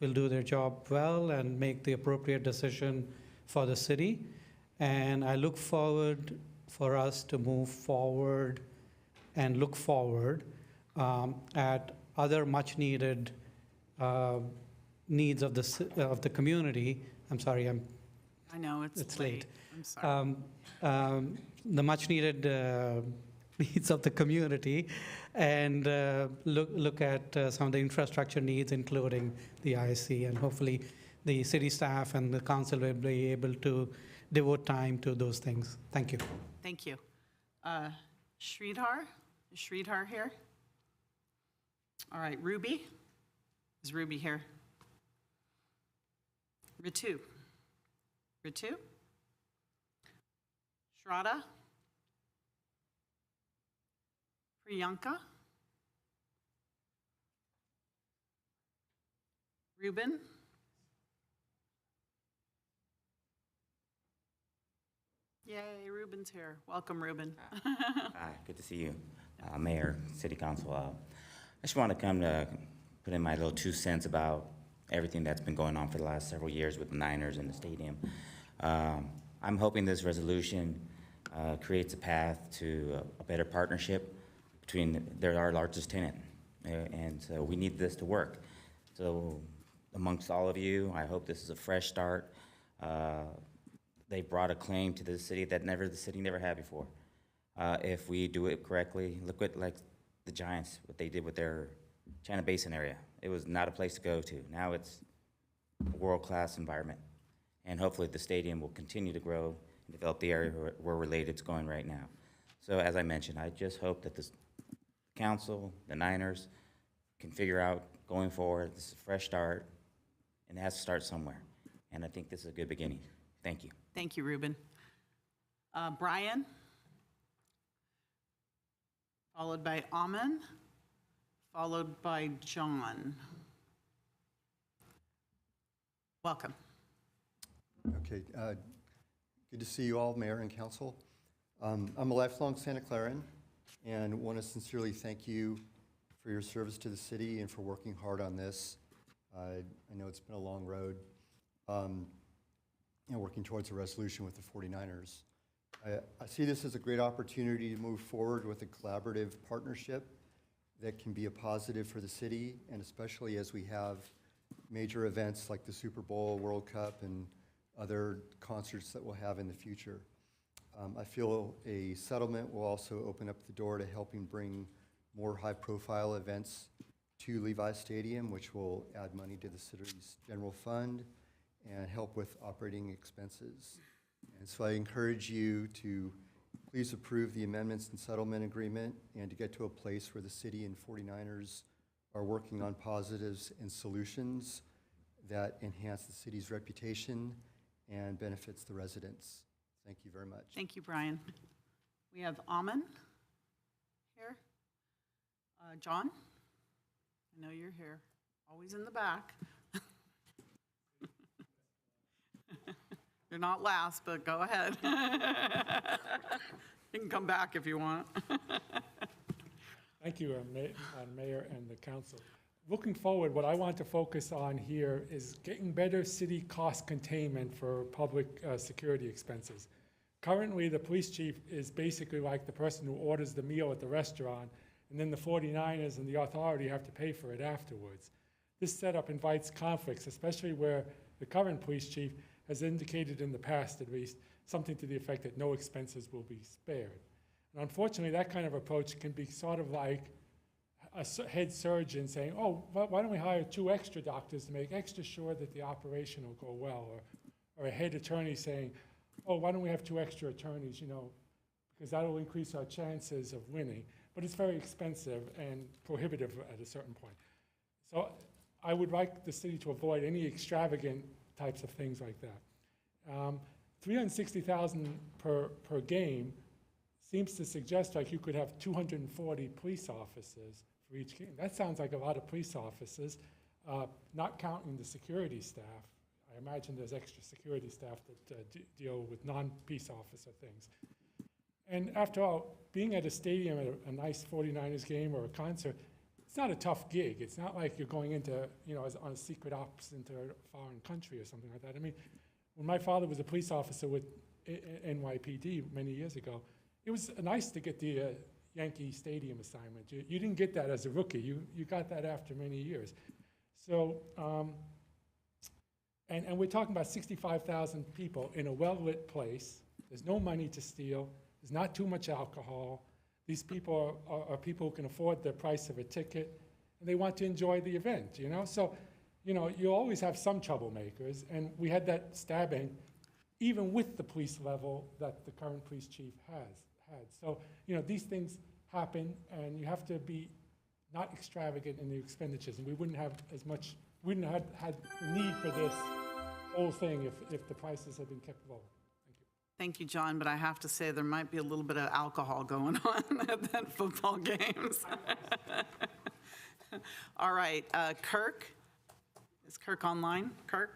will do their job well and make the appropriate decision for the city. And I look forward for us to move forward and look forward at other much-needed needs of the community. I'm sorry, I know, it's late. I'm sorry. The much-needed needs of the community, and look at some of the infrastructure needs, including the IC, and hopefully the city staff and the council will be able to devote time to those things. Thank you. Thank you. Sridhar? Is Sridhar here? All right, Ruby? Is Ruby here? Ritu? Ritu? Shraddha? Priyanka? Ruben? Yay, Ruben's here. Welcome, Ruben. Hi, good to see you, Mayor, City Council. I just want to come to put in my little 2 cents about everything that's been going on for the last several years with the Niners and the stadium. I'm hoping this resolution creates a path to a better partnership between, they're our largest tenant, and so we need this to work. So amongst all of you, I hope this is a fresh start. They brought a claim to the city that the city never had before. If we do it correctly, look at like the Giants, what they did with their China Basin area. It was not a place to go to. Now it's a world-class environment. And hopefully the stadium will continue to grow and develop the area where Related's going right now. So as I mentioned, I just hope that this council, the Niners, can figure out going forward, this is a fresh start, and it has to start somewhere. And I think this is a good beginning. Thank you. Thank you, Ruben. Brian? Followed by Amen, followed by John. Welcome. Okay, good to see you all, Mayor and Council. I'm a lifelong Santa Claran and want to sincerely thank you for your service to the city and for working hard on this. I know it's been a long road and working towards a resolution with the 49ers. I see this as a great opportunity to move forward with a collaborative partnership that can be a positive for the city, and especially as we have major events like the Super Bowl, World Cup, and other concerts that we'll have in the future. I feel a settlement will also open up the door to helping bring more high-profile events to Levi Stadium, which will add money to the city's general fund and help with operating expenses. And so I encourage you to please approve the amendments and settlement agreement and to get to a place where the city and 49ers are working on positives and solutions that enhance the city's reputation and benefits the residents. Thank you very much. Thank you, Brian. We have Amen here. John, I know you're here, always in the back. You're not last, but go ahead. You can come back if you want. Thank you, Mayor and the council. Looking forward, what I want to focus on here is getting better city cost containment for public security expenses. Currently, the police chief is basically like the person who orders the meal at the restaurant, and then the 49ers and the authority have to pay for it afterwards. This setup invites conflicts, especially where the current police chief has indicated in the past, at least, something to the effect that no expenses will be spared. And unfortunately, that kind of approach can be sort of like a head surgeon saying, oh, why don't we hire 2 extra doctors to make extra sure that the operation will go well? Or a head attorney saying, oh, why don't we have 2 extra attorneys, because that'll increase our chances of winning. But it's very expensive and prohibitive at a certain point. So I would like the city to avoid any extravagant types of things like that. $360,000 per game seems to suggest like you could have 240 police officers for each game. That sounds like a lot of police officers, not counting the security staff. I imagine there's extra security staff that deal with non-peace officer things. And after all, being at a stadium at a nice 49ers game or a concert, it's not a tough gig. It's not like you're going into, on a secret ops into a foreign country or something like that. I mean, when my father was a police officer with NYPD many years ago, it was nice to get the Yankee Stadium assignment. You didn't get that as a rookie. You got that after many years. So, and we're talking about 65,000 people in a well-lit place. There's no money to steal. There's not too much alcohol. These people are people who can afford the price of a ticket, and they want to enjoy the event, So, you always have some troublemakers, and we had that stabbing even with the police level that the current police chief had. So, these things happen, and you have to be not extravagant in the expenditures, and we wouldn't have had the need for this whole thing if the prices had been kept low. Thank you, John, but I have to say there might be a little bit of alcohol going on at that football games. All right, Kirk. Is Kirk online? Kirk?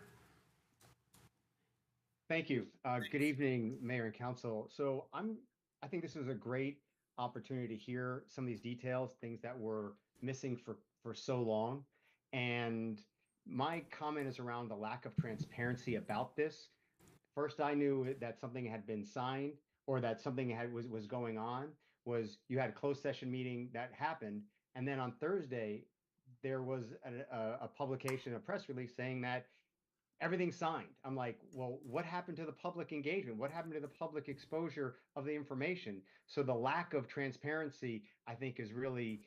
Thank you. Good evening, Mayor and Council. So I think this is a great opportunity to hear some of these details, things that were missing for so long. And my comment is around the lack of transparency about this. First, I knew that something had been signed or that something was going on was you had a closed session meeting that happened. And then on Thursday, there was a publication, a press release saying that everything's signed. I'm like, well, what happened to the public engagement? What happened to the public exposure of the information? So the lack of transparency, I think, is really,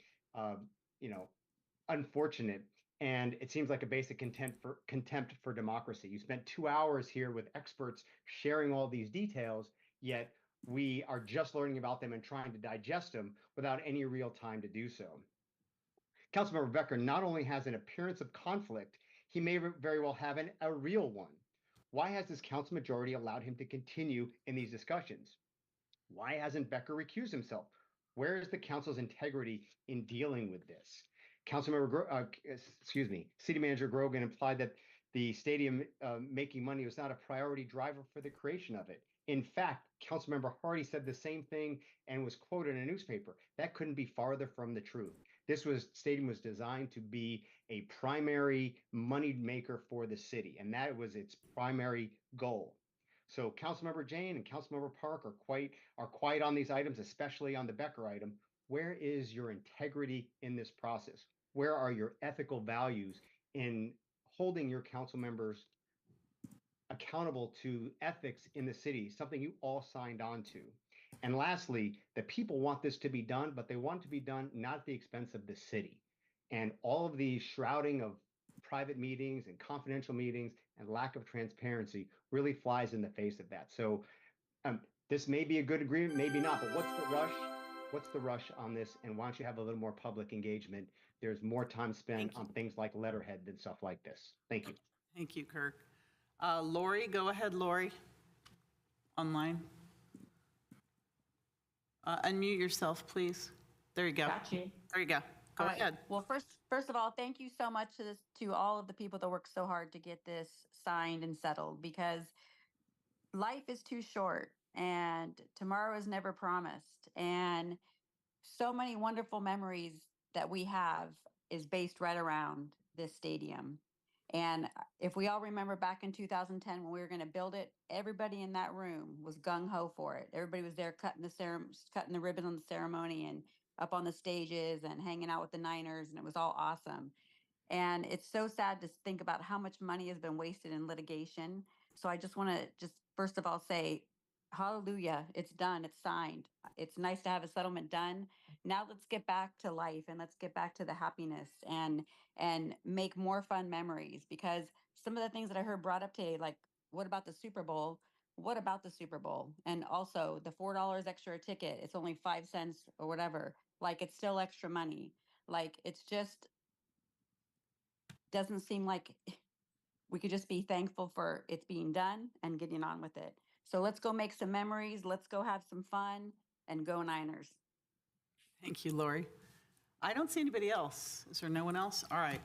unfortunate. And it seems like a basic contempt for democracy. You spent 2 hours here with experts sharing all these details, yet we are just learning about them and trying to digest them without any real time to do so. Councilmember Becker not only has an appearance of conflict, he may very well have a real one. Why has this council majority allowed him to continue in these discussions? Why hasn't Becker recused himself? Where is the council's integrity in dealing with this? City Manager Grogan implied that the stadium making money was not a priority driver for the creation of it. In fact, Councilmember Hardy said the same thing and was quoted in a newspaper. That couldn't be farther from the truth. This stadium was designed to be a primary money maker for the city, and that was its primary goal. So Councilmember Jane and Councilmember Park are quite on these items, especially on the Becker item. Where is your integrity in this process? Where are your ethical values in holding your council members accountable to ethics in the city, something you all signed on to? And lastly, the people want this to be done, but they want it to be done not at the expense of the city. And all of the shrouding of private meetings and confidential meetings and lack of transparency really flies in the face of that. So this may be a good agreement, maybe not, but what's the rush? What's the rush on this? And why don't you have a little more public engagement? There's more time spent on things like letterhead than stuff like this. Thank you. Thank you, Kirk. Lori, go ahead, Lori. Online. Unmute yourself, please. There you go. Got you. There you go. Go All right. ahead. Well, first of all, thank you so much to all of the people that worked so hard to get this signed and settled, because life is too short and tomorrow is never promised. And so many wonderful memories that we have is based right around this stadium. And if we all remember back in 2010 when we were going to build it, everybody in that room was gung-ho for it. Everybody was there cutting the ribbon on the ceremony and up on the stages and hanging out with the Niners, and it was all awesome. And it's so sad to think about how much money has been wasted in litigation. So I just want to first of all say, hallelujah, it's done, it's signed. It's nice to have a settlement done. Now let's get back to life and let's get back to the happiness and make more fun memories, because some of the things that I heard brought up today, like what about the Super Bowl? What about the Super Bowl? And also the $4 extra a ticket, it's only 5 cents or whatever. Like, it's still extra money. Like, it's just doesn't seem like we could just be thankful for it's being done and getting on with it. So let's go make some memories. Let's go have some fun and go Niners. Thank you, Lori. I don't see anybody else. Is there no one else? All right.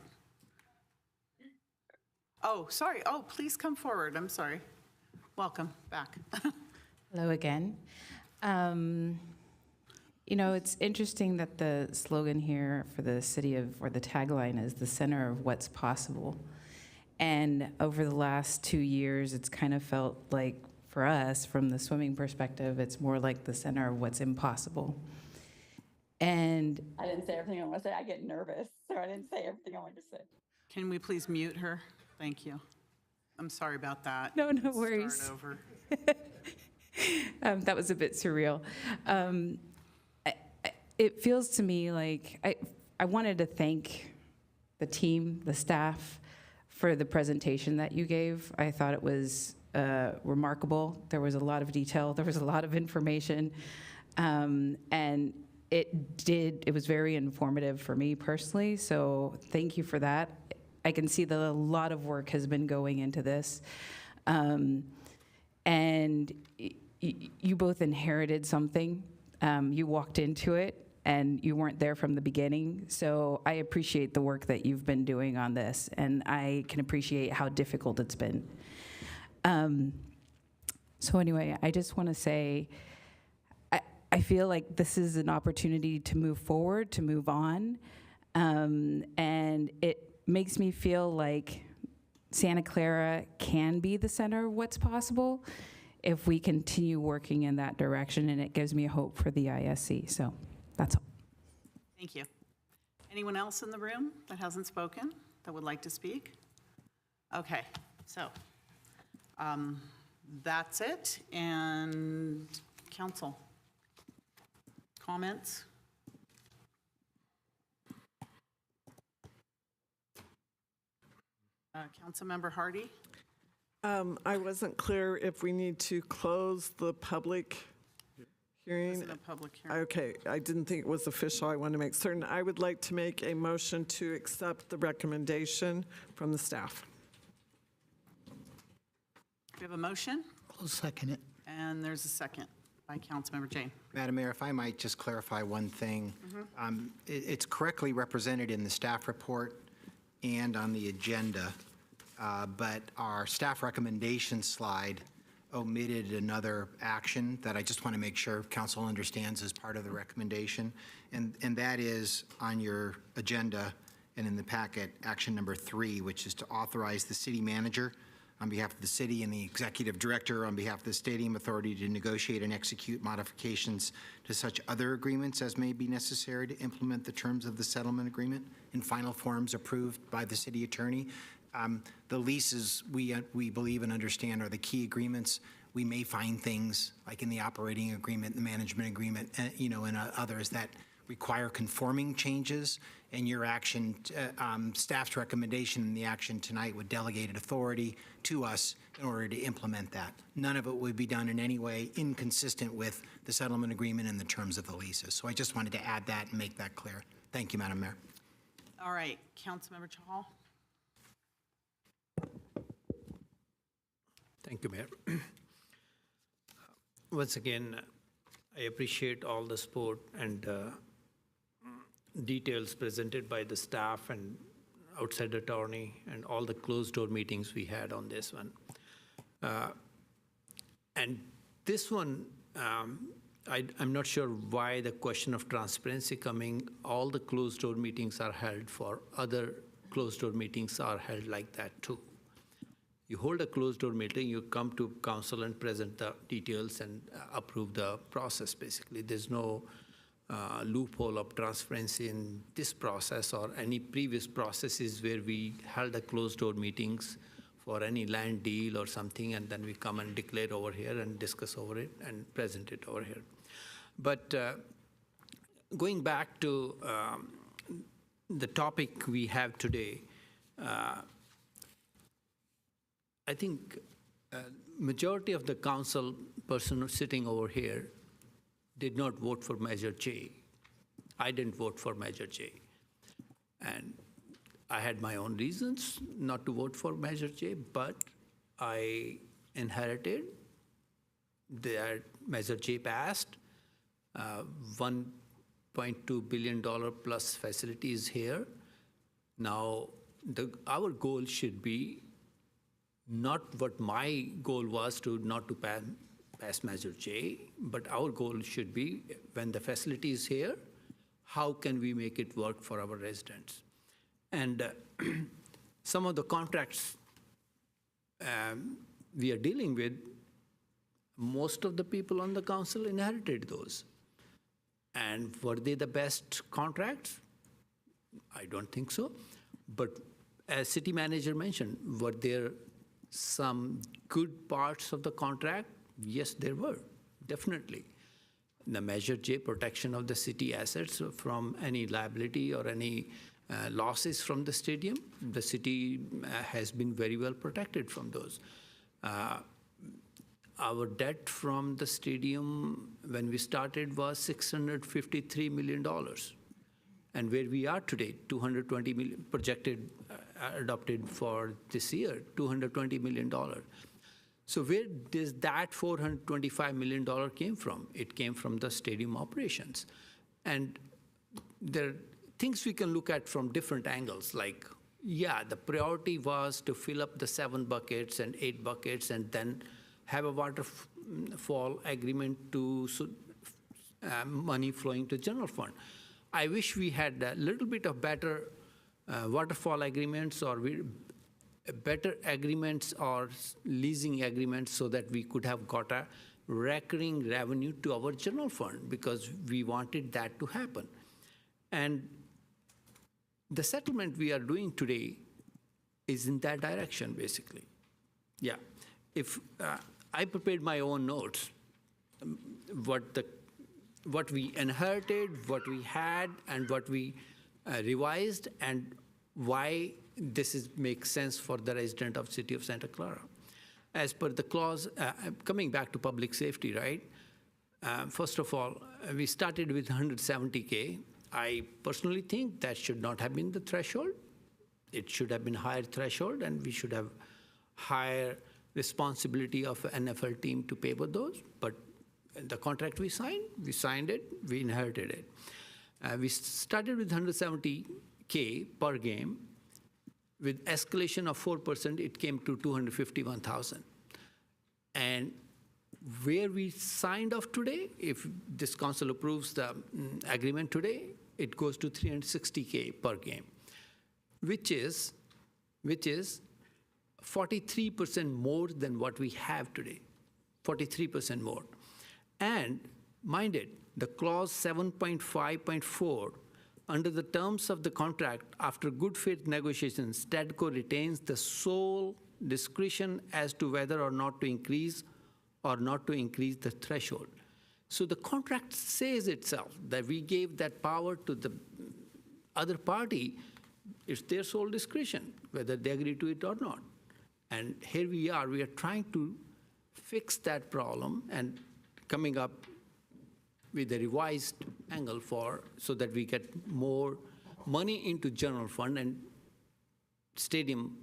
Oh, sorry. Oh, please come forward. I'm sorry. Welcome back. Hello again. You know, it's interesting that the slogan here for the city of, or the tagline is the center of what's possible. And over the last 2 years, it's kind of felt like, for us, from the swimming perspective, it's more like the center of what's impossible. And I didn't say everything I want to say. I get nervous, so I didn't say everything I wanted to say. Can we please mute her? Thank you. I'm sorry about that. No Let's worries. Start over. That was a bit surreal. It feels to me like I wanted to thank the team, the staff, for the presentation that you gave. I thought it was remarkable. There was a lot of detail. There was a lot of information. And it was very informative for me personally. So thank you for that. I can see that a lot of work has been going into this. And you both inherited something. You walked into it and you weren't there from the beginning. So I appreciate the work that you've been doing on this, and I can appreciate how difficult it's been. So anyway, I just want to say, I feel like this is an opportunity to move forward, to move on. And it makes me feel like Santa Clara can be the center of what's possible if we continue working in that direction, and it gives me hope for the ISC. So that's all. Thank you. Anyone else in the room that hasn't spoken that would like to speak? Okay, so that's it. And council comments? Councilmember Hardy? I wasn't clear if we need to close the public hearing. This is a public hearing. Okay, I didn't think it was official. I want to make certain. I would like to make a motion to accept the recommendation from the staff. Do you have a motion? I'll second it. And there's a second by Councilmember Jane. Madam Mayor, if I might just clarify one thing. It's correctly represented in the staff report and on the agenda, but our staff recommendation slide omitted another action that I just want to make sure council understands as part of the recommendation, and that is on your agenda and in the packet, action number 3, which is to authorize the city manager on behalf of the city and the executive director on behalf of the stadium authority to negotiate and execute modifications to such other agreements as may be necessary to implement the terms of the settlement agreement in final forms approved by the city attorney. The leases, we believe and understand, are the key agreements. We may find things like in the operating agreement, the management agreement, and others that require conforming changes. And your action, staff's recommendation in the action tonight would delegate authority to us in order to implement that. None of it would be done in any way inconsistent with the settlement agreement and the terms of the leases. So I just wanted to add that and make that clear. Thank you, Madam Mayor. All right, Councilmember Chahal. Thank you, Mayor. Once again, I appreciate all the support and details presented by the staff and outside attorney and all the closed-door meetings we had on this one. And this one, I'm not sure why the question of transparency coming. All the closed-door meetings are held for other closed-door meetings are held like that too. You hold a closed-door meeting, you come to council and present the details and approve the process, basically. There's no loophole of transparency in this process or any previous processes where we held a closed-door meetings for any land deal or something, and then we come and declare over here and discuss over it and present it over here. But going back to the topic we have today, I think majority of the council person sitting over here did not vote for Measure J. I didn't vote for Measure J. And I had my own reasons not to vote for Measure J, but I inherited that Measure J passed, $1.2 billion plus facilities here. Now, our goal should be not what my goal was to not to pass Measure J, but our goal should be when the facility is here, how can we make it work for our residents? And some of the contracts we are dealing with, most of the people on the council inherited those. And were they the best contracts? I don't think so. But as city manager mentioned, were there some good parts of the contract? Yes, there were, definitely. The Measure J, protection of the city assets from any liability or any losses from the stadium, the city has been very well protected from those. Our debt from the stadium when we started was $653 million. And where we are today, 220 million projected, adopted for this year, $220 million. So where does that $425 million came from? It came from the stadium operations. And there are things we can look at from different angles, like, yeah, the priority was to fill up the 7 buckets and 8 buckets and then have a waterfall agreement to money flowing to general fund. I wish we had a little bit of better waterfall agreements or better agreements or leasing agreements so that we could have got a recurring revenue to our general fund because we wanted that to happen. And the settlement we are doing today is in that direction, basically. Yeah. If I prepared my own notes, what we inherited, what we had, and what we revised, and why this makes sense for the resident of City of Santa Clara. As per the clause, coming back to public safety, right? First of all, we started with 170K. I personally think that should not have been the threshold. It should have been higher threshold, and we should have higher responsibility of an NFL team to pay for those. But the contract we signed it, we inherited it. We started with 170K per game. With escalation of 4%, it came to 251,000. And where we signed off today, if this council approves the agreement today, it goes to 360K per game, which is 43% more than what we have today, 43% more. And mind it, the clause 7.5.4, under the terms of the contract, after good faith negotiations, STADCO retains the sole discretion as to whether or not to increase the threshold. So the contract says itself that we gave that power to the other party. It's their sole discretion, whether they agree to it or not. And here we are trying to fix that problem and coming up with a revised angle so that we get more money into general fund and stadium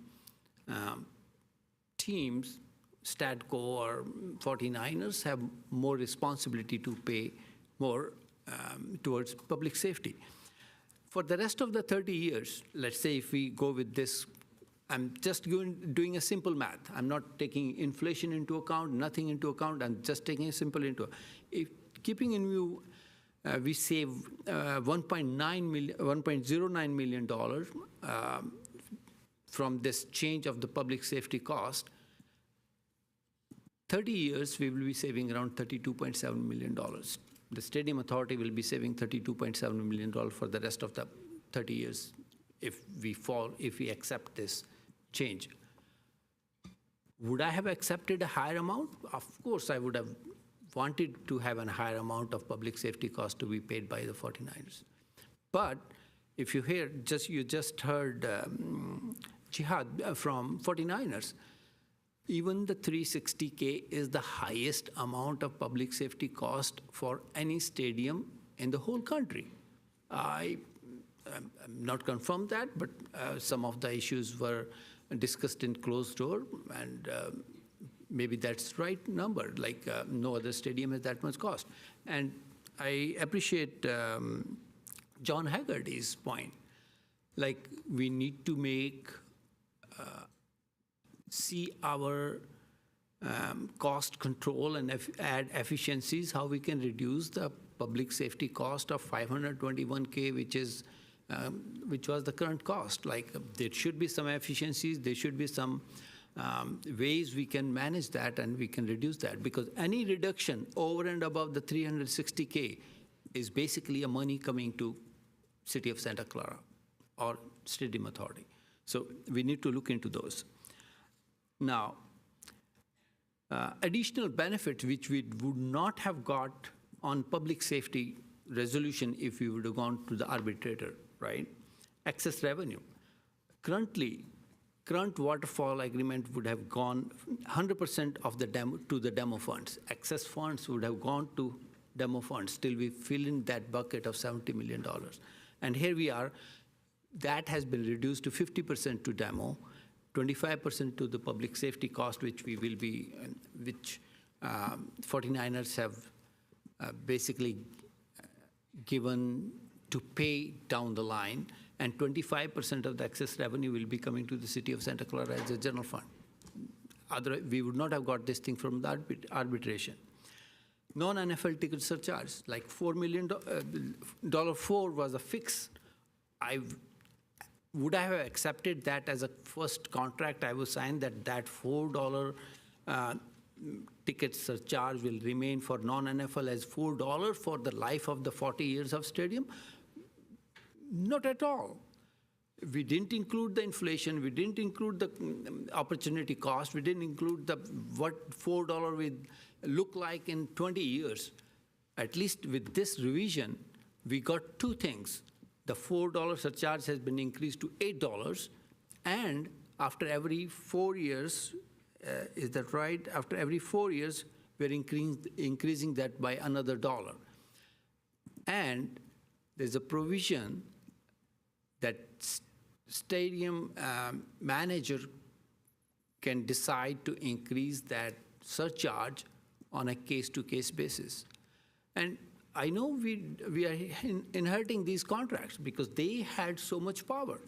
teams, STADCO or 49ers have more responsibility to pay more towards public safety. For the rest of the 30 years, let's say if we go with this, I'm just doing a simple math. I'm not taking inflation into account, nothing into account. I'm just taking a simple into account. Keeping in view, we save $1.09 million from this change of the public safety cost. 30 years, we will be saving around $32.7 million. The Stadium Authority will be saving $32.7 million for the rest of the 30 years if we accept this change. Would I have accepted a higher amount? Of course, I would have wanted to have a higher amount of public safety cost to be paid by the 49ers. But if you just heard Jihad from 49ers, even the 360K is the highest amount of public safety cost for any stadium in the whole country. I'm not confirmed that, but some of the issues were discussed in closed door, and maybe that's the right number, like no other stadium has that much cost. And I appreciate John Haggerty's point. Like, we need to make see our cost control and add efficiencies, how we can reduce the public safety cost of $521K, which was the current cost. Like, there should be some efficiencies, there should be some ways we can manage that and we can reduce that, because any reduction over and above the $360K is basically a money coming to City of Santa Clara or Stadium Authority. So we need to look into those. Now, additional benefits which we would not have got on public safety resolution if we would have gone to the arbitrator, right? Excess revenue. Current waterfall agreement would have gone 100% of the demo to the demo funds. Excess funds would have gone to demo funds till we fill in that bucket of $70 million. And here we are, that has been reduced to 50% to demo, 25% to the public safety cost, which we will be, which 49ers have basically given to pay down the line, and 25% of the excess revenue will be coming to the City of Santa Clara as a general fund. Otherwise, we would not have got this thing from the arbitration. Non-NFL ticket surcharge, like $4 million, $4 was a fix. Would I have accepted that as a first contract I was signed, that $4 ticket surcharge will remain for non-NFL as $4 for the life of the 40 years of stadium? Not at all. We didn't include the inflation, we didn't include the opportunity cost, we didn't include what $4 will look like in 20 years. At least with this revision, we got two things. The $4 surcharge has been increased to $8, and after every 4 years, is that right? After every 4 years, we're increasing that by another $1. And there's a provision that stadium manager can decide to increase that surcharge on a case-to-case basis. And I know we are inheriting these contracts because they had so much power.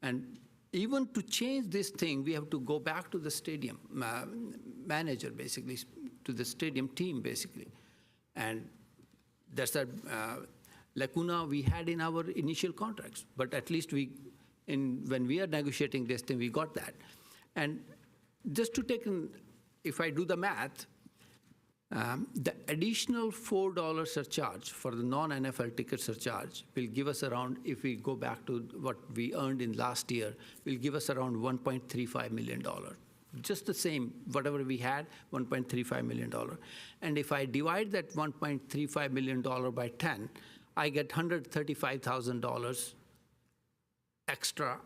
And even to change this thing, we have to go back to the stadium manager, basically, to the stadium team, basically. And that's a lacuna we had in our initial contracts. But at least when we are negotiating this thing, we got that. And just to take, if I do the math, the additional $4 surcharge for the non-NFL ticket surcharge will give us around, if we go back to what we earned in last year, will give us around $1.35 million. Just the same, whatever we had, $1.35 million. And if I divide that $1.35 million by 10, I get $135,000 extra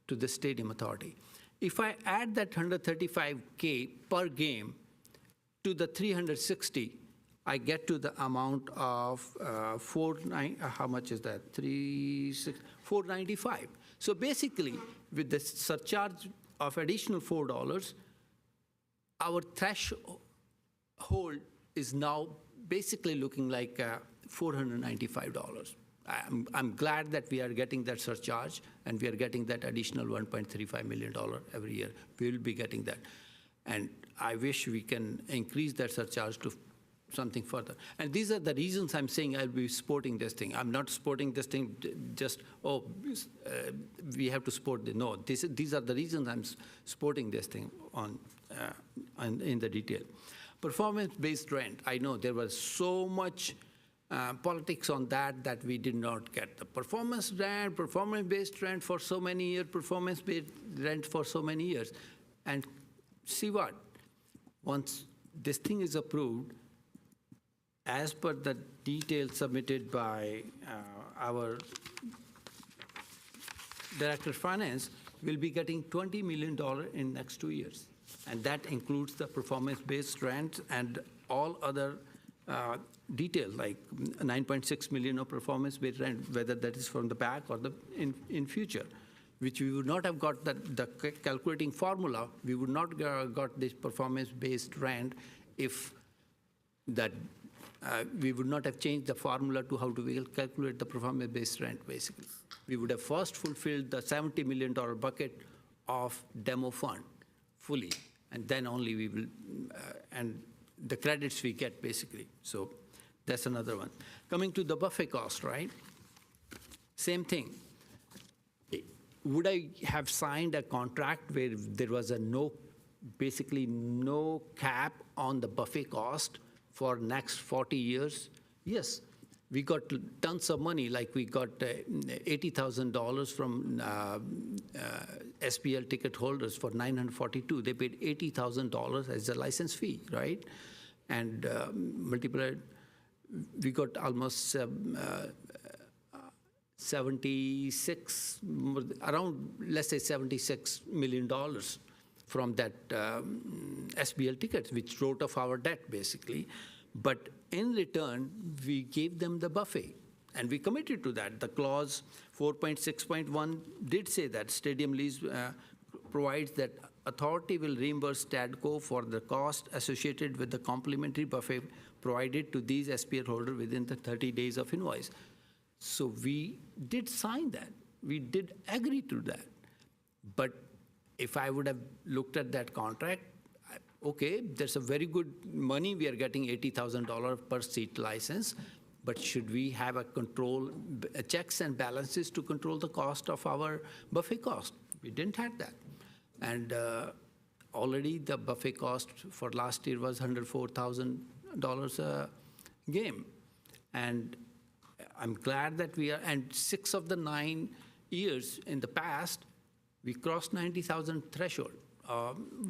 to the Stadium Authority. If I add that $135K per game to the 360, I get to the amount of how much is that? $495. So basically, with the surcharge of additional $4, our threshold is now basically looking like $495. I'm glad that we are getting that surcharge and we are getting that additional $1.35 million every year. We will be getting that. And I wish we can increase that surcharge to something further. And these are the reasons I'm saying I'll be supporting this thing. I'm not supporting this thing just, we have to support the, no. These are the reasons I'm supporting this thing in the detail. Performance-based rent, I know there was so much politics on that we did not get. The performance rent, performance-based rent for so many years, performance-based rent for so many years. And see what? Once this thing is approved, as per the details submitted by our Director of Finance, we'll be getting $20 million in next 2 years. And that includes the performance-based rent and all other details, like $9.6 million of performance-based rent, whether that is from the back or in future, which we would not have got the calculating formula. We would not got this performance-based rent if that we would not have changed the formula to how to calculate the performance-based rent, basically. We would have first fulfilled the $70 million bucket of demo fund fully, and then only we will, and the credits we get, basically. So that's another one. Coming to the buffet cost, right? Same thing. Would I have signed a contract where there was basically no cap on the buffet cost for next 40 years? Yes. We got tons of money, like we got $80,000 from SPL ticket holders for 942. They paid $80,000 as a license fee, right? And multiplied, we got almost 76, around, let's say $76 million from that SBL tickets, which wrote off our debt, basically. But in return, we gave them the buffet, and we committed to that. The clause 4.6.1 did say that stadium lease provides that authority will reimburse Stadco for the cost associated with the complimentary buffet provided to these SPL holders within the 30 days of invoice. So we did sign that. We did agree to that. But if I would have looked at that contract, okay, there's a very good money. We are getting $80,000 per seat license, but should we have a checks and balances to control the cost of our buffet cost? We didn't have that. And already the buffet cost for last year was $104,000 a game. And I'm glad that and 6 of the 9 years in the past, we crossed 90,000 threshold.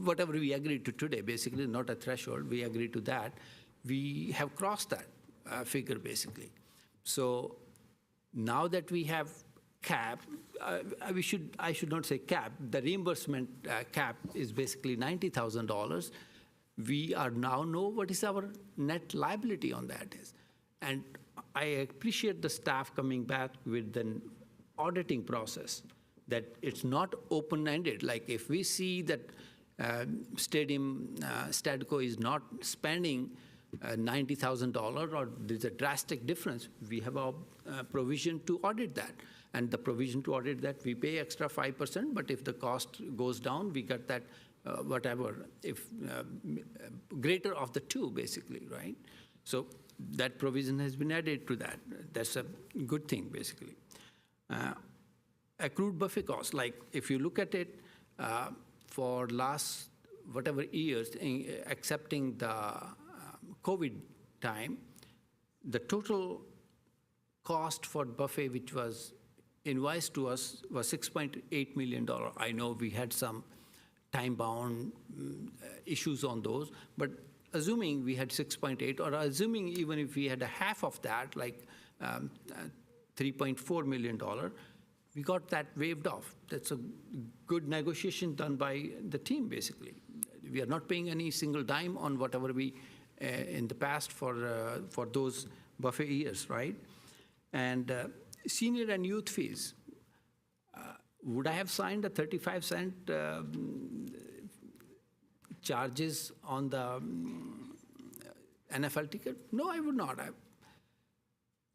Whatever we agreed to today, basically, not a threshold, we agreed to that. We have crossed that figure, basically. So now that we have cap, I should not say cap, the reimbursement cap is basically $90,000. We are now know what is our net liability on that is. And I appreciate the staff coming back with an auditing process, that it's not open-ended. Like if we see that Stadco is not spending $90,000 or there's a drastic difference, we have a provision to audit that. And the provision to audit that, we pay extra 5%, but if the cost goes down, we get that whatever, if greater of the two, basically, right? So that provision has been added to that. That's a good thing, basically. Accrued buffet costs, like if you look at it for last whatever years, excepting the COVID time, the total cost for buffet which was invoiced to us was $6.8 million. I know we had some time-bound issues on those, but assuming we had 6.8, or assuming even if we had a half of that, like $3.4 million, we got that waived off. That's a good negotiation done by the team, basically. We are not paying any single dime on whatever we, in the past for those buffet years, right? And senior and youth fees. Would I have signed a 35-cent charges on the NFL ticket? No, I would not have.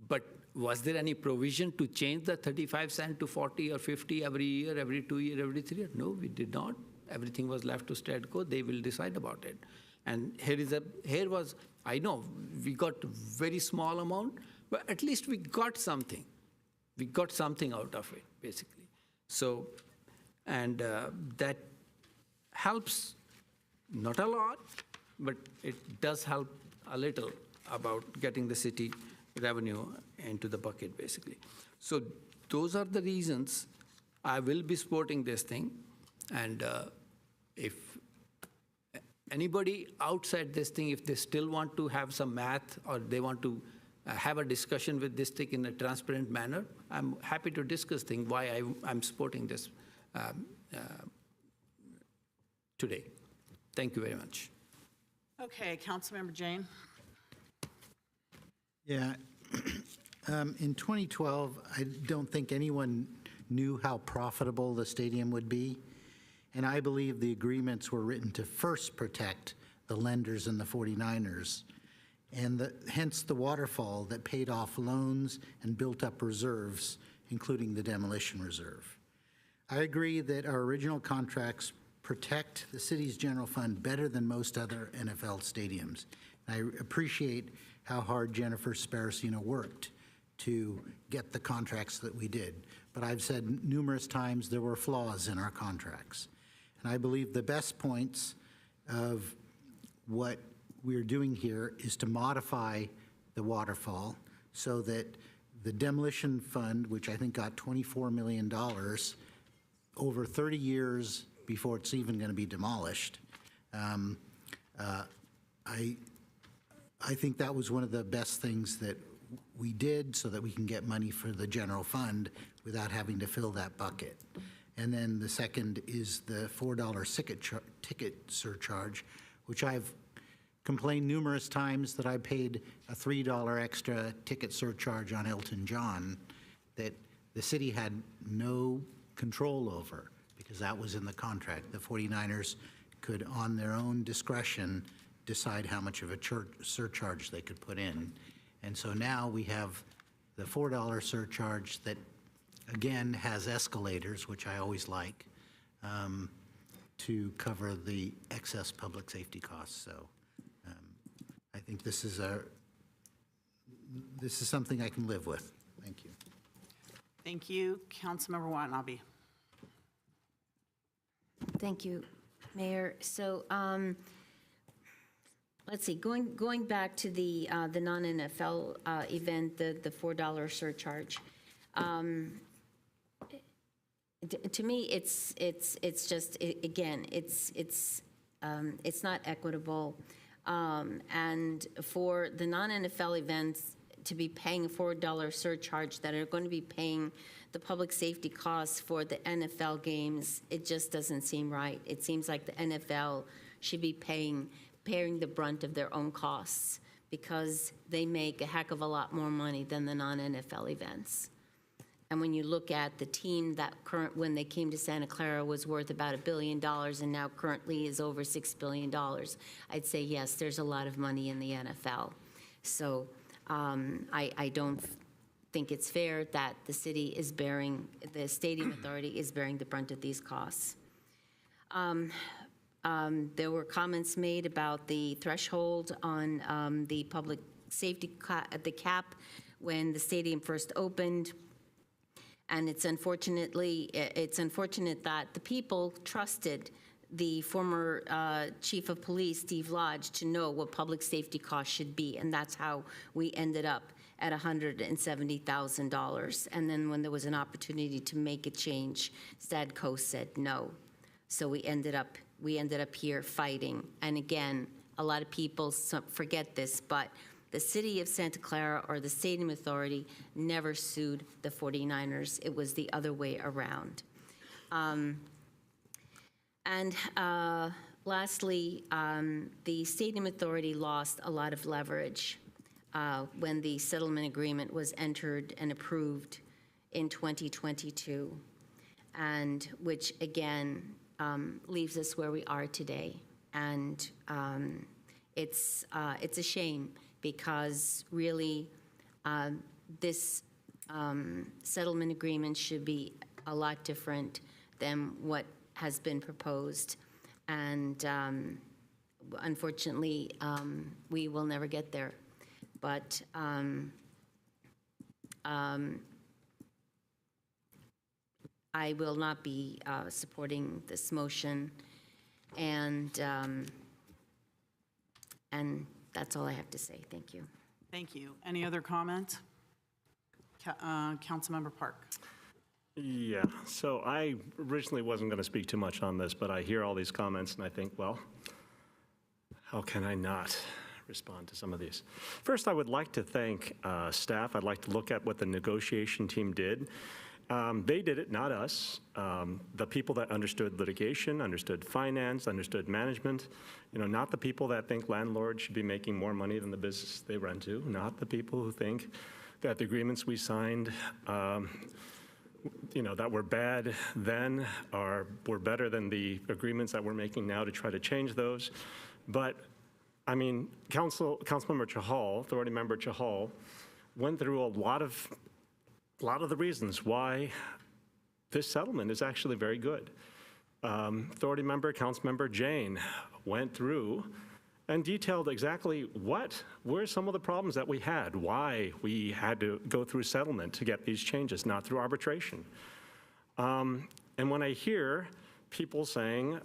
But was there any provision to change the 35 cent to 40 or 50 every year, every 2 years, every 3 years? No, we did not. Everything was left to Stadco. They will decide about it. And here was, I know, we got very small amount, but at least we got something. We got something out of it, basically. So, and that helps, not a lot, but it does help a little about getting the city revenue into the bucket, basically. So those are the reasons I will be supporting this thing. And if anybody outside this thing, if they still want to have some math or they want to have a discussion with this thing in a transparent manner, I'm happy to discuss things why I'm supporting this today. Thank you very much. Okay, Councilmember Jane. Yeah. In 2012, I don't think anyone knew how profitable the stadium would be. And I believe the agreements were written to first protect the lenders and the 49ers, and hence the waterfall that paid off loans and built up reserves, including the demolition reserve. I agree that our original contracts protect the city's general fund better than most other NFL stadiums. I appreciate how hard Jennifer Sparacino worked to get the contracts that we did. But I've said numerous times there were flaws in our contracts. And I believe the best points of what we're doing here is to modify the waterfall so that the demolition fund, which I think got $24 million over 30 years before it's even going to be demolished, I think that was one of the best things that we did so that we can get money for the general fund without having to fill that bucket. And then the second is the $4 ticket surcharge, which I've complained numerous times that I paid a $3 extra ticket surcharge on Elton John that the city had no control over because that was in the contract. The 49ers could, on their own discretion, decide how much of a surcharge they could put in. And so now we have the $4 surcharge that, again, has escalators, which I always like, to cover the excess public safety costs. So I think this is something I can live with. Thank you. Thank you. Councilmember Watanabe. Thank you, Mayor. So let's see, going back to the non-NFL event, the $4 surcharge. To me, it's just, again, it's not equitable. And for the non-NFL events to be paying a $4 surcharge that are going to be paying the public safety costs for the NFL games, it just doesn't seem right. It seems like the NFL should be bearing the brunt of their own costs because they make a heck of a lot more money than the non-NFL events. And when you look at the team that when they came to Santa Clara was worth about $1 billion and now currently is over $6 billion, I'd say yes, there's a lot of money in the NFL. So I don't think it's fair that the city is bearing, the stadium authority is bearing the brunt of these costs. There were comments made about the threshold on the public safety the cap when the stadium first opened. And it's unfortunate that the people trusted the former chief of police, Steve Lodge, to know what public safety costs should be. And that's how we ended up at $170,000. And then when there was an opportunity to make a change, Stadco said no. So we ended up here fighting. And again, a lot of people forget this, but the city of Santa Clara or the stadium authority never sued the 49ers. It was the other way around. Lastly, the stadium authority lost a lot of leverage when the settlement agreement was entered and approved in 2022, and which again leaves us where we are today. And it's a shame because really this settlement agreement should be a lot different than what has been proposed. And unfortunately, we will never get there. But I will not be supporting this motion. And that's all I have to say. Thank you. Thank you. Any other comments? Councilmember Park. Yeah, so I originally wasn't going to speak too much on this, but I hear all these comments and I think, well, how can I not respond to some of these? First, I would like to thank staff. I'd like to look at what the negotiation team did. They did it, not us. The people that understood litigation, understood finance, understood management, not the people that think landlords should be making more money than the business they rent to, not the people who think that the agreements we signed that were bad then were better than the agreements that we're making now to try to change those. But, I mean, Councilmember Chahal, Authority Member Chahal, went through a lot of the reasons why this settlement is actually very good. Authority member, Councilmember Jane, went through and detailed exactly what were some of the problems that we had, why we had to go through settlement to get these changes, not through arbitration. And when I hear people saying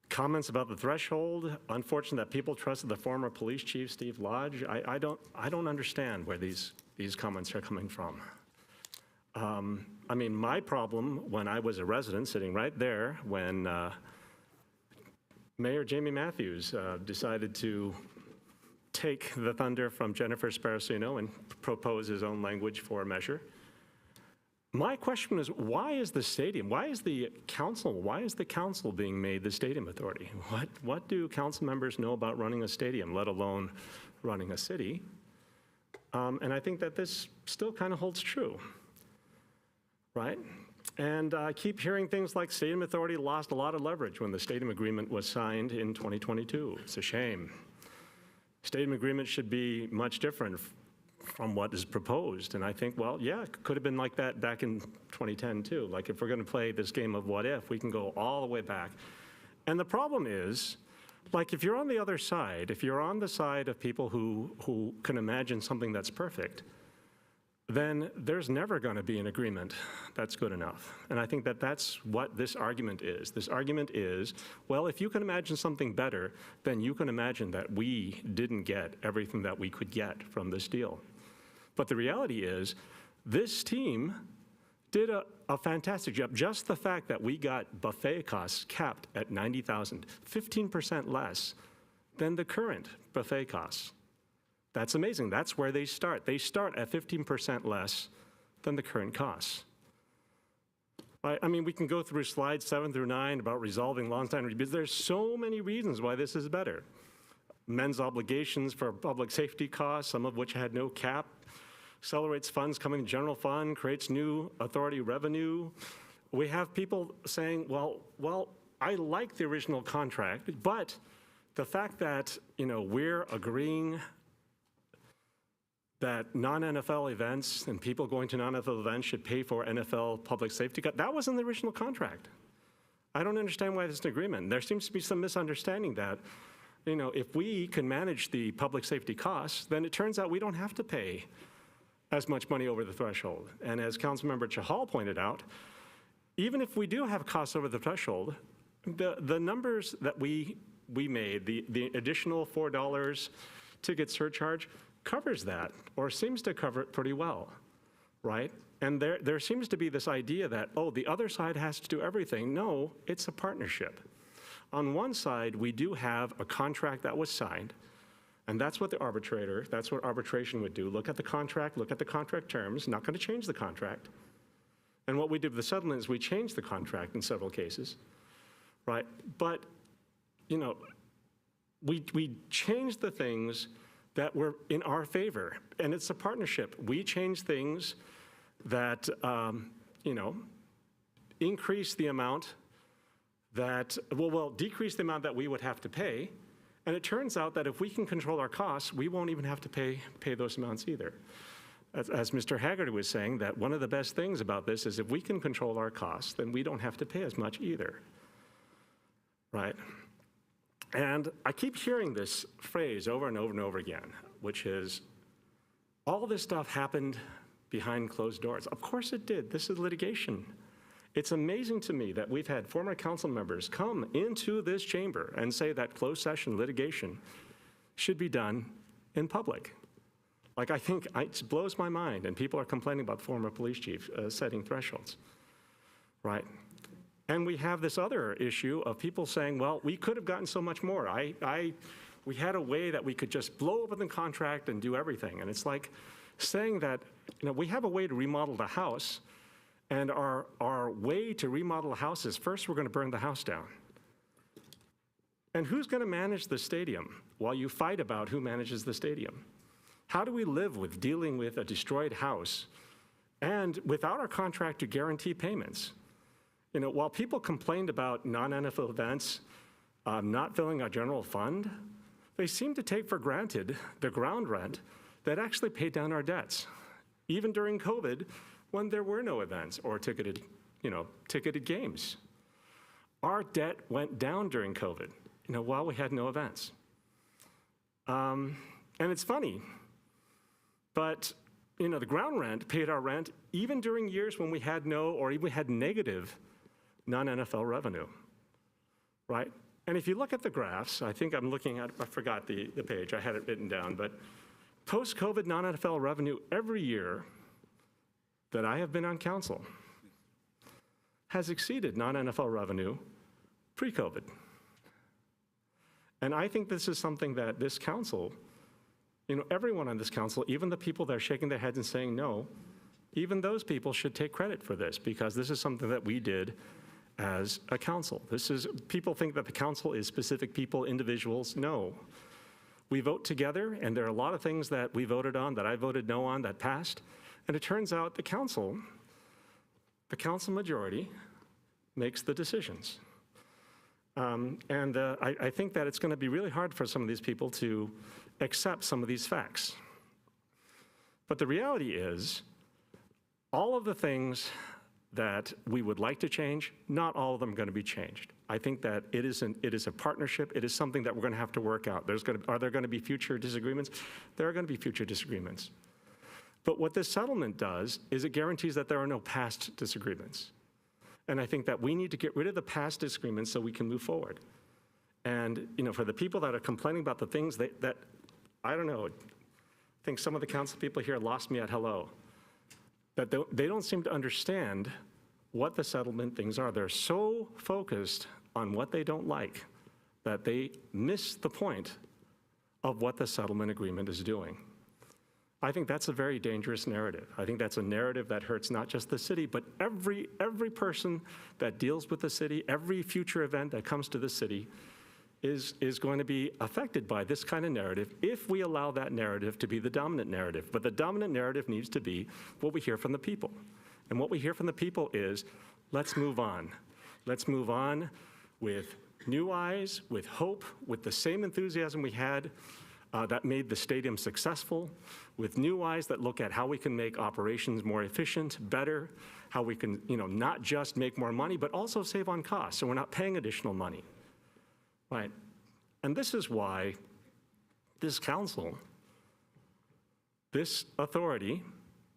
comments about the threshold, unfortunate that people trusted the former police chief, Steve Lodge, I don't understand where these comments are coming from. I mean, my problem when I was a resident sitting right there when Mayor Jamie Matthews decided to take the thunder from Jennifer Sparacino and propose his own language for a measure. My question is, why is the stadium, why is the council being made the stadium authority? What do council members know about running a stadium, let alone running a city? And I think that this still kind of holds true, right? And I keep hearing things like Stadium Authority lost a lot of leverage when the stadium agreement was signed in 2022. It's a shame. Stadium agreement should be much different from what is proposed. And I think, well, yeah, it could have been like that back in 2010 too. Like if we're going to play this game of what if, we can go all the way back. And the problem is, like if you're on the other side, if you're on the side of people who can imagine something that's perfect, then there's never going to be an agreement that's good enough. And I think that that's what this argument is. This argument is, well, if you can imagine something better, then you can imagine that we didn't get everything that we could get from this deal. But the reality is, this team did a fantastic job. Just the fact that we got buffet costs capped at $90,000, 15% less than the current buffet costs. That's amazing. That's where they start. They start at 15% less than the current costs. Right? I mean, we can go through slides 7 through 9 about resolving long-time reviews. There's so many reasons why this is better. Men's obligations for public safety costs, some of which had no cap, accelerates funds coming to general fund, creates new authority revenue. We have people saying, well, I like the original contract, but the fact that, we're agreeing that non-NFL events and people going to non-NFL events should pay for NFL public safety. That wasn't the original contract. I don't understand why there's an agreement. There seems to be some misunderstanding that, if we can manage the public safety costs, then it turns out we don't have to pay as much money over the threshold. And as Councilmember Chahal pointed out, even if we do have costs over the threshold, the numbers that we made, the additional $4 ticket surcharge, covers that, or seems to cover it pretty well, right? And there seems to be this idea that, oh, the other side has to do everything. No, it's a partnership. On one side, we do have a contract that was signed, and that's what arbitration would do. Look at the contract terms, not going to change the contract. And what we did with the settlement is we changed the contract in several cases, right? But, we changed the things that were in our favor, and it's a partnership. We change things that, increase the amount that, decrease the amount that we would have to pay, and it turns out that if we can control our costs, we won't even have to pay those amounts either. As Mr. Haggerty was saying, that one of the best things about this is if we can control our costs, then we don't have to pay as much either, right? And I keep hearing this phrase over and over and over again, which is, all this stuff happened behind closed doors. Of course it did. This is litigation. It's amazing to me that we've had former council members come into this chamber and say that closed session litigation should be done in public. Like, I think it blows my mind, and people are complaining about the former police chief setting thresholds, right? And we have this other issue of people saying, well, we could have gotten so much more. We had a way that we could just blow open the contract and do everything. And it's like saying that, we have a way to remodel the house, and our way to remodel a house is first we're going to burn the house down. And who's going to manage the stadium while you fight about who manages the stadium? How do we live with dealing with a destroyed house and without our contract to guarantee payments? While people complained about non-NFL events not filling our general fund, they seem to take for granted the ground rent that actually paid down our debts, even during COVID when there were no events or ticketed ticketed games. Our debt went down during COVID, while we had no events. And it's funny, but the ground rent paid our rent even during years when we had no or even had negative non-NFL revenue, right? And if you look at the graphs, I think I'm looking at, I forgot the page, I had it written down, but post-COVID non-NFL revenue every year that I have been on council has exceeded non-NFL revenue pre-COVID. And I think this is something that this council, everyone on this council, even the people that are shaking their heads and saying no, even those people should take credit for this, because this is something that we did as a council. People think that the council is specific people, individuals. No. We vote together, and there are a lot of things that we voted on, that I voted no on, that passed. And it turns out the council majority makes the decisions. I think that it's going to be really hard for some of these people to accept some of these facts. But the reality is, all of the things that we would like to change, not all of them are going to be changed. I think that it is a partnership. It is something that we're going to have to work out. Are there going to be future disagreements? There are going to be future disagreements. But what this settlement does is it guarantees that there are no past disagreements. And I think that we need to get rid of the past disagreements so we can move forward. And for the people that are complaining about the things that I don't know, I think some of the council people here lost me at hello. That they don't seem to understand what the settlement things are. They're so focused on what they don't like that they miss the point of what the settlement agreement is doing. I think that's a very dangerous narrative. I think that's a narrative that hurts not just the city, but every person that deals with the city, every future event that comes to the city is going to be affected by this kind of narrative if we allow that narrative to be the dominant narrative. But the dominant narrative needs to be what we hear from the people. And what we hear from the people is, let's move on. Let's move on with new eyes, with hope, with the same enthusiasm we had that made the stadium successful, with new eyes that look at how we can make operations more efficient, better, how we can not just make more money, but also save on costs, so we're not paying additional money. Right. And this is why this council, this authority,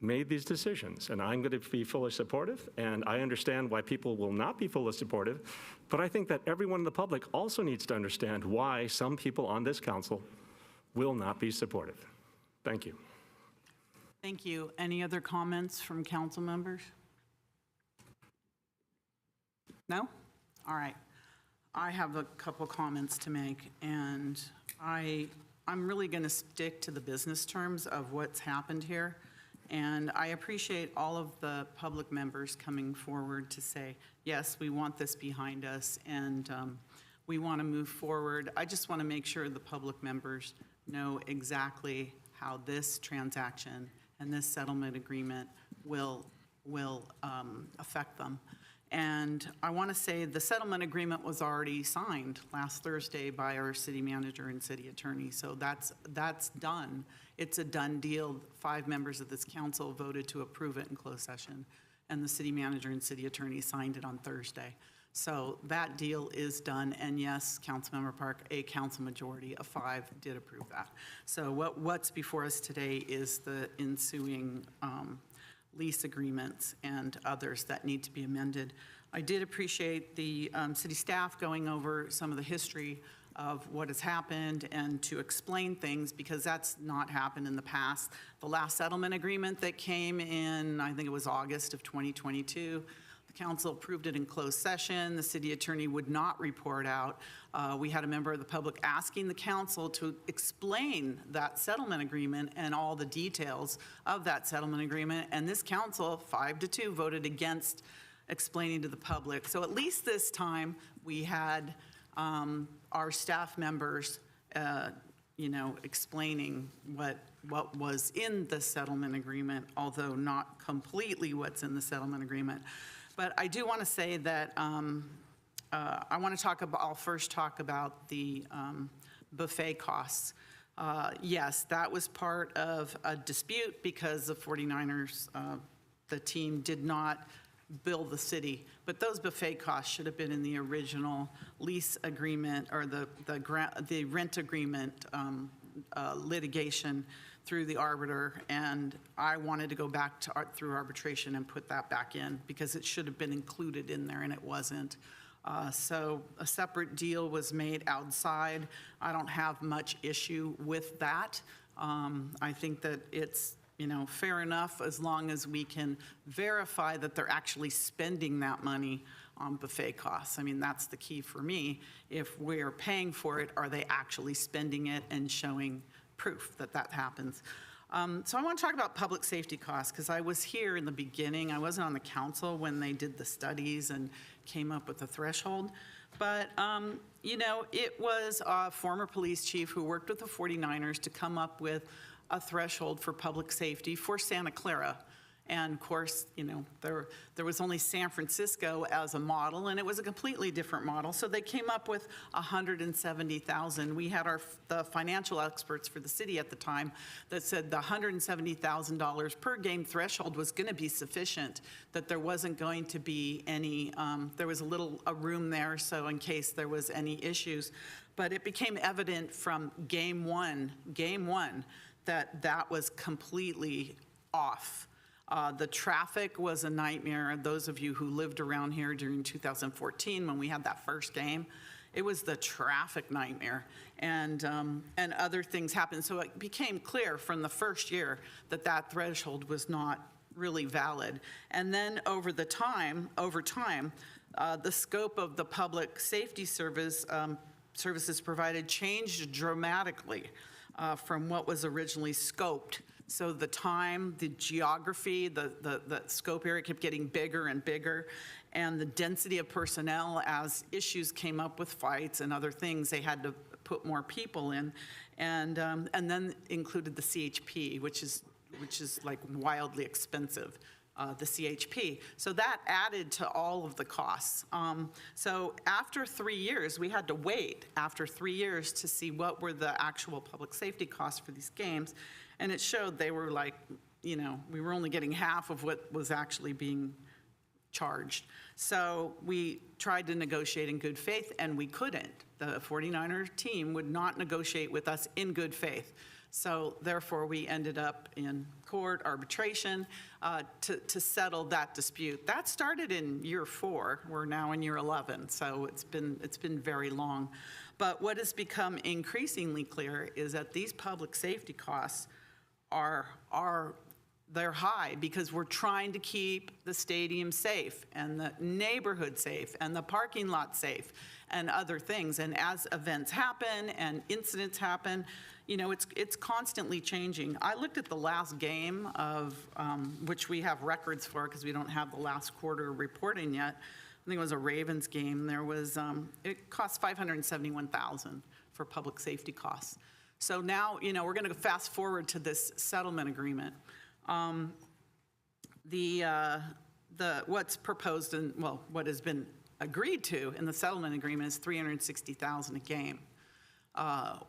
made these decisions. And I'm going to be fully supportive, and I understand why people will not be fully supportive, but I think that everyone in the public also needs to understand why some people on this council will not be supportive. Thank you. Thank you. Any other comments from council members? No? All right. I have a couple comments to make, and I'm really going to stick to the business terms of what's happened here. And I appreciate all of the public members coming forward to say, yes, we want this behind us, and we want to move forward. I just want to make sure the public members know exactly how this transaction and this settlement agreement will affect them. And I want to say the settlement agreement was already signed last Thursday by our city manager and city attorney. So that's done. It's a done deal. 5 members of this council voted to approve it in closed session, and the city manager and city attorney signed it on Thursday. So that deal is done, and yes, Councilmember Park, a council majority of 5 did approve that. So what's before us today is the ensuing lease agreements and others that need to be amended. I did appreciate the city staff going over some of the history of what has happened and to explain things, because that's not happened in the past. The last settlement agreement that came in, I think it was August of 2022, the council approved it in closed session. The city attorney would not report out. We had a member of the public asking the council to explain that settlement agreement and all the details of that settlement agreement. And this council, 5-2, voted against explaining to the public. So at least this time we had our staff members, explaining what was in the settlement agreement, although not completely what's in the settlement agreement. But I do want to say that I'll first talk about the buffet costs. Yes, that was part of a dispute because the 49ers, the team did not bill the city. But those buffet costs should have been in the original lease agreement or the rent agreement litigation through the arbiter, and I wanted to go back to through arbitration and put that back in because it should have been included in there and it wasn't. So a separate deal was made outside. I don't have much issue with that. I think that it's, fair enough as long as we can verify that they're actually spending that money on buffet costs. I mean, that's the key for me. If we're paying for it, are they actually spending it and showing proof that that happens? So I want to talk about public safety costs because I was here in the beginning. I wasn't on the council when they did the studies and came up with the threshold. But, it was a former police chief who worked with the 49ers to come up with a threshold for public safety for Santa Clara. And of course, there was only San Francisco as a model, and it was a completely different model. So they came up with $170,000. We had the financial experts for the city at the time that said the $170,000 per game threshold was going to be sufficient, that there wasn't going to be any, there was a room there, so in case there was any issues. But it became evident from game one, that was completely off. The traffic was a nightmare. Those of you who lived around here during 2014 when we had that first game, it was the traffic nightmare. And other things happened. So it became clear from the first year that that threshold was not really valid. And then over time, the scope of the public safety services provided changed dramatically from what was originally scoped. So the time, the geography, the scope area kept getting bigger and bigger, and the density of personnel as issues came up with fights and other things, they had to put more people in, and then included the CHP, which is like wildly expensive. The CHP. So that added to all of the costs. So after 3 years, we had to wait after 3 years to see what were the actual public safety costs for these games. And it showed they were like, we were only getting half of what was actually being charged. So we tried to negotiate in good faith, and we couldn't. The 49er team would not negotiate with us in good faith. So therefore, we ended up in court arbitration to settle that dispute. That started in year 4. We're now in year 11, so it's been very long. But what has become increasingly clear is that these public safety costs they're high because we're trying to keep the stadium safe and the neighborhood safe and the parking lot safe and other things. And as events happen and incidents happen, it's constantly changing. I looked at the last game of, which we have records for because we don't have the last quarter reporting yet. I think it was a Ravens game. There was, it cost $571,000 for public safety costs. So now, we're going to fast forward to this settlement agreement. What's proposed and what has been agreed to in the settlement agreement is $360,000 a game.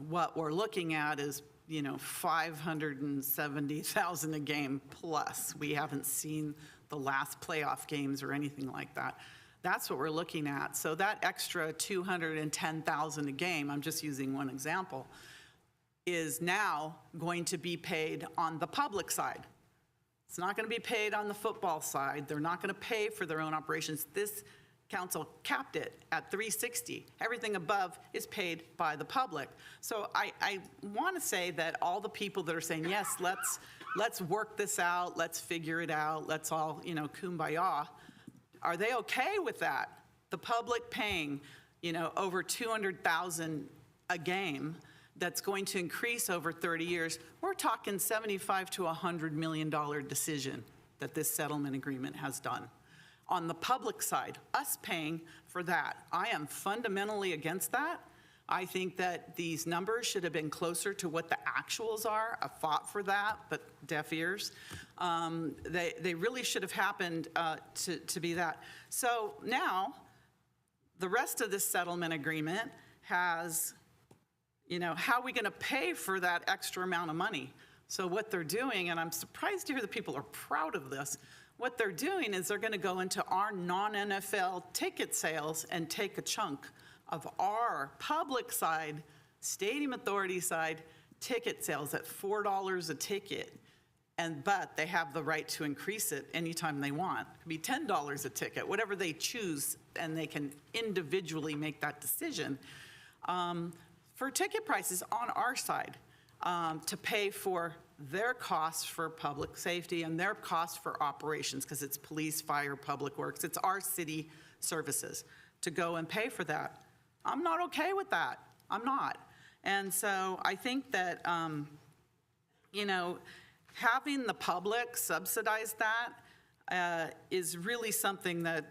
What we're looking at is, $570,000 a game plus. We haven't seen the last playoff games or anything like that. That's what we're looking at. So that extra $210,000 a game, I'm just using one example, is now going to be paid on the public side. It's not going to be paid on the football side. They're not going to pay for their own operations. This council capped it at $360,000. Everything above is paid by the public. So I want to say that all the people that are saying, yes, let's work this out, let's figure it out, let's all, kumbaya, are they okay with that? The public paying, over $200,000 a game that's going to increase over 30 years. We're talking $75 to $100 million decision that this settlement agreement has done. On the public side, us paying for that. I am fundamentally against that. I think that these numbers should have been closer to what the actuals are. I fought for that, but deaf ears. They really should have happened to be that. So now, the rest of this settlement agreement has, how are we going to pay for that extra amount of money? So what they're doing, and I'm surprised to hear that people are proud of this, what they're doing is they're going to go into our non-NFL ticket sales and take a chunk of our public side, Stadium Authority side, ticket sales at $4 a ticket. But they have the right to increase it anytime they want. It could be $10 a ticket, whatever they choose, and they can individually make that decision for ticket prices on our side to pay for their costs for public safety and their costs for operations, because it's police, fire, public works. It's our city services to go and pay for that. I'm not okay with that. I'm not. And so I think that, having the public subsidize that is really something that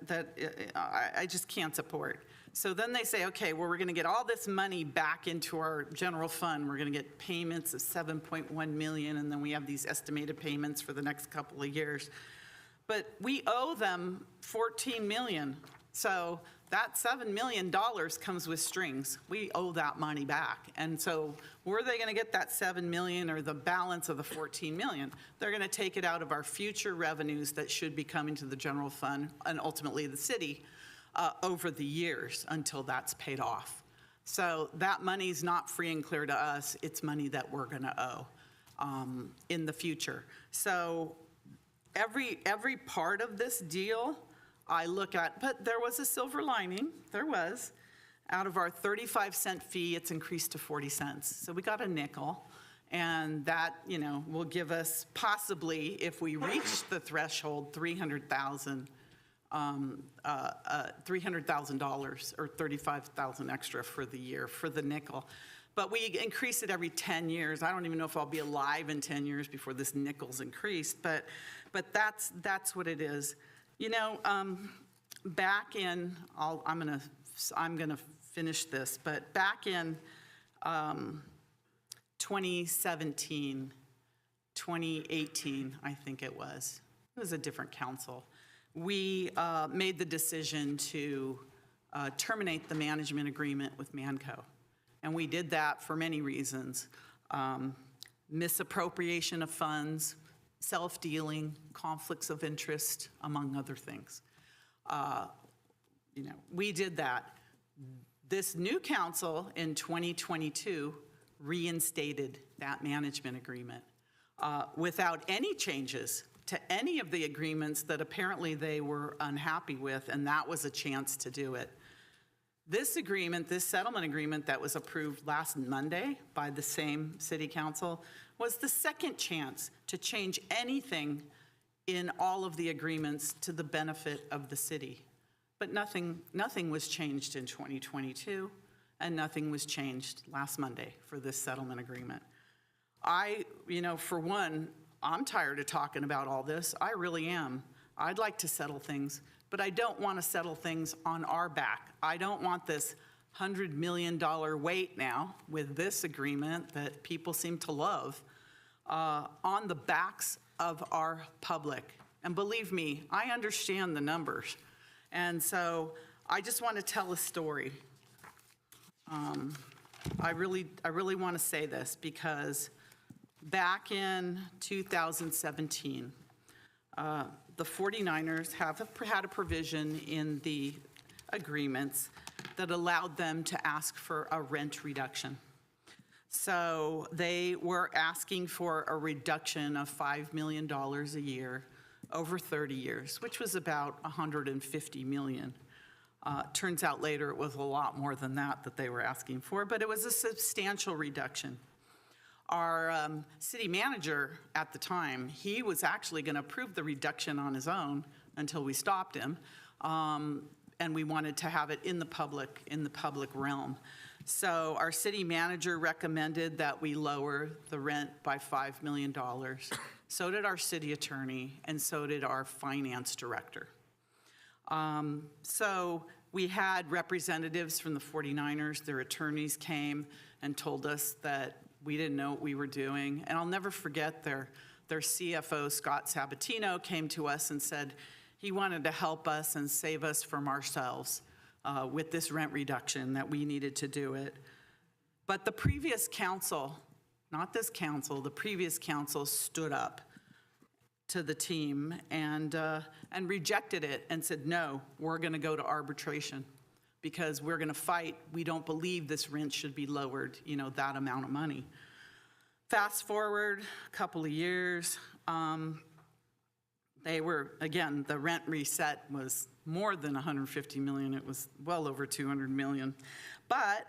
I just can't support. So then they say, okay, well, we're going to get all this money back into our general fund. We're going to get payments of $7.1 million, and then we have these estimated payments for the next couple of years. But we owe them $14 million. So that $7 million comes with strings. We owe that money back. And so where are they going to get that $7 million or the balance of the $14 million? They're going to take it out of our future revenues that should be coming to the general fund and ultimately the city over the years until that's paid off. So that money's not free and clear to us. It's money that we're going to owe in the future. So every part of this deal I look at, but there was a silver lining. There was. Out of our 35-cent fee, it's increased to 40 cents. So we got a nickel. And that, will give us possibly, if we reach the threshold, $300,000 or $35,000 extra for the year for the nickel. But we increase it every 10 years. I don't even know if I'll be alive in 10 years before this nickel's increased, but that's what it is. Back in, I'm gonna finish this, but back in 2017, 2018, I think it was a different council. We made the decision to terminate the management agreement with Manco. And we did that for many reasons. Misappropriation of funds, self-dealing, conflicts of interest, among other things. We did that. This new council in 2022 reinstated that management agreement without any changes to any of the agreements that apparently they were unhappy with, and that was a chance to do it. This agreement, this settlement agreement that was approved last Monday by the same city council, was the second chance to change anything in all of the agreements to the benefit of the city. But nothing was changed in 2022, and nothing was changed last Monday for this settlement agreement. For one, I'm tired of talking about all this. I really am. I'd like to settle things, but I don't want to settle things on our back. I don't want this $100 million weight now with this agreement that people seem to love on the backs of our public. And believe me, I understand the numbers. And so I just want to tell a story. I really want to say this because back in 2017, the 49ers have had a provision in the agreements that allowed them to ask for a rent reduction. So they were asking for a reduction of $5 million a year over 30 years, which was about $150 million. Turns out later it was a lot more than that they were asking for, but it was a substantial reduction. Our city manager at the time, he was actually going to approve the reduction on his own until we stopped him, and we wanted to have it in the public realm. So our city manager recommended that we lower the rent by $5 million. So did our city attorney, and so did our finance director. So we had representatives from the 49ers, their attorneys came and told us that we didn't know what we were doing. And I'll never forget their CFO, Scott Sabatino, came to us and said he wanted to help us and save us from ourselves with this rent reduction, that we needed to do it. But the previous council, not this council, the previous council stood up to the team and rejected it and said, no, we're going to go to arbitration because we're going to fight. We don't believe this rent should be lowered, that amount of money. Fast forward a couple of years, they were, again, the rent reset was more than 150 million. It was well over 200 million. But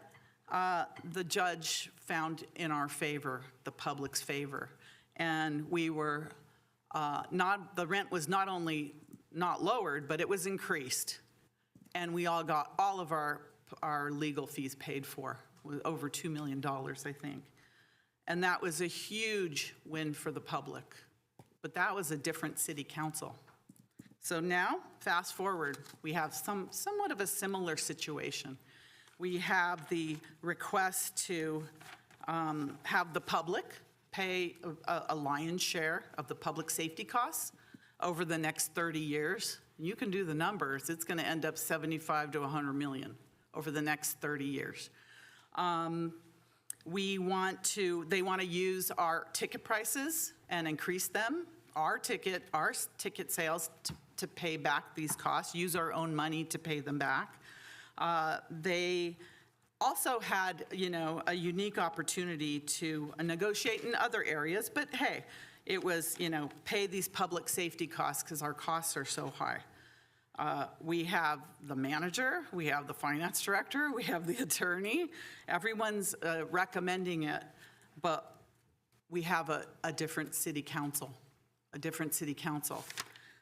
the judge found in our favor, the public's favor. And we were the rent was not only not lowered, but it was increased. And we all got all of our legal fees paid for, over $2 million, I think. And that was a huge win for the public. But that was a different city council. So now, fast forward, we have somewhat of a similar situation. We have the request to have the public pay a lion's share of the public safety costs over the next 30 years. You can do the numbers. It's going to end up 75 to 100 million over the next 30 years. They want to use our ticket prices and increase them, our ticket sales to pay back these costs, use our own money to pay them back. They also had, a unique opportunity to negotiate in other areas, but hey, it was, pay these public safety costs because our costs are so high. We have the manager, we have the finance director, we have the attorney. Everyone's recommending it, but we have a different city council,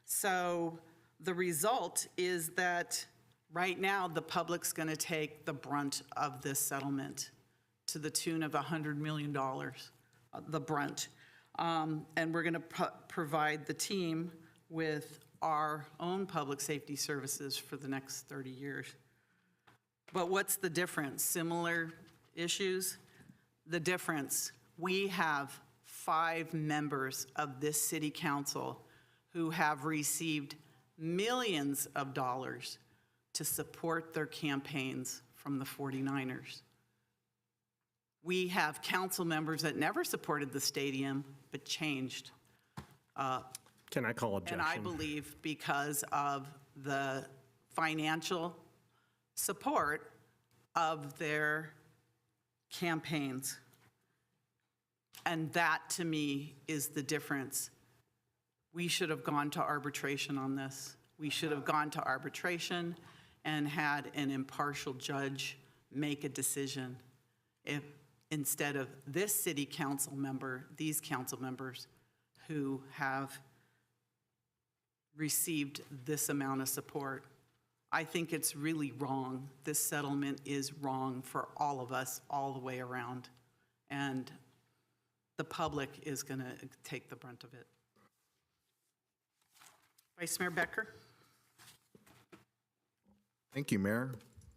So the result is that right now the public's going to take the brunt of this settlement to the tune of $100 million, the brunt. And we're going to provide the team with our own public safety services for the next 30 years. But what's the difference? Similar issues? The difference, we have 5 members of this city council who have received millions of dollars to support their campaigns from the 49ers. We have council members that never supported the stadium, but changed. Can I call objection? And I believe because of the financial support of their campaigns. And that, to me, is the difference. We should have gone to arbitration on this. We should have gone to arbitration and had an impartial judge make a decision instead of this city council member, these council members who have received this amount of support. I think it's really wrong. This settlement is wrong for all of us, all the way around. And the public is going to take the brunt of it. Vice Mayor Becker? Thank you, Mayor.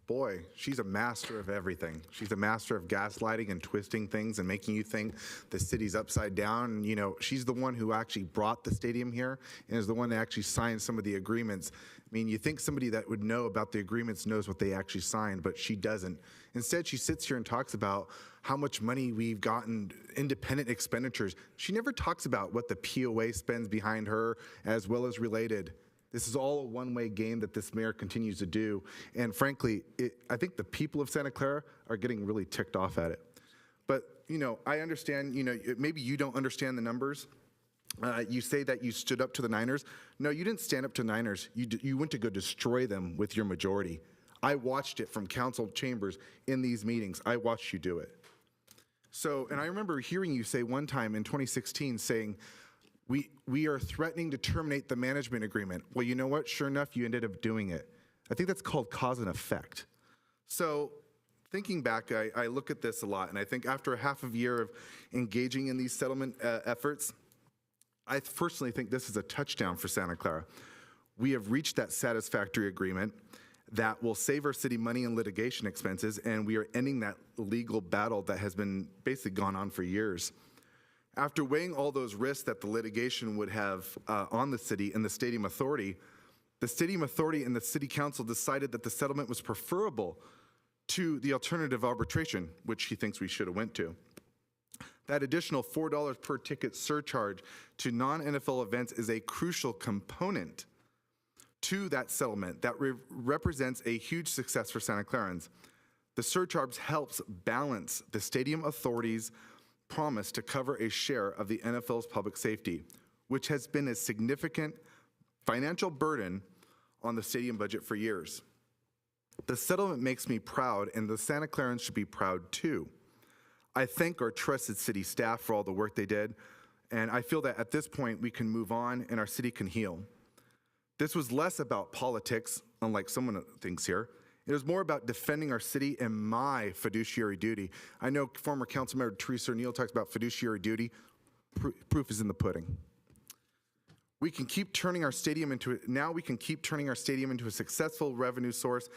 Boy, she's a master of everything. She's a master of gaslighting and twisting things and making you think the city's upside down. And, she's the one who actually brought the stadium here and is the one that actually signed some of the agreements. I mean, you think somebody that would know about the agreements knows what they actually signed, but she doesn't. Instead, she sits here and talks about how much money we've gotten, independent expenditures. She never talks about what the POA spends behind her as well as related. This is all a one-way game that this mayor continues to do. And frankly, I think the people of Santa Clara are getting really ticked off at it. But, I understand, maybe you don't understand the numbers. You say that you stood up to the Niners. No, you didn't stand up to Niners. You went to go destroy them with your majority. I watched it from council chambers in these meetings. I watched you do it. So, and I remember hearing you say one time in 2016 saying, we are threatening to terminate the management agreement. Well, you know what? Sure enough, you ended up doing it. I think that's called cause and effect. So thinking back, I look at this a lot, and I think after a half of year of engaging in these settlement efforts, I personally think this is a touchdown for Santa Clara. We have reached that satisfactory agreement that will save our city money and litigation expenses, and we are ending that legal battle that has been basically gone on for years. After weighing all those risks that the litigation would have on the city and the Stadium Authority and the City Council decided that the settlement was preferable to the alternative arbitration, which he thinks we should have went to. That additional $4 per ticket surcharge to non-NFL events is a crucial component to that settlement that represents a huge success for Santa Clarans. The surcharge helps balance the stadium authority's promise to cover a share of the NFL's public safety, which has been a significant financial burden on the stadium budget for years. The settlement makes me proud, and the Santa Clarans should be proud too. I thank our trusted city staff for all the work they did, and I feel that at this point we can move on and our city can heal. This was less about politics, unlike someone thinks here. It was more about defending our city and my fiduciary duty. I know former Councilmember Teresa O'Neill talks about fiduciary duty. Proof is in the pudding. We can keep turning our stadium into a successful revenue source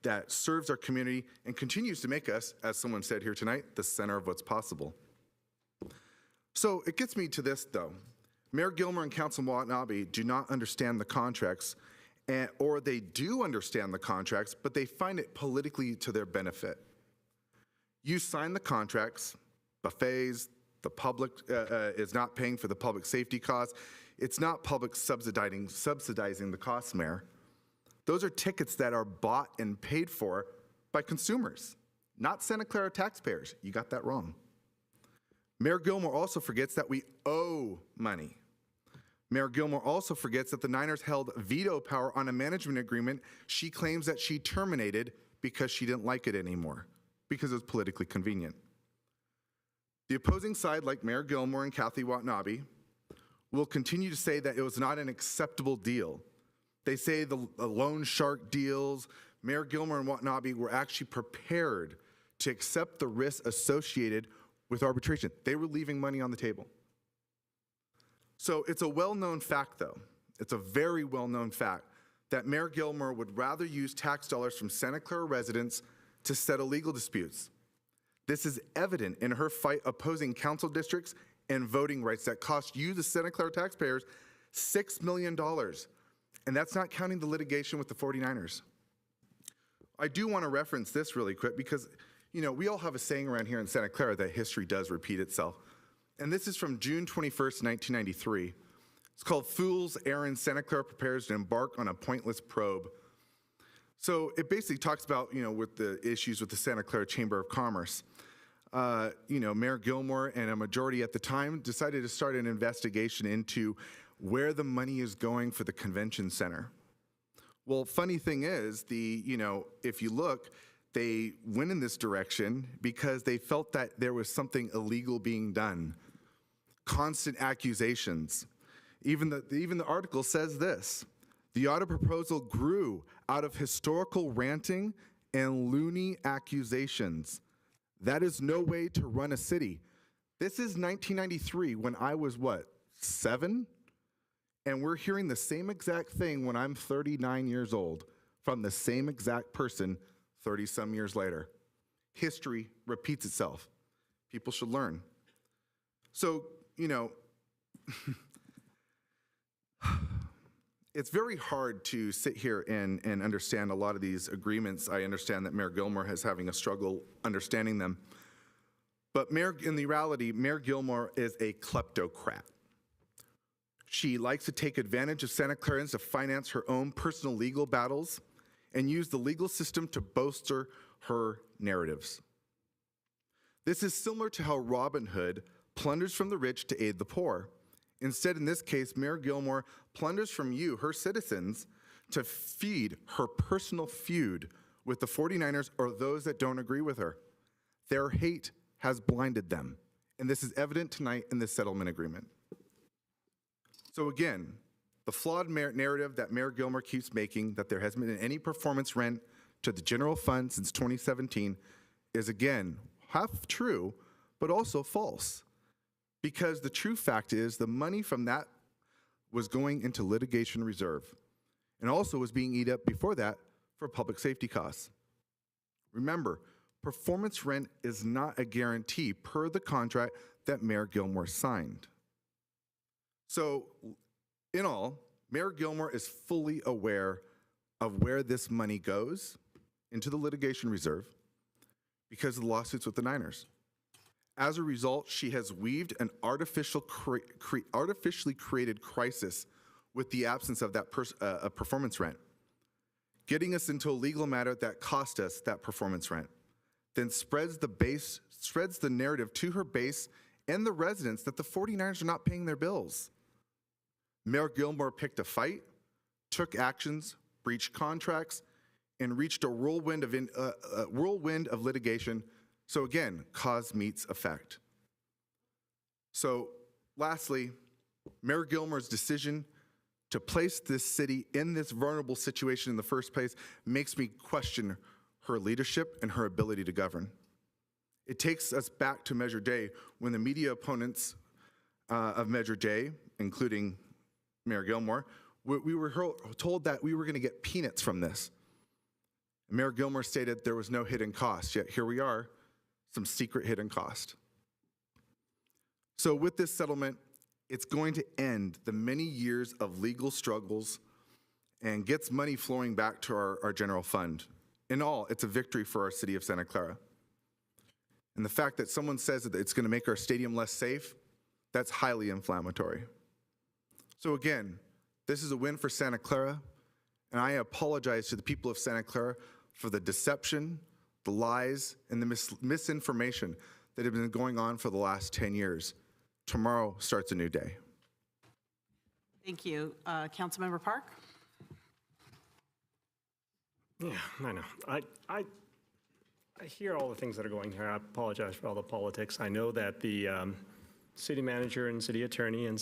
that serves our community and continues to make us, as someone said here tonight, the center of what's possible. So it gets me to this, though. Mayor Gilmore and Councilman Watanabe do not understand the contracts, or they do understand the contracts, but they find it politically to their benefit. You sign the contracts, buffets, the public is not paying for the public safety costs. It's not public subsidizing the costs, Mayor. Those are tickets that are bought and paid for by consumers, not Santa Clara taxpayers. You got that wrong. Mayor Gilmore also forgets that we owe money. Mayor Gilmore also forgets that the Niners held veto power on a management agreement she claims that she terminated because she didn't like it anymore, because it was politically convenient. The opposing side, like Mayor Gilmore and Kathy Watanabe, will continue to say that it was not an acceptable deal. They say the loan shark deals, Mayor Gilmore and Watanabe were actually prepared to accept the risks associated with arbitration. They were leaving money on the table. So it's a well-known fact, though. It's a very well-known fact that Mayor Gilmore would rather use tax dollars from Santa Clara residents to settle legal disputes. This is evident in her fight opposing council districts and voting rights that cost you, the Santa Clara taxpayers, $6 million. And that's not counting the litigation with the 49ers. I do want to reference this really quick because, you know, we all have a saying around here in Santa Clara that history does repeat itself. And this is from June 21st, 1993. It's called Fool's Errand. Santa Clara prepares to embark on a pointless probe. So it basically talks about, you know, with the issues with the Santa Clara Chamber of Commerce. You know, Mayor Gilmore and a majority at the time decided to start an investigation into where the money is going for the convention center. Well, funny thing is, if you look, they went in this direction because they felt that there was something illegal being done. Constant accusations. Even the article says this: the audit proposal grew out of historical ranting and loony accusations. That is no way to run a city. This is 1993 when I was, 7? And we're hearing the same exact thing when I'm 39 years old from the same exact person 30-some years later. History repeats itself. People should learn. So, you know, it's very hard to sit here and understand a lot of these agreements. I understand that Mayor Gilmore is having a struggle understanding them. But in reality, Mayor Gilmore is a kleptocrat. She likes to take advantage of Santa Clarans to finance her own personal legal battles and use the legal system to bolster her narratives. This is similar to how Robin Hood plunders from the rich to aid the poor. Instead, in this case, Mayor Gilmore plunders from you, her citizens, to feed her personal feud with the 49ers or those that don't agree with her. Their hate has blinded them, and this is evident tonight in this settlement agreement. So again, the flawed narrative that Mayor Gilmore keeps making, that there hasn't been any performance rent to the general fund since 2017, is again, half true, but also false. Because the true fact is the money from that was going into litigation reserve and also was being eaten up before that for public safety costs. Remember, performance rent is not a guarantee per the contract that Mayor Gilmore signed. So in all, Mayor Gilmore is fully aware of where this money goes into the litigation reserve because of the lawsuits with the Niners. As a result, she has weaved an artificially created crisis with the absence of that performance rent, getting us into a legal matter that cost us that performance rent, then spreads the narrative to her base and the residents that the 49ers are not paying their bills. Mayor Gilmore picked a fight, took actions, breached contracts, and reached a whirlwind of litigation. So again, cause meets effect. So lastly, Mayor Gilmore's decision to place this city in this vulnerable situation in the first place makes me question her leadership and her ability to govern. It takes us back to Measure J, when the media opponents of Measure J, including Mayor Gilmore, we were told that we were going to get peanuts from this. Mayor Gilmore stated there was no hidden cost, yet here we are, some secret hidden cost. So with this settlement, it's going to end the many years of legal struggles and gets money flowing back to our general fund. In all, it's a victory for our city of Santa Clara. And the fact that someone says that it's going to make our stadium less safe, that's highly inflammatory. So again, this is a win for Santa Clara, and I apologize to the people of Santa Clara for the deception, the lies, and the misinformation that have been going on for the last 10 years. Tomorrow starts a new day. Thank you. Councilmember Park? Yeah, I know. I hear all the things that are going here. I apologize for all the politics. I know that the city manager and city attorney and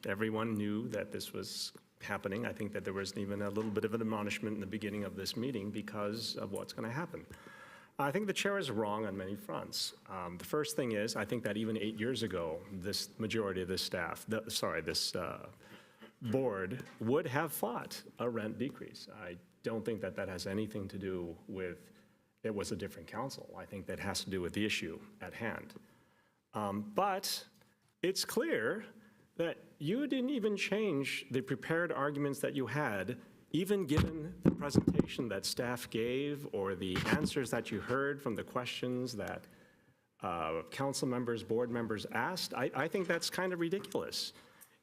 everyone knew that this was happening. I think that there was even a little bit of an admonishment in the beginning of this meeting because of what's going to happen. I think the chair is wrong on many fronts. The first thing is, I think that even 8 years ago, this majority of this staff, this board would have fought a rent decrease. I don't think that that has anything to do with it was a different council. I think that has to do with the issue at hand. But it's clear that you didn't even change the prepared arguments that you had, even given the presentation that staff gave or the answers that you heard from the questions that council members, board members asked. I think that's kind of ridiculous.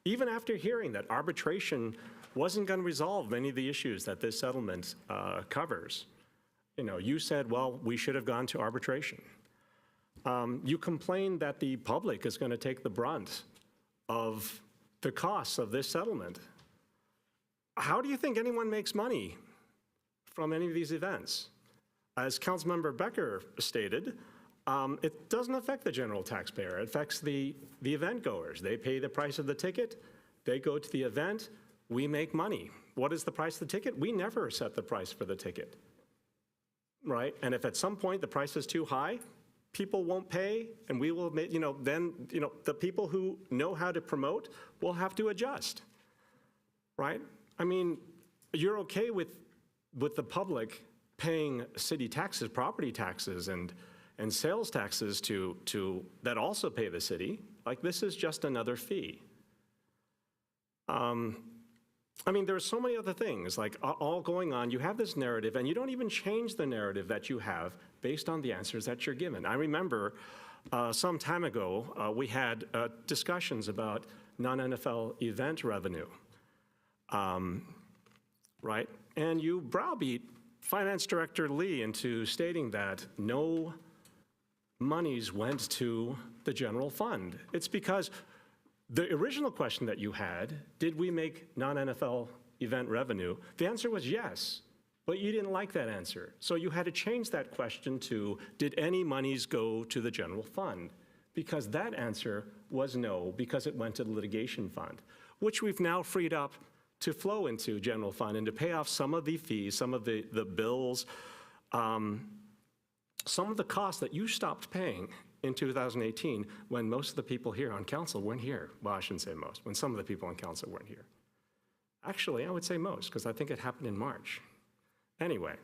Even after hearing that arbitration wasn't going to resolve many of the issues that this settlement covers, you said, well, we should have gone to arbitration. You complained that the public is going to take the brunt of the costs of this settlement. How do you think anyone makes money from any of these events? As Councilmember Becker stated, it doesn't affect the general taxpayer. It affects the event goers. They pay the price of the ticket. They go to the event. We make money. What is the price of the ticket? We never set the price for the ticket, right? And if at some point the price is too high, people won't pay, and we will, then the people who know how to promote will have to adjust, right? I mean, you're okay with the public paying city taxes, property taxes, and sales taxes to that also pay the city. Like, this is just another fee. I mean, there are so many other things, like all going on. You have this narrative, and you don't even change the narrative that you have based on the answers that you're given. I remember some time ago, we had discussions about non-NFL event revenue, right? And you browbeat Finance Director Lee into stating that no monies went to the general fund. It's because the original question that you had, did we make non-NFL event revenue? The answer was yes, but you didn't like that answer. So you had to change that question to, did any monies go to the general fund? Because that answer was no, because it went to the litigation fund, which we've now freed up to flow into general fund and to pay off some of the fees, some of the bills, some of the costs that you stopped paying in 2018 when most of the people here on council weren't here. Well, I shouldn't say most, when some of the people on council weren't here. Actually, I would say most, because I think it happened in March. Anyway,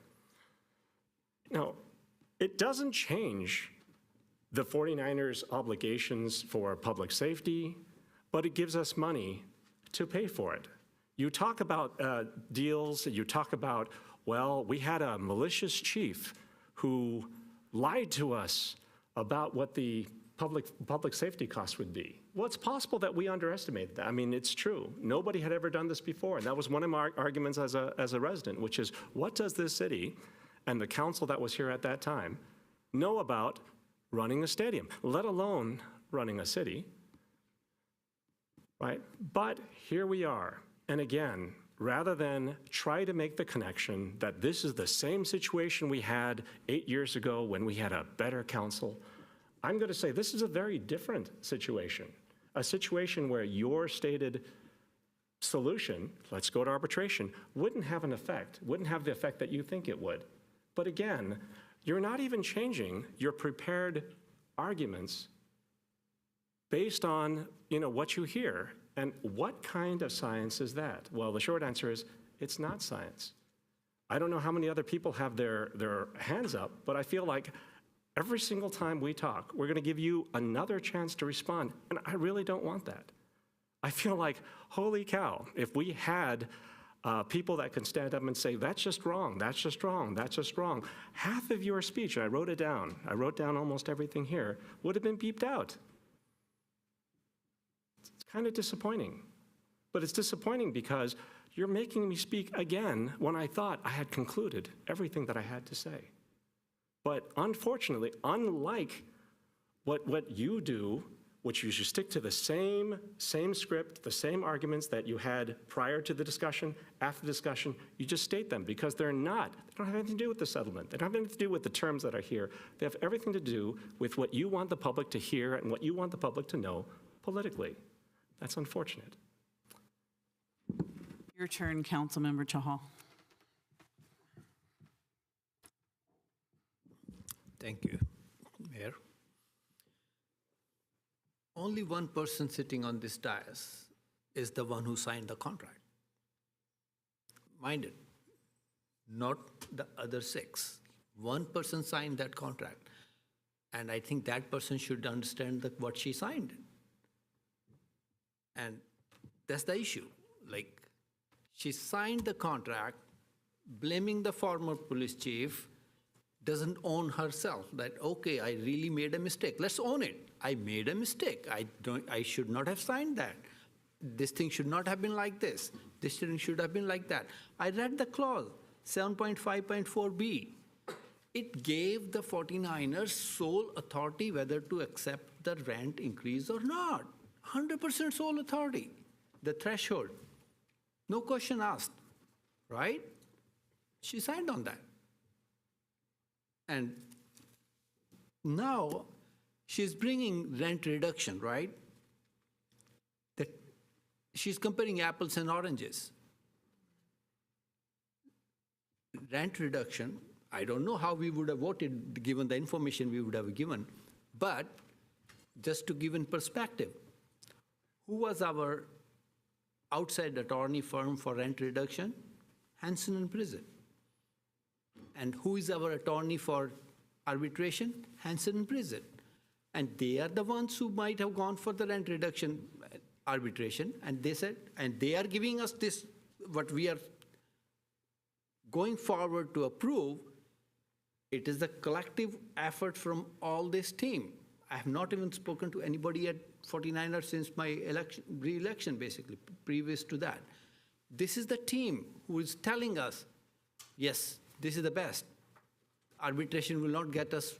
it doesn't change the 49ers' obligations for public safety, but it gives us money to pay for it. You talk about deals, you talk about, well, we had a malicious chief who lied to us about what the public safety costs would be. Well, it's possible that we underestimated that. I mean, it's true. Nobody had ever done this before, and that was one of my arguments as a resident, which is, what does this city and the council that was here at that time know about running a stadium, let alone running a city, right? But here we are, and again, rather than try to make the connection that this is the same situation we had 8 years ago when we had a better council, I'm going to say this is a very different situation, a situation where your stated solution, let's go to arbitration, wouldn't have an effect, wouldn't have the effect that you think it would. But again, you're not even changing your prepared arguments based on, what you hear. And what kind of science is that? Well, the short answer is it's not science. I don't know how many other people have their hands up, but I feel like every single time we talk, we're going to give you another chance to respond, and I really don't want that. I feel like, holy cow, if we had people that can stand up and say, that's just wrong, that's just wrong, that's just wrong, half of your speech, and I wrote it down, I wrote down almost everything here, would have been beeped out. It's kind of disappointing. But it's disappointing because you're making me speak again when I thought I had concluded everything that I had to say. But unfortunately, unlike what you do, which you should stick to the same script, the same arguments that you had prior to the discussion, after the discussion, you just state them because they don't have anything to do with the settlement. They don't have anything to do with the terms that are here. They have everything to do with what you want the public to hear and what you want the public to know politically. That's unfortunate. Your turn, Councilmember Chahal. Thank you, Mayor. Only one person sitting on this dais is the one who signed the contract. Mind it, not the other 6. One person signed that contract. And I think that person should understand what she signed. And that's the issue. Like, she signed the contract blaming the former police chief, doesn't own herself that, okay, I really made a mistake. Let's own it. I made a mistake. I should not have signed that. This thing should not have been like this. This thing should have been like that. I read the clause, 7.5.4b. It gave the 49ers sole authority whether to accept the rent increase or not. 100% sole authority, the threshold. No question asked, right? She signed on that. And now she's bringing rent reduction, right? That she's comparing apples and oranges. Rent reduction, I don't know how we would have voted given the information we would have given, but just to give in perspective, who was our outside attorney firm for rent reduction? Hansen and Prison. And who is our attorney for arbitration? Hansen and Prison. And they are the ones who might have gone for the rent reduction arbitration. And they said, and they are giving us this, what we are going forward to approve. It is the collective effort from all this team. I have not even spoken to anybody at 49ers since my re-election, basically, previous to that. This is the team who is telling us, yes, this is the best. Arbitration will not get us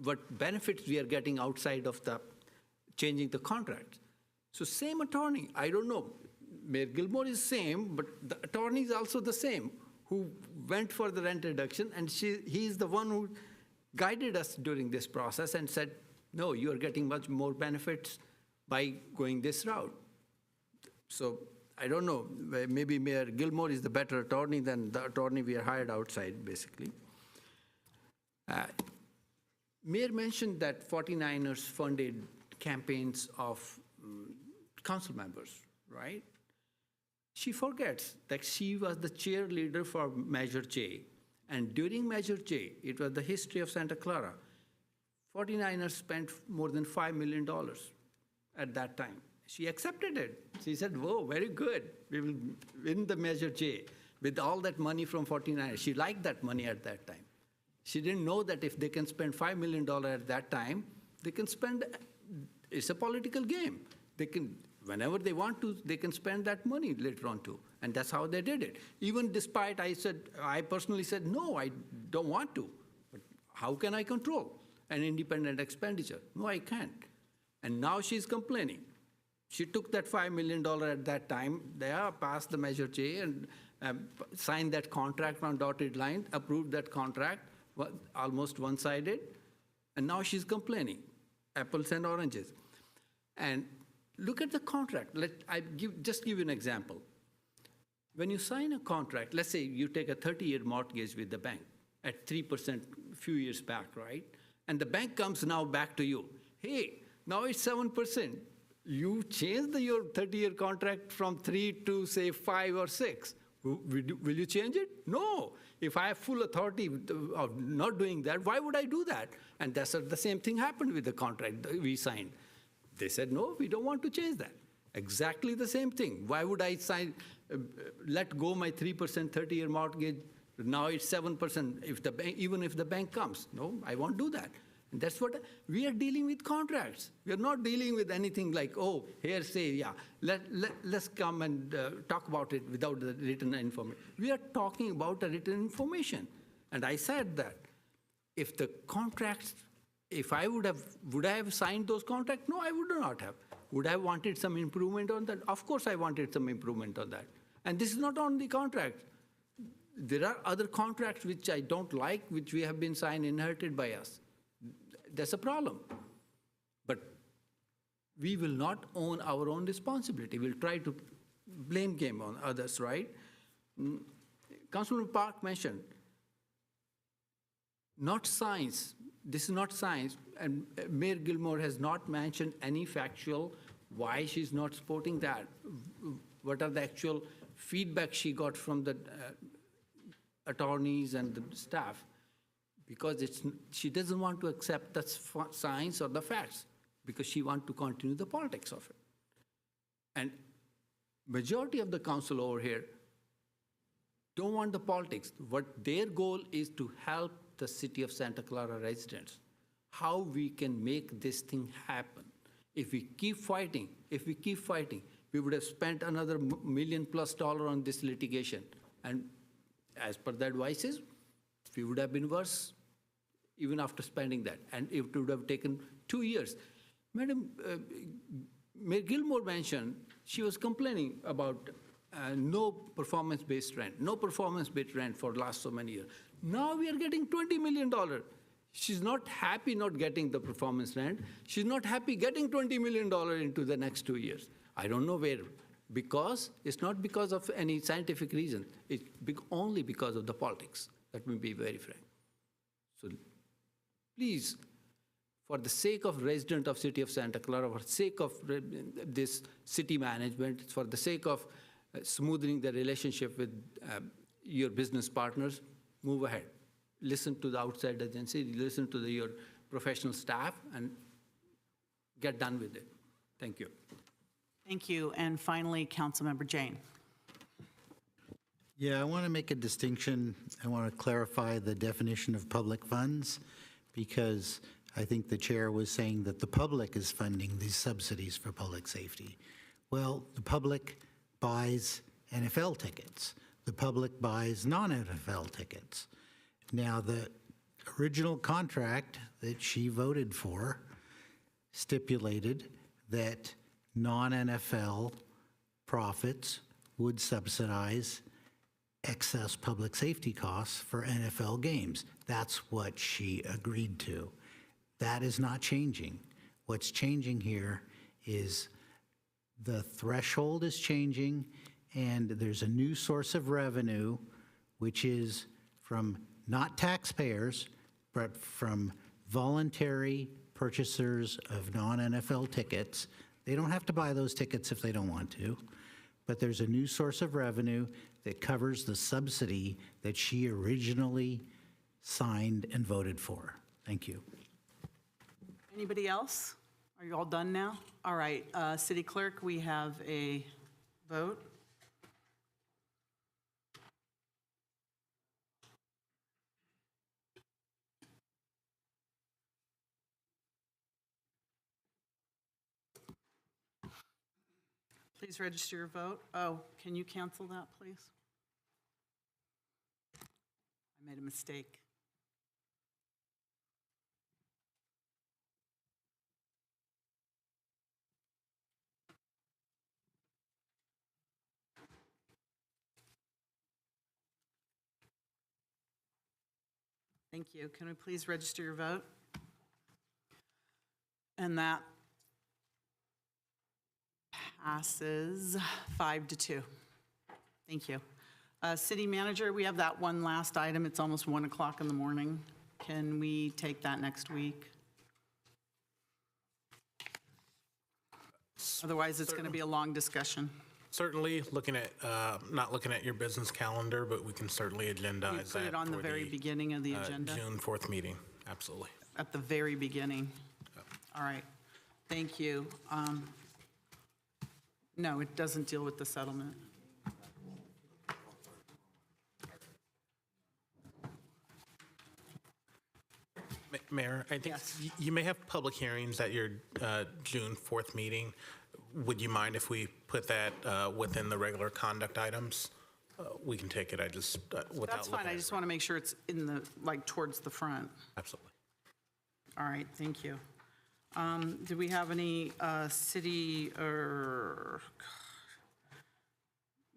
what benefits we are getting outside of the changing the contract. So same attorney, I don't know, Mayor Gilmore is same, but the attorney is also the same, who went for the rent reduction, and he is the one who guided us during this process and said, no, you are getting much more benefits by going this route. So I don't know, maybe Mayor Gilmore is the better attorney than the attorney we are hired outside, basically. Mayor mentioned that 49ers funded campaigns of council members, right? She forgets that she was the cheerleader for Measure J. And during Measure J, it was the history of Santa Clara. 49ers spent more than $5 million at that time. She accepted it. She said, whoa, very good. We will win the Measure J with all that money from 49ers. She liked that money at that time. She didn't know that if they can spend $5 million at that time, They can spend, it's a political game. They can, whenever they want to, they can spend that money later on too. And that's how they did it. Even despite I personally said, no, I don't want to. But how can I control an independent expenditure? No, I can't. And now she's complaining. She took that $5 million at that time, they passed the Measure J and signed that contract on dotted line, approved that contract, almost one-sided, and now she's complaining, apples and oranges. And look at the contract. Just give you an example. When you sign a contract, let's say you take a 30-year mortgage with the bank at 3% a few years back, right? And the bank comes now back to you. Hey, now it's 7%. You changed your 30-year contract from 3 to, say, 5 or 6. Will you change it? No. If I have full authority of not doing that, why would I do that? And that's the same thing happened with the contract that we signed. They said, no, we don't want to change that. Exactly the same thing. Why would I let go my 3% 30-year mortgage? Now it's 7% even if the bank comes. No, I won't do that. And that's what we are dealing with contracts. We are not dealing with anything like, oh, here say, yeah, let's come and talk about it without the written information. We are talking about a written information. And I said that if the contracts, if I would I have signed those contracts? No, I would not have. Would I have wanted some improvement on that? Of course I wanted some improvement on that. And this is not only contract. There are other contracts which I don't like, which we have been signed, inherited by us. That's a problem. But we will not own our own responsibility. We'll try to blame game on others, right? Councilman Park mentioned, not science. This is not science. And Mayor Gilmore has not mentioned any factual why she's not supporting that. What are the actual feedback she got from the attorneys and the staff? Because she doesn't want to accept the science or the facts, because she wants to continue the politics of it. And majority of the council over here don't want the politics. What their goal is to help the city of Santa Clara residents, how we can make this thing happen. If we keep fighting, we would have spent another $1 million+ on this litigation. And as per the advices, we would have been worse even after spending that. And it would have taken 2 years. Madam, Mayor Gilmore mentioned, she was complaining about no performance-based rent for the last so many years. Now we are getting $20 million. She's not happy not getting the performance rent. She's not happy getting $20 million into the next 2 years. I don't know where. Because it's not because of any scientific reason. It's only because of the politics. Let me be very frank. So please, for the sake of residents of city of Santa Clara, for the sake of this city management, for the sake of smoothing the relationship with your business partners, move ahead. Listen to the outside agency, listen to your professional staff, and get done with it. Thank you. Thank you. And finally, Councilmember Jane. Yeah, I want to make a distinction. I want to clarify the definition of public funds, because I think the chair was saying that the public is funding these subsidies for public safety. Well, the public buys NFL tickets. The public buys non-NFL tickets. Now, the original contract that she voted for stipulated that non-NFL profits would subsidize excess public safety costs for NFL games. That's what she agreed to. That is not changing. What's changing here is the threshold is changing, and there's a new source of revenue, which is from not taxpayers, but from voluntary purchasers of non-NFL tickets. They don't have to buy those tickets if they don't want to, but there's a new source of revenue that covers the subsidy that she originally signed and voted for. Thank you. Anybody else? Are you all done now? All right, City Clerk, we have a vote. Please register your vote. Oh, can you cancel that, please? I made a mistake. Thank you. Can we please register your vote? And that passes 5-2. Thank you. City manager, we have that one last item. It's almost 1 o'clock in the morning. Can we take that next week? Otherwise, it's going to be a long discussion. Certainly, looking at, not looking at your business calendar, but we can certainly agendize We that. put it on the for very beginning of the agenda? June 4th meeting, absolutely. At the very beginning? All right. Thank you. No, it doesn't deal with the settlement. Mayor, I think Yes. you may have public hearings at your June 4th meeting. Would you mind if we put that within the regular conduct items? We can take it, I just, without That's fine. looking I at just it. want to make sure it's in the, like, towards the front. Absolutely. All right, thank you. Do we have any city or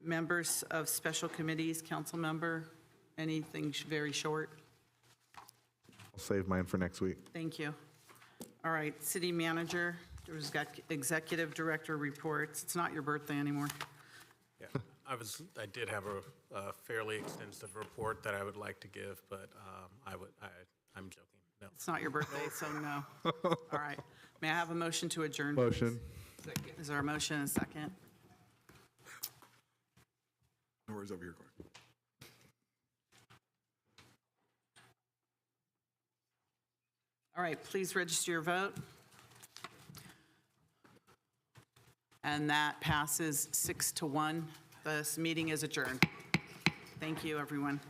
members of special committees, council member? Anything very short? I'll save mine for next week. Thank you. All right, city manager, there's executive director reports. It's not your birthday anymore. Yeah, I did have a fairly extensive report that I would like to give, but I'm joking. No. It's not your birthday, so no. All right. May I have a motion to adjourn? Motion. Is there a motion and a second? No worries over here, Court. All right, please register your vote. And that passes 6-1. This meeting is adjourned. Thank you, everyone.